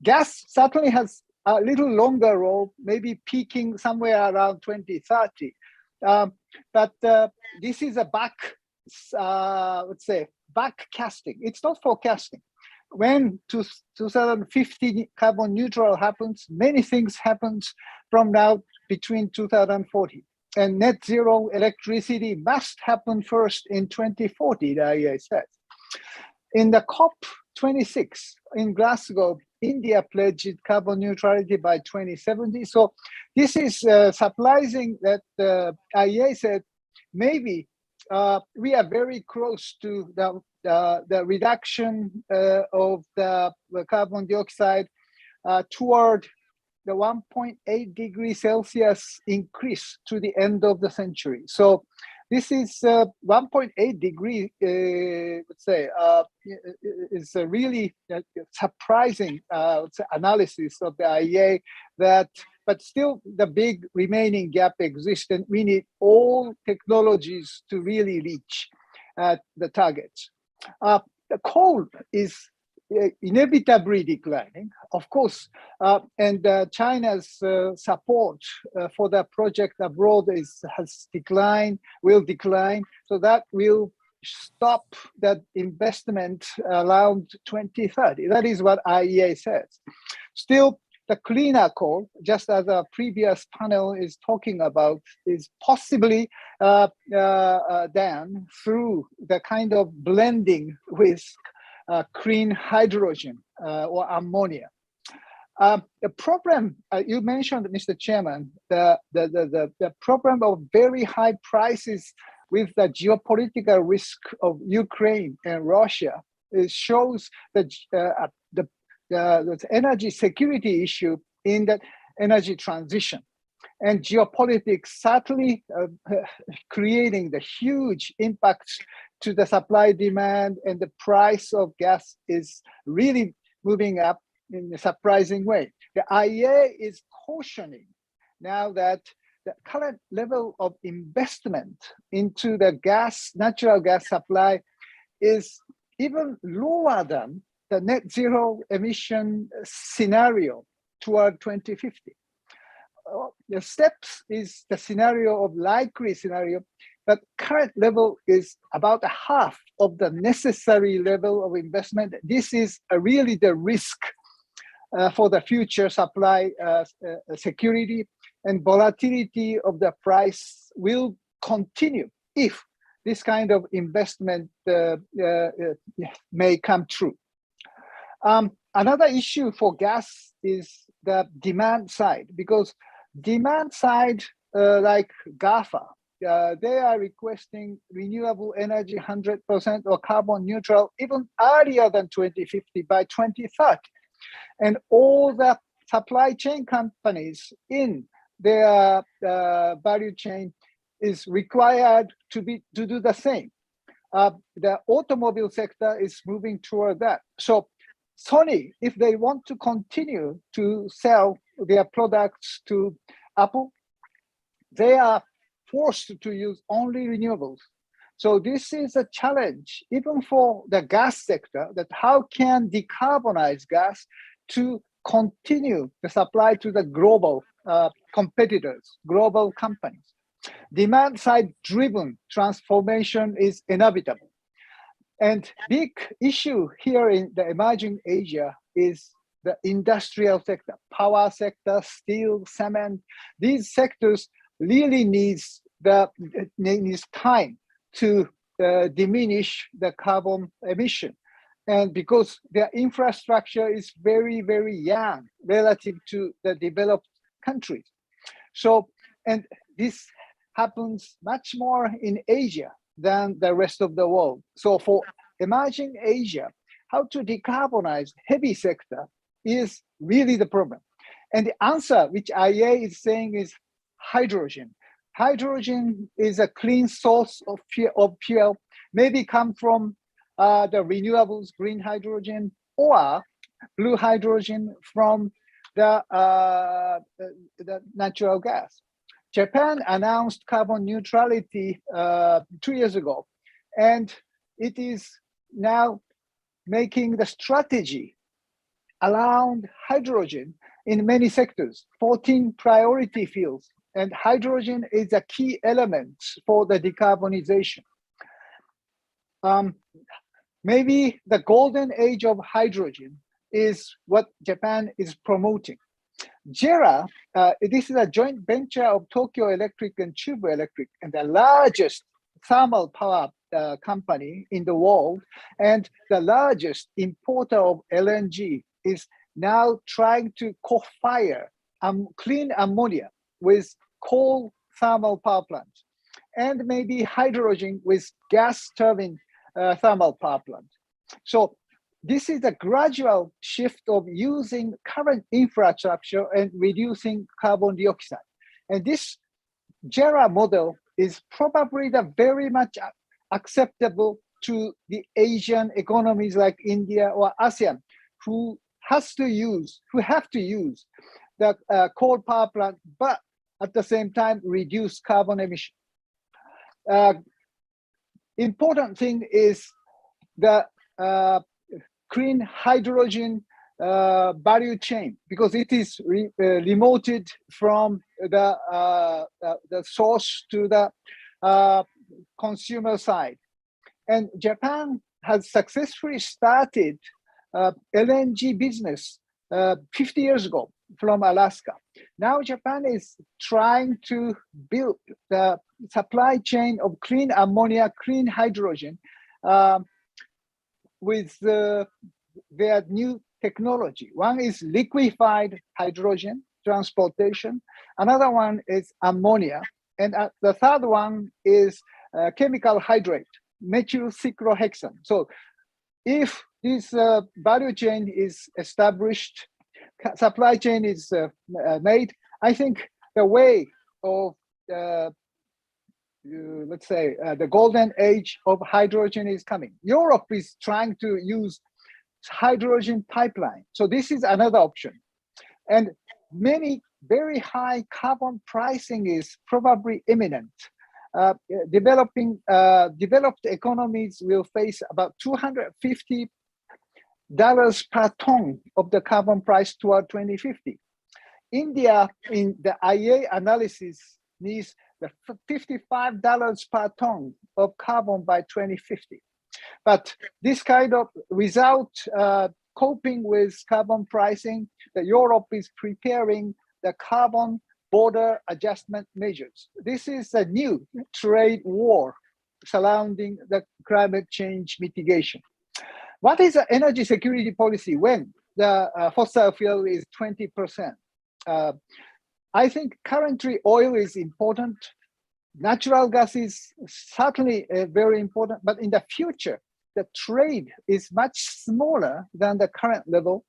Gas certainly has a little longer role, maybe peaking somewhere around 2030. But this is a backcasting. It's not forecasting. When 2050 carbon neutral happens, many things happens from now between 2040. And net zero electricity must happen first in 2040, the IEA says. In the COP26 in Glasgow, India pledged carbon neutrality by 2070. So this is surprising that the IEA said maybe we are very close to the reduction of the carbon dioxide toward the 1.8 degrees Celsius increase to the end of the century. So this is 1.8 degree, let's say, is a really surprising analysis of the IEA that, but still the big remaining gap exists, and we need all technologies to really reach the targets. The coal is inevitably declining, of course, and China's support for the project abroad has declined, will decline, so that will stop that investment around 2030. That is what IEA says. Still, the cleaner coal, just as a previous panel is talking about, is possibly done through the kind of blending with clean hydrogen or ammonia. The problem you mentioned, Mr. Chairman, the problem of very high prices with the geopolitical risk of Ukraine and Russia, it shows that the energy security issue in the energy transition. And geopolitics certainly creating the huge impacts to the supply demand, and the price of gas is really moving up in a surprising way. The IEA is cautioning now that the current level of investment into the natural gas supply is even lower than the net zero emission scenario toward 2050. The steps is the scenario of likely scenario, but current level is about half of the necessary level of investment. This is really the risk for the future supply security, and volatility of the price will continue if this kind of investment may come true. Another issue for gas is the demand side, because demand side, like GAFA, they are requesting renewable energy 100% or carbon neutral even earlier than 2050, by 2030. And all the supply chain companies in their value chain is required to do the same. The automobile sector is moving toward that. So Sony, if they want to continue to sell their products to Apple, they are forced to use only renewables. So this is a challenge, even for the gas sector, that how can decarbonize gas to continue the supply to the global competitors, global companies. Demand side driven transformation is inevitable. And big issue here in the emerging Asia is the industrial sector, power sector, steel, cement. These sectors really needs time to diminish the carbon emission. And because their infrastructure is very, very young relative to the developed countries. So, and this happens much more in Asia than the rest of the world. So for emerging Asia, how to decarbonize heavy sector is really the problem. And the answer which IEA is saying is hydrogen. Hydrogen is a clean source of fuel, maybe come from the renewables, green hydrogen, or blue hydrogen from the natural gas. Japan announced carbon neutrality 2 years ago, and it is now making the strategy around hydrogen in many sectors, 14 priority fields, and hydrogen is a key element for the decarbonization. Maybe the golden age of hydrogen is what Japan is promoting. JERA, this is a joint venture of Tokyo Electric and Chubu Electric, and the largest thermal power company in the world, and the largest importer of LNG, is now trying to co-fire clean ammonia with coal thermal power plants, and maybe hydrogen with gas turbine thermal power plant. So this is a gradual shift of using current infrastructure and reducing carbon dioxide. And this JERA model is probably the very much acceptable to the Asian economies like India or ASEAN, who have to use the coal power plant, but at the same time reduce carbon emission. Important thing is the clean hydrogen value chain, because it is remoted from the source to the consumer side. And Japan has successfully started LNG business 50 years ago from Alaska. Now Japan is trying to build the supply chain of clean ammonia, clean hydrogen with their new technology. One is liquefied hydrogen transportation. Another one is ammonia. And the third one is chemical hydrate, methyl cyclohexane. So if this value chain is established, supply chain is made, I think the way of, let's say, the golden age of hydrogen is coming. Europe is trying to use hydrogen pipeline. So this is another option. And many very high carbon pricing is probably imminent. Developed economies will face about $250 per ton of the carbon price toward 2050. India, in the IEA analysis, needs the $55 per ton of carbon by 2050. But this kind of, without coping with carbon pricing, Europe is preparing the carbon border adjustment measures. This is a new trade war surrounding the climate change mitigation. What is the energy security policy when the fossil fuel is 20%? I think currently oil is important. Natural gas is certainly very important, but in the future, the trade is much smaller than the current level,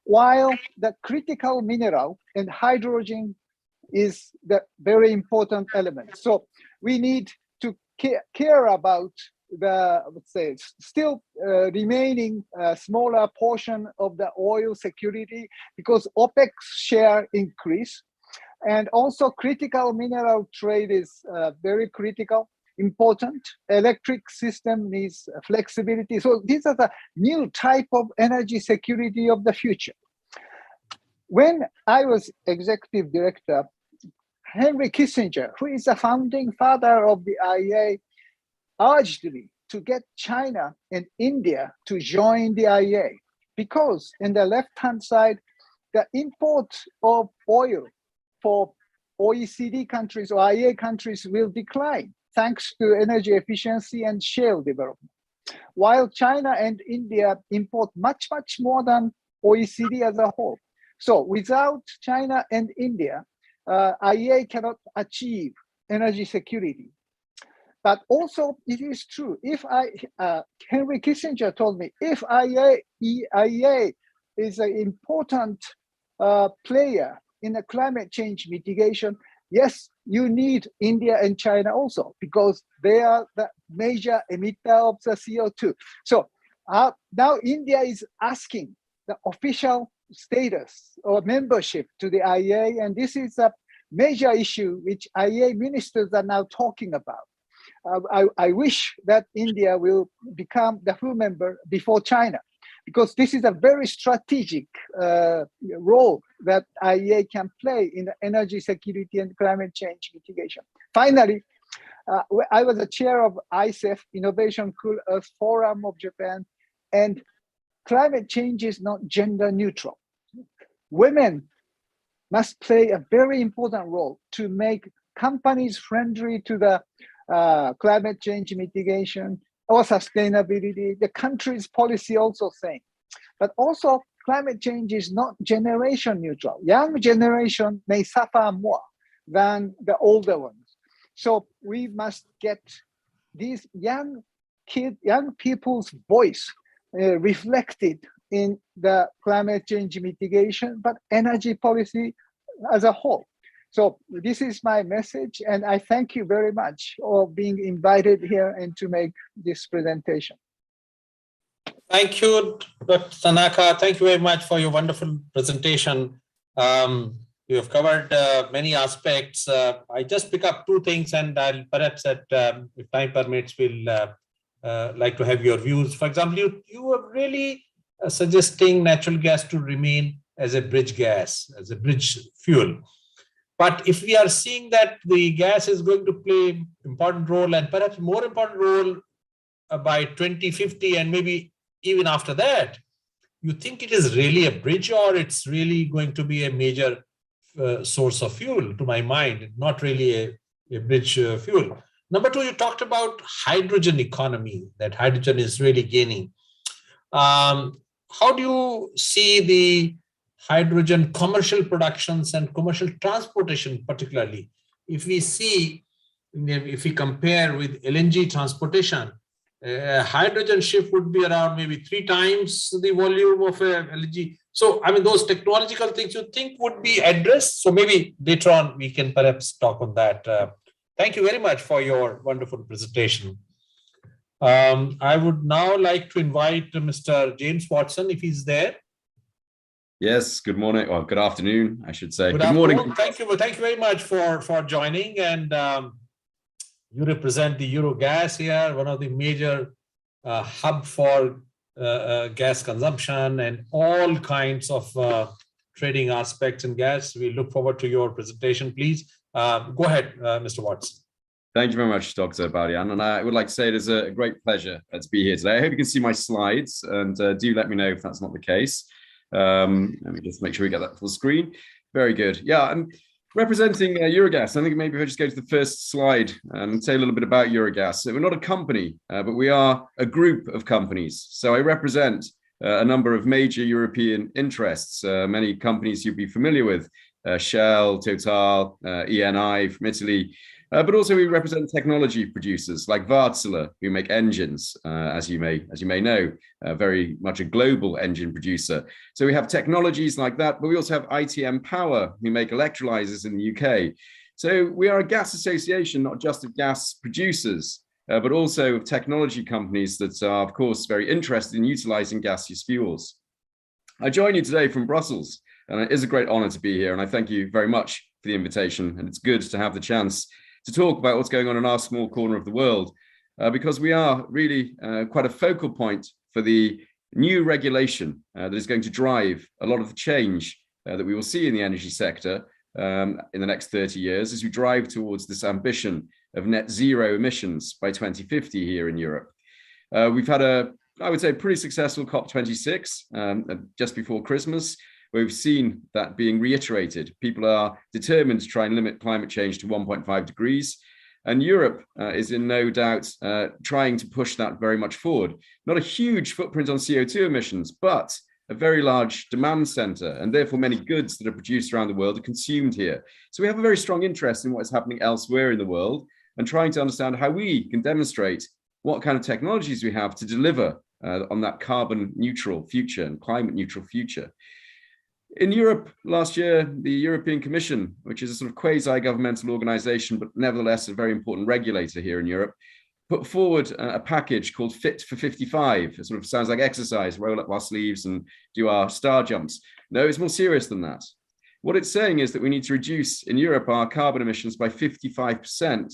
while the critical mineral and hydrogen is the very important element. So we need to care about the, let's say, still remaining smaller portion of the oil security, because OPEC share increase. And also critical mineral trade is very critical, important. Electric system needs flexibility. So these are the new type of energy security of the future. When I was executive director, Henry Kissinger, who is the founding father of the IEA, urged me to get China and India to join the IEA, because in the left-hand side, the import of oil for OECD countries or IEA countries will decline thanks to energy efficiency and shale development. While China and India import much, much more than OECD as a whole. So without China and India, IEA cannot achieve energy security. But also it is true, if Henry Kissinger told me, if IEA is an important player in the climate change mitigation, yes, you need India and China also, because they are the major emitter of the CO2. So now India is asking the official status or membership to the IEA, and this is a major issue which IEA ministers are now talking about. I wish that India will become the full member before China, because this is a very strategic role that IEA can play in the energy security and climate change mitigation. Finally, I was the chair of ICEF, Innovation Cool Earth Forum of Japan, and climate change is not gender neutral. Women must play a very important role to make companies friendly to the climate change mitigation or sustainability. The country's policy also saying, but also climate change is not generation neutral. Young generation may suffer more than the older ones. So we must get these young people's voice reflected in the climate change mitigation, but energy policy as a whole. So this is my message, and I thank you very much for being invited here and to make this presentation. Thank you, Dr. Tanaka. Thank you very much for your wonderful presentation. You have covered many aspects. I just pick up two things, and I'll perhaps, if time permits, we'll like to have your views. For example, you have really suggesting natural gas to remain as a bridge gas, as a bridge fuel. But if we are seeing that the gas is going to play an important role, and perhaps more important role by 2050 and maybe even after that, you think it is really a bridge, or it's really going to be a major source of fuel? To my mind, not really a bridge fuel. Number two, you talked about hydrogen economy, that hydrogen is really gaining. How do you see the hydrogen commercial productions and commercial transportation, particularly? If we see, if we compare with LNG transportation, a hydrogen ship would be around maybe 3 times the volume of a LNG. So, I mean, those technological things you think would be addressed. So maybe later on we can perhaps talk on that. Thank you very much for your wonderful presentation. I would now like to invite Mr. James Watson, if he's there. Yes, good morning, or good afternoon, I should say. Good morning. Thank you very much for joining. And you represent the Eurogas here, one of the major hub for gas consumption and all kinds of trading aspects in gas. We look forward to your presentation, please. Go ahead, Mr. Watson. Thank you very much, Dr. Balian. And I would like to say it is a great pleasure to be here today. I hope you can see my slides, and do let me know if that's not the case. Let me just make sure we get that full screen. Very good. Yeah, I'm representing Eurogas. I think maybe if I just go to the first slide and say a little bit about Eurogas. So we're not a company, but we are a group of companies. So I represent a number of major European interests, many companies you'll be familiar with, Shell, Total, ENI from Italy, but also we represent technology producers like Wärtsilä, who make engines, as you may know, very much a global engine producer. So we have technologies like that, but we also have ITM Power, who make electrolyzers in the UK. So we are a gas association, not just of gas producers, but also of technology companies that are, of course, very interested in utilizing gaseous fuels. I join you today from Brussels, and it is a great honor to be here, and I thank you very much for the invitation, and it's good to have the chance to talk about what's going on in our small corner of the world, because we are really quite a focal point for the new regulation that is going to drive a lot of the change that we will see in the energy sector in the next 30 years as we drive towards this ambition of net zero emissions by 2050 here in Europe. We've had I would say, pretty successful COP26 just before Christmas. We've seen that being reiterated. People are determined to try and limit climate change to 1.5 degrees. And Europe is in no doubt trying to push that very much forward. Not a huge footprint on CO2 emissions, but a very large demand center, and therefore many goods that are produced around the world are consumed here. So we have a very strong interest in what is happening elsewhere in the world and trying to understand how we can demonstrate what kind of technologies we have to deliver on that carbon neutral future and climate neutral future. In Europe last year, the European Commission, which is a sort of quasi-governmental organization, but nevertheless a very important regulator here in Europe, put forward a package called Fit for 55. It sort of sounds like exercise, roll up our sleeves and do our star jumps. No, it's more serious than that. What it's saying is that we need to reduce in Europe our carbon emissions by 55%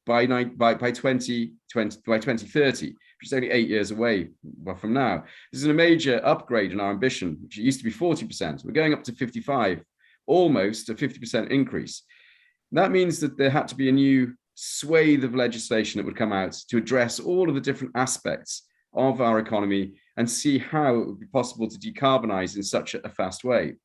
by 2030, which is only 8 years away from now. This is a major upgrade in our ambition, which used to be 40%. We're going up to 55, almost a 50% increase. That means that there had to be a new swathe of legislation that would come out to address all of the different aspects of our economy and see how it would be possible to decarbonize in such a fast way.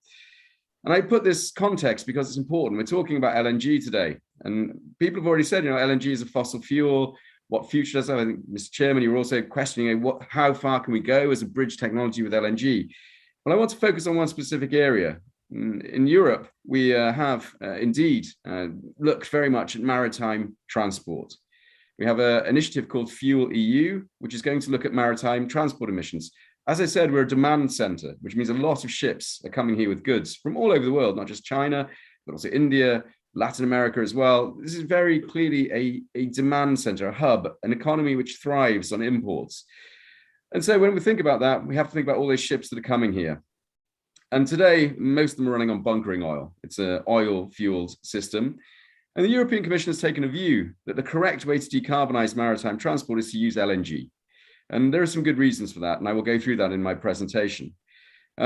And I put this context because it's important. We're talking about LNG today, and people have already said, LNG is a fossil fuel. What future does it have? I think, Mr. Chairman, you were also questioning how far can we go as a bridge technology with LNG? Well, I want to focus on one specific area. In Europe, we have indeed looked very much at maritime transport. We have an initiative called Fuel EU, which is going to look at maritime transport emissions. As I said, we're a demand center, which means a lot of ships are coming here with goods from all over the world, not just China, but also India, Latin America as well. This is very clearly a demand center, a hub, an economy which thrives on imports. And so when we think about that, we have to think about all those ships that are coming here. And today, most of them are running on bunkering oil. It's an oil-fueled system. And the European Commission has taken a view that the correct way to decarbonize maritime transport is to use LNG. And there are some good reasons for that, and I will go through that in my presentation.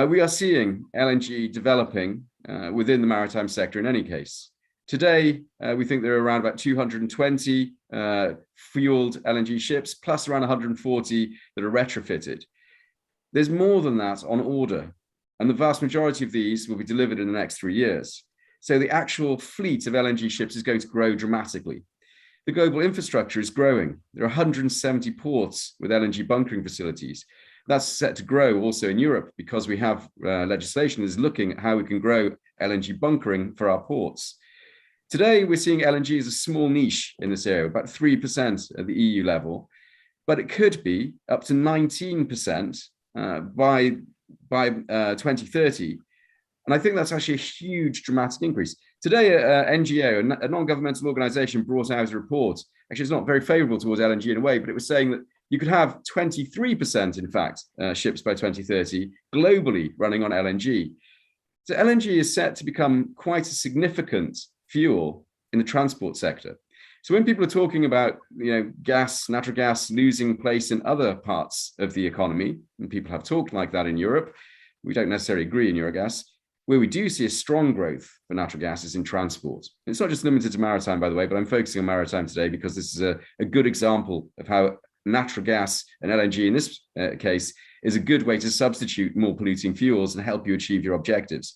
We are seeing LNG developing within the maritime sector in any case. Today, we think there are around about 220 fueled LNG ships, plus around 140 that are retrofitted. There's more than that on order, and the vast majority of these will be delivered in the next 3 years. So the actual fleet of LNG ships is going to grow dramatically. The global infrastructure is growing. There are 170 ports with LNG bunkering facilities. That's set to grow also in Europe because we have legislation that is looking at how we can grow LNG bunkering for our ports. Today, we're seeing LNG as a small niche in this area, about 3% at the EU level, but it could be up to 19% by 2030. And I think that's actually a huge, dramatic increase. Today, NGO, a non-governmental organization, brought out a report. Actually, it's not very favorable towards LNG in a way, but it was saying that you could have 23%, in fact, ships by 2030 globally running on LNG. So LNG is set to become quite a significant fuel in the transport sector. So when people are talking about, natural gas losing place in other parts of the economy, and people have talked like that in Europe, we don't necessarily agree in Eurogas. Where we do see a strong growth for natural gas is in transport. It's not just limited to maritime, by the way, but I'm focusing on maritime today because this is a good example of how natural gas and LNG in this case is a good way to substitute more polluting fuels and help you achieve your objectives.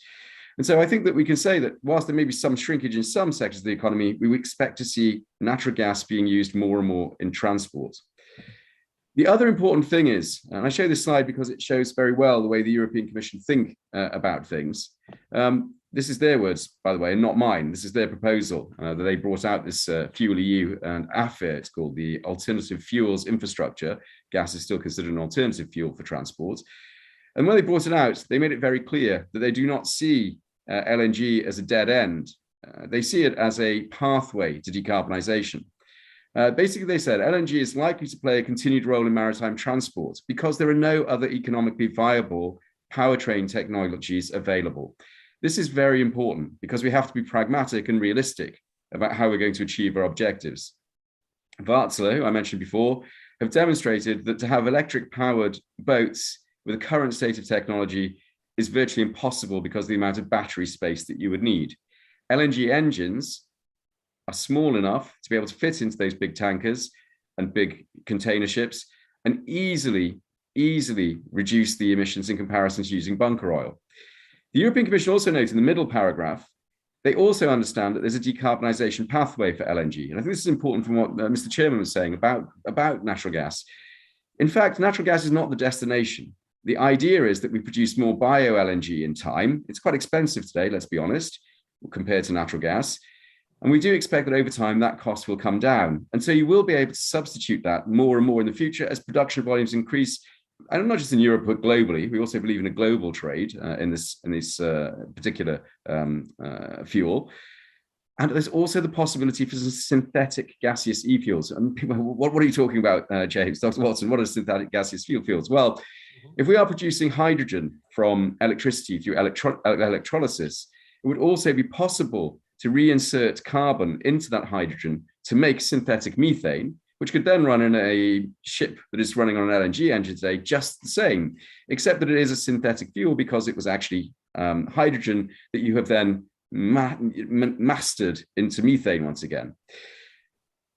And so I think that we can say that whilst there may be some shrinkage in some sectors of the economy, we would expect to see natural gas being used more and more in transport. The other important thing is, and I show this slide because it shows very well the way the European Commission think about things. This is their words, by the way, and not mine. This is their proposal that they brought out this Fuel EU and AFIR, it's called the Alternative Fuels Infrastructure. Gas is still considered an alternative fuel for transport. And when they brought it out, they made it very clear that they do not see LNG as a dead end. They see it as a pathway to decarbonisation. Basically, they said LNG is likely to play a continued role in maritime transport because there are no other economically viable powertrain technologies available. This is very important because we have to be pragmatic and realistic about how we're going to achieve our objectives. Wärtsilä, who I mentioned before, have demonstrated that to have electric-powered boats with the current state of technology is virtually impossible because of the amount of battery space that you would need. LNG engines are small enough to be able to fit into those big tankers and big container ships and easily reduce the emissions in comparison to using bunker oil. The European Commission also notes in the middle paragraph, they also understand that there's a decarbonisation pathway for LNG. And I think this is important from what Mr. Chairman was saying about natural gas. In fact, natural gas is not the destination. The idea is that we produce more bio-LNG in time. It's quite expensive today, let's be honest, compared to natural gas. And we do expect that over time, that cost will come down. And so you will be able to substitute that more and more in the future as production volumes increase, and not just in Europe, but globally. We also believe in a global trade in this particular fuel. And there's also the possibility for synthetic gaseous e-fuels. And people, what are you talking about, James? Dr. Watson, what are synthetic gaseous fuels? Well, if we are producing hydrogen from electricity through electrolysis, it would also be possible to reinsert carbon into that hydrogen to make synthetic methane, which could then run in a ship that is running on an LNG engine today just the same, except that it is a synthetic fuel because it was actually hydrogen that you have then mastered into methane once again.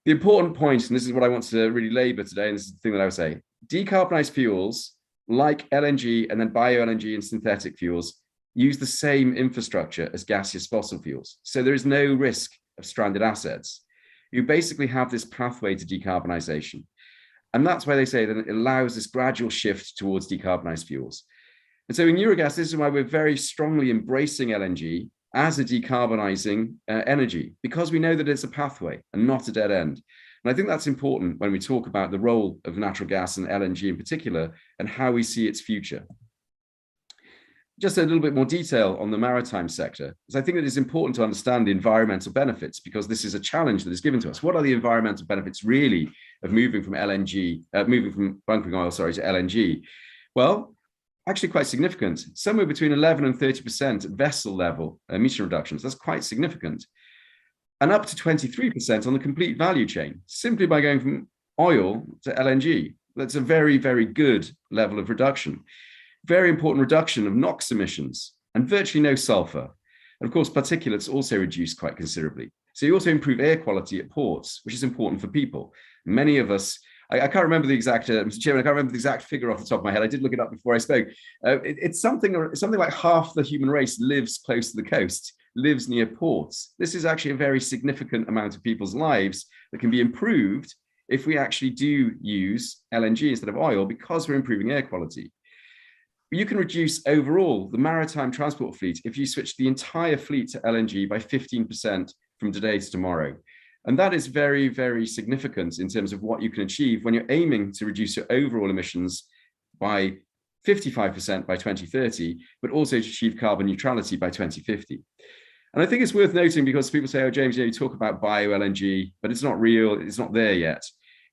The important point, and this is what I want to really labor today, and this is the thing that I would say, decarbonized fuels like LNG and then bio-LNG and synthetic fuels use the same infrastructure as gaseous fossil fuels. So there is no risk of stranded assets. You basically have this pathway to decarbonization. And that's why they say that it allows this gradual shift towards decarbonized fuels. And so in Eurogas, this is why we're very strongly embracing LNG as a decarbonizing energy, because we know that it's a pathway and not a dead end. And I think that's important when we talk about the role of natural gas and LNG in particular and how we see its future. Just a little bit more detail on the maritime sector, because I think it is important to understand the environmental benefits, because this is a challenge that is given to us. What are the environmental benefits really of moving from bunkering oil, to LNG? Well, actually quite significant, somewhere between 11 and 30% at vessel level emission reductions. That's quite significant. And up to 23% on the complete value chain, simply by going from oil to LNG. That's a very, very good level of reduction. Very important reduction of NOx emissions and virtually no sulfur. And of course, particulates also reduced quite considerably. So you also improve air quality at ports, which is important for people. Many of us, I can't remember the exact, Mr. Chairman, I can't remember the exact figure off the top of my head. I did look it up before I spoke. It's something like half the human race lives close to the coast, lives near ports. This is actually a very significant amount of people's lives that can be improved if we actually do use LNG instead of oil, because we're improving air quality. You can reduce overall the maritime transport fleet if you switch the entire fleet to LNG by 15% from today to tomorrow. And that is very, very significant in terms of what you can achieve when you're aiming to reduce your overall emissions by 55% by 2030, but also to achieve carbon neutrality by 2050. And I think it's worth noting, because people say, oh, James, you talk about bio-LNG, but it's not real, it's not there yet.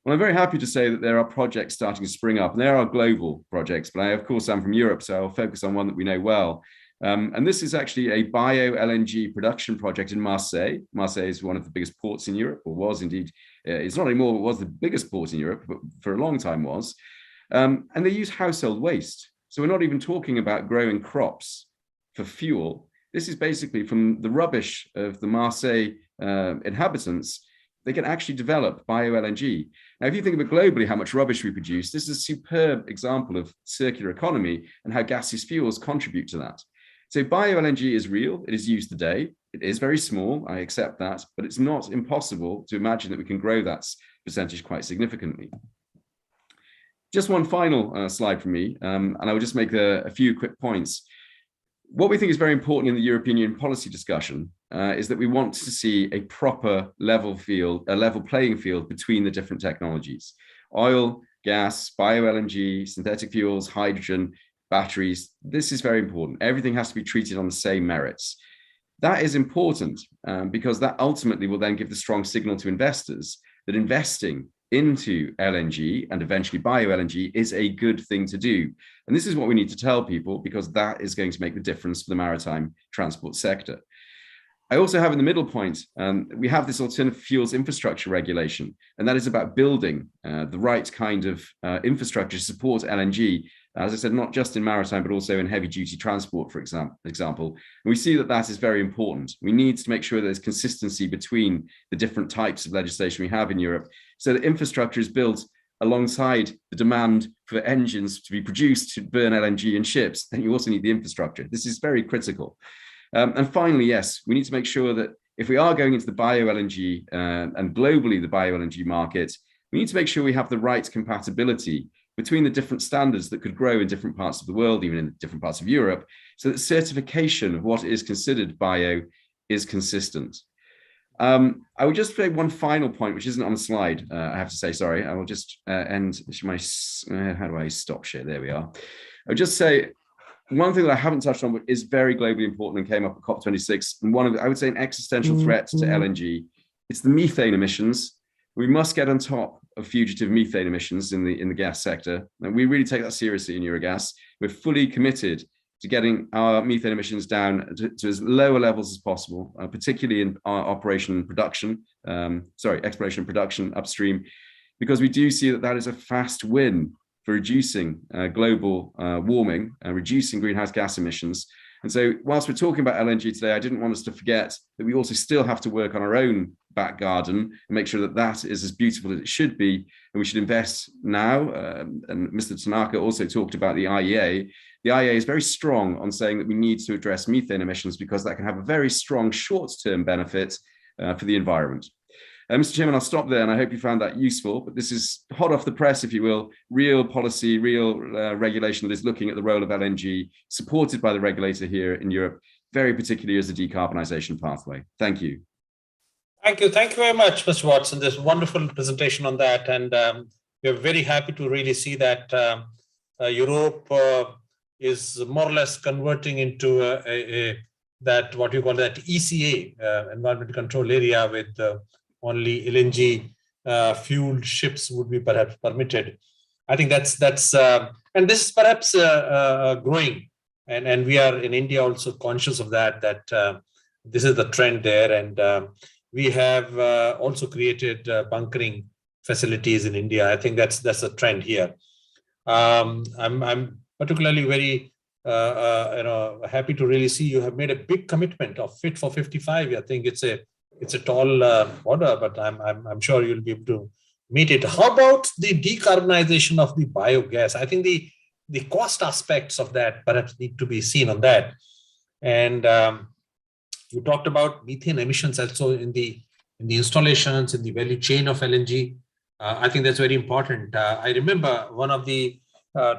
Well, I'm very happy to say that there are projects starting to spring up, and there are global projects, but I, of course, I'm from Europe, so I'll focus on one that we know well. And this is actually a bio-LNG production project in Marseille. Marseille is one of the biggest ports in Europe, or was indeed. It's not anymore, but was the biggest port in Europe, but for a long time was. And they use household waste. So we're not even talking about growing crops for fuel. This is basically from the rubbish of the Marseille inhabitants. They can actually develop bio-LNG. Now, if you think of it globally, how much rubbish we produce, this is a superb example of circular economy and how gaseous fuels contribute to that. So bio-LNG is real, it is used today. It is very small, I accept that, but it's not impossible to imagine that we can grow that percentage quite significantly. Just one final slide from me, and I will just make a few quick points. What we think is very important in the European Union policy discussion is that we want to see a proper level playing field between the different technologies. Oil, gas, bio-LNG, synthetic fuels, hydrogen, batteries. This is very important. Everything has to be treated on the same merits. That is important because that ultimately will then give the strong signal to investors that investing into LNG and eventually bio-LNG is a good thing to do. And this is what we need to tell people, because that is going to make the difference for the maritime transport sector. I also have in the middle point, we have this alternative fuels infrastructure regulation, and that is about building the right kind of infrastructure to support LNG. As I said, not just in maritime, but also in heavy duty transport, for example. And we see that that is very important. We need to make sure there's consistency between the different types of legislation we have in Europe, so that infrastructure is built alongside the demand for engines to be produced to burn LNG in ships. And you also need the infrastructure. This is very critical. And finally, yes, we need to make sure that if we are going into the bio-LNG and globally the bio-LNG market, we need to make sure we have the right compatibility between the different standards that could grow in different parts of the world, even in different parts of Europe, so that certification of what is considered bio is consistent. I will just say one final point, which isn't on the slide, I have to say, sorry. I will just end my, how do I stop share? There we are. I'll just say, one thing that I haven't touched on, but is very globally important and came up at COP26, and one of, I would say, an existential threat to LNG, it's the methane emissions. We must get on top of fugitive methane emissions in the gas sector. And we really take that seriously in Eurogas. We're fully committed to getting our methane emissions down to as lower levels as possible, particularly in our exploration and production upstream, because we do see that that is a fast win for reducing global warming and reducing greenhouse gas emissions. And so whilst we're talking about LNG today, I didn't want us to forget that we also still have to work on our own back garden and make sure that that is as beautiful as it should be. And we should invest now. And Mr. Tanaka also talked about the IEA. The IEA is very strong on saying that we need to address methane emissions because that can have a very strong short-term benefit for the environment. Mr. Chairman, I'll stop there, and I hope you found that useful. But this is hot off the press, if you will, real policy, real regulation that is looking at the role of LNG, supported by the regulator here in Europe, very particularly as a decarbonisation pathway. Thank you. Thank you. Thank you very much, Mr. Watson. There's a wonderful presentation on that. And we're very happy to really see that Europe is more or less converting into that, what you call that ECA, environment control area, with only LNG fueled ships would be perhaps permitted. I think that's and this is perhaps growing, and we are in India also conscious of that this is the trend there, and we have also created bunkering facilities in India. I think that's a trend here. I'm particularly very happy to really see you have made a big commitment of Fit for 55. I think it's a tall order, but I'm sure you'll be able to meet it. How about the decarbonization of the biogas? I think the cost aspects of that perhaps need to be seen on that. And you talked about methane emissions also in the installations, in the value chain of LNG. I think that's very important. I remember one of the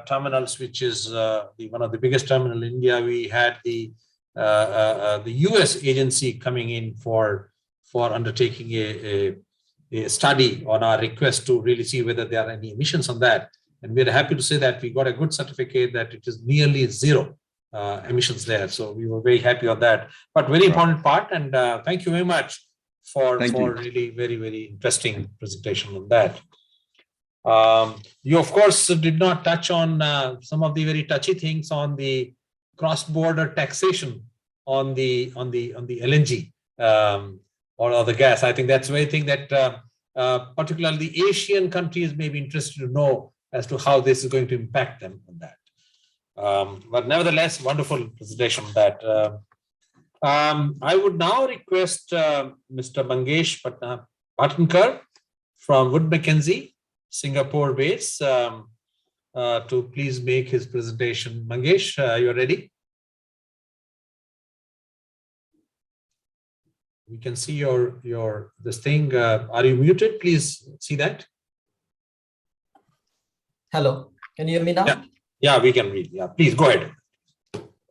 terminals, which is one of the biggest terminal in India. We had the US agency coming in for undertaking a study on our request to really see whether there are any emissions on that. And we're happy to say that we got a good certificate that it is nearly zero emissions there. So we were very happy on that. But very important part. And thank you very much for really very, very interesting presentation on that. You, of course, did not touch on some of the very touchy things on the cross-border taxation on the LNG or the gas. I think that's a very thing that particularly the Asian countries may be interested to know as to how this is going to impact them on that. But nevertheless, wonderful presentation on that. I would now request Mr. Mangesh Patankar from Wood Mackenzie, Singapore base, to please make his presentation. Mangesh, you are ready? We can see your this thing. Are you muted? Please see that. Hello, can you hear me now? Yeah, we can read. Yeah, please go ahead.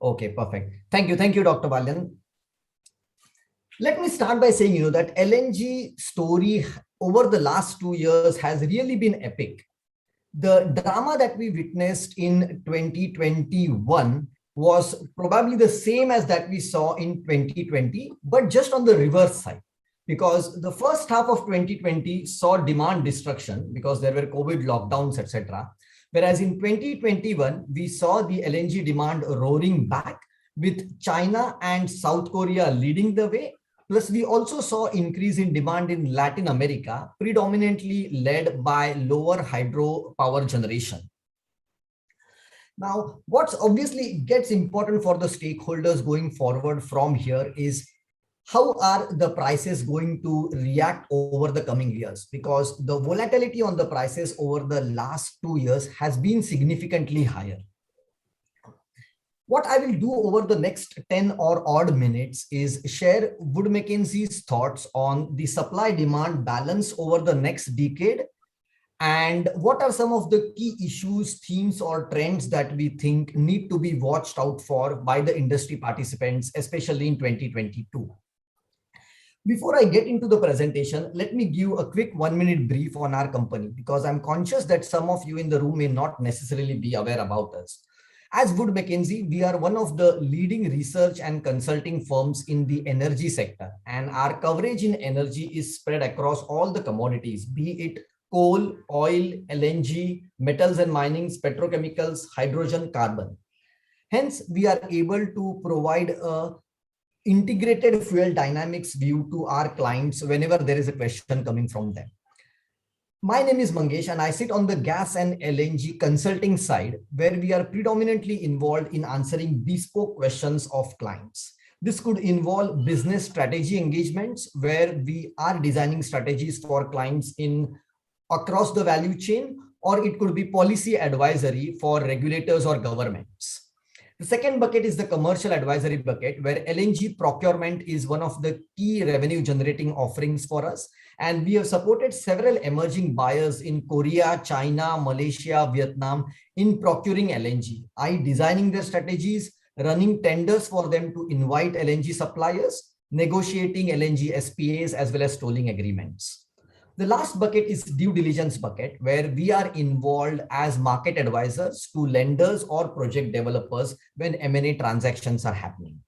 Okay, perfect. Thank you, Dr. Balyan. Let me start by saying, that LNG story over the last 2 years has really been epic. The drama that we witnessed in 2021 was probably the same as that we saw in 2020, but just on the reverse side. Because the first half of 2020 saw demand destruction because there were COVID lockdowns, etc. Whereas in 2021, we saw the LNG demand roaring back with China and South Korea leading the way. Plus, we also saw increase in demand in Latin America, predominantly led by lower hydropower generation. Now, what's obviously gets important for the stakeholders going forward from here is how are the prices going to react over the coming years? Because the volatility on the prices over the last 2 years has been significantly higher. What I will do over the next 10 or odd minutes is share Wood Mackenzie's thoughts on the supply-demand balance over the next decade and what are some of the key issues, themes, or trends that we think need to be watched out for by the industry participants, especially in 2022. Before I get into the presentation, let me give a quick 1-minute brief on our company because I'm conscious that some of you in the room may not necessarily be aware about us. As Wood Mackenzie, we are one of the leading research and consulting firms in the energy sector, and our coverage in energy is spread across all the commodities, be it coal, oil, LNG, metals and minings, petrochemicals, hydrogen, carbon. Hence, we are able to provide a integrated fuel dynamics view to our clients whenever there is a question coming from them. My name is Mangesh and I sit on the gas and LNG consulting side where we are predominantly involved in answering bespoke questions of clients. This could involve business strategy engagements where we are designing strategies for clients in across the value chain, or it could be policy advisory for regulators or governments. The second bucket is the commercial advisory bucket, where LNG procurement is one of the key revenue generating offerings for us. And we have supported several emerging buyers in Korea, China, Malaysia, Vietnam in procuring LNG, designing their strategies, running tenders for them to invite LNG suppliers, negotiating LNG SPAs as well as tolling agreements. The last bucket is due diligence bucket, where we are involved as market advisors to lenders or project developers when M&A transactions are happening.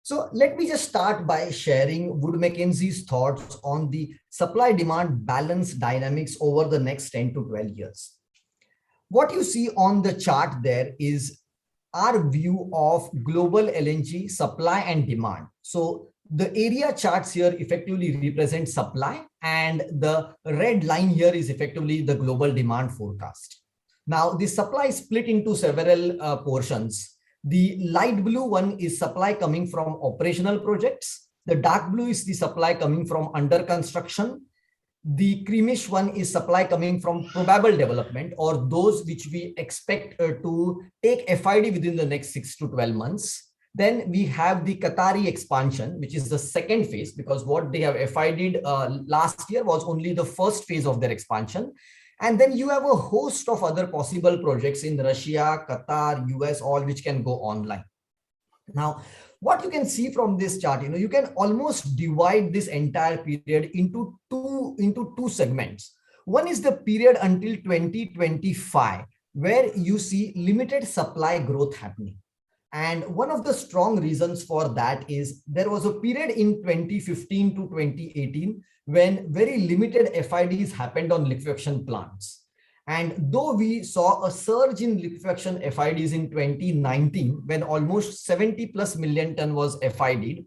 So let me just start by sharing Wood Mackenzie's thoughts on the supply-demand balance dynamics over the next 10 to 12 years. What you see on the chart there is our view of global LNG supply and demand. So The area charts here effectively represent supply, and the red line here is effectively the global demand forecast. Now, the supply is split into several portions. The light blue one is supply coming from operational projects. The dark blue is the supply coming from under construction. The creamish one is supply coming from probable development, or those which we expect to take FID within the next 6 to 12 months. Then we have the Qatari expansion, which is the second phase, because what they have FID'd last year was only the first phase of their expansion. And then you have a host of other possible projects in Russia, Qatar, US, all which can go online. Now, what you can see from this chart, you can almost divide this entire period into two segments. One is the period until 2025, where you see limited supply growth happening. And one of the strong reasons for that is there was a period in 2015 to 2018 when very limited FIDs happened on liquefaction plants. And though we saw a surge in liquefaction FIDs in 2019, when almost 70 plus million ton was FID'd,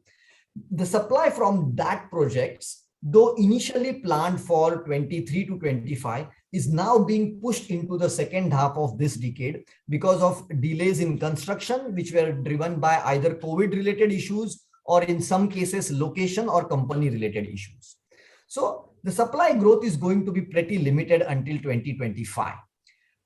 the supply from that projects, though initially planned for 23 to 25, is now being pushed into the second half of this decade because of delays in construction, which were driven by either COVID-related issues or in some cases location or company-related issues. So the supply growth is going to be pretty limited until 2025.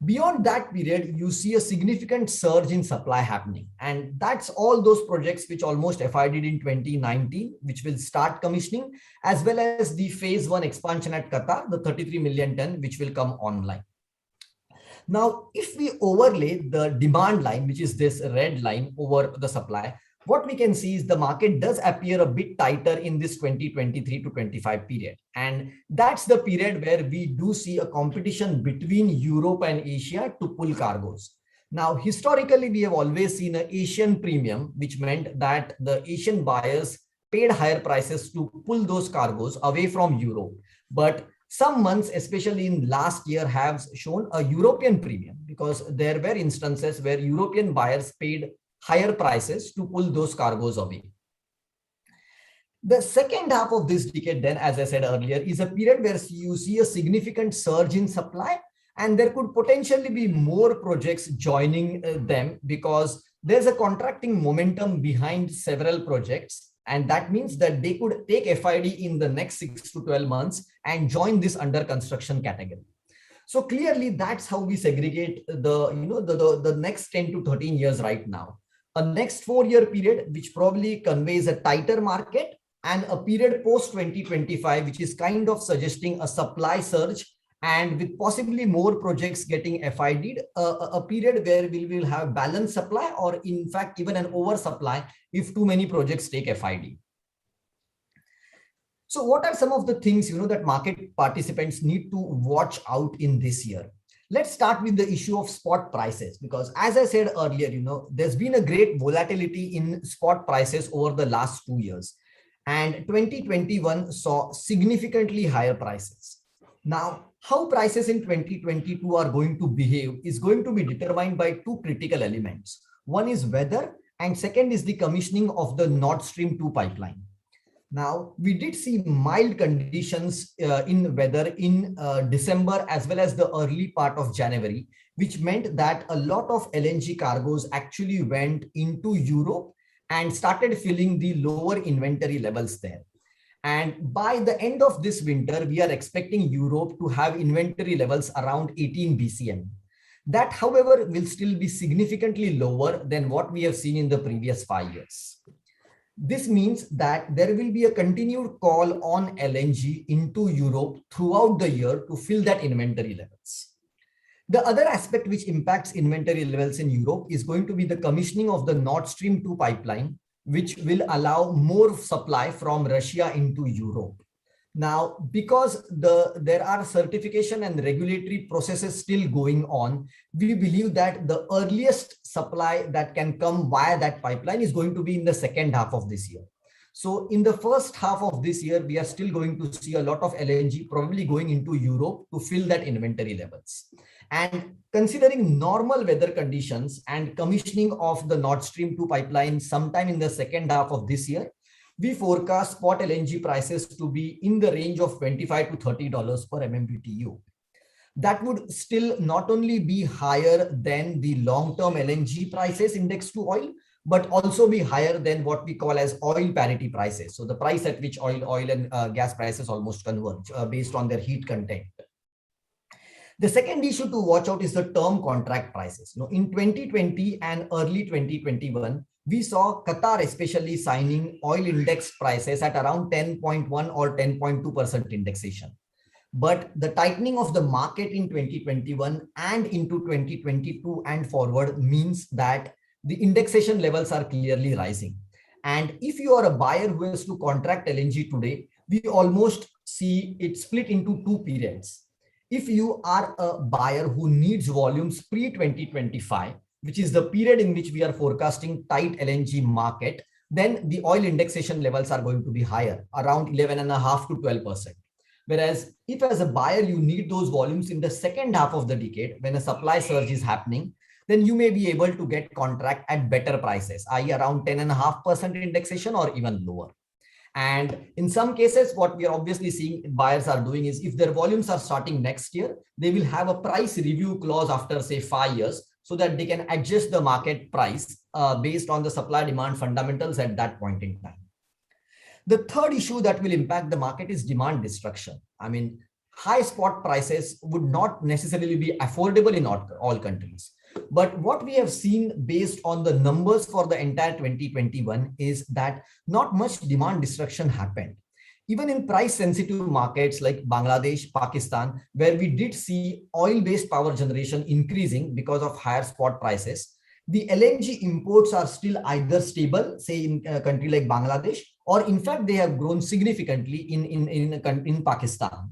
Beyond that period, you see a significant surge in supply happening. And that's all those projects which almost FID'd in 2019, which will start commissioning, as well as the phase 1 expansion at Qatar, the 33 million ton, which will come online. Now, if we overlay the demand line, which is this red line over the supply, what we can see is the market does appear a bit tighter in this 2023 to 25 period. And that's the period where we do see a competition between Europe and Asia to pull cargoes. Now, historically, we have always seen an Asian premium, which meant that the Asian buyers paid higher prices to pull those cargoes away from Europe. But some months, especially in last year, have shown a European premium because there were instances where European buyers paid higher prices to pull those cargoes away. The second half of this decade then, as I said earlier, is a period where you see a significant surge in supply, and there could potentially be more projects joining them because there's a contracting momentum behind several projects. And that means that they could take FID in the next 6 to 12 months and join this under construction category. So clearly that's how we segregate the next 10 to 13 years right now. A next 4-year period, which probably conveys a tighter market, and a period post 2025, which is kind of suggesting a supply surge and with possibly more projects getting FID'd, a period where we will have balanced supply or in fact even an oversupply if too many projects take FID. So what are some of the things that market participants need to watch out in this year? Let's start with the issue of spot prices, because as I said earlier, there's been a great volatility in spot prices over the last 2 years. And 2021 saw significantly higher prices. Now, how prices in 2022 are going to behave is going to be determined by two critical elements. One is weather, and second is the commissioning of the Nord Stream 2 pipeline. Now, we did see mild conditions in weather in December as well as the early part of January, which meant that a lot of LNG cargoes actually went into Europe and started filling the lower inventory levels there. And by the end of this winter, we are expecting Europe to have inventory levels around 18 BCM. That, however, will still be significantly lower than what we have seen in the previous 5 years. This means that there will be a continued call on LNG into Europe throughout the year to fill that inventory levels. The other aspect which impacts inventory levels in Europe is going to be the commissioning of the Nord Stream 2 pipeline, which will allow more supply from Russia into Europe. Now, because there are certification and regulatory processes still going on, we believe that the earliest supply that can come via that pipeline is going to be in the second half of this year. So in the first half of this year, we are still going to see a lot of LNG probably going into Europe to fill that inventory levels. And considering normal weather conditions and commissioning of the Nord Stream 2 pipeline sometime in the second half of this year, we forecast spot LNG prices to be in the range of $25 to $30 per MMBTU. That would still not only be higher than the long-term LNG prices indexed to oil, but also be higher than what we call as oil parity prices. So the price at which oil and gas prices almost converge based on their heat content. The second issue to watch out is the term contract prices. In 2020 and early 2021, we saw Qatar especially signing oil index prices at around 10.1 or 10.2% indexation. But the tightening of the market in 2021 and into 2022 and forward means that the indexation levels are clearly rising. And if you are a buyer who has to contract LNG today, we almost see it split into two periods. If you are a buyer who needs volumes pre-2025, which is the period in which we are forecasting tight LNG market, then the oil indexation levels are going to be higher, around 11.5 to 12%. Whereas if as a buyer, you need those volumes in the second half of the decade, when a supply surge is happening, then you may be able to get contract at better prices, i.e. around 10.5% indexation or even lower. And in some cases, what we are obviously seeing buyers are doing is if their volumes are starting next year, they will have a price review clause after say 5 years so that they can adjust the market price based on the supply demand fundamentals at that point in time. The third issue that will impact the market is demand destruction. I mean, high spot prices would not necessarily be affordable in all countries. But what we have seen based on the numbers for the entire 2021 is that not much demand destruction happened. Even in price sensitive markets like Bangladesh, Pakistan, where we did see oil-based power generation increasing because of higher spot prices, the LNG imports are still either stable, say in a country like Bangladesh, or in fact, they have grown significantly in Pakistan.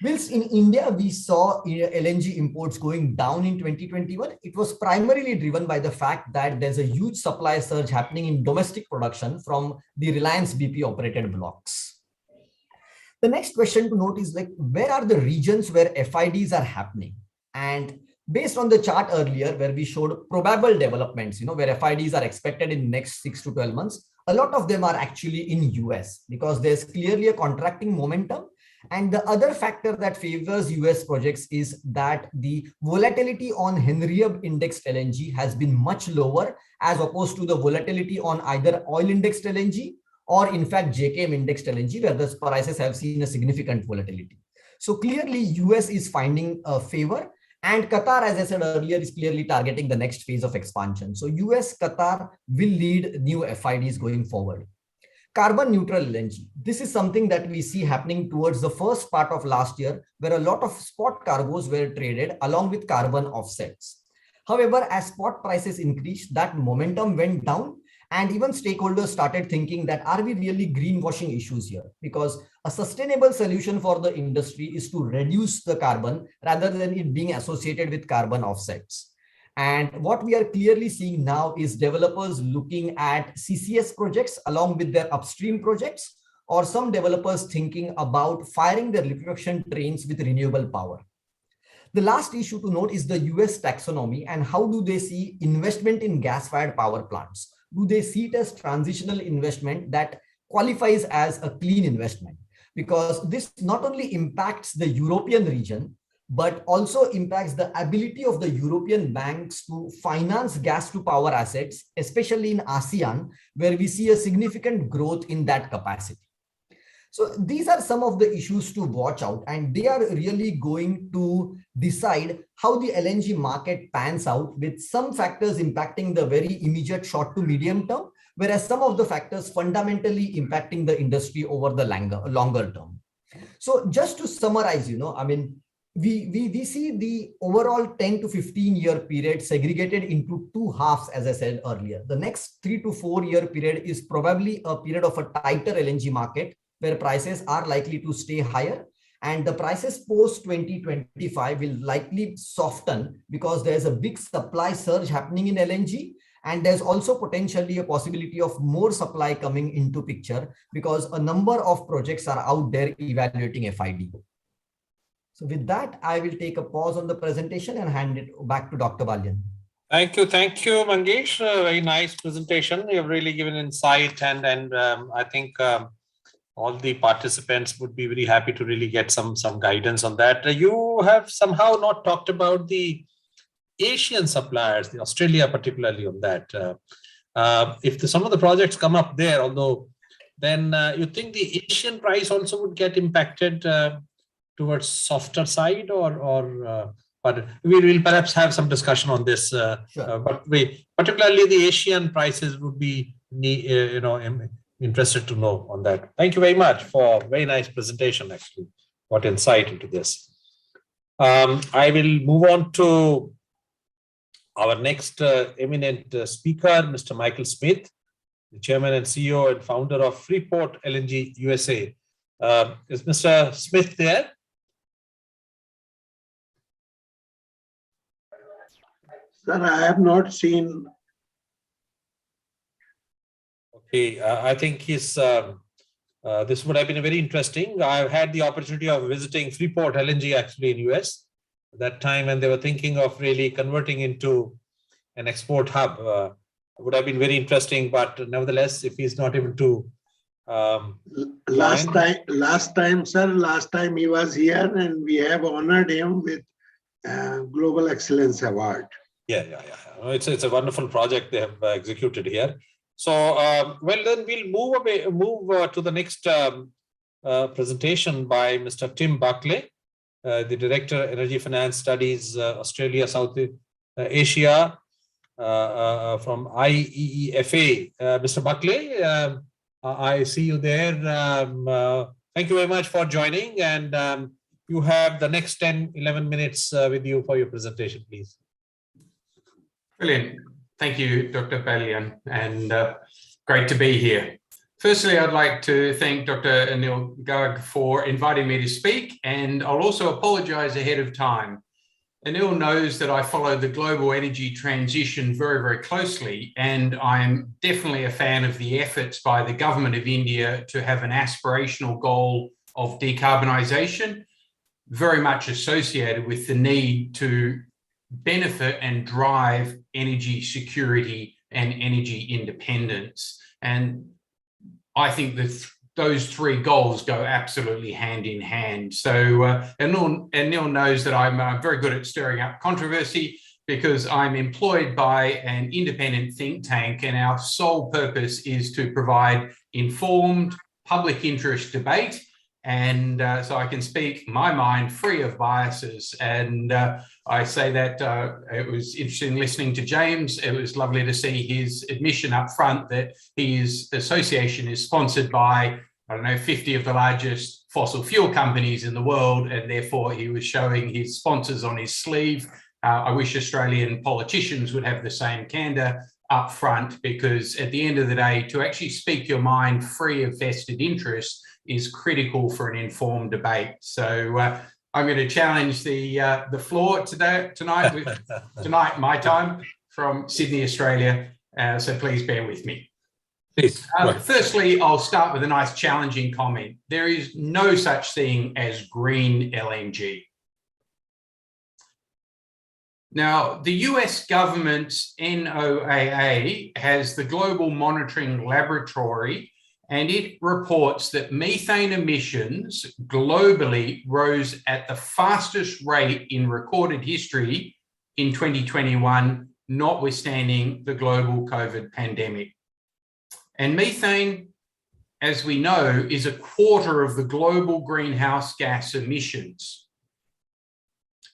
Whilst in India, we saw LNG imports going down in 2021, it was primarily driven by the fact that there's a huge supply surge happening in domestic production from the Reliance BP operated blocks. The next question to note is like, where are the regions where FIDs are happening? And based on the chart earlier, where we showed probable developments, where FIDs are expected in the next 6 to 12 months, a lot of them are actually in US because there's clearly a contracting momentum. And the other factor that favors US projects is that the volatility on Henry Hub indexed LNG has been much lower as opposed to the volatility on either oil indexed LNG or in fact JKM indexed LNG, where the prices have seen a significant volatility. So clearly US is finding a favor, and Qatar, as I said earlier, is clearly targeting the next phase of expansion. So US, Qatar will lead new FIDs going forward. Carbon neutral LNG. This is something that we see happening towards the first part of last year, where a lot of spot cargoes were traded along with carbon offsets. However, as spot prices increased, that momentum went down, and even stakeholders started thinking that are we really greenwashing issues here? Because a sustainable solution for the industry is to reduce the carbon rather than it being associated with carbon offsets. And what we are clearly seeing now is developers looking at CCS projects along with their upstream projects, or some developers thinking about firing their liquefaction trains with renewable power. The last issue to note is the US taxonomy and how do they see investment in gas-fired power plants? Do they see it as transitional investment that qualifies as a clean investment? Because this not only impacts the European region, but also impacts the ability of the European banks to finance gas to power assets, especially in ASEAN, where we see a significant growth in that capacity. So these are some of the issues to watch out, and they are really going to decide how the LNG market pans out, with some factors impacting the very immediate short to medium term, whereas some of the factors fundamentally impacting the industry over the longer term. So just to summarize, I mean, we see the overall 10 to 15 year period segregated into two halves, as I said earlier. The next 3 to 4 year period is probably a period of a tighter LNG market where prices are likely to stay higher, and the prices post 2025 will likely soften because there's a big supply surge happening in LNG, and there's also potentially a possibility of more supply coming into picture because a number of projects are out there evaluating FID. So with that, I will take a pause on the presentation and hand it back to Dr. Balyan. Thank you, Mangesh. Very nice presentation. You've really given insight, and I think all the participants would be very happy to really get some guidance on that. You have somehow not talked about the Asian suppliers, the Australia particularly on that. If some of the projects come up there, although then you think the Asian price also would get impacted towards softer side, or but we will perhaps have some discussion on this. Sure. But particularly the Asian prices would be interested to know on that. Thank you very much for a very nice presentation. Actually, got insight into this. I will move on to our next eminent speaker, Mr. Michael Smith, the chairman and CEO and founder of Freeport LNG USA. Is Mr. Smith there? Sir, I have not seen. Okay, I think this would have been very interesting. I've had the opportunity of visiting Freeport LNG actually in US at that time when they were thinking of really converting into an export hub. Would have been very interesting, but nevertheless, if he's not able to last time he was here and we have honored him with Global Excellence Award. Yeah. It's a wonderful project they have executed here. So, well, then we'll move to the next presentation by Mr. Tim Buckley, the Director, Energy Finance Studies, Australia, South Asia, from IEEFA. Mr. Buckley, I see you there. Thank you very much for joining, and you have the next 10-11 minutes with you for your presentation, please. Brilliant. Thank you, Dr. Palyan, and great to be here. Firstly, I'd like to thank Dr. Anil Garg for inviting me to speak, and I'll also apologize ahead of time. Anil knows that I follow the global energy transition very, very closely, and I'm definitely a fan of the efforts by the government of India to have an aspirational goal of decarbonisation, very much associated with the need to benefit and drive energy security and energy independence. And I think that those three goals go absolutely hand in hand. So Anil knows that I'm very good at stirring up controversy because I'm employed by an independent think tank, and our sole purpose is to provide informed public interest debate. And so I can speak my mind free of biases. And I say that it was interesting listening to James. It was lovely to see his admission up front that his association is sponsored by, 50 of the largest fossil fuel companies in the world. And therefore he was showing his sponsors on his sleeve. I wish Australian politicians would have the same candor up front, because at the end of the day, to actually speak your mind free of vested interest is critical for an informed debate. So I'm going to challenge the floor tonight, my time, from Sydney, Australia. So please bear with me. Please. Firstly, I'll start with a nice challenging comment. There is no such thing as green LNG. Now, the US government's NOAA has the Global Monitoring Laboratory, and it reports that methane emissions globally rose at the fastest rate in recorded history in 2021, notwithstanding the global COVID pandemic. And methane, as we know, is a quarter of the global greenhouse gas emissions.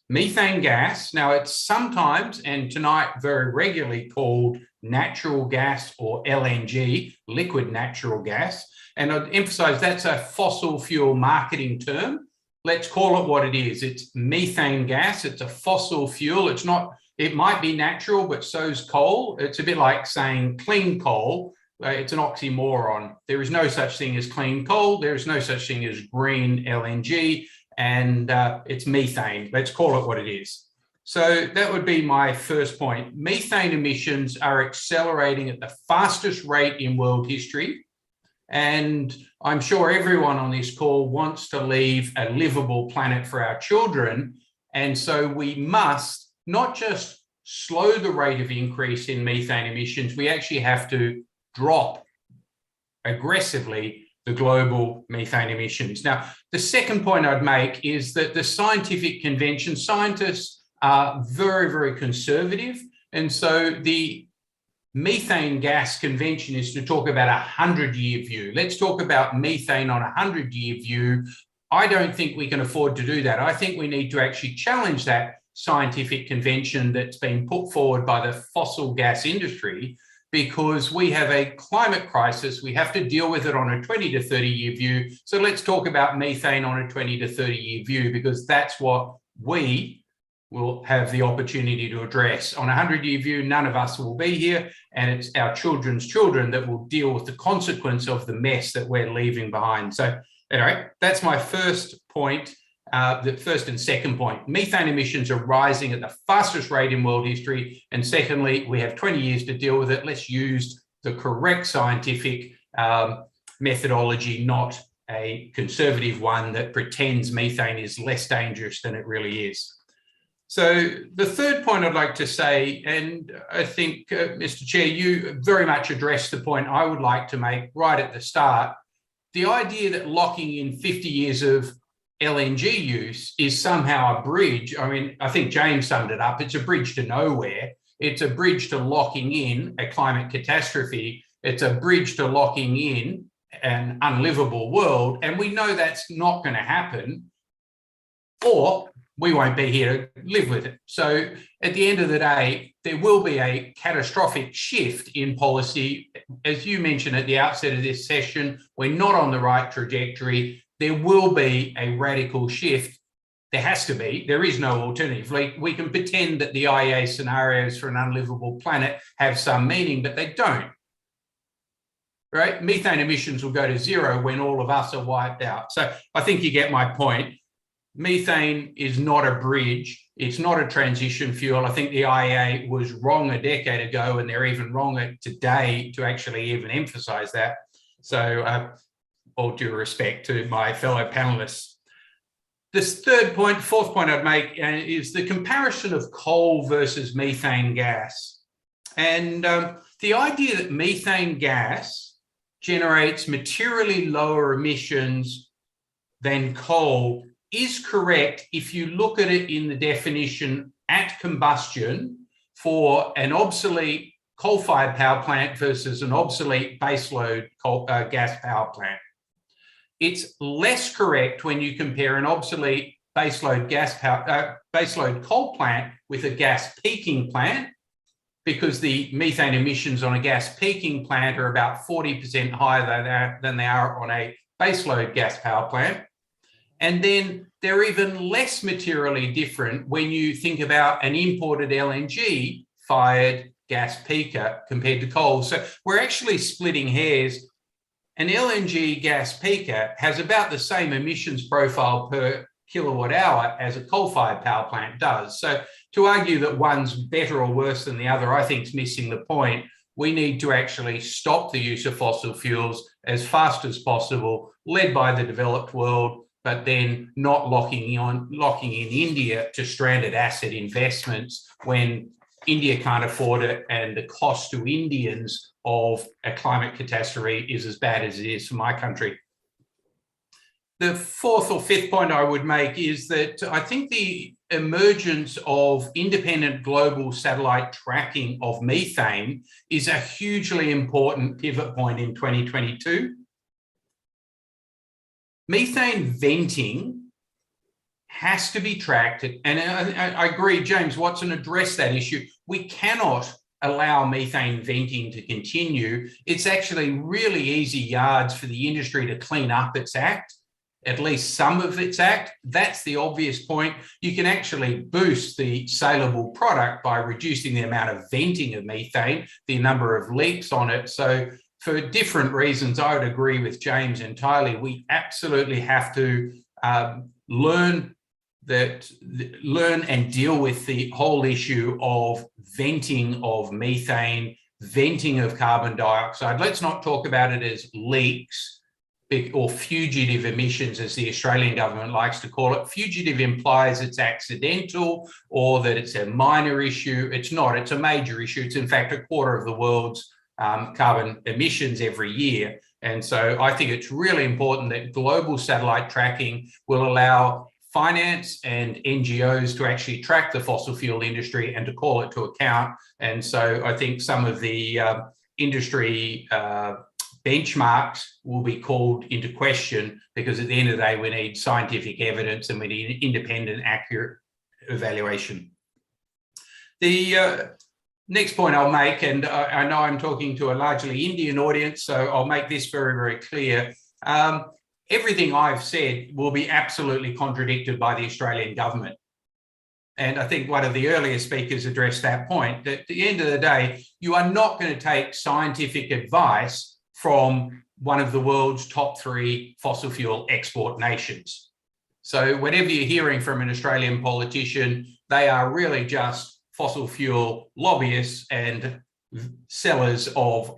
Methane gas, now it's sometimes, and tonight very regularly, called natural gas or LNG, liquid natural gas. And I'd emphasize that's a fossil fuel marketing term. Let's call it what it is. It's methane gas. It's a fossil fuel. It's not, it might be natural, but so's coal. It's a bit like saying clean coal. It's an oxymoron. There is no such thing as clean coal. There is no such thing as green LNG. And it's methane. Let's call it what it is. So that would be my first point. Methane emissions are accelerating at the fastest rate in world history. And I'm sure everyone on this call wants to leave a livable planet for our children. And so we must not just slow the rate of increase in methane emissions, we actually have to drop aggressively the global methane emissions. Now, the second point I'd make is that the scientific convention, scientists are very, very conservative. And so the methane gas convention is to talk about a 100-year view. Let's talk about methane on a 100-year view. I don't think we can afford to do that. I think we need to actually challenge that scientific convention that's been put forward by the fossil gas industry, because we have a climate crisis. We have to deal with it on a 20 to 30-year view. So let's talk about methane on a 20 to 30-year view, because that's what we will have the opportunity to address. On a 100-year view, none of us will be here, and it's our children's children that will deal with the consequence of the mess that we're leaving behind. So anyway, that's my first point. The first and second point, methane emissions are rising at the fastest rate in world history. And secondly, we have 20 years to deal with it. Let's use the correct scientific methodology, not a conservative one that pretends methane is less dangerous than it really is. So the third point I'd like to say, and I think, Mr. Chair, you very much addressed the point I would like to make right at the start. The idea that locking in 50 years of LNG use is somehow a bridge. I mean, I think James summed it up. It's a bridge to nowhere. It's a bridge to locking in a climate catastrophe. It's a bridge to locking in an unlivable world. And we know that's not going to happen, or we won't be here to live with it. So at the end of the day, there will be a catastrophic shift in policy. As you mentioned at the outset of this session, we're not on the right trajectory. There will be a radical shift. There has to be. There is no alternative. Like, we can pretend that the IEA scenarios for an unlivable planet have some meaning, but they don't. Right? Methane emissions will go to zero when all of us are wiped out. So I think you get my point. Methane is not a bridge. It's not a transition fuel. I think the IEA was wrong a decade ago, and they're even wronger today to actually even emphasize that. So all due respect to my fellow panelists. This fourth point I'd make is the comparison of coal versus methane gas. And the idea that methane gas generates materially lower emissions than coal is correct if you look at it in the definition at combustion for an obsolete coal-fired power plant versus an obsolete baseload gas power plant. It's less correct when you compare an obsolete baseload coal plant with a gas peaking plant, because the methane emissions on a gas peaking plant are about 40% higher than they are on a baseload gas power plant. And then they're even less materially different when you think about an imported LNG fired gas peaker compared to coal. So we're actually splitting hairs. An LNG gas peaker has about the same emissions profile per kilowatt hour as a coal-fired power plant does. So to argue that one's better or worse than the other, I think is missing the point. We need to actually stop the use of fossil fuels as fast as possible, led by the developed world, but then not locking in India to stranded asset investments when India can't afford it, and the cost to Indians of a climate catastrophe is as bad as it is for my country. The fourth or fifth point I would make is that I think the emergence of independent global satellite tracking of methane is a hugely important pivot point in 2022. Methane venting has to be tracked. And I agree, James Watson addressed that issue. We cannot allow methane venting to continue. It's actually really easy yards for the industry to clean up its act, at least some of its act. That's the obvious point. You can actually boost the saleable product by reducing the amount of venting of methane, the number of leaks on it. So for different reasons, I would agree with James entirely. We absolutely have to learn and deal with the whole issue of venting of methane, venting of carbon dioxide. Let's not talk about it as leaks. or fugitive emissions, as the Australian government likes to call it. Fugitive implies it's accidental or that it's a minor issue. It's not, it's a major issue. It's in fact a quarter of the world's carbon emissions every year. And so I think it's really important that global satellite tracking will allow finance and NGOs to actually track the fossil fuel industry and to call it to account. And so I think some of the industry benchmarks will be called into question, because at the end of the day, we need scientific evidence and we need independent, accurate evaluation. The next point I'll make, and I know I'm talking to a largely Indian audience, so I'll make this very, very clear. Everything I've said will be absolutely contradicted by the Australian government. And I think one of the earlier speakers addressed that point, that at the end of the day, you are not going to take scientific advice from one of the world's top 3 fossil fuel export nations. So whenever you're hearing from an Australian politician, they are really just fossil fuel lobbyists and sellers of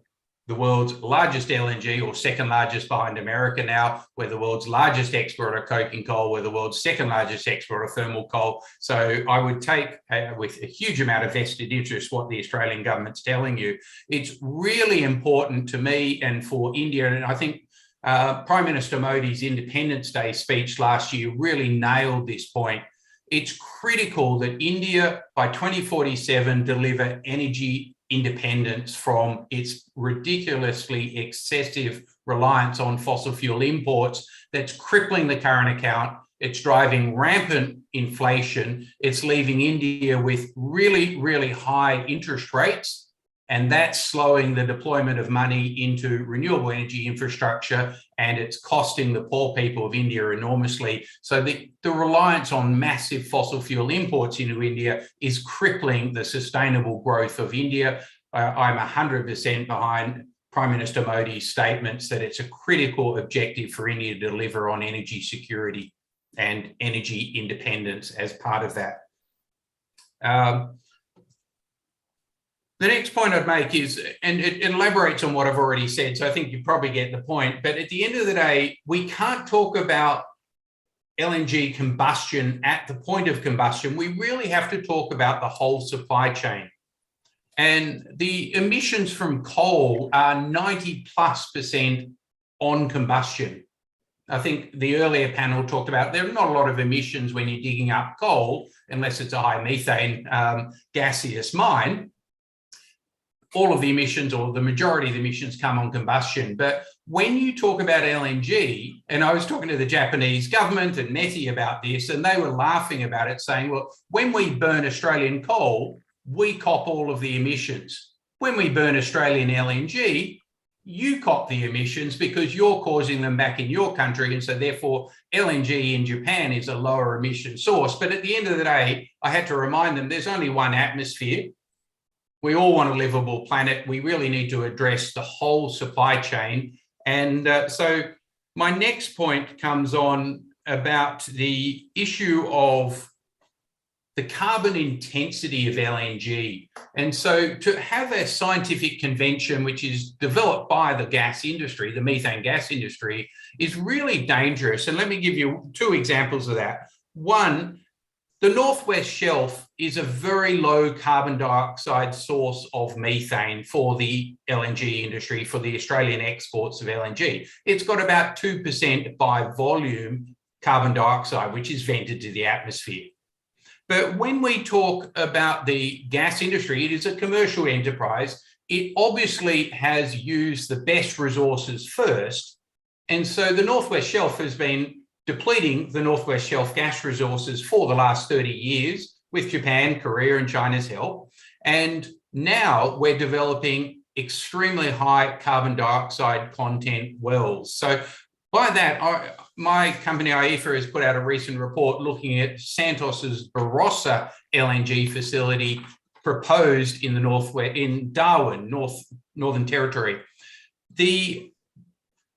the world's largest LNG, or second largest behind America now. We're the world's largest exporter of coking coal. We're the world's second largest exporter of thermal coal. So I would take with a huge amount of vested interest what the Australian government's telling you. It's really important to me and for India, and I think Prime Minister Modi's Independence Day speech last year really nailed this point. It's critical that India by 2047 deliver energy independence from its ridiculously excessive reliance on fossil fuel imports that's crippling the current account. It's driving rampant inflation. It's leaving India with really, really high interest rates, and that's slowing the deployment of money into renewable energy infrastructure, and it's costing the poor people of India enormously. So the reliance on massive fossil fuel imports into India is crippling the sustainable growth of India. I'm 100% behind Prime Minister Modi's statements that it's a critical objective for India to deliver on energy security and energy independence as part of that. The next point I'd make is, and it elaborates on what I've already said, so I think you probably get the point, but at the end of the day, we can't talk about LNG combustion at the point of combustion. We really have to talk about the whole supply chain. And the emissions from coal are 90+% on combustion. I think the earlier panel talked about there are not a lot of emissions when you're digging up coal, unless it's a high methane gaseous mine. All of the emissions, or the majority of the emissions, come on combustion. But when you talk about LNG, and I was talking to the Japanese government and NETI about this, and they were laughing about it, saying, well, when we burn Australian coal, we cop all of the emissions. When we burn Australian LNG, you cop the emissions because you're causing them back in your country. And so therefore LNG in Japan is a lower emission source. But at the end of the day, I had to remind them there's only one atmosphere. We all want a livable planet. We really need to address the whole supply chain. And so my next point comes on about the issue of the carbon intensity of LNG. And so to have a scientific convention, which is developed by the gas industry, the methane gas industry, is really dangerous. And let me give you 2 examples of that. One, the Northwest Shelf is a very low carbon dioxide source of methane for the LNG industry, for the Australian exports of LNG. It's got about 2% by volume carbon dioxide, which is vented to the atmosphere. But when we talk about the gas industry, it is a commercial enterprise. It obviously has used the best resources first. And so the Northwest Shelf has been depleting the Northwest Shelf gas resources for the last 30 years with Japan, Korea, and China's help. And now we're developing extremely high carbon dioxide content wells. So by that, my company IEFA has put out a recent report looking at Santos's Barossa LNG facility proposed in the northwest, in Darwin, Northern Territory. The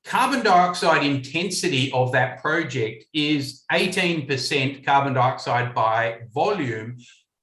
carbon dioxide intensity of that project is 18% carbon dioxide by volume,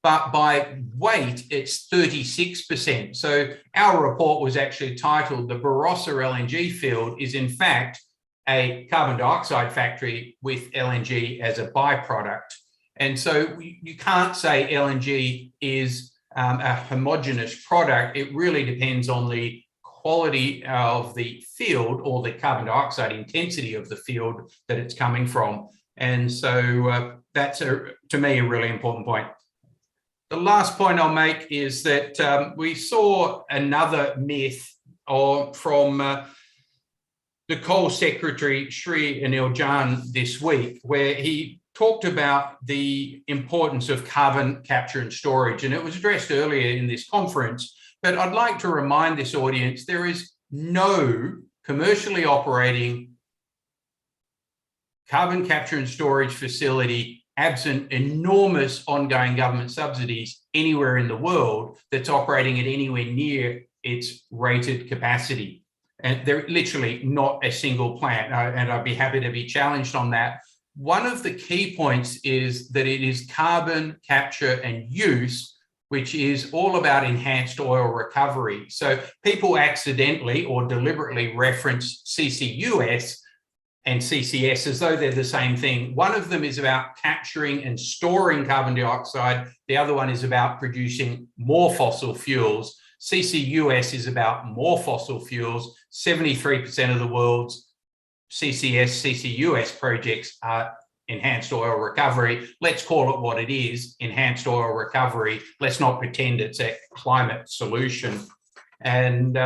but by weight, it's 36%. So our report was actually titled, "The Barossa LNG field is in fact a carbon dioxide factory with LNG as a byproduct. And so you can't say LNG is a homogeneous product. It really depends on the quality of the field or the carbon dioxide intensity of the field that it's coming from. And so that's, to me, a really important point. The last point I'll make is that we saw another myth from the Coal Secretary, Sri Anil Jain, this week, where he talked about the importance of carbon capture and storage. And it was addressed earlier in this conference, but I'd like to remind this audience, there is no commercially operating carbon capture and storage facility absent enormous ongoing government subsidies anywhere in the world that's operating at anywhere near its rated capacity. And there's literally not a single plant, and I'd be happy to be challenged on that. One of the key points is that it is carbon capture and use, which is all about enhanced oil recovery. So people accidentally or deliberately reference CCUS and CCS as though they're the same thing. One of them is about capturing and storing carbon dioxide. The other one is about producing more fossil fuels. CCUS is about more fossil fuels. 73% of the world's CCS, CCUS projects are enhanced oil recovery. Let's call it what it is, enhanced oil recovery. Let's not pretend it's a climate solution. And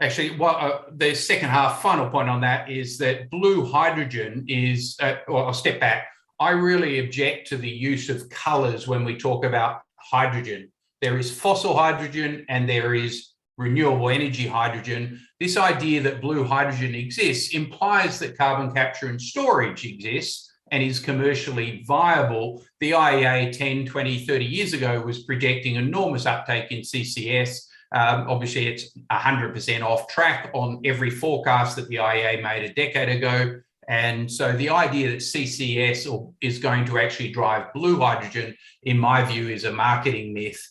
actually, the second half final point on that is that blue hydrogen is, well, I'll step back. I really object to the use of colors when we talk about hydrogen. There is fossil hydrogen and there is renewable energy hydrogen. This idea that blue hydrogen exists implies that carbon capture and storage exists and is commercially viable. The IEA 10, 20, 30 years ago was projecting enormous uptake in CCS. Obviously, it's 100% off track on every forecast that the IEA made a decade ago. And so the idea that CCS is going to actually drive blue hydrogen, in my view, is a marketing myth.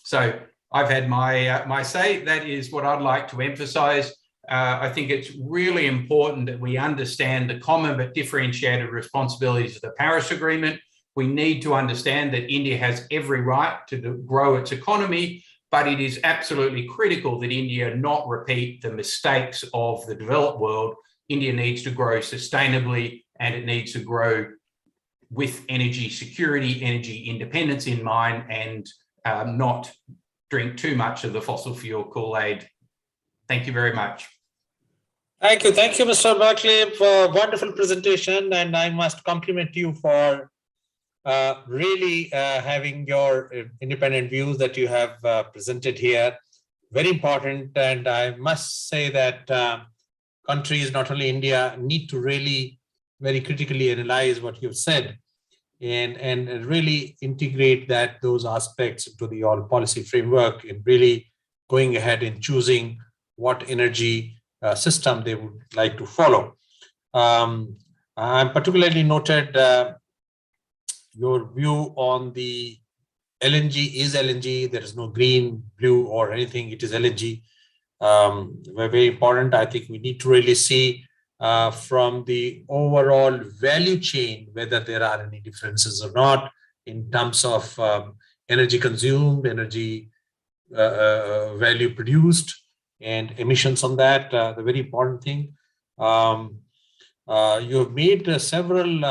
So I've had my say. That is what I'd like to emphasize. I think it's really important that we understand the common but differentiated responsibilities of the Paris Agreement. We need to understand that India has every right to grow its economy, but it is absolutely critical that India not repeat the mistakes of the developed world. India needs to grow sustainably, and it needs to grow with energy security, energy independence in mind, and not drink too much of the fossil fuel Kool-Aid. Thank you very much. Thank you, Mr. Berkeley, for a wonderful presentation, and I must compliment you for really having your independent views that you have presented here. Very important, and I must say that countries, not only India, need to really very critically analyze what you've said and really integrate those aspects into the all policy framework and really going ahead and choosing what energy system they would like to follow. I'm particularly noted your view on the LNG is LNG. There is no green, blue, or anything. It is LNG. Very important. I think we need to really see from the overall value chain whether there are any differences or not in terms of energy consumed, energy value produced, and emissions on that. The very important thing. You have made several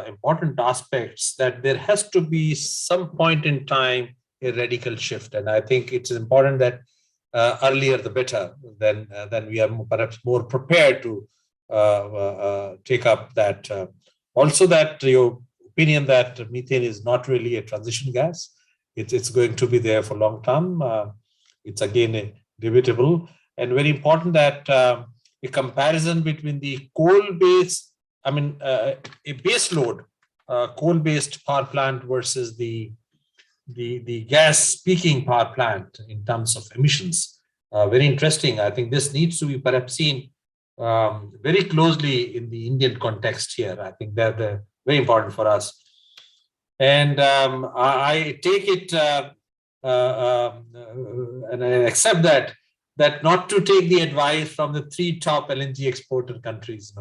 important aspects that there has to be some point in time a radical shift, and I think it's important that earlier the better. Then we are perhaps more prepared to take up that. Also, that your opinion that methane is not really a transition gas. It's going to be there for long term. It's again debatable, and very important that a comparison between the coal-based, a base load coal-based power plant versus the gas-peaking power plant in terms of emissions. Very interesting. I think this needs to be perhaps seen very closely in the Indian context here. I think they're very important for us. And I take it and I accept that that not to take the advice from the 3 top LNG exporter countries.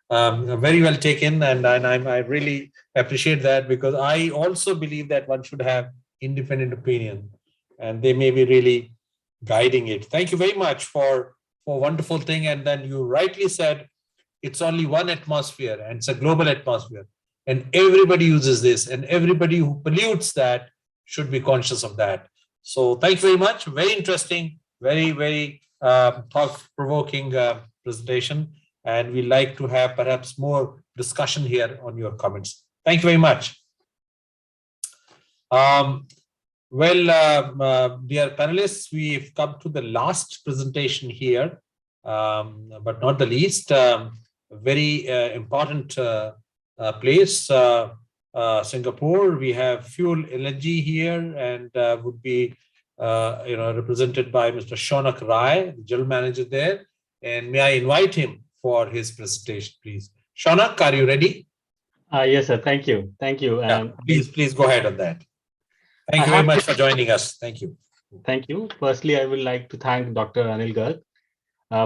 Very well taken, and I really appreciate that, because I also believe that one should have independent opinion, and they may be really guiding it. Thank you very much for wonderful thing. And then you rightly said it's only one atmosphere, and it's a global atmosphere, and everybody uses this, and everybody who pollutes that should be conscious of that. So thank you very much. Very interesting, very thought-provoking presentation, and we like to have perhaps more discussion here on your comments. Thank you very much. Dear panelists, we've come to the last presentation here, but not the least. Very important place, Singapore. We have Fuel LNG here, and would be represented by Mr. Shaunak Rai, the General Manager there. And may I invite him for his presentation, please. Shaunak, are you ready? Yes, sir. Thank you. Thank you. Yeah, please go ahead on that. Thank you very much for joining us. Thank you. Thank you. Firstly, I would like to thank Dr. Anil Garg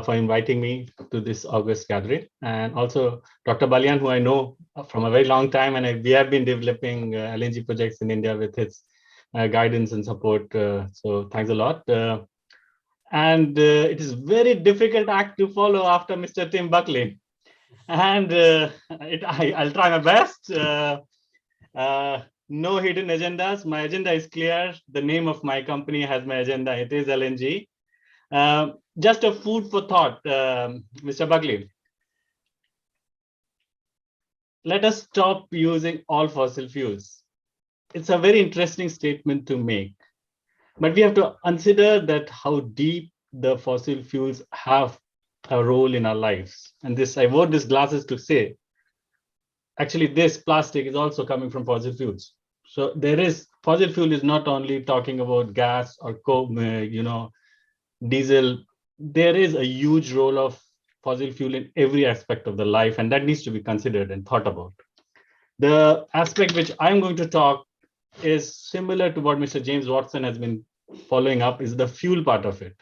for inviting me to this August gathering, and also Dr. Balian, who I know from a very long time, and we have been developing LNG projects in India with his guidance and support. So thanks a lot. And it is very difficult act to follow after Mr. Tim Buckley, and I'll try my best. No hidden agendas. My agenda is clear. The name of my company has my agenda. It is LNG. Just a food for thought, Mr. Buckley. Let us stop using all fossil fuels. It's a very interesting statement to make, but we have to consider that how deep the fossil fuels have a role in our lives. And this, I wore these glasses to say, actually, this plastic is also coming from fossil fuels. So fossil fuel is not only talking about gas or coal, diesel. There is a huge role of fossil fuel in every aspect of the life, and that needs to be considered and thought about. The aspect which I'm going to talk is similar to what Mr. James Watson has been following up, is the fuel part of it.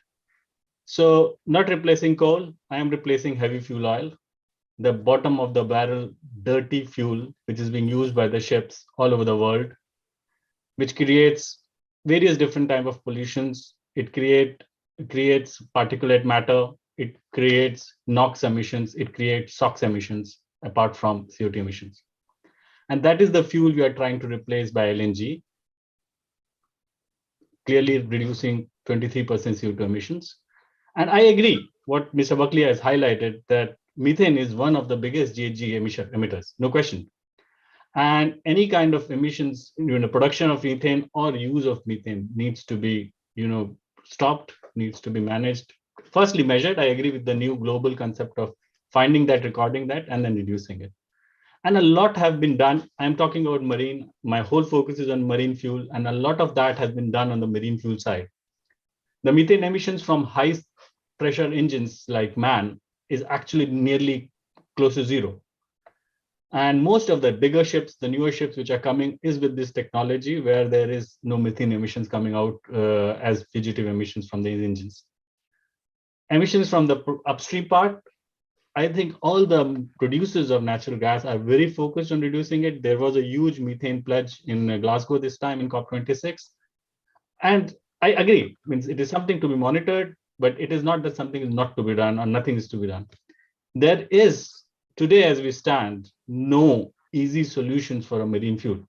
So not replacing coal, I am replacing heavy fuel oil, the bottom of the barrel dirty fuel, which is being used by the ships all over the world, which creates various different types of pollutions. It creates particulate matter, it creates NOx emissions, it creates SOx emissions, apart from CO2 emissions. And that is the fuel we are trying to replace by LNG, clearly reducing 23% CO2 emissions. And I agree what Mr. Buckley has highlighted, that methane is one of the biggest GHG emitters, no question. And any kind of emissions, production of methane or use of methane needs to be, stopped, needs to be managed. Firstly, measured. I agree with the new global concept of finding that, recording that, and then reducing it. And a lot have been done. I'm talking about marine. My whole focus is on marine fuel, and a lot of that has been done on the marine fuel side. The methane emissions from high pressure engines like MAN is actually nearly close to zero. And most of the bigger ships, the newer ships which are coming, is with this technology where there is no methane emissions coming out as fugitive emissions from these engines. Emissions from the upstream part, I think all the producers of natural gas are very focused on reducing it. There was a huge methane pledge in Glasgow this time in COP26. And I agree, it is something to be monitored, but it is not that something is not to be done or nothing is to be done. There is, today as we stand, no easy solutions for a marine fuel.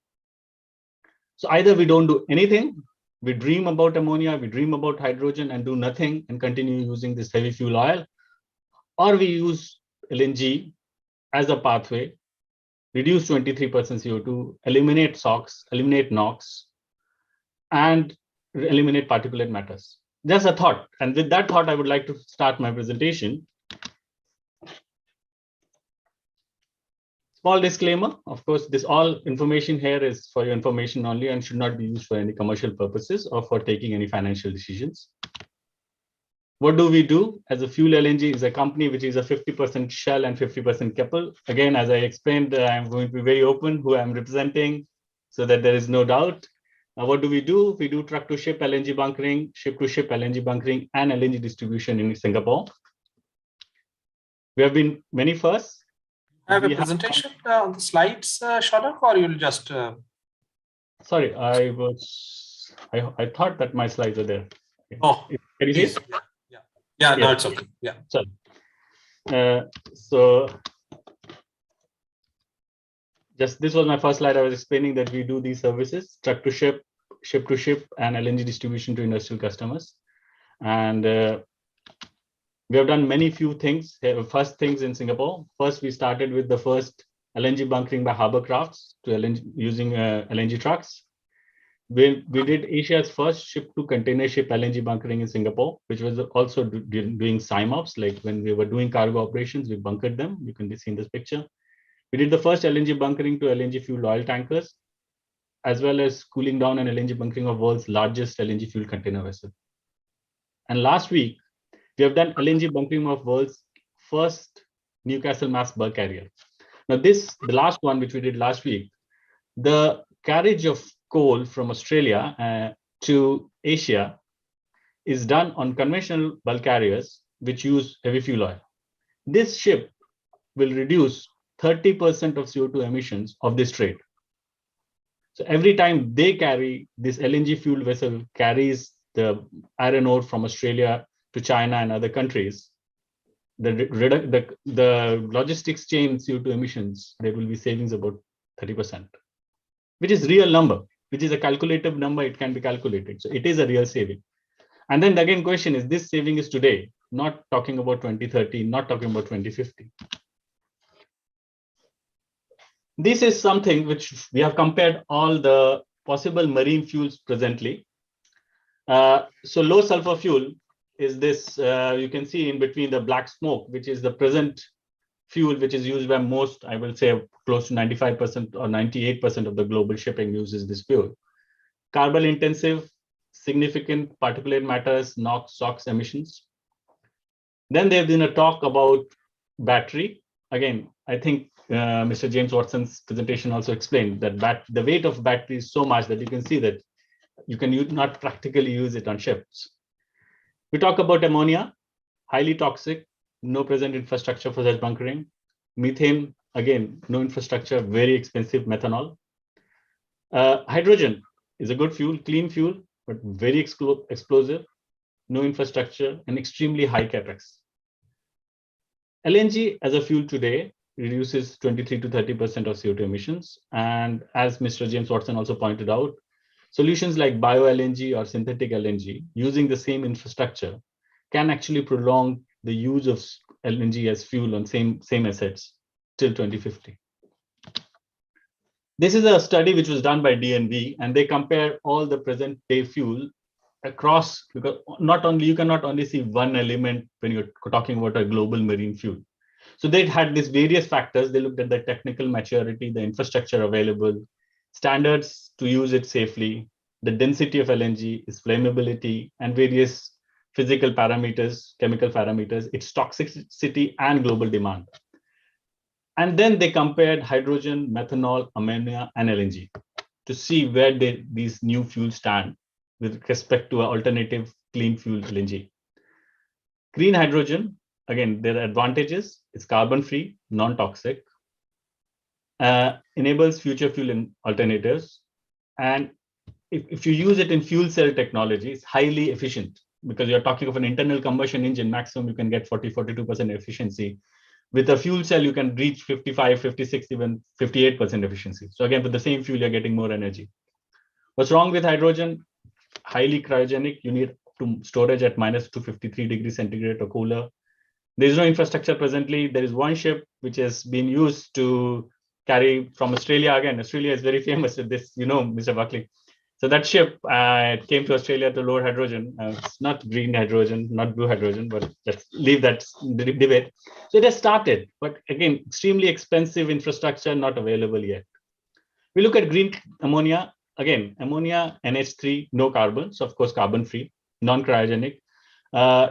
So either we don't do anything, we dream about ammonia, we dream about hydrogen and do nothing and continue using this heavy fuel oil, or we use LNG as a pathway, reduce 23% CO2, eliminate SOx, eliminate NOx, and eliminate particulate matters. Just a thought. And with that thought, I would like to start my presentation. Small disclaimer, of course, this all information here is for your information only and should not be used for any commercial purposes or for taking any financial decisions. What do we do? As a Fuel LNG is a company which is a 50% Shell and 50% Keppel. Again, as I explained, I'm going to be very open who I'm representing so that there is no doubt. What do? We do truck-to-ship LNG bunkering, ship-to-ship LNG bunkering, and LNG distribution in Singapore. We have been many firsts. Have a presentation on the slides, Shadak, or you'll just... Sorry, I thought that my slides are there. Oh, can you see it? Yeah, no, it's okay. Yeah. Sorry. So just this was my first slide. I was explaining that we do these services, truck to ship, ship to ship, and LNG distribution to industrial customers. And we have done few things. First things in Singapore. First, we started with the first LNG bunkering by harbor crafts to LNG using LNG trucks. We did Asia's first ship-to-container ship LNG bunkering in Singapore, which was also doing SIMOPS, like when we were doing cargo operations, we bunkered them. You can see in this picture. We did the first LNG bunkering to LNG fuel oil tankers, as well as cooling down and LNG bunkering of world's largest LNG fuel container vessel. And last week, we have done LNG bunkering of world's first Newcastle-mass bulk carrier. Now the last one, which we did last week, the carriage of coal from Australia to Asia is done on conventional bulk carriers, which use heavy fuel oil. This ship will reduce 30% of CO2 emissions of this trade. So every time they carry, this LNG fuel vessel carries the iron ore from Australia to China and other countries, the logistics chain CO2 emissions, there will be savings about 30%, which is real number, which is a calculative number. It can be calculated. So it is a real saving. And then again, question is, this saving is today, not talking about 2030, not talking about 2050. This is something which we have compared all the possible marine fuels presently. So low sulfur fuel is this, you can see in between the black smoke, which is the present fuel, which is used by most, I will say close to 95% or 98% of the global shipping uses this fuel. Carbon intensive, significant particulate matters, NOx, SOx emissions. Then there's been a talk about battery. Again, I think Mr. James Watson's presentation also explained that the weight of battery is so much that you can see that you can not practically use it on ships. We talk about ammonia, highly toxic, no present infrastructure for such bunkering. Methane, again, no infrastructure, very expensive methanol. Hydrogen is a good fuel, clean fuel, but very explosive, no infrastructure, and extremely high capex. LNG as a fuel today reduces 23 to 30% of CO2 emissions. And as Mr. James Watson also pointed out, solutions like bio-LNG or synthetic LNG using the same infrastructure can actually prolong the use of LNG as fuel on same assets till 2050. This is a study which was done by DNV, and they compare all the present day fuel across, because you cannot only see one element when you're talking about a global marine fuel. So they had these various factors. They looked at the technical maturity, the infrastructure available, standards to use it safely, the density of LNG, its flammability, and various physical parameters, chemical parameters, its toxicity, and global demand. And then they compared hydrogen, methanol, ammonia, and LNG to see where these new fuels stand with respect to an alternative clean fuel LNG. Green hydrogen, again, there are advantages. It's carbon-free, non-toxic, enables future fuel alternatives. And if you use it in fuel cell technology, it's highly efficient because you're talking of an internal combustion engine. Maximum you can get 40-42% efficiency. With a fuel cell, you can reach 55, 56, even 58% efficiency. So again, with the same fuel, you're getting more energy. What's wrong with hydrogen? Highly cryogenic. You need to storage at -253°C or cooler. There is no infrastructure presently. There is one ship which has been used to carry from Australia. Again, Australia is very famous with this, Mr. Buckley. So that ship came to Australia to load hydrogen. It's not green hydrogen, not blue hydrogen, but let's leave that debate. So it has started, but again, extremely expensive infrastructure, not available yet. We look at green ammonia. Again, ammonia, NH3, no carbon. So of course, carbon-free, non-cryogenic.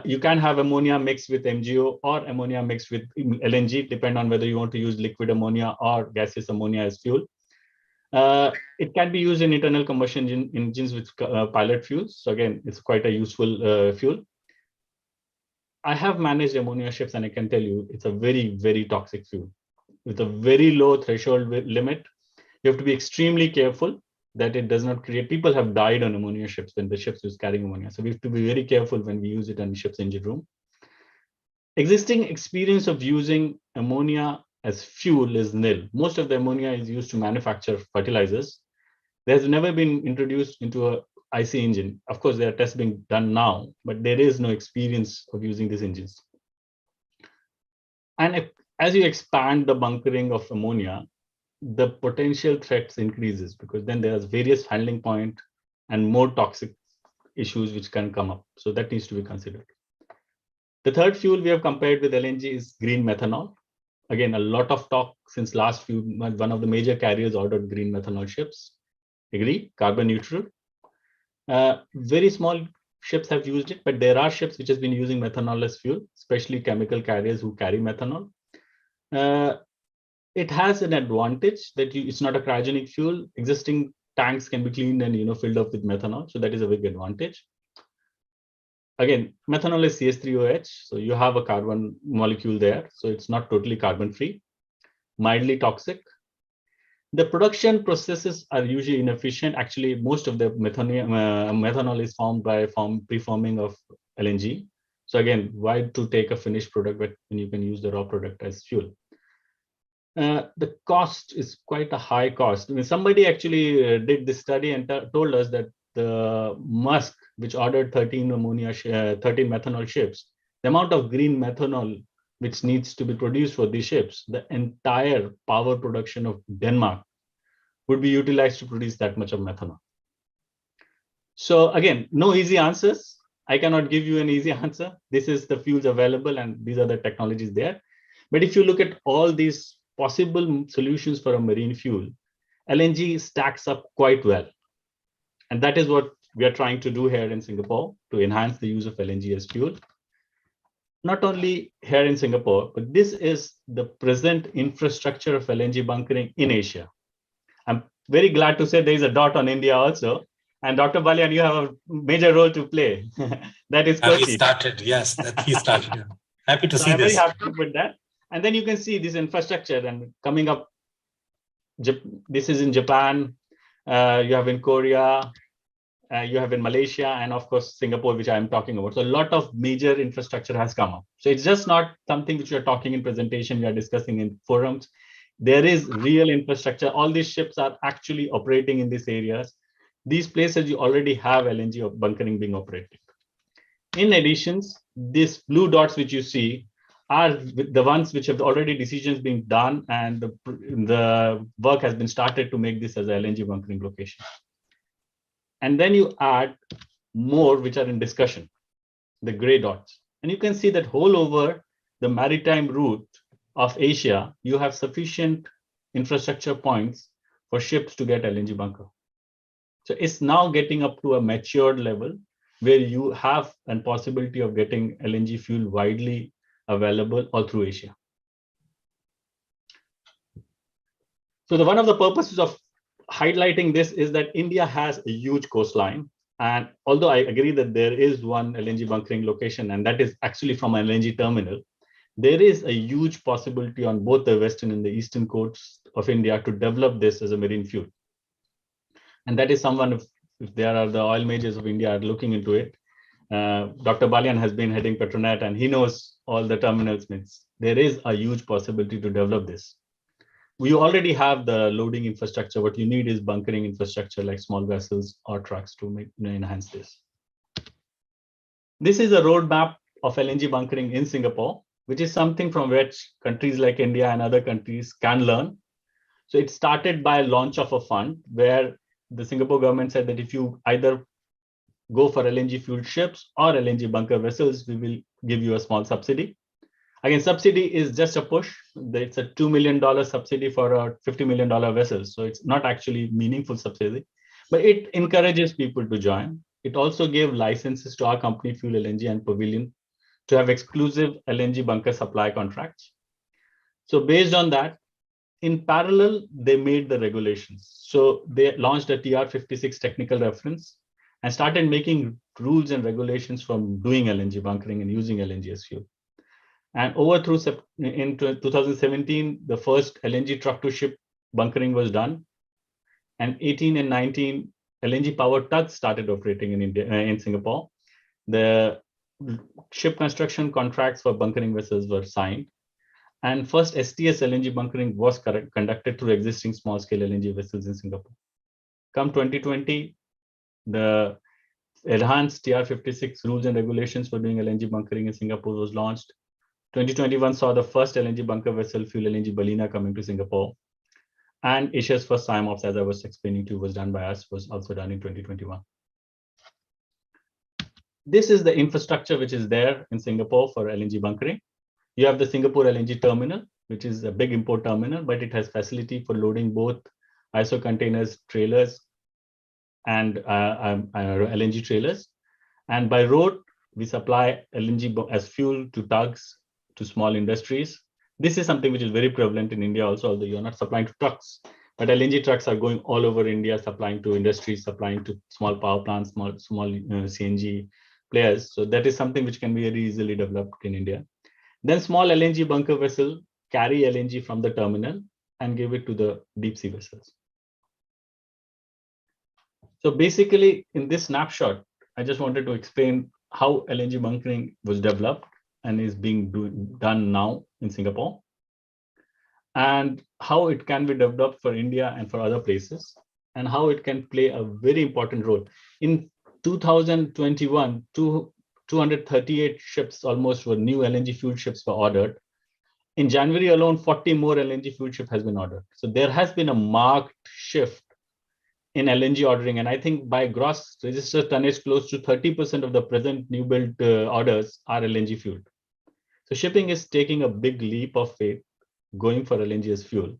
You can have ammonia mixed with MGO or ammonia mixed with LNG, depending on whether you want to use liquid ammonia or gaseous ammonia as fuel. It can be used in internal combustion engines with pilot fuels. So again, it's quite a useful fuel. I have managed ammonia ships, and I can tell you it's a very, very toxic fuel with a very low threshold limit. You have to be extremely careful that it does not create. People have died on ammonia ships when the ships was carrying ammonia. So we have to be very careful when we use it in ship's engine room. Existing experience of using ammonia as fuel is nil. Most of the ammonia is used to manufacture fertilizers. There's never been introduced into a IC engine. Of course, there are tests being done now, but there is no experience of using these engines. And as you expand the bunkering of ammonia, the potential threats increases, because then there's various handling point and more toxic issues which can come up. So that needs to be considered. The third fuel we have compared with LNG is green methanol. Again, a lot of talk since last few months. One of the major carriers ordered green methanol ships. Agree, carbon neutral. Very small ships have used it, but there are ships which have been using methanol as fuel, especially chemical carriers who carry methanol. It has an advantage that it's not a cryogenic fuel. Existing tanks can be cleaned and filled up with methanol, so that is a big advantage. Again, methanol is CH3OH, so you have a carbon molecule there, so it's not totally carbon-free, mildly toxic. The production processes are usually inefficient. Actually, most of the methanol is formed by preforming of LNG. So again, why to take a finished product when you can use the raw product as fuel? The cost is quite a high cost. I mean, somebody actually did this study and told us that the Musk, which ordered 13 methanol ships, the amount of green methanol which needs to be produced for these ships, the entire power production of Denmark would be utilized to produce that much of methanol. So again, no easy answers. I cannot give you an easy answer. This is the fuels available and these are the technologies there. But if you look at all these possible solutions for a marine fuel, LNG stacks up quite well. And that is what we are trying to do here in Singapore to enhance the use of LNG as fuel. Not only here in Singapore, but this is the present infrastructure of LNG bunkering in Asia. I'm very glad to say there is a dot on India also. And Dr. Balian, you have a major role to play. That is Kochi. He started, yes, he started. Happy to see I'm this. very happy with that. And then you can see this infrastructure and coming up. This is in Japan. You have in Korea. You have in Malaysia, and of course, Singapore, which I'm talking about. So a lot of major infrastructure has come up. So it's just not something which you're talking in presentation, we are discussing in forums. There is real infrastructure. All these ships are actually operating in these areas. These places, you already have LNG bunkering being operated. In addition, these blue dots which you see are the ones which have already decisions being done, and the work has been started to make this as an LNG bunkering location. And then you add more which are in discussion, the gray dots. And you can see that whole over the maritime route of Asia, you have sufficient infrastructure points for ships to get LNG bunker. So it's now getting up to a matured level where you have a possibility of getting LNG fuel widely available all through Asia. So one of the purposes of highlighting this is that India has a huge coastline. And although I agree that there is one LNG bunkering location, and that is actually from an LNG terminal, there is a huge possibility on both the western and the eastern coasts of India to develop this as a marine fuel. And that is someone, if there are the oil majors of India are looking into it. Dr. Balian has been heading Petronet and he knows all the terminals. There is a huge possibility to develop this. We already have the loading infrastructure. What you need is bunkering infrastructure like small vessels or trucks to enhance this. This is a roadmap of LNG bunkering in Singapore, which is something from which countries like India and other countries can learn. So it started by a launch of a fund where the Singapore government said that if you either go for LNG fueled ships or LNG bunker vessels, we will give you a small subsidy. Again, subsidy is just a push. It's a $2 million subsidy for a $50 million vessel. So it's not actually meaningful subsidy, but it encourages people to join. It also gave licenses to our company, Fuel LNG and Pavilion, to have exclusive LNG bunker supply contracts. So based on that, in parallel, they made the regulations. So they launched a TR56 technical reference and started making rules and regulations from doing LNG bunkering and using LNG as fuel. And in 2017, the first LNG truck to ship bunkering was done. And 18 and 19, LNG powered tugs started operating in Singapore. The ship construction contracts for bunkering vessels were signed. And first STS LNG bunkering was conducted through existing small-scale LNG vessels in Singapore. Come 2020, the enhanced TR56 rules and regulations for doing LNG bunkering in Singapore was launched. 2021 saw the first LNG bunker vessel, Fuel LNG Balina, coming to Singapore. And Asia's first SIMOPS, as I was explaining to you, was done by us, was also done in 2021. This is the infrastructure which is there in Singapore for LNG bunkering. You have the Singapore LNG terminal, which is a big import terminal, but it has facility for loading both ISO containers, trailers, and LNG trailers. And by road, we supply LNG as fuel to tugs, to small industries. This is something which is very prevalent in India also, although you're not supplying to trucks. But LNG trucks are going all over India, supplying to industries, supplying to small power plants, small CNG players. So that is something which can be very easily developed in India. Then small LNG bunker vessel carry LNG from the terminal and give it to the deep sea vessels. So basically, in this snapshot, I just wanted to explain how LNG bunkering was developed and is being done now in Singapore, and how it can be developed for India and for other places, and how it can play a very important role. In 2021, 238 ships almost were new LNG fuel ships were ordered. In January alone, 40 more LNG fuel ship has been ordered. So there has been a marked shift in LNG ordering. And I think by gross registered tonnage, close to 30% of the present new build orders are LNG fueled. So shipping is taking a big leap of faith, going for LNG as fuel.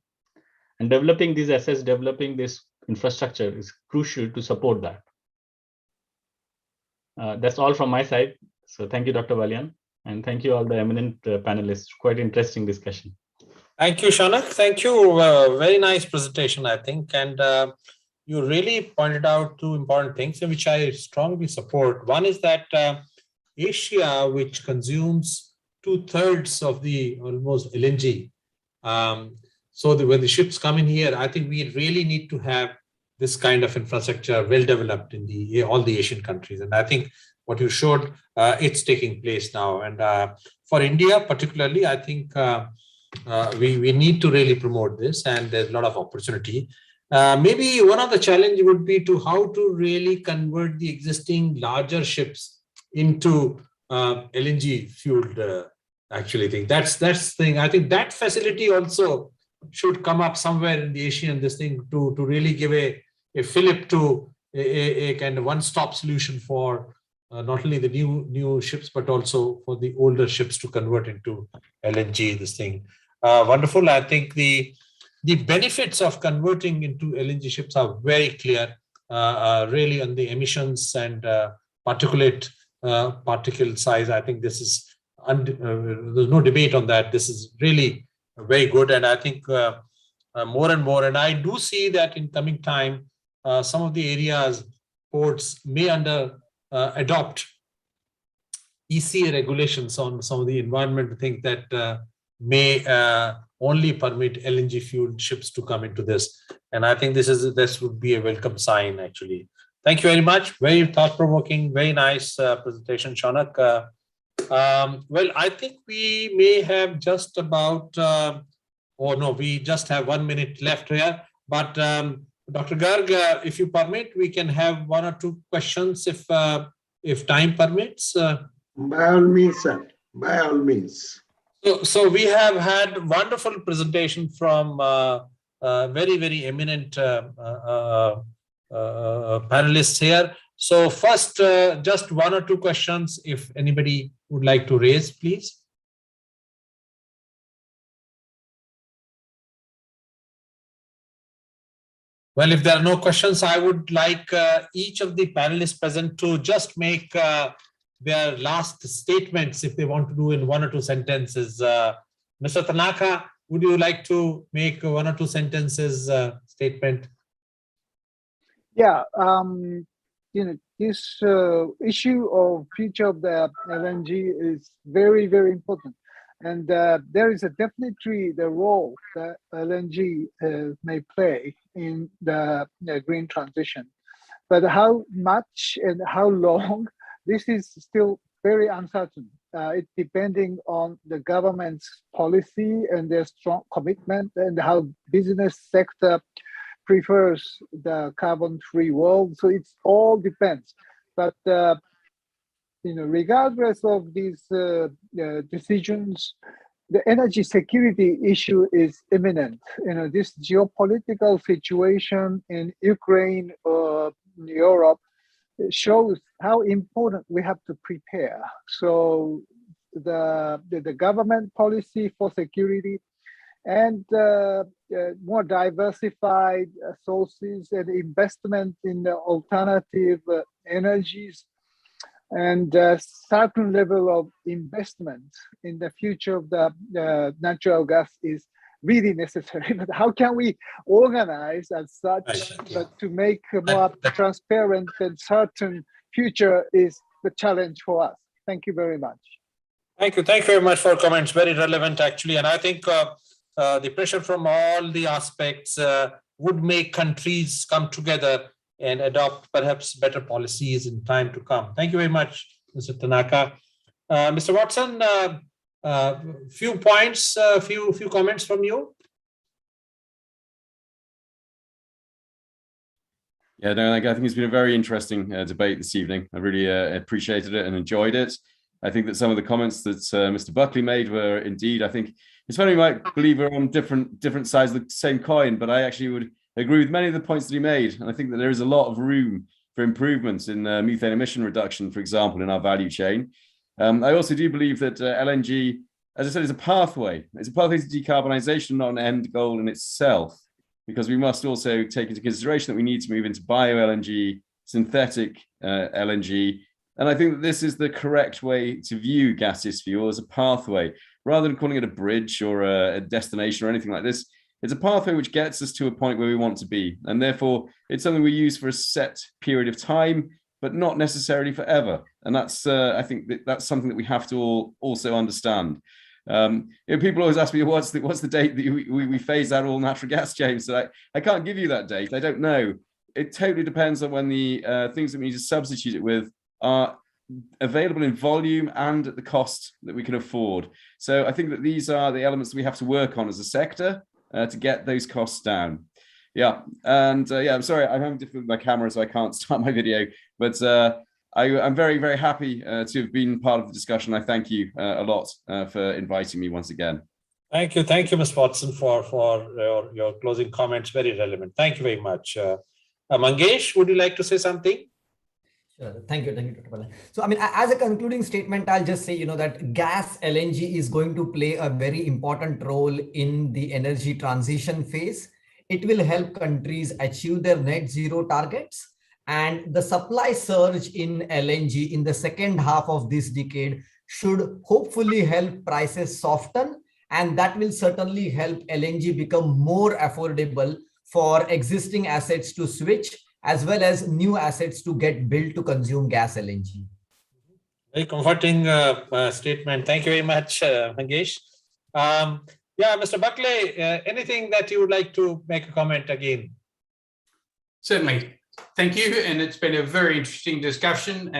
And developing these assets, developing this infrastructure is crucial to support that. That's all from my side. So thank you, Dr. Valian, and thank you all the eminent panelists. Quite interesting discussion. Thank you, Shaunak. Thank you. Very nice presentation, I think. And you really pointed out two important things, which I strongly support. One is that Asia, which consumes 2/3 of the almost LNG, so when the ships come in here, I think we really need to have this kind of infrastructure well developed in all the Asian countries. And I think what you showed, it's taking place now. And for India particularly, I think we need to really promote this, and there's a lot of opportunity. Maybe one of the challenges would be to how to really convert the existing larger ships into LNG fueled actually thing. That's the thing. I think that facility also should come up somewhere in the Asian this thing to really give a fillip to a kind of one-stop solution for not only the new ships, but also for the older ships to convert into LNG this thing. Wonderful. I think the benefits of converting into LNG ships are very clear, really on the emissions and particulate particle size. I think this is, there's no debate on that. This is really very good. And I think more and more, and I do see that in coming time, some of the areas, ports may adopt ECA regulations on some of the environmental things that may only permit LNG fueled ships to come into this. And I think this would be a welcome sign, actually. Thank you very much. Very thought-provoking, very nice presentation, Shaunak. Well, I think we may have just about, we just have 1 minute left here. But Dr. Garg, if you permit, we can have 1 or 2 questions if time permits. By all means, sir. By all means. So we have had wonderful presentation from very, very eminent panelists here. So first, just 1 or 2 questions, if anybody would like to raise, please. Well, if there are no questions, I would like each of the panelists present to just make their last statements, if they want to do in 1 or 2 sentences. Mr. Tanaka, would you like to make one or two sentences statement? Yeah, this issue of future of the LNG is very, very important. And there is definitely the role that LNG may play in the green transition. But how much and how long, this is still very uncertain. It's depending on the government's policy and their strong commitment and how business sector prefers the carbon-free world. So it's all depends. But regardless of these decisions, the energy security issue is imminent. This geopolitical situation in Ukraine or Europe shows how important we have to prepare. So the government policy for security and more diversified sources and investment in the alternative energies and a certain level of investment in the future of the natural gas is really necessary. But how can we organize as such, but to make a more transparent and certain future is the challenge for us. Thank you very much. Thank you. Thank you very much for comments. Very relevant, actually. And I think the pressure from all the aspects would make countries come together and adopt perhaps better policies in time to come. Thank you very much, Mr. Tanaka. Mr. Watson, few points, few comments from you. Yeah, no, I think it's been a very interesting debate this evening. I really appreciated it and enjoyed it. I think that some of the comments that Mr. Buckley made were indeed, I think, it's funny, you might believe we're on different sides of the same coin, but I actually would agree with many of the points that he made. And I think that there is a lot of room for improvements in methane emission reduction, for example, in our value chain. I also do believe that LNG, as I said, is a pathway. It's a pathway to decarbonisation, not an end goal in itself, because we must also take into consideration that we need to move into bio-LNG, synthetic LNG. And I think that this is the correct way to view gaseous fuel, as a pathway, rather than calling it a bridge or a destination or anything like this. It's a pathway which gets us to a point where we want to be. And therefore, it's something we use for a set period of time, but not necessarily forever. And that's, I think that's something that we have to all also understand. People always ask me, what's the date that we phase out all natural gas, James? So I can't give you that date. I don't know. It totally depends on when the things that we need to substitute it with are available in volume and at the cost that we can afford. So I think that these are the elements that we have to work on as a sector to get those costs down. Yeah, and yeah, I'm sorry, I'm having difficulty with my camera, so I can't start my video, but I'm very, very happy to have been part of the discussion. I thank you a lot for inviting me once again. Thank you, Ms. Watson, for your closing comments. Very relevant. Thank you very much. Mangesh, would you like to say something? Sure. Thank you, Dr. Pala. So, I mean, as a concluding statement, I'll just say, that gas LNG is going to play a very important role in the energy transition phase. It will help countries achieve their net zero targets. And the supply surge in LNG in the second half of this decade should hopefully help prices soften. And that will certainly help LNG become more affordable for existing assets to switch, as well as new assets to get built to consume gas LNG. Very comforting statement. Thank you very much, Mangesh. Yeah, Mr. Buckley, anything that you would like to make a comment again? Certainly. Thank you. And it's been a very interesting discussion.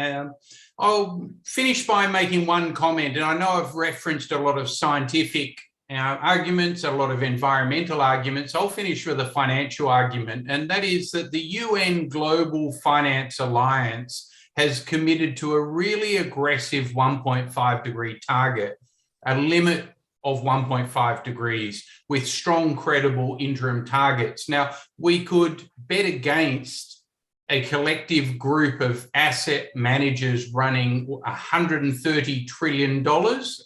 I'll finish by making one comment. And I know I've referenced a lot of scientific arguments, a lot of environmental arguments. I'll finish with a financial argument, and that is that the UN Global Finance Alliance has committed to a really aggressive 1.5 degree target, a limit of 1.5 degrees with strong, credible interim targets. Now, we could bet against a collective group of asset managers running $130 trillion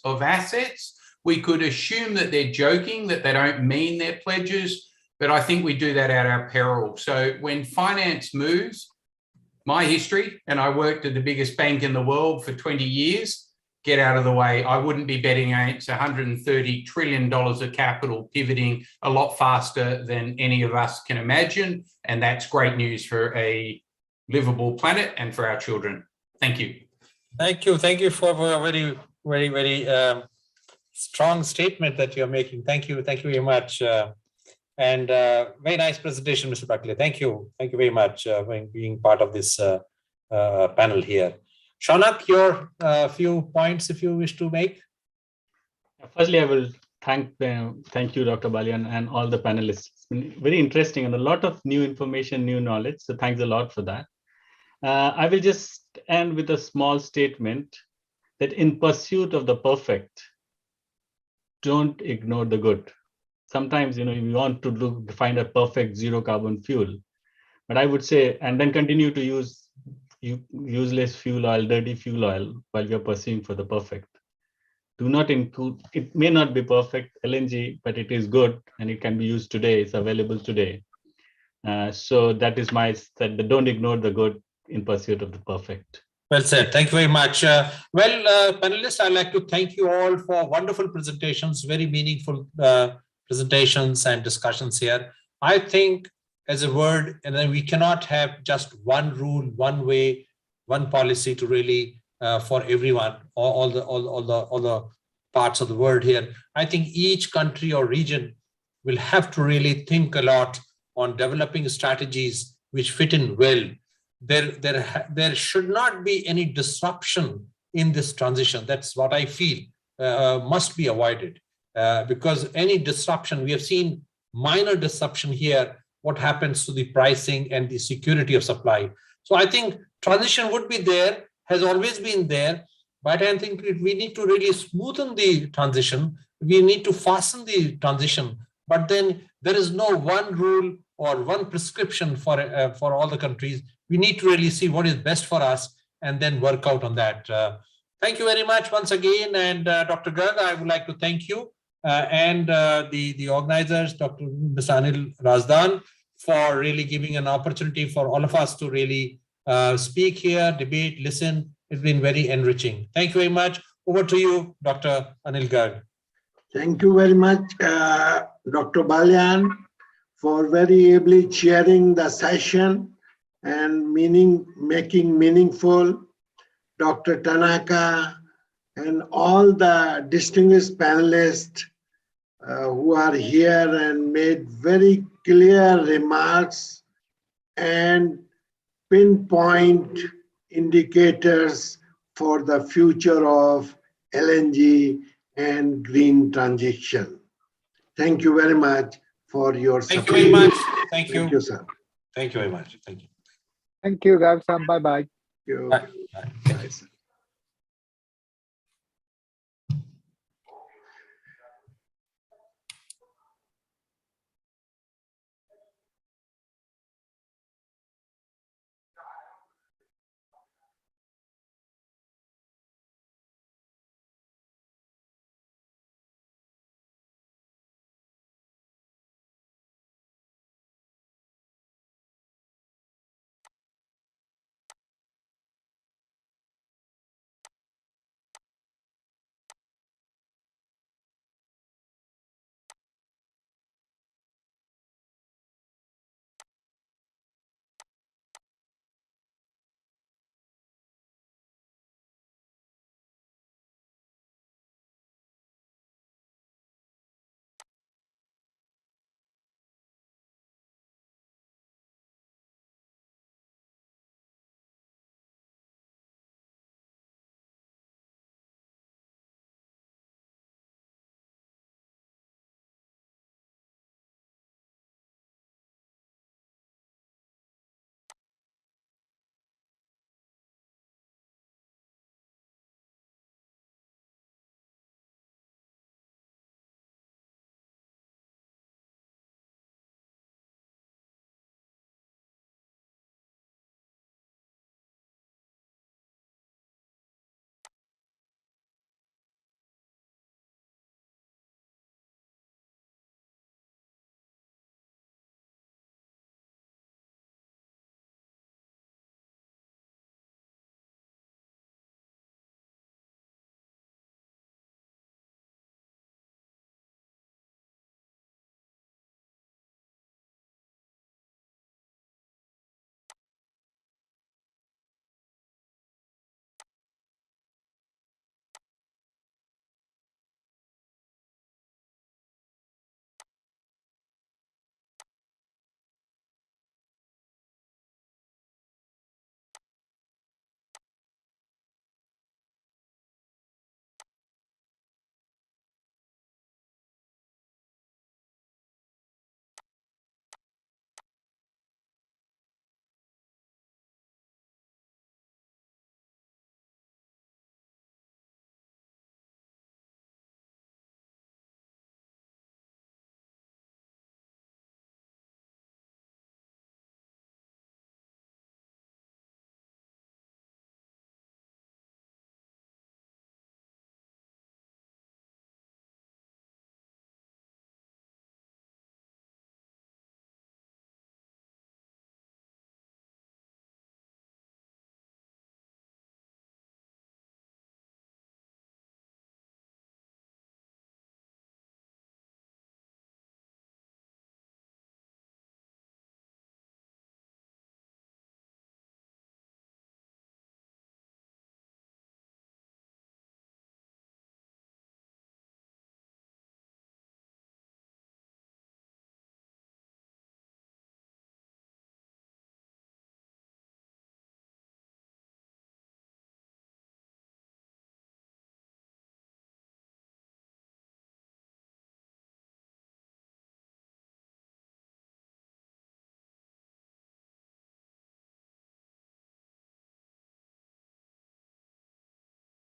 of assets. We could assume that they're joking, that they don't mean their pledges, but I think we do that at our peril. So when finance moves, my history, and I worked at the biggest bank in the world for 20 years, get out of the way. I wouldn't be betting against $130 trillion of capital pivoting a lot faster than any of us can imagine. And that's great news for a livable planet and for our children. Thank you. Thank you. Thank you for a very, very, very strong statement that you're making. Thank you. Thank you very much. And very nice presentation, Mr. Buckley. Thank you. Thank you very much for being part of this panel here. Shaunak, your few points if you wish to make. Firstly, I will thank you, Dr. Balian, and all the panelists. It's been very interesting and a lot of new information, new knowledge. So thanks a lot for that. I will just end with a small statement that in pursuit of the perfect, don't ignore the good. Sometimes, you want to find a perfect zero carbon fuel, but I would say, and then continue to use useless fuel oil, dirty fuel oil while you're pursuing for the perfect. Do not include, it may not be perfect LNG, but it is good and it can be used today. It's available today. So that is my said, don't ignore the good in pursuit of the perfect. Well said. Thank you very much. Panelists, I'd like to thank you all for wonderful presentations, very meaningful presentations and discussions here. I think as a word, and then we cannot have just one rule, one way, one policy to really for everyone, all the parts of the world here. I think each country or region will have to really think a lot on developing strategies which fit in well. There should not be any disruption in this transition. That's what I feel must be avoided because any disruption, we have seen minor disruption here, what happens to the pricing and the security of supply. So I think transition would be there, has always been there, but I think we need to really smoothen the transition. We need to fasten the transition, but then there is no one rule or one prescription for all the countries. We need to really see what is best for us and then work out on that. Thank you very much once again. And Dr. Garg, I would like to thank you and the organizers, Mr. Anil Razdan, for really giving an opportunity for all of us to really speak here, debate, listen. It's been very enriching. Thank you very much. Over to you, Dr. Anil Garg. Thank you very much, Dr. Balian, for very ably chairing the session and making meaningful. Dr. Tanaka and all the distinguished panelists who are here and made very clear remarks and pinpoint indicators for the future of LNG and green transition. Thank you very much for your support. Thank you very much. Thank you. Thank you, sir. Thank you very much. Thank you. Thank you, guys. Bye-bye. Thank you. Bye. Bye. Thank you.